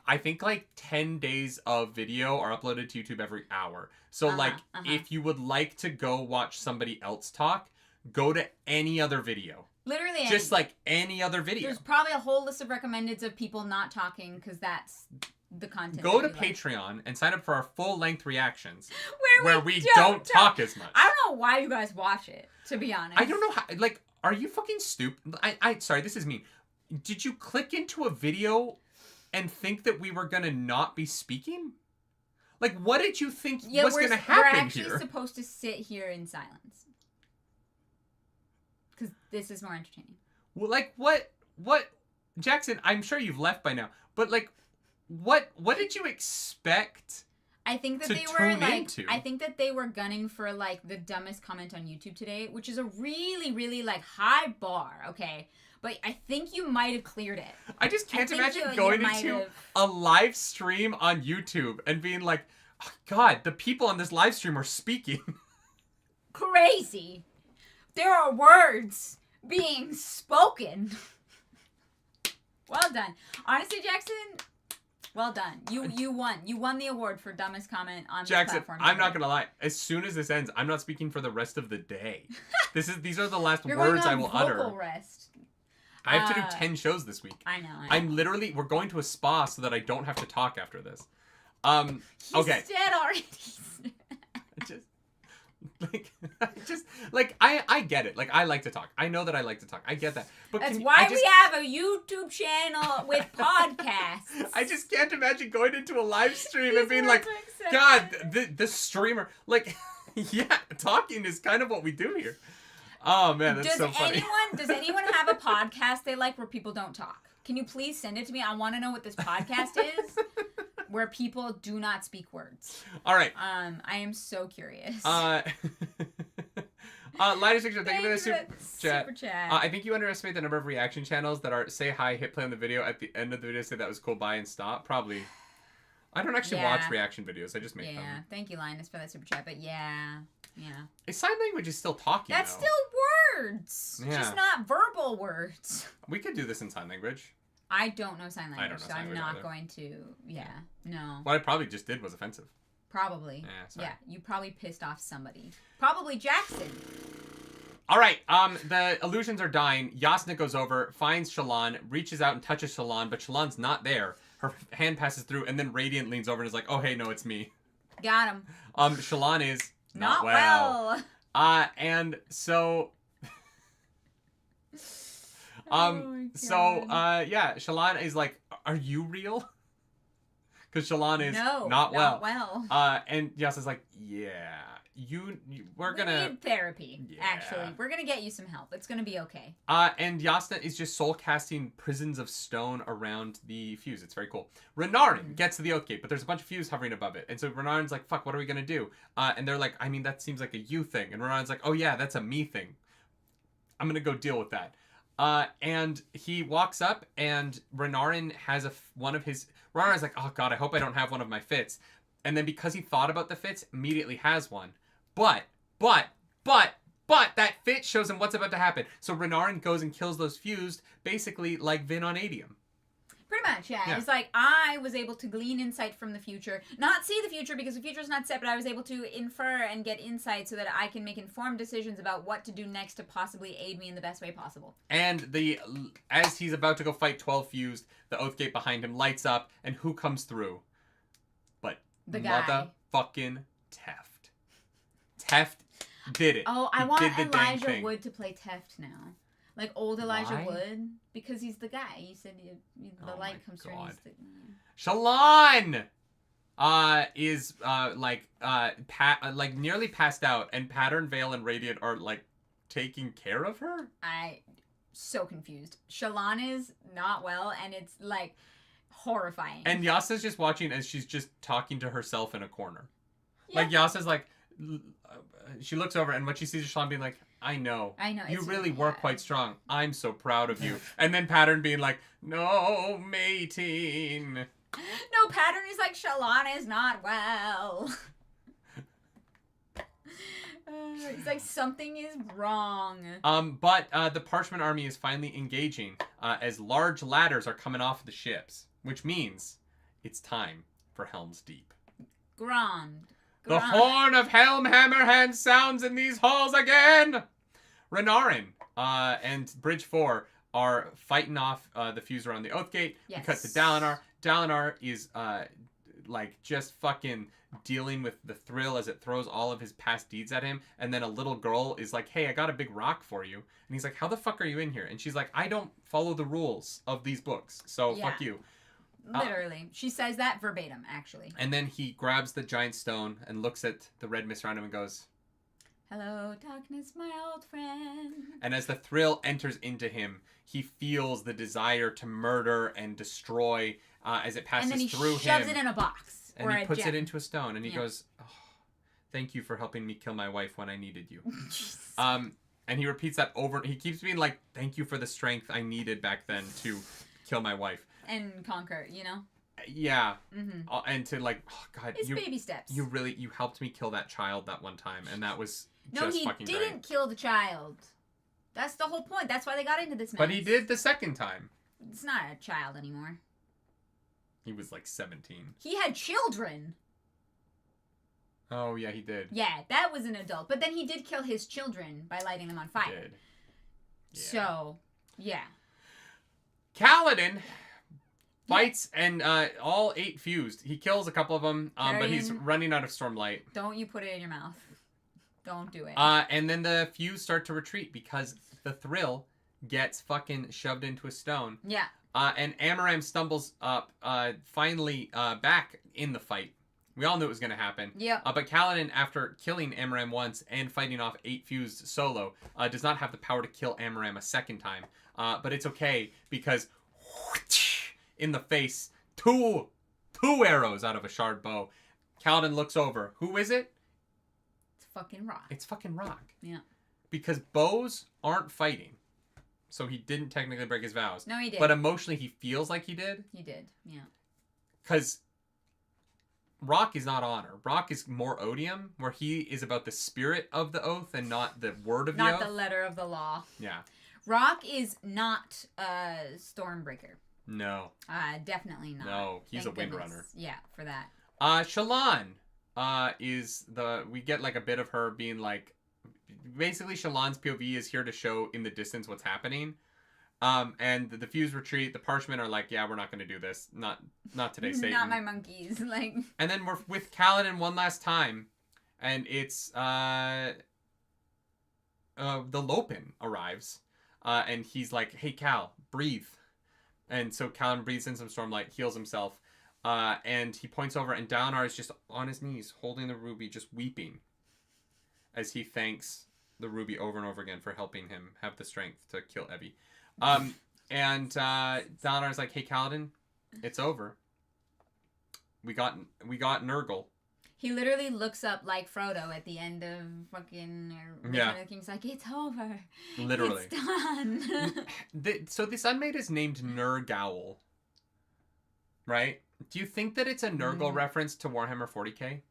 I think 10 days of video are uploaded to YouTube every hour. So if you would like to go watch somebody else talk, go to any other video. Literally just any other video. There's probably a whole list of recommendeds of people not talking because that's the content. Go to Patreon and sign up for our full-length reactions where we don't talk as much. I don't know why you guys watch it, to be honest. I don't know how, are you fucking stupid? Sorry, this is mean. Did you click into a video and think that we were gonna not be speaking? What did you think was gonna happen here? We're actually supposed to sit here in silence. Because this is more entertaining. Well, what? Jackson, I'm sure you've left by now, but what did you expect? I think that they were I think that they were gunning for the dumbest comment on YouTube today, which is a really, really high bar, okay? But I think you might have cleared it. I just can't imagine going into a live stream on YouTube and being like, oh, God, the people on this live stream are speaking. Crazy. There are words being spoken. Well done. Honestly, Jackson, well done. You won. You won the award for dumbest comment on Jackson, this platform. I'm not gonna lie. As soon as this ends, I'm not speaking for the rest of the day. These are the last You're words going I will on vocal utter. Rest. I have to do 10 shows this week. I know. We're going to a spa so that I don't have to talk after this. Okay. He's dead already. I get it. I like to talk. I know that I like to talk. I get that. But that's why we have a YouTube channel with podcasts. I just can't imagine going into a live stream and being like, God, the streamer, yeah, talking is kind of what we do here. Oh man, that's so funny. Does anyone have a podcast they like where people don't talk? Can you please send it to me? I want to know what this podcast is where people do not speak words. All right. I am so curious. Linus Picture, thank you for the super chat. I think you underestimate the number of reaction channels that are say hi, hit play on the video, at the end of the video say that was cool, bye, and stop. Probably. I don't actually watch reaction videos. I just make them. Yeah, thank you, Linus, for that super chat. But yeah. Sign language is still talking, That's though. Still words. Yeah. Just not verbal words. We could do this in sign language. I don't know sign language, so I'm not going to. Yeah, no. What I probably just did was offensive. Probably. Yeah, you probably pissed off somebody. Probably Jackson. All right, the illusions are dying. Yasna goes over, finds Shallan, reaches out and touches Shallan, but Shallan's not there. Her hand passes through, and then Radiant leans over and is like, oh, hey, no, it's me. Got him. Shallan is not well. And so... yeah, Shallan is like, are you real? Because Shallan is not well. And Yasna's like, yeah, we're gonna need therapy. Yeah. Actually, we're gonna get you some help. It's gonna be okay. And Yasna is just soul casting prisons of stone around the fuse. It's very cool. Renarin gets to the Oathgate, but there's a bunch of fuse hovering above it. And so Renarin's like, fuck, what are we gonna do? And they're like, I mean, that seems like a you thing. And Renarin's like, oh yeah, that's a me thing. I'm gonna go deal with that. And he walks up, and Renarin has Renarin's like, oh god, I hope I don't have one of my fits. And then because he thought about the fits, immediately has one. But that fit shows him what's about to happen. So Renarin goes and kills those fused, basically like Vin on Odium. Pretty much, yeah. It's like, I was able to glean insight from the future. Not see the future, because the future is not set, but I was able to infer and get insight so that I can make informed decisions about what to do next to possibly aid me in the best way possible. And as he's about to go fight 12 fused, the Oathgate behind him lights up, and who comes through? But the guy. Motherfucking Teft. Teft did it. Oh, I want Elijah Wood to play Teft now. Like old Elijah Wood, because he's the guy. You said the light comes through. Shallan is nearly passed out, and Pattern, Veil, and Radiant are like taking care of her. so confused. Shallan is not well, and it's like horrifying. And Yasa's just watching as she's just talking to herself in a corner. Yeah. Like Yasa's like, she looks over and what she sees is Shallan being like, I know. You really were quite strong. I'm so proud of you. And then Pattern being like, no mating. No, Pattern is like, Shallan is not well. It's like something is wrong. But the Parshman army is finally engaging as large ladders are coming off the ships, which means it's time for Helm's Deep. Grand. The horn of Helm Hammerhand sounds in these halls again! Renarin and Bridge 4 are fighting off the fuse around the Oathgate. Yes. We cut to Dalinar. Dalinar is like just fucking dealing with the thrill as it throws all of his past deeds at him. And then a little girl is like, hey, I got a big rock for you. And he's like, how the fuck are you in here? And she's like, I don't follow the rules of these books. So fuck you. Literally. She says that verbatim, actually. And then he grabs the giant stone and looks at the red mist around him and goes, hello, darkness, my old friend. And as the thrill enters into him, he feels the desire to murder and destroy as it passes through him. And then he shoves it in a box. And he puts it into a stone. And he goes, oh, thank you for helping me kill my wife when I needed you. And he repeats that over. He keeps being like, thank you for the strength I needed back then to kill my wife. And conquer, you know? Yeah. Mm-hmm. And to like, oh God. It's baby steps. You helped me kill that child that one time. And that was just fucking great. No, he didn't kill the child. That's the whole point. That's why they got into this mess. But he did the second time. It's not a child anymore. He was like 17. He had children. Oh, yeah, he did. Yeah, that was an adult. But then he did kill his children by lighting them on fire. He did. Yeah. So, yeah. Kaladin fights and all 8 fused. He kills a couple of them, but he's running out of Stormlight. Don't you put it in your mouth. Don't do it. And then the fuse start to retreat because the thrill gets fucking shoved into a stone. Yeah. And Amaram stumbles up, finally back in the fight. We all knew it was going to happen. Yeah. But Kaladin, after killing Amaram once and fighting off 8 fused solo, does not have the power to kill Amaram a second time. But it's okay because in the face, two arrows out of a shard bow. Kaladin looks over. Who is it? It's fucking Rock. It's fucking Rock. Yeah. Because bows aren't fighting. So he didn't technically break his vows. No, he did. But emotionally, he feels like he did. He did, yeah. Because Rock is not honor. Rock is more odium, where he is about the spirit of the oath and not the word of the oath. Not the letter of the law. Yeah. Rock is not a Stormbreaker. No. Definitely not. No, he's a Windrunner. Goodness. Yeah, for that. Shallan is we get like a bit of her being like, basically Shallan's POV is here to show in the distance what's happening. And the fuse retreat, the Parshmen are like, yeah, we're not going to do this. Not today, Satan. Not my monkeys. Like. And then we're with Kaladin one last time. And it's, the Lopin arrives. And he's like, hey, Cal, breathe. And so Kaladin breathes in some Stormlight, heals himself. And he points over, and Dalinar is just on his knees, holding the ruby, just weeping. As he thanks the ruby over and over again for helping him have the strength to kill Evie. And Dalinar's like, hey, Kaladin, it's over. We got Nurgle. He literally looks up like Frodo at the end of fucking Return of the King. He's like, it's over. Literally. It's done. So this Unmade is named Nurgowl. Right? Do you think that it's a Nurgle reference to Warhammer 40k?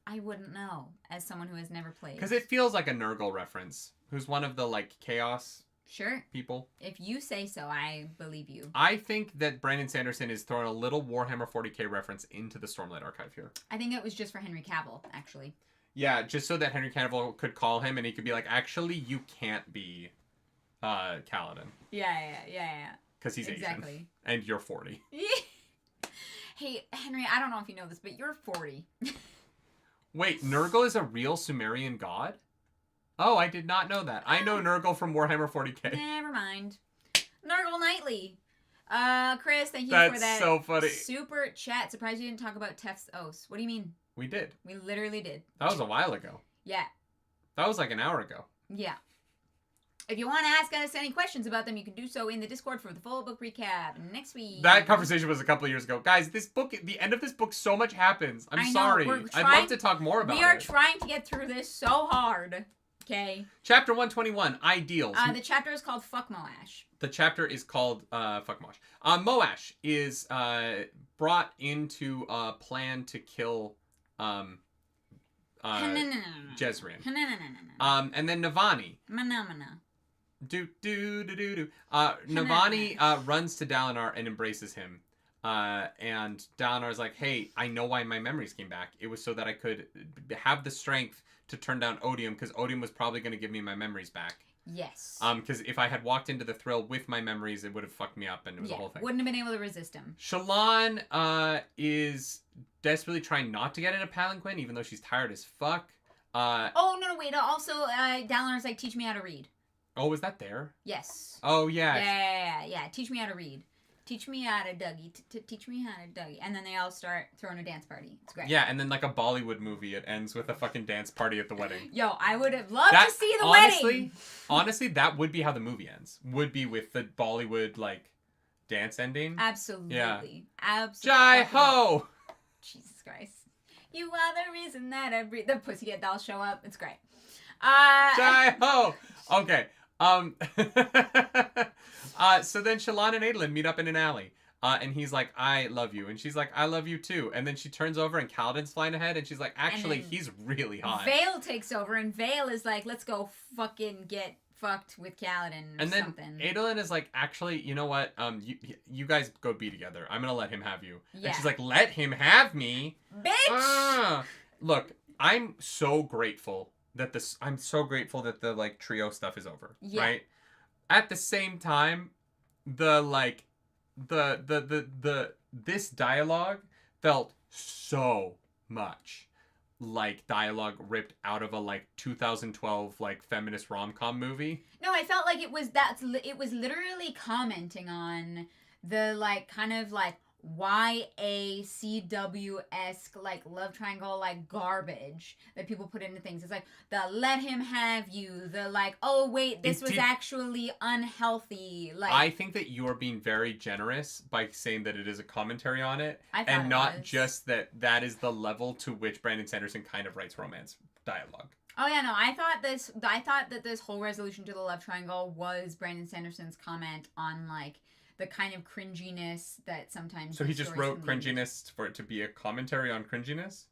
I wouldn't know, as someone who has never played. Because it feels like a Nurgle reference. Who's one of the, like, chaos people. If you say so, I believe you. I think that Brandon Sanderson is throwing a little Warhammer 40k reference into the Stormlight Archive here. I think it was just for Henry Cavill, actually. Yeah, just so that Henry Cavill could call him and he could be like, actually, you can't be Kaladin. Yeah. Because he's exactly. Asian. And you're 40. Hey, Henry, I don't know if you know this, but you're 40. Wait, Nurgle is a real Sumerian god? Oh, I did not know that. I know Nurgle from Warhammer 40k. Never mind. Nurgle Nightly. Chris, thank you for that. That's so funny. Super chat. Surprised you didn't talk about Tef's Oaths. What do you mean? We did. We literally did. That was a while ago. Yeah. That was like an hour ago. Yeah. If you want to ask us any questions about them, you can do so in the Discord for the full book recap next week. That conversation was a couple of years ago. Guys, this book, the end of this book, so much happens. I'm sorry. I'd love to talk more about it. We are trying to get through this so hard. Okay. Chapter 121, Ideals. The chapter is called Fuck Moash. The chapter is called Fuck Moash. Moash is brought into a plan to kill Jezrin. And then Navani. Navani runs to Dalinar and embraces him. And Dalinar's like, hey, I know why my memories came back. It was so that I could have the strength to turn down Odium, because Odium was probably going to give me my memories back. Yes. Because if I had walked into the thrill with my memories, it would have fucked me up, and it was a whole thing. Wouldn't have been able to resist him. Shallan is desperately trying not to get in a palanquin, even though she's tired as fuck. Oh, no, wait. Also, Dalinar's like, teach me how to read. Oh, was that there? Yes. Oh, yeah. Yeah. Teach me how to read. Teach me how to Dougie. Teach me how to Dougie. And then they all start throwing a dance party. It's great. Yeah, and then like a Bollywood movie, it ends with a fucking dance party at the wedding. Yo, I would have loved to see the wedding. Honestly, that would be how the movie ends. Would be with the Bollywood, like, dance ending. Absolutely. Yeah. Absolutely. Jai ho! Jesus Christ. You are the reason that I breathe. The Pussycat Dolls show up. It's great. Jai ho! Okay. So then Shallan and Adolin meet up in an alley. And he's like, I love you. And she's like, I love you too. And then she turns over and Kaladin's flying ahead. And she's like, actually, he's really hot. Vale takes over. And Vale is like, let's go fucking get fucked with Kaladin or something. And then Adolin is like, actually, you know what? You guys go be together. I'm going to let him have you. Yeah. And she's like, let him have me? Bitch! Look, I'm so grateful that the like trio stuff is over. Yeah. Right? At the same time, this dialogue felt so much like dialogue ripped out of a like 2012 like feminist rom-com movie. No, I felt like it was literally commenting on the like kind of like YACW-esque like love triangle like garbage that people put into things. It's like the let him have you, the like, oh wait, this was actually unhealthy. Like, I think that you're being very generous by saying that it is a commentary on it, and not just that is the level to which Brandon Sanderson kind of writes romance dialogue. Oh yeah, no, I thought that this whole resolution to the love triangle was Brandon Sanderson's comment on like the kind of cringiness that sometimes... So he just wrote cringiness for it to be a commentary on cringiness?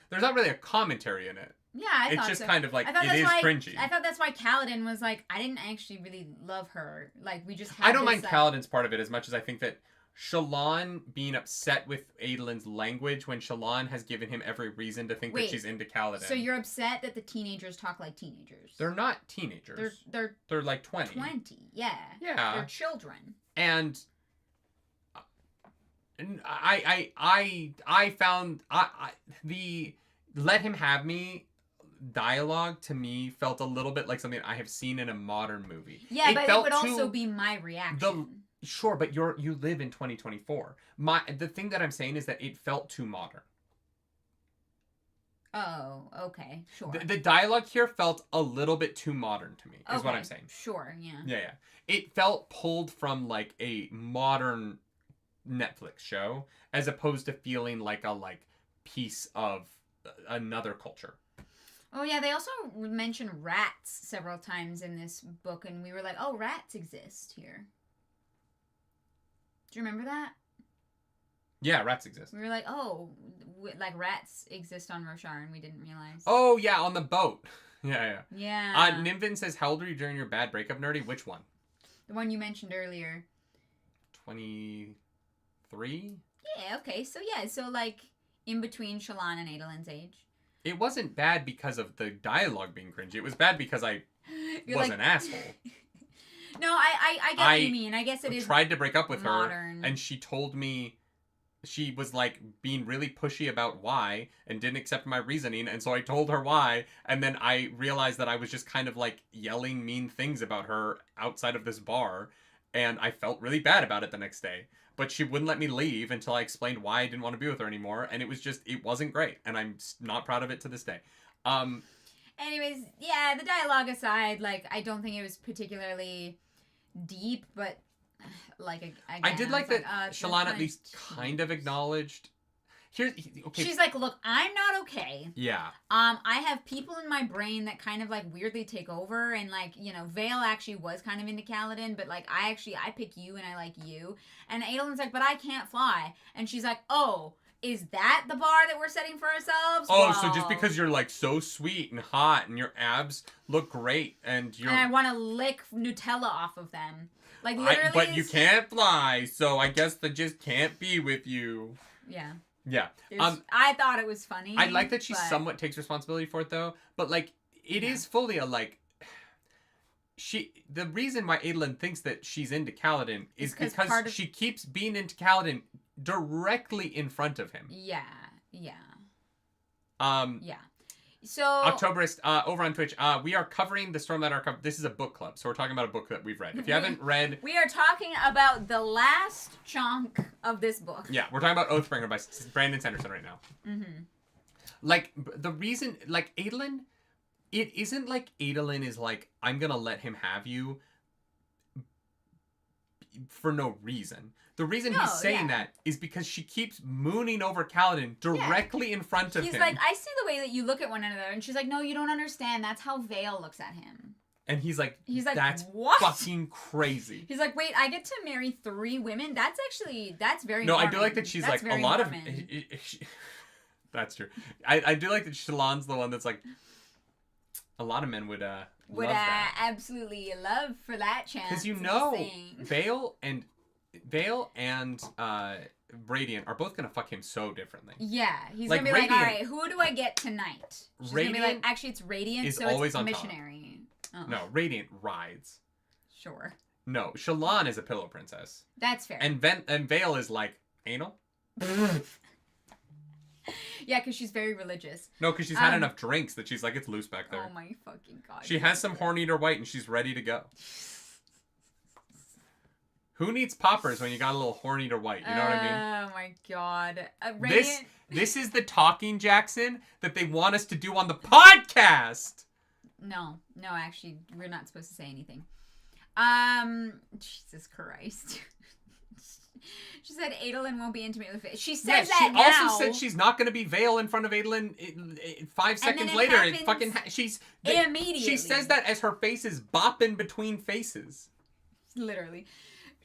There's not really a commentary in it. Yeah, I thought so. It's just kind of like, it is cringy. I thought that's why Kaladin was like, I didn't actually really love her. Like, we just had I don't mind Kaladin's part of it as much as I think that Shallan being upset with Adolin's language when Shallan has given him every reason to think that she's into Kaladin. So you're upset that the teenagers talk like teenagers? They're not teenagers. They're like 20. 20, yeah. Yeah. They're children. And I found the let him have me dialogue to me felt a little bit like something I have seen in a modern movie. Yeah, but it would also be my reaction. Sure, but you live in 2024. The thing that I'm saying is that it felt too modern. Oh, okay, sure. The dialogue here felt a little bit too modern to me, is what I'm saying. Sure, yeah. Yeah. It felt pulled from, like, a modern Netflix show, as opposed to feeling like a, piece of another culture. Oh, yeah, they also mention rats several times in this book, and we were like, oh, rats exist here. Do you remember that? Yeah, rats exist. We were like, oh, like rats exist on Roshar, and we didn't realize. Oh, yeah, on the boat. Yeah. Yeah. Nimvin says, how old were you during your bad breakup, Nerdy? Which one? The one you mentioned earlier. 23? Yeah, okay. So, like, in between Shallan and Adolin's age. It wasn't bad because of the dialogue being cringy. It was bad because I was an asshole. No, I get what you mean. I guess it is tried to break up with modern. her, and she told me she was, like, being really pushy about why and didn't accept my reasoning, and so I told her why, and then I realized that I was just kind of, like, yelling mean things about her outside of this bar, and I felt really bad about it the next day. But she wouldn't let me leave until I explained why I didn't want to be with her anymore, and it wasn't great, and I'm not proud of it to this day. Anyways, yeah, the dialogue aside, like, I don't think it was particularly deep, but, like, again, I did like that Shallan at kinda least kind of acknowledged. Okay. She's like, look, I'm not okay. Yeah. I have people in my brain that kind of, like, weirdly take over, and, like, you know, Vale actually was kind of into Kaladin, but, like, I pick you, and I like you. And Adolin's like, but I can't fly. And she's like, oh, is that the bar that we're setting for ourselves? Oh, so just because you're, like, so sweet and hot, and your abs look great, and you're... And I want to lick Nutella off of them. Like, literally... But you can't fly, so I guess they just can't be with you. Yeah. Yeah. I thought it was funny. I like that she somewhat takes responsibility for it, though. But, like, it is fully a, like... The reason why Adolin thinks that she's into Kaladin is because she keeps being into Kaladin directly in front of him. Yeah. Yeah. Yeah. So... Octoberist, over on Twitch, we are covering the Stormlight Archive. This is a book club, so we're talking about a book that we've read. If you haven't read... We are talking about the last chunk of this book. Yeah, we're talking about Oathbringer by Brandon Sanderson right now. Mm-hmm. Like, the reason... Like, Adolin... It isn't like Adolin is like, I'm gonna let him have you for no reason. The reason he's saying that is because she keeps mooning over Kaladin directly in front of him. He's like, I see the way that you look at one another. And she's like, no, you don't understand. That's how Vale looks at him. And he's like, that's what? fucking crazy. He's like, wait, I get to marry 3 women? That's very No, warming. I do like that she's that's like, a lot of... That's true. I do like that Shallan's the one that's like, a lot of men would love that. Absolutely love for that chance. Because you know, Vale and Radiant are both gonna fuck him so differently. Yeah, he's like, gonna be Radiant, like, all right, who do I get tonight? She's Radiant gonna be like, actually, it's Radiant, so always it's missionary. Oh. No, Radiant rides. Sure. No, Shallan is a pillow princess. That's fair. And Vale is like anal. Yeah, because she's very religious. No, because she's had enough drinks that she's like, it's loose back there. Oh my fucking god. She has some Horn-Eater White and she's ready to go. Who needs poppers when you got a little Horn-Eater White? You know what I mean? Oh my god. This is the talking, Jackson, that they want us to do on the podcast! No, actually, we're not supposed to say anything. Jesus Christ. She said Adolin won't be intimate with Vale. She says that now. She also said she's not going to be Vale in front of Adolin 5 seconds later. Immediately. She says that as her face is bopping between faces. Literally.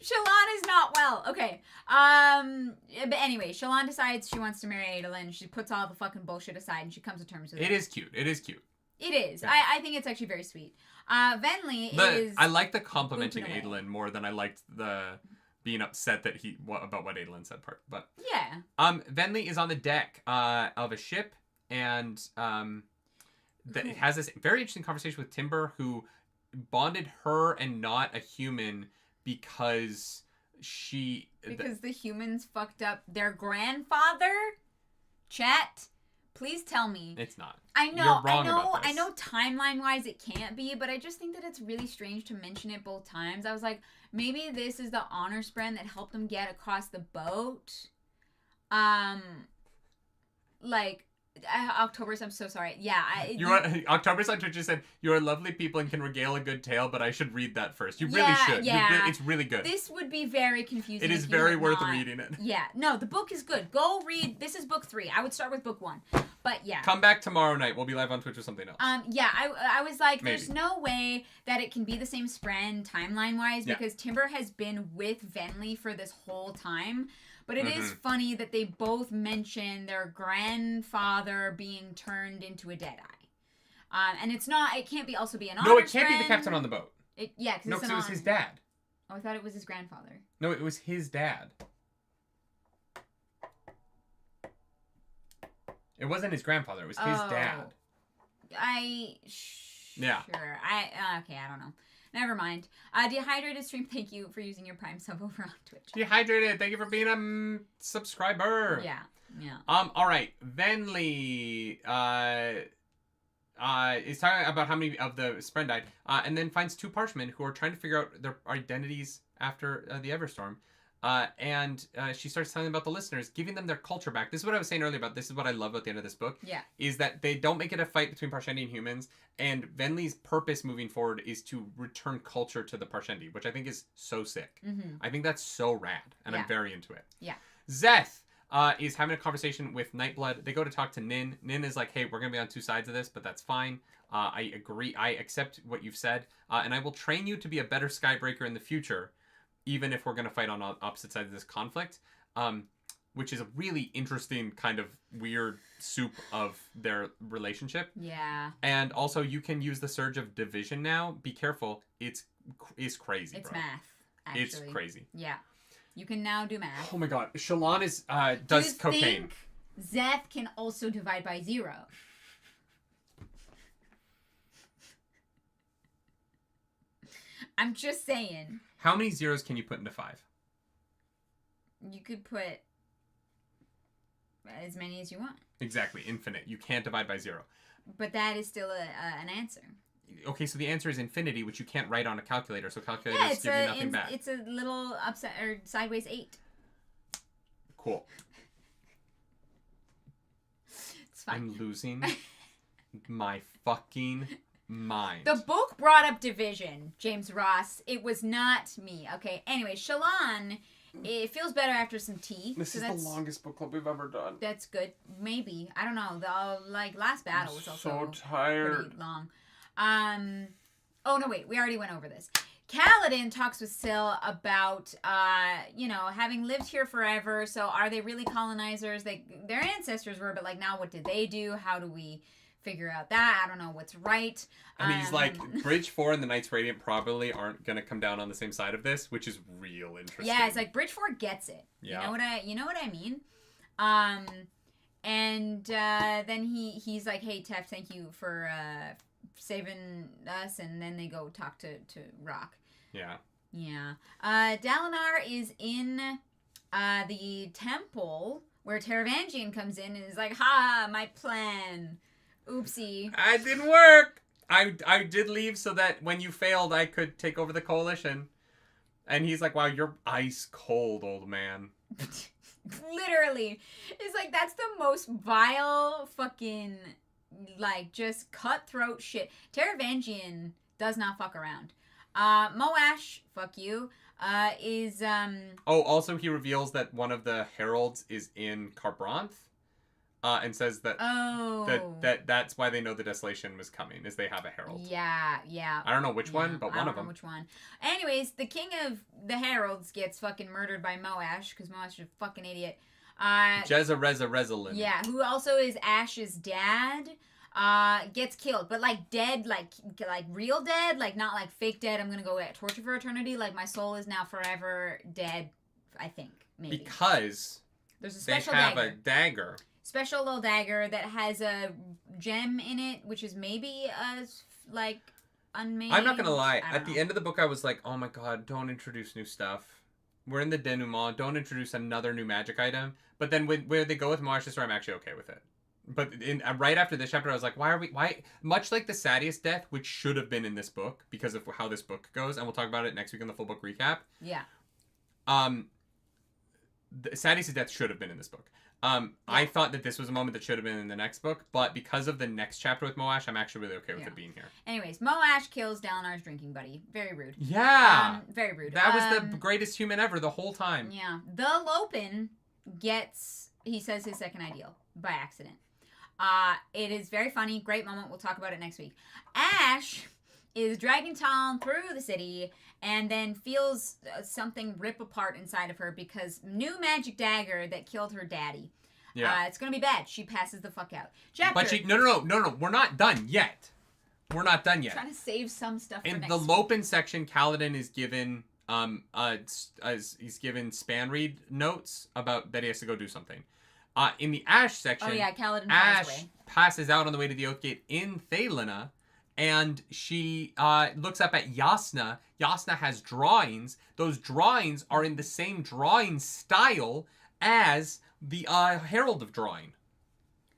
Shallan is not well. Okay. But anyway, Shallan decides she wants to marry Adolin. She puts all the fucking bullshit aside and she comes to terms with it. It is cute. It is. Yeah. I think it's actually very sweet. Venli is... I like the complimenting Adolin more than I liked the... being upset that about what Adolin said part, but yeah. Venli is on the deck of a ship, and it has this very interesting conversation with Timber, who bonded her and not a human because the humans fucked up their grandfather. Chat, please tell me it's not. I know. You're wrong about this. I know. Timeline wise, it can't be, but I just think that it's really strange to mention it both times. I was like, maybe this is the honor spren that helped them get across the boat. Like, October's, I'm so sorry. Yeah. October's on Twitch just said, you are lovely people and can regale a good tale, but I should read that first. You really should. Yeah. It's really good. This would be very confusing. It is very worth reading it. Yeah. No, the book is good. Go read. This is book 3. I would start with book 1. But yeah. Come back tomorrow night. We'll be live on Twitch or something else. Yeah, I was like, there's no way that it can be the same spren timeline-wise because Timber has been with Venli for this whole time. But it is funny that they both mention their grandfather being turned into a Deadeye. And it can't be also be an honor No, it can't be the captain on the boat. Because it was his dad. Oh, I thought it was his grandfather. No, it was his dad. It wasn't his grandfather. It was his dad. Sure. I don't know. Never mind. Dehydrated Stream, thank you for using your Prime sub over on Twitch. Dehydrated, thank you for being a subscriber. Yeah. All right. Venli is talking about how many of the Spren died, and then finds 2 Parshmen who are trying to figure out their identities after the Everstorm. And she starts telling about the listeners, giving them their culture back. This is what I was saying earlier about, this is what I love about the end of this book. Yeah. Is that they don't make it a fight between Parshendi and humans, and Venli's purpose moving forward is to return culture to the Parshendi, which I think is so sick. Mm-hmm. I think that's so rad, and I'm very into it. Yeah. Zeth is having a conversation with Nightblood. They go to talk to Nin. Nin is like, hey, we're going to be on two sides of this, but that's fine. I agree. I accept what you've said, and I will train you to be a better Skybreaker in the future, even if we're going to fight on opposite sides of this conflict, which is a really interesting kind of weird soup of their relationship. Yeah. And also, you can use the Surge of Division now. Be careful. It's crazy, It's bro. math, actually. It's crazy. Yeah. You can now do math. Oh my god. Shallan is, does cocaine. Think Zeth can also divide by 0? I'm just saying. How many zeros can you put into 5? You could put as many as you want. Exactly. Infinite. You can't divide by 0. But that is still an answer. Okay, so the answer is infinity, which you can't write on a calculator, so calculators give you nothing back. It's a little upside or sideways 8. Cool. It's fine. I'm losing my fucking mind. The book brought up division, James Ross. It was not me. Okay. Anyway, Shallan, it feels better after some tea. This is the longest book club we've ever done. That's good. Maybe. I don't know. The last battle was also so tired. Pretty long. Oh no, wait. We already went over this. Kaladin talks with Syl about, having lived here forever. So are they really colonizers? Their ancestors were, but like now what did they do? How do we figure out that? I don't know what's right. And he's like, Bridge 4 and the Knights Radiant probably aren't going to come down on the same side of this, which is real interesting. Yeah, it's like Bridge 4 gets it. Yeah. You know what I mean? And then he's like, hey, Tef, thank you for saving us. And then they go talk to Rock. Yeah. Yeah. Dalinar is in the temple where Taravangian comes in and is like, ha, my plan. Oopsie. It didn't work. I did leave so that when you failed, I could take over the coalition. And he's like, wow, you're ice cold, old man. Literally. It's like, that's the most vile fucking, like, just cutthroat shit. Taravangian does not fuck around. Moash, fuck you, is, Oh, also he reveals that one of the heralds is in Carbranth. And says that that's why they know the desolation was coming, is they have a herald. Yeah. I don't know which one, but one of them. I don't know which one. Anyways, the king of the heralds gets fucking murdered by Moash, because Moash is a fucking idiot. Rezalin. Yeah, who also is Ash's dad, gets killed. But like dead, like real dead, like not like fake dead, I'm gonna go torture for eternity. Like my soul is now forever dead, I think, maybe. Because there's a special they have dagger. a dagger. Special little dagger that has a gem in it, which is maybe unmade. I'm not gonna lie. At the end of the book, I was like, "Oh my god, don't introduce new stuff. We're in the denouement. Don't introduce another new magic item." But then where they go with Moash's story, I'm actually okay with it. But right after this chapter, I was like, "Why?" Much like the Sadeas death, which should have been in this book because of how this book goes, and we'll talk about it next week in the full book recap. Yeah. Sadeas' death should have been in this book. I thought that this was a moment that should have been in the next book, but because of the next chapter with Moash, I'm actually really okay with it being here. Anyways, Moash kills Dalinar's drinking buddy. Very rude. Yeah! Very rude. That was the greatest human ever the whole time. Yeah. The Lopin gets, he says, his second ideal by accident. It is very funny. Great moment. We'll talk about it next week. Ash is dragging Talon through the city and then feels something rip apart inside of her because new magic dagger that killed her daddy. Yeah. It's going to be bad. She passes the fuck out. But she, no. We're not done yet. We're not done yet. I'm trying to save some stuff for in next the week. Lopin section, Kaladin is given he's given Spanreed notes about that he has to go do something. In the Ash section, Kaladin Ash passes out on the way to the Oathgate in Thalina. And she looks up at Yasna. Yasna has drawings. Those drawings are in the same drawing style as the Herald of Drawing.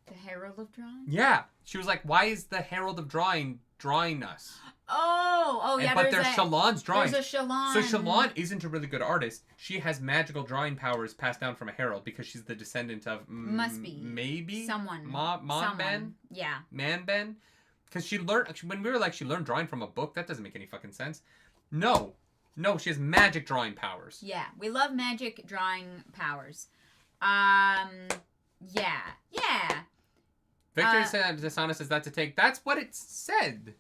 The Herald of Drawing? Yeah. She was like, why is the Herald of Drawing drawing us? Oh, yeah. But there's Shallan's drawings. There's a Shallan. So Shallan isn't a really good artist. She has magical drawing powers passed down from a herald because she's the descendant of... Must be. Maybe? Someone. Ben? Yeah. Man Ben? Because she learned... When we were like, she learned drawing from a book, that doesn't make any fucking sense. No, she has magic drawing powers. Yeah, we love magic drawing powers. Yeah. Victor Dishonest says that's a take. That's what it said.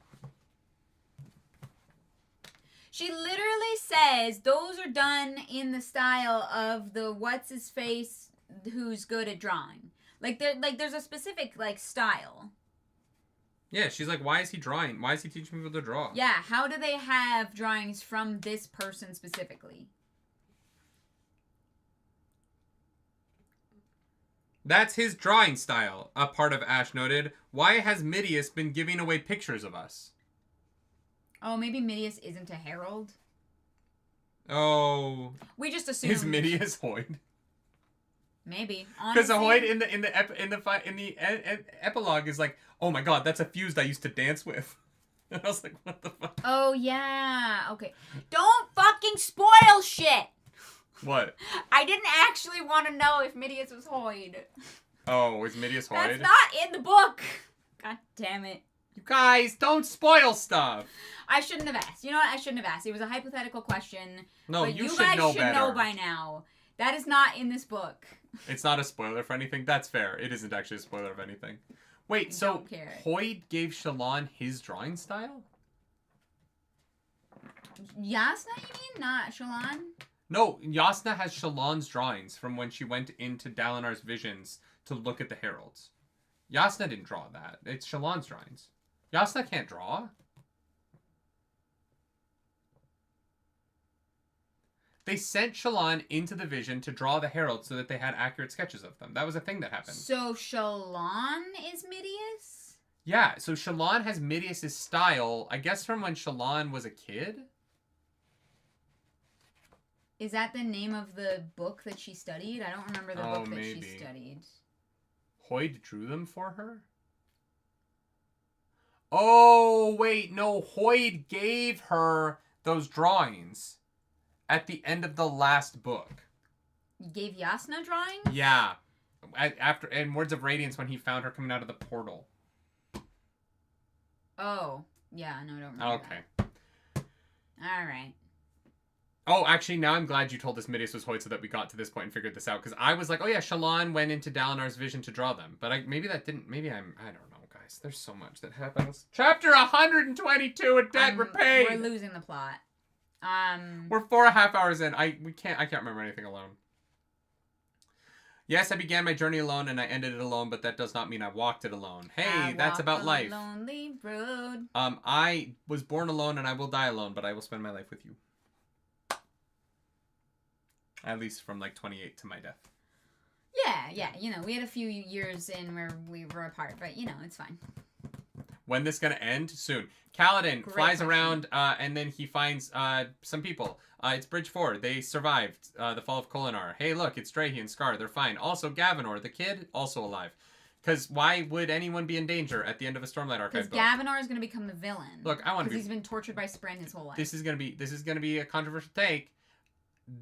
She literally says those are done in the style of the what's-his-face who's good at drawing. There's a specific, style. Yeah, she's like, why is he drawing? Why is he teaching people to draw? Yeah, how do they have drawings from this person specifically? That's his drawing style, a part of Ash noted. Why has Midius been giving away pictures of us? Oh, maybe Midius isn't a herald? Oh. We just assumed. Is Midius Hoyd? Maybe. Because Hoyd in the epilogue is like, oh my god, that's a fused I used to dance with. And I was like, what the fuck? Oh, yeah. Okay. Don't fucking spoil shit! What? I didn't actually want to know if Midius was Hoyd. Oh, is Midius Hoyd? That's not in the book! God damn it. You guys, don't spoil stuff! I shouldn't have asked. You know what? I shouldn't have asked. It was a hypothetical question. No, but you guys should know should better. know by now. That is not in this book. It's not a spoiler for anything. That's fair. It isn't actually a spoiler of anything. Wait, so Hoyd gave Shallan his drawing style? Yasna, you mean? Not Shallan? No, Yasna has Shallan's drawings from when she went into Dalinar's visions to look at the heralds. Yasna didn't draw that. It's Shallan's drawings. Yasna can't draw. They sent Shallan into the vision to draw the heralds so that they had accurate sketches of them. That was a thing that happened. So Shallan is Midius? Yeah, so Shallan has Midius' style, I guess from when Shallan was a kid? Is that the name of the book that she studied? I don't remember the book that maybe. she studied. Hoyd drew them for her? Oh, wait, no. Hoyd gave her those drawings at the end of the last book. You gave Yasna drawings? Yeah. After in Words of Radiance when he found her coming out of the portal. Oh. Yeah, no, I don't remember Okay. Alright. Oh, actually, now I'm glad you told us Midius was Hoyd so that we got to this point and figured this out. Because I was like, oh yeah, Shallan went into Dalinar's vision to draw them. But maybe that didn't... Maybe I don't know, guys. There's so much that happens. Chapter 122, A Debt Repaid! We're losing the plot. We're 4.5 hours in. I can't remember anything alone. Yes, I began my journey alone and I ended it alone, but that does not mean I walked it alone. Hey, that's about life. Lonely road. I was born alone and I will die alone, but I will spend my life with you. At least from like 28 to my death. Yeah, you know, we had a few years in where we were apart, but you know, it's fine. When this gonna end? Soon. Kaladin flies around, and then he finds some people. It's Bridge 4. They survived the fall of Kolinar. Hey, look, it's Drahi and Scar. They're fine. Also, Gavinor, the kid, also alive. Because why would anyone be in danger at the end of a Stormlight Archive book? Because Gavinor is going to become the villain. Look, I want to be... Because he's been tortured by Spren his whole life. This is gonna be a controversial take.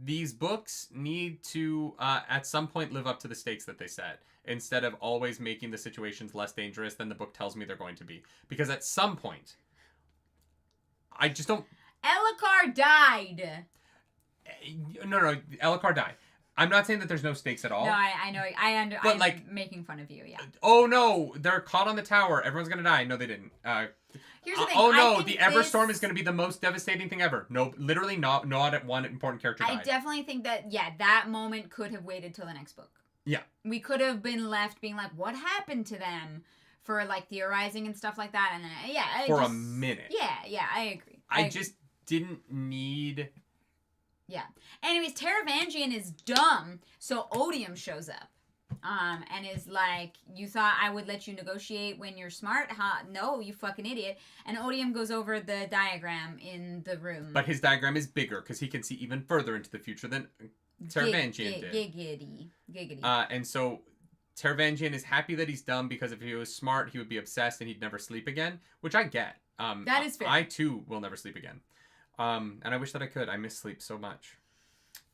These books need to, at some point, live up to the stakes that they set, instead of always making the situations less dangerous than the book tells me they're going to be. Because at some point, I just don't... Elhokar died! No, Elhokar died. I'm not saying that there's no stakes at all. No, I know. But, I'm like, making fun of you, yeah. Oh, no, they're caught on the tower. Everyone's gonna die. No, they didn't. Here's the thing. Oh, no, the Everstorm is gonna be the most devastating thing ever. No, literally not one important character died. I definitely think that, that moment could have waited till the next book. Yeah. We could have been left being like, what happened to them? For, like, theorizing and stuff like that. And then, For a minute. Yeah, I agree. I just didn't need... Yeah. Anyways, Taravangian is dumb, so Odium shows up. And is like, you thought I would let you negotiate when you're smart? Huh? No, you fucking idiot. And Odium goes over the diagram in the room. But his diagram is bigger, because he can see even further into the future than Taravangian did. Giggity. And so Taravangian is happy that he's dumb, because if he was smart, he would be obsessed and he'd never sleep again, which I get. That is fair. I too will never sleep again. And I wish that I could. I miss sleep so much.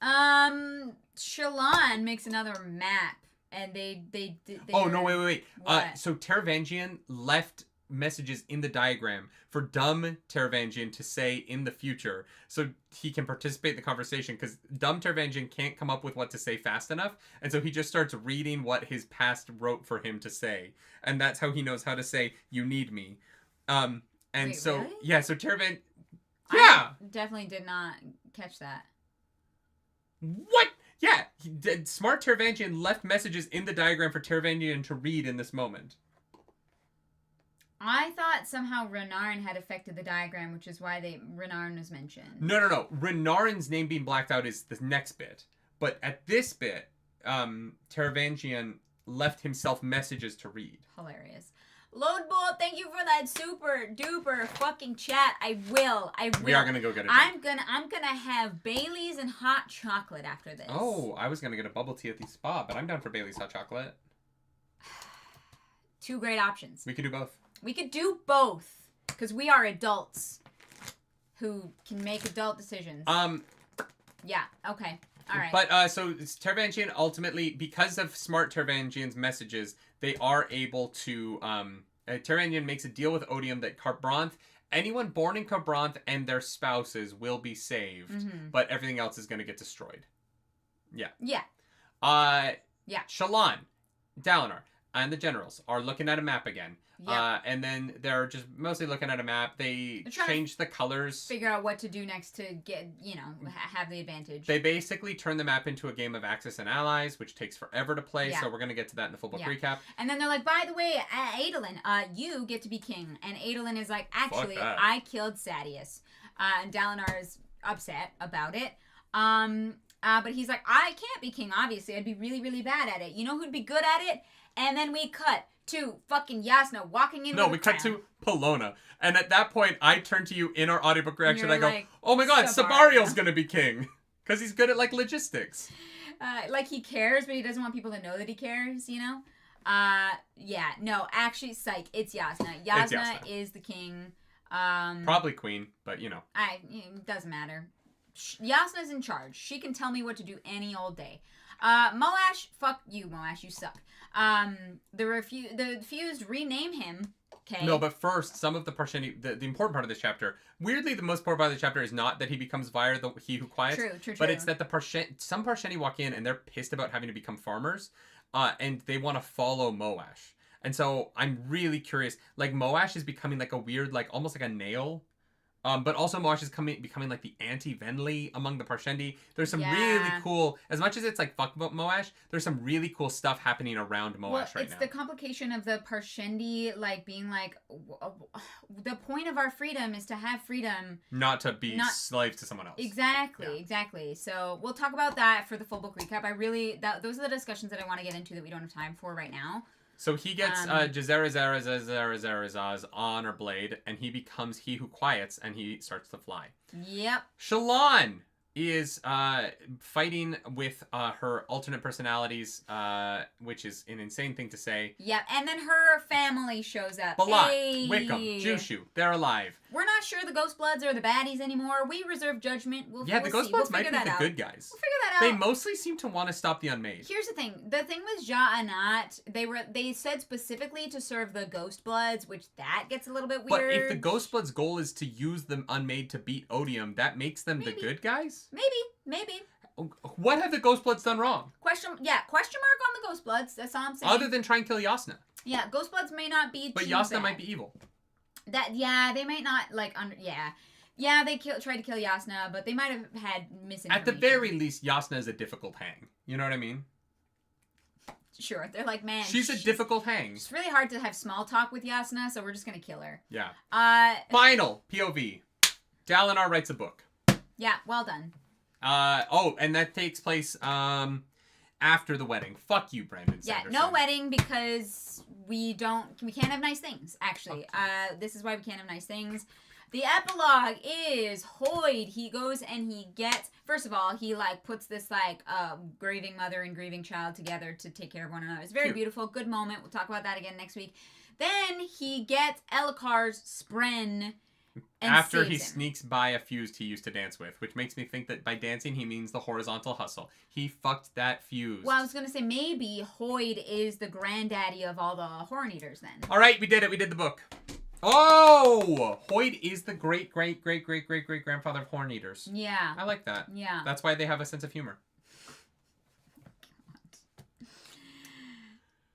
Shallan makes another map, and they oh no! Wait! What? So Taravangian left messages in the diagram for dumb Taravangian to say in the future, so he can participate in the conversation. Because dumb Taravangian can't come up with what to say fast enough, and so he just starts reading what his past wrote for him to say, and that's how he knows how to say "you need me." And Wait, so really? yeah, so Taravangian. I definitely did not catch that. What? Yeah, smart Taravangian left messages in the diagram for Taravangian to read in this moment. I thought somehow Renarin had affected the diagram, which is why Renarin was mentioned. No. Renarin's name being blacked out is the next bit. But at this bit, Taravangian left himself messages to read. Hilarious. Loadbolt, thank you for that super duper fucking chat. I will. We are gonna go get it. I'm gonna have Bailey's and hot chocolate after this. Oh, I was gonna get a bubble tea at the spa, but I'm down for Bailey's hot chocolate. Two great options. We could do both. We could do both because we are adults who can make adult decisions. Yeah. Okay. All right. But so Taravangian ultimately, because of smart Taravangian's messages, they are able to. Taravangian makes a deal with Odium that anyone born in Kharbranth and their spouses will be saved, but everything else is going to get destroyed. Yeah. Yeah. Yeah. Shallan, Dalinar, and the generals are looking at a map again. Yeah. And then they're just mostly looking at a map. They change the colors. Figure out what to do next to get, have the advantage. They basically turn the map into a game of Axis and Allies, which takes forever to play. Yeah. So we're going to get to that in the full book recap. And then they're like, by the way, Adolin, you get to be king. And Adolin is like, actually, I killed Sadeas. And Dalinar is upset about it. But he's like, I can't be king, obviously. I'd be really, really bad at it. You know who'd be good at it? And then we cut to fucking Jasnah walking in. No, we cut to Pelona. And at that point, I turn to you in our audiobook reaction. I go, like, oh my god, Sabariel's going to be king. Because he's good at, logistics. Like, he cares, but he doesn't want people to know that he cares, Yeah, no, actually, psych. It's Jasnah. Jasnah is the king. Probably queen, but, It doesn't matter. Jasnah's in charge. She can tell me what to do any old day. Moash, fuck you, Moash, you suck. The Fused rename him. Okay. No, but first, some of the Parshendi, the important part of this chapter, weirdly, the most important part of the chapter is not that he becomes Vyre, he who quiets. True. But it's that some Parshendi walk in and they're pissed about having to become farmers, and they want to follow Moash. And so I'm really curious. Moash is becoming a weird, almost like a nail. But also Moash is becoming the anti-Venli among the Parshendi. There's some really cool, as much as it's fuck about Moash, there's some really cool stuff happening around Moash right now. It's the complication of the Parshendi being the point of our freedom is to have freedom. Not to be slaves to someone else. Exactly. So we'll talk about that for the full book recap. Those are the discussions that I want to get into that we don't have time for right now. So he gets Jazarazazazazazazaz's honor blade, and he becomes he who quiets, and he starts to fly. Yep. Shallan is fighting with her alternate personalities, which is an insane thing to say. Yep, and then her family shows up. Balat, Wickham, Jushu, they're alive. We're not sure the Ghostbloods are the baddies anymore. We reserve judgment. We'll the see. Ghostbloods might be the good guys. We'll figure that out. They mostly seem to want to stop the Unmade. Here's the thing. The thing with Ja-Anat, they said specifically to serve the Ghostbloods, which that gets a little bit weird. But if the Ghostbloods' goal is to use the Unmade to beat Odium, that makes them the good guys? Maybe. What have the Ghostbloods done wrong? Question mark on the Ghostbloods. That's all I'm saying. Other than try and kill Jasnah. Yeah, Ghostbloods may not be But Jasnah might be evil. They might not, Yeah, they tried to kill Jasnah, but they might have had misinformation. At the very least, Jasnah is a difficult hang. You know what I mean? Sure. They're like, man. She's a difficult hang. It's really hard to have small talk with Jasnah, so we're just going to kill her. Yeah. Final POV. Dalinar writes a book. Yeah, well done. And that takes place after the wedding. Fuck you, Brandon Sanderson. Yeah, no wedding because we can't have nice things, actually. This is why we can't have nice things. The epilogue is Hoyd. He goes and he gets, first of all, he puts this grieving mother and grieving child together to take care of one another. It's very beautiful. Good moment. We'll talk about that again next week. Then he gets Elkar's spren. And after he saves him. sneaks by a fused he used to dance with, which makes me think that by dancing he means the horizontal hustle. He fucked that fused. Well, I was gonna say maybe Hoyd is the granddaddy of all the Horn Eaters then. All right, we did it. We did the book. Oh, Hoyd is the great grandfather of Horn Eaters. Yeah. I like that. Yeah. That's why they have a sense of humor.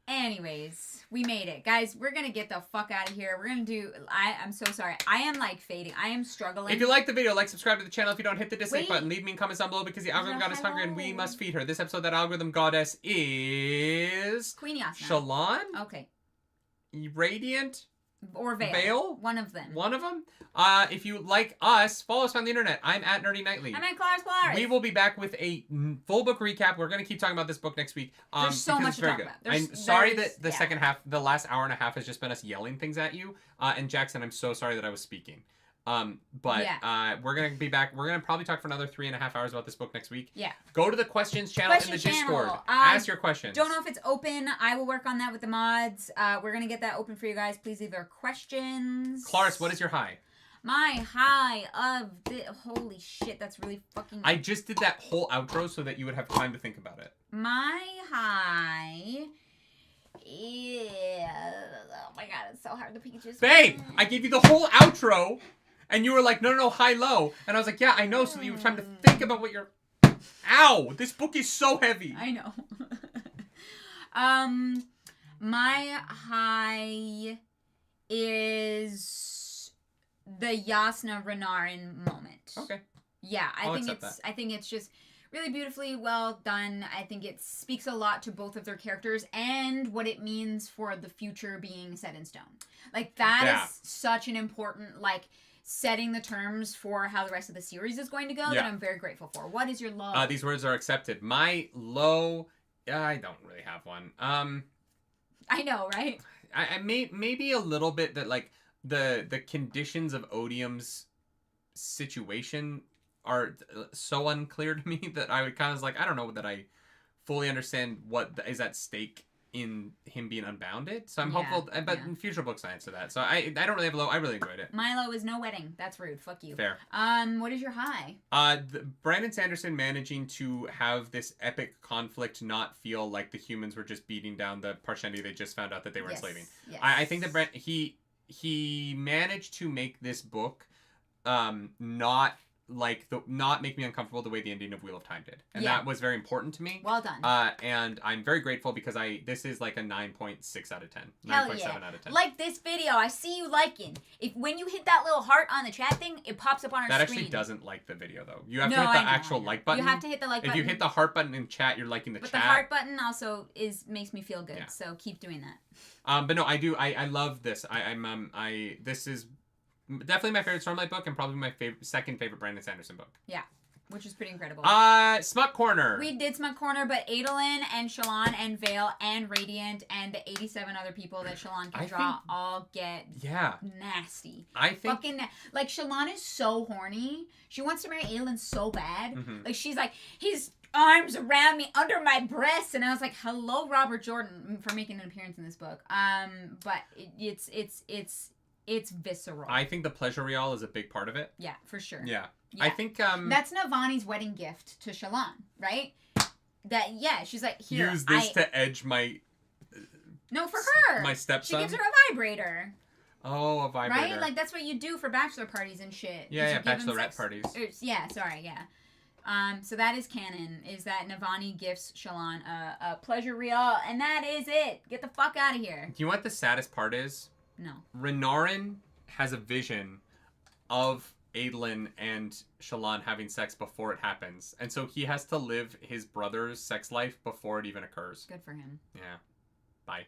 Anyways, we made it. Guys, we're going to get the fuck out of here. We're going to do... I'm so sorry. I am, like, fading. I am struggling. If you like the video, like, subscribe to the channel. If you don't, hit the dislike Wait. button. Leave me in comments down below because the algorithm goddess is hungry and we Hello. must feed her. This episode, that algorithm goddess is... Queen Yasna. Shallan? Okay. Radiant? Or Vale. Vale? One of them. One of them? If you like us, follow us on the internet. I'm at nerdynightly. I'm at Claris. We will be back with a full book recap. We're going to keep talking about this book next week. There's so much to talk about. I'm sorry that the second half, the last hour and a half has just been us yelling things at you. And Jackson, I'm so sorry that I was speaking. But we're going to be back. We're going to probably talk for another 3.5 hours about this book next week. Yeah. Go to the questions channel in the Discord. Ask your questions. Don't know if it's open. I will work on that with the mods. We're going to get that open for you guys. Please leave their questions. Claris, what is your high? My high of the... Holy shit, that's really fucking... I just did that whole outro so that you would have time to think about it. My high... Yeah. Oh my god, it's so hard to pick just... Babe, I gave you the whole outro, and you were like, no, high, low. And I was like, yeah, I know, so that you have time to think about what you're... Ow! This book is so heavy. I know. My high is... the Yasna Renarin moment. Okay. Yeah, I'll accept that. I think it's just really beautifully well done. I think it speaks a lot to both of their characters and what it means for the future being set in stone. Like that is such an important setting the terms for how the rest of the series is going to go that I'm very grateful for. What is your low? These words are accepted. My low, I don't really have one. I know, right? I maybe a little bit that the conditions of Odium's situation are so unclear to me that I would kind of like, I don't know that I fully understand what is at stake in him being unbounded. So I'm hopeful, but in future books I answer that. So I don't really have a low. I really enjoyed it. My low is no wedding. That's rude. Fuck you. Fair. What is your high? Brandon Sanderson managing to have this epic conflict not feel like the humans were just beating down the Parshendi they just found out that they were enslaving. Yes. I think that he managed to make this book not make me uncomfortable the way the ending of Wheel of Time did, and that was very important to me. Well done. And I'm very grateful because this is like a 9.6 out of 10, 9.7 out of 10. Like this video, I see you liking. If when you hit that little heart on the chat thing, it pops up on our screen. That actually doesn't like the video though. You have to hit the actual like button. You have to hit the like button. If you hit the heart button in chat, you're liking the chat. But the heart button also makes me feel good. Yeah. So keep doing that. But no, I do. I love this. This is definitely my favorite Stormlight book and probably my second favorite Brandon Sanderson book. Yeah, which is pretty incredible. Smut Corner. We did Smut Corner, but Adolin and Shallan and Vale and Radiant and the 87 other people that Shallan can draw all get nasty. I think... Fucking like, Shallan is so horny. She wants to marry Adolin so bad. Mm-hmm. Like, she's like, his arms around me under my breasts, and I was like, hello, Robert Jordan, for making an appearance in this book. But it's visceral. I think the pleasure real is a big part of it. Yeah, for sure. Yeah. I think that's Navani's wedding gift to Shallan, right? She's like, here, use this to edge my No, for her. My stepson. She gives her a vibrator. Oh, a vibrator. Right? Like that's what you do for bachelor parties and shit. Yeah, bachelorette parties. So that is canon, is that Navani gifts Shallan a pleasure reel, and that is it. Get the fuck out of here. Do you know what the saddest part is? No. Renarin has a vision of Adolin and Shallan having sex before it happens. And so he has to live his brother's sex life before it even occurs. Good for him. Yeah. Bye.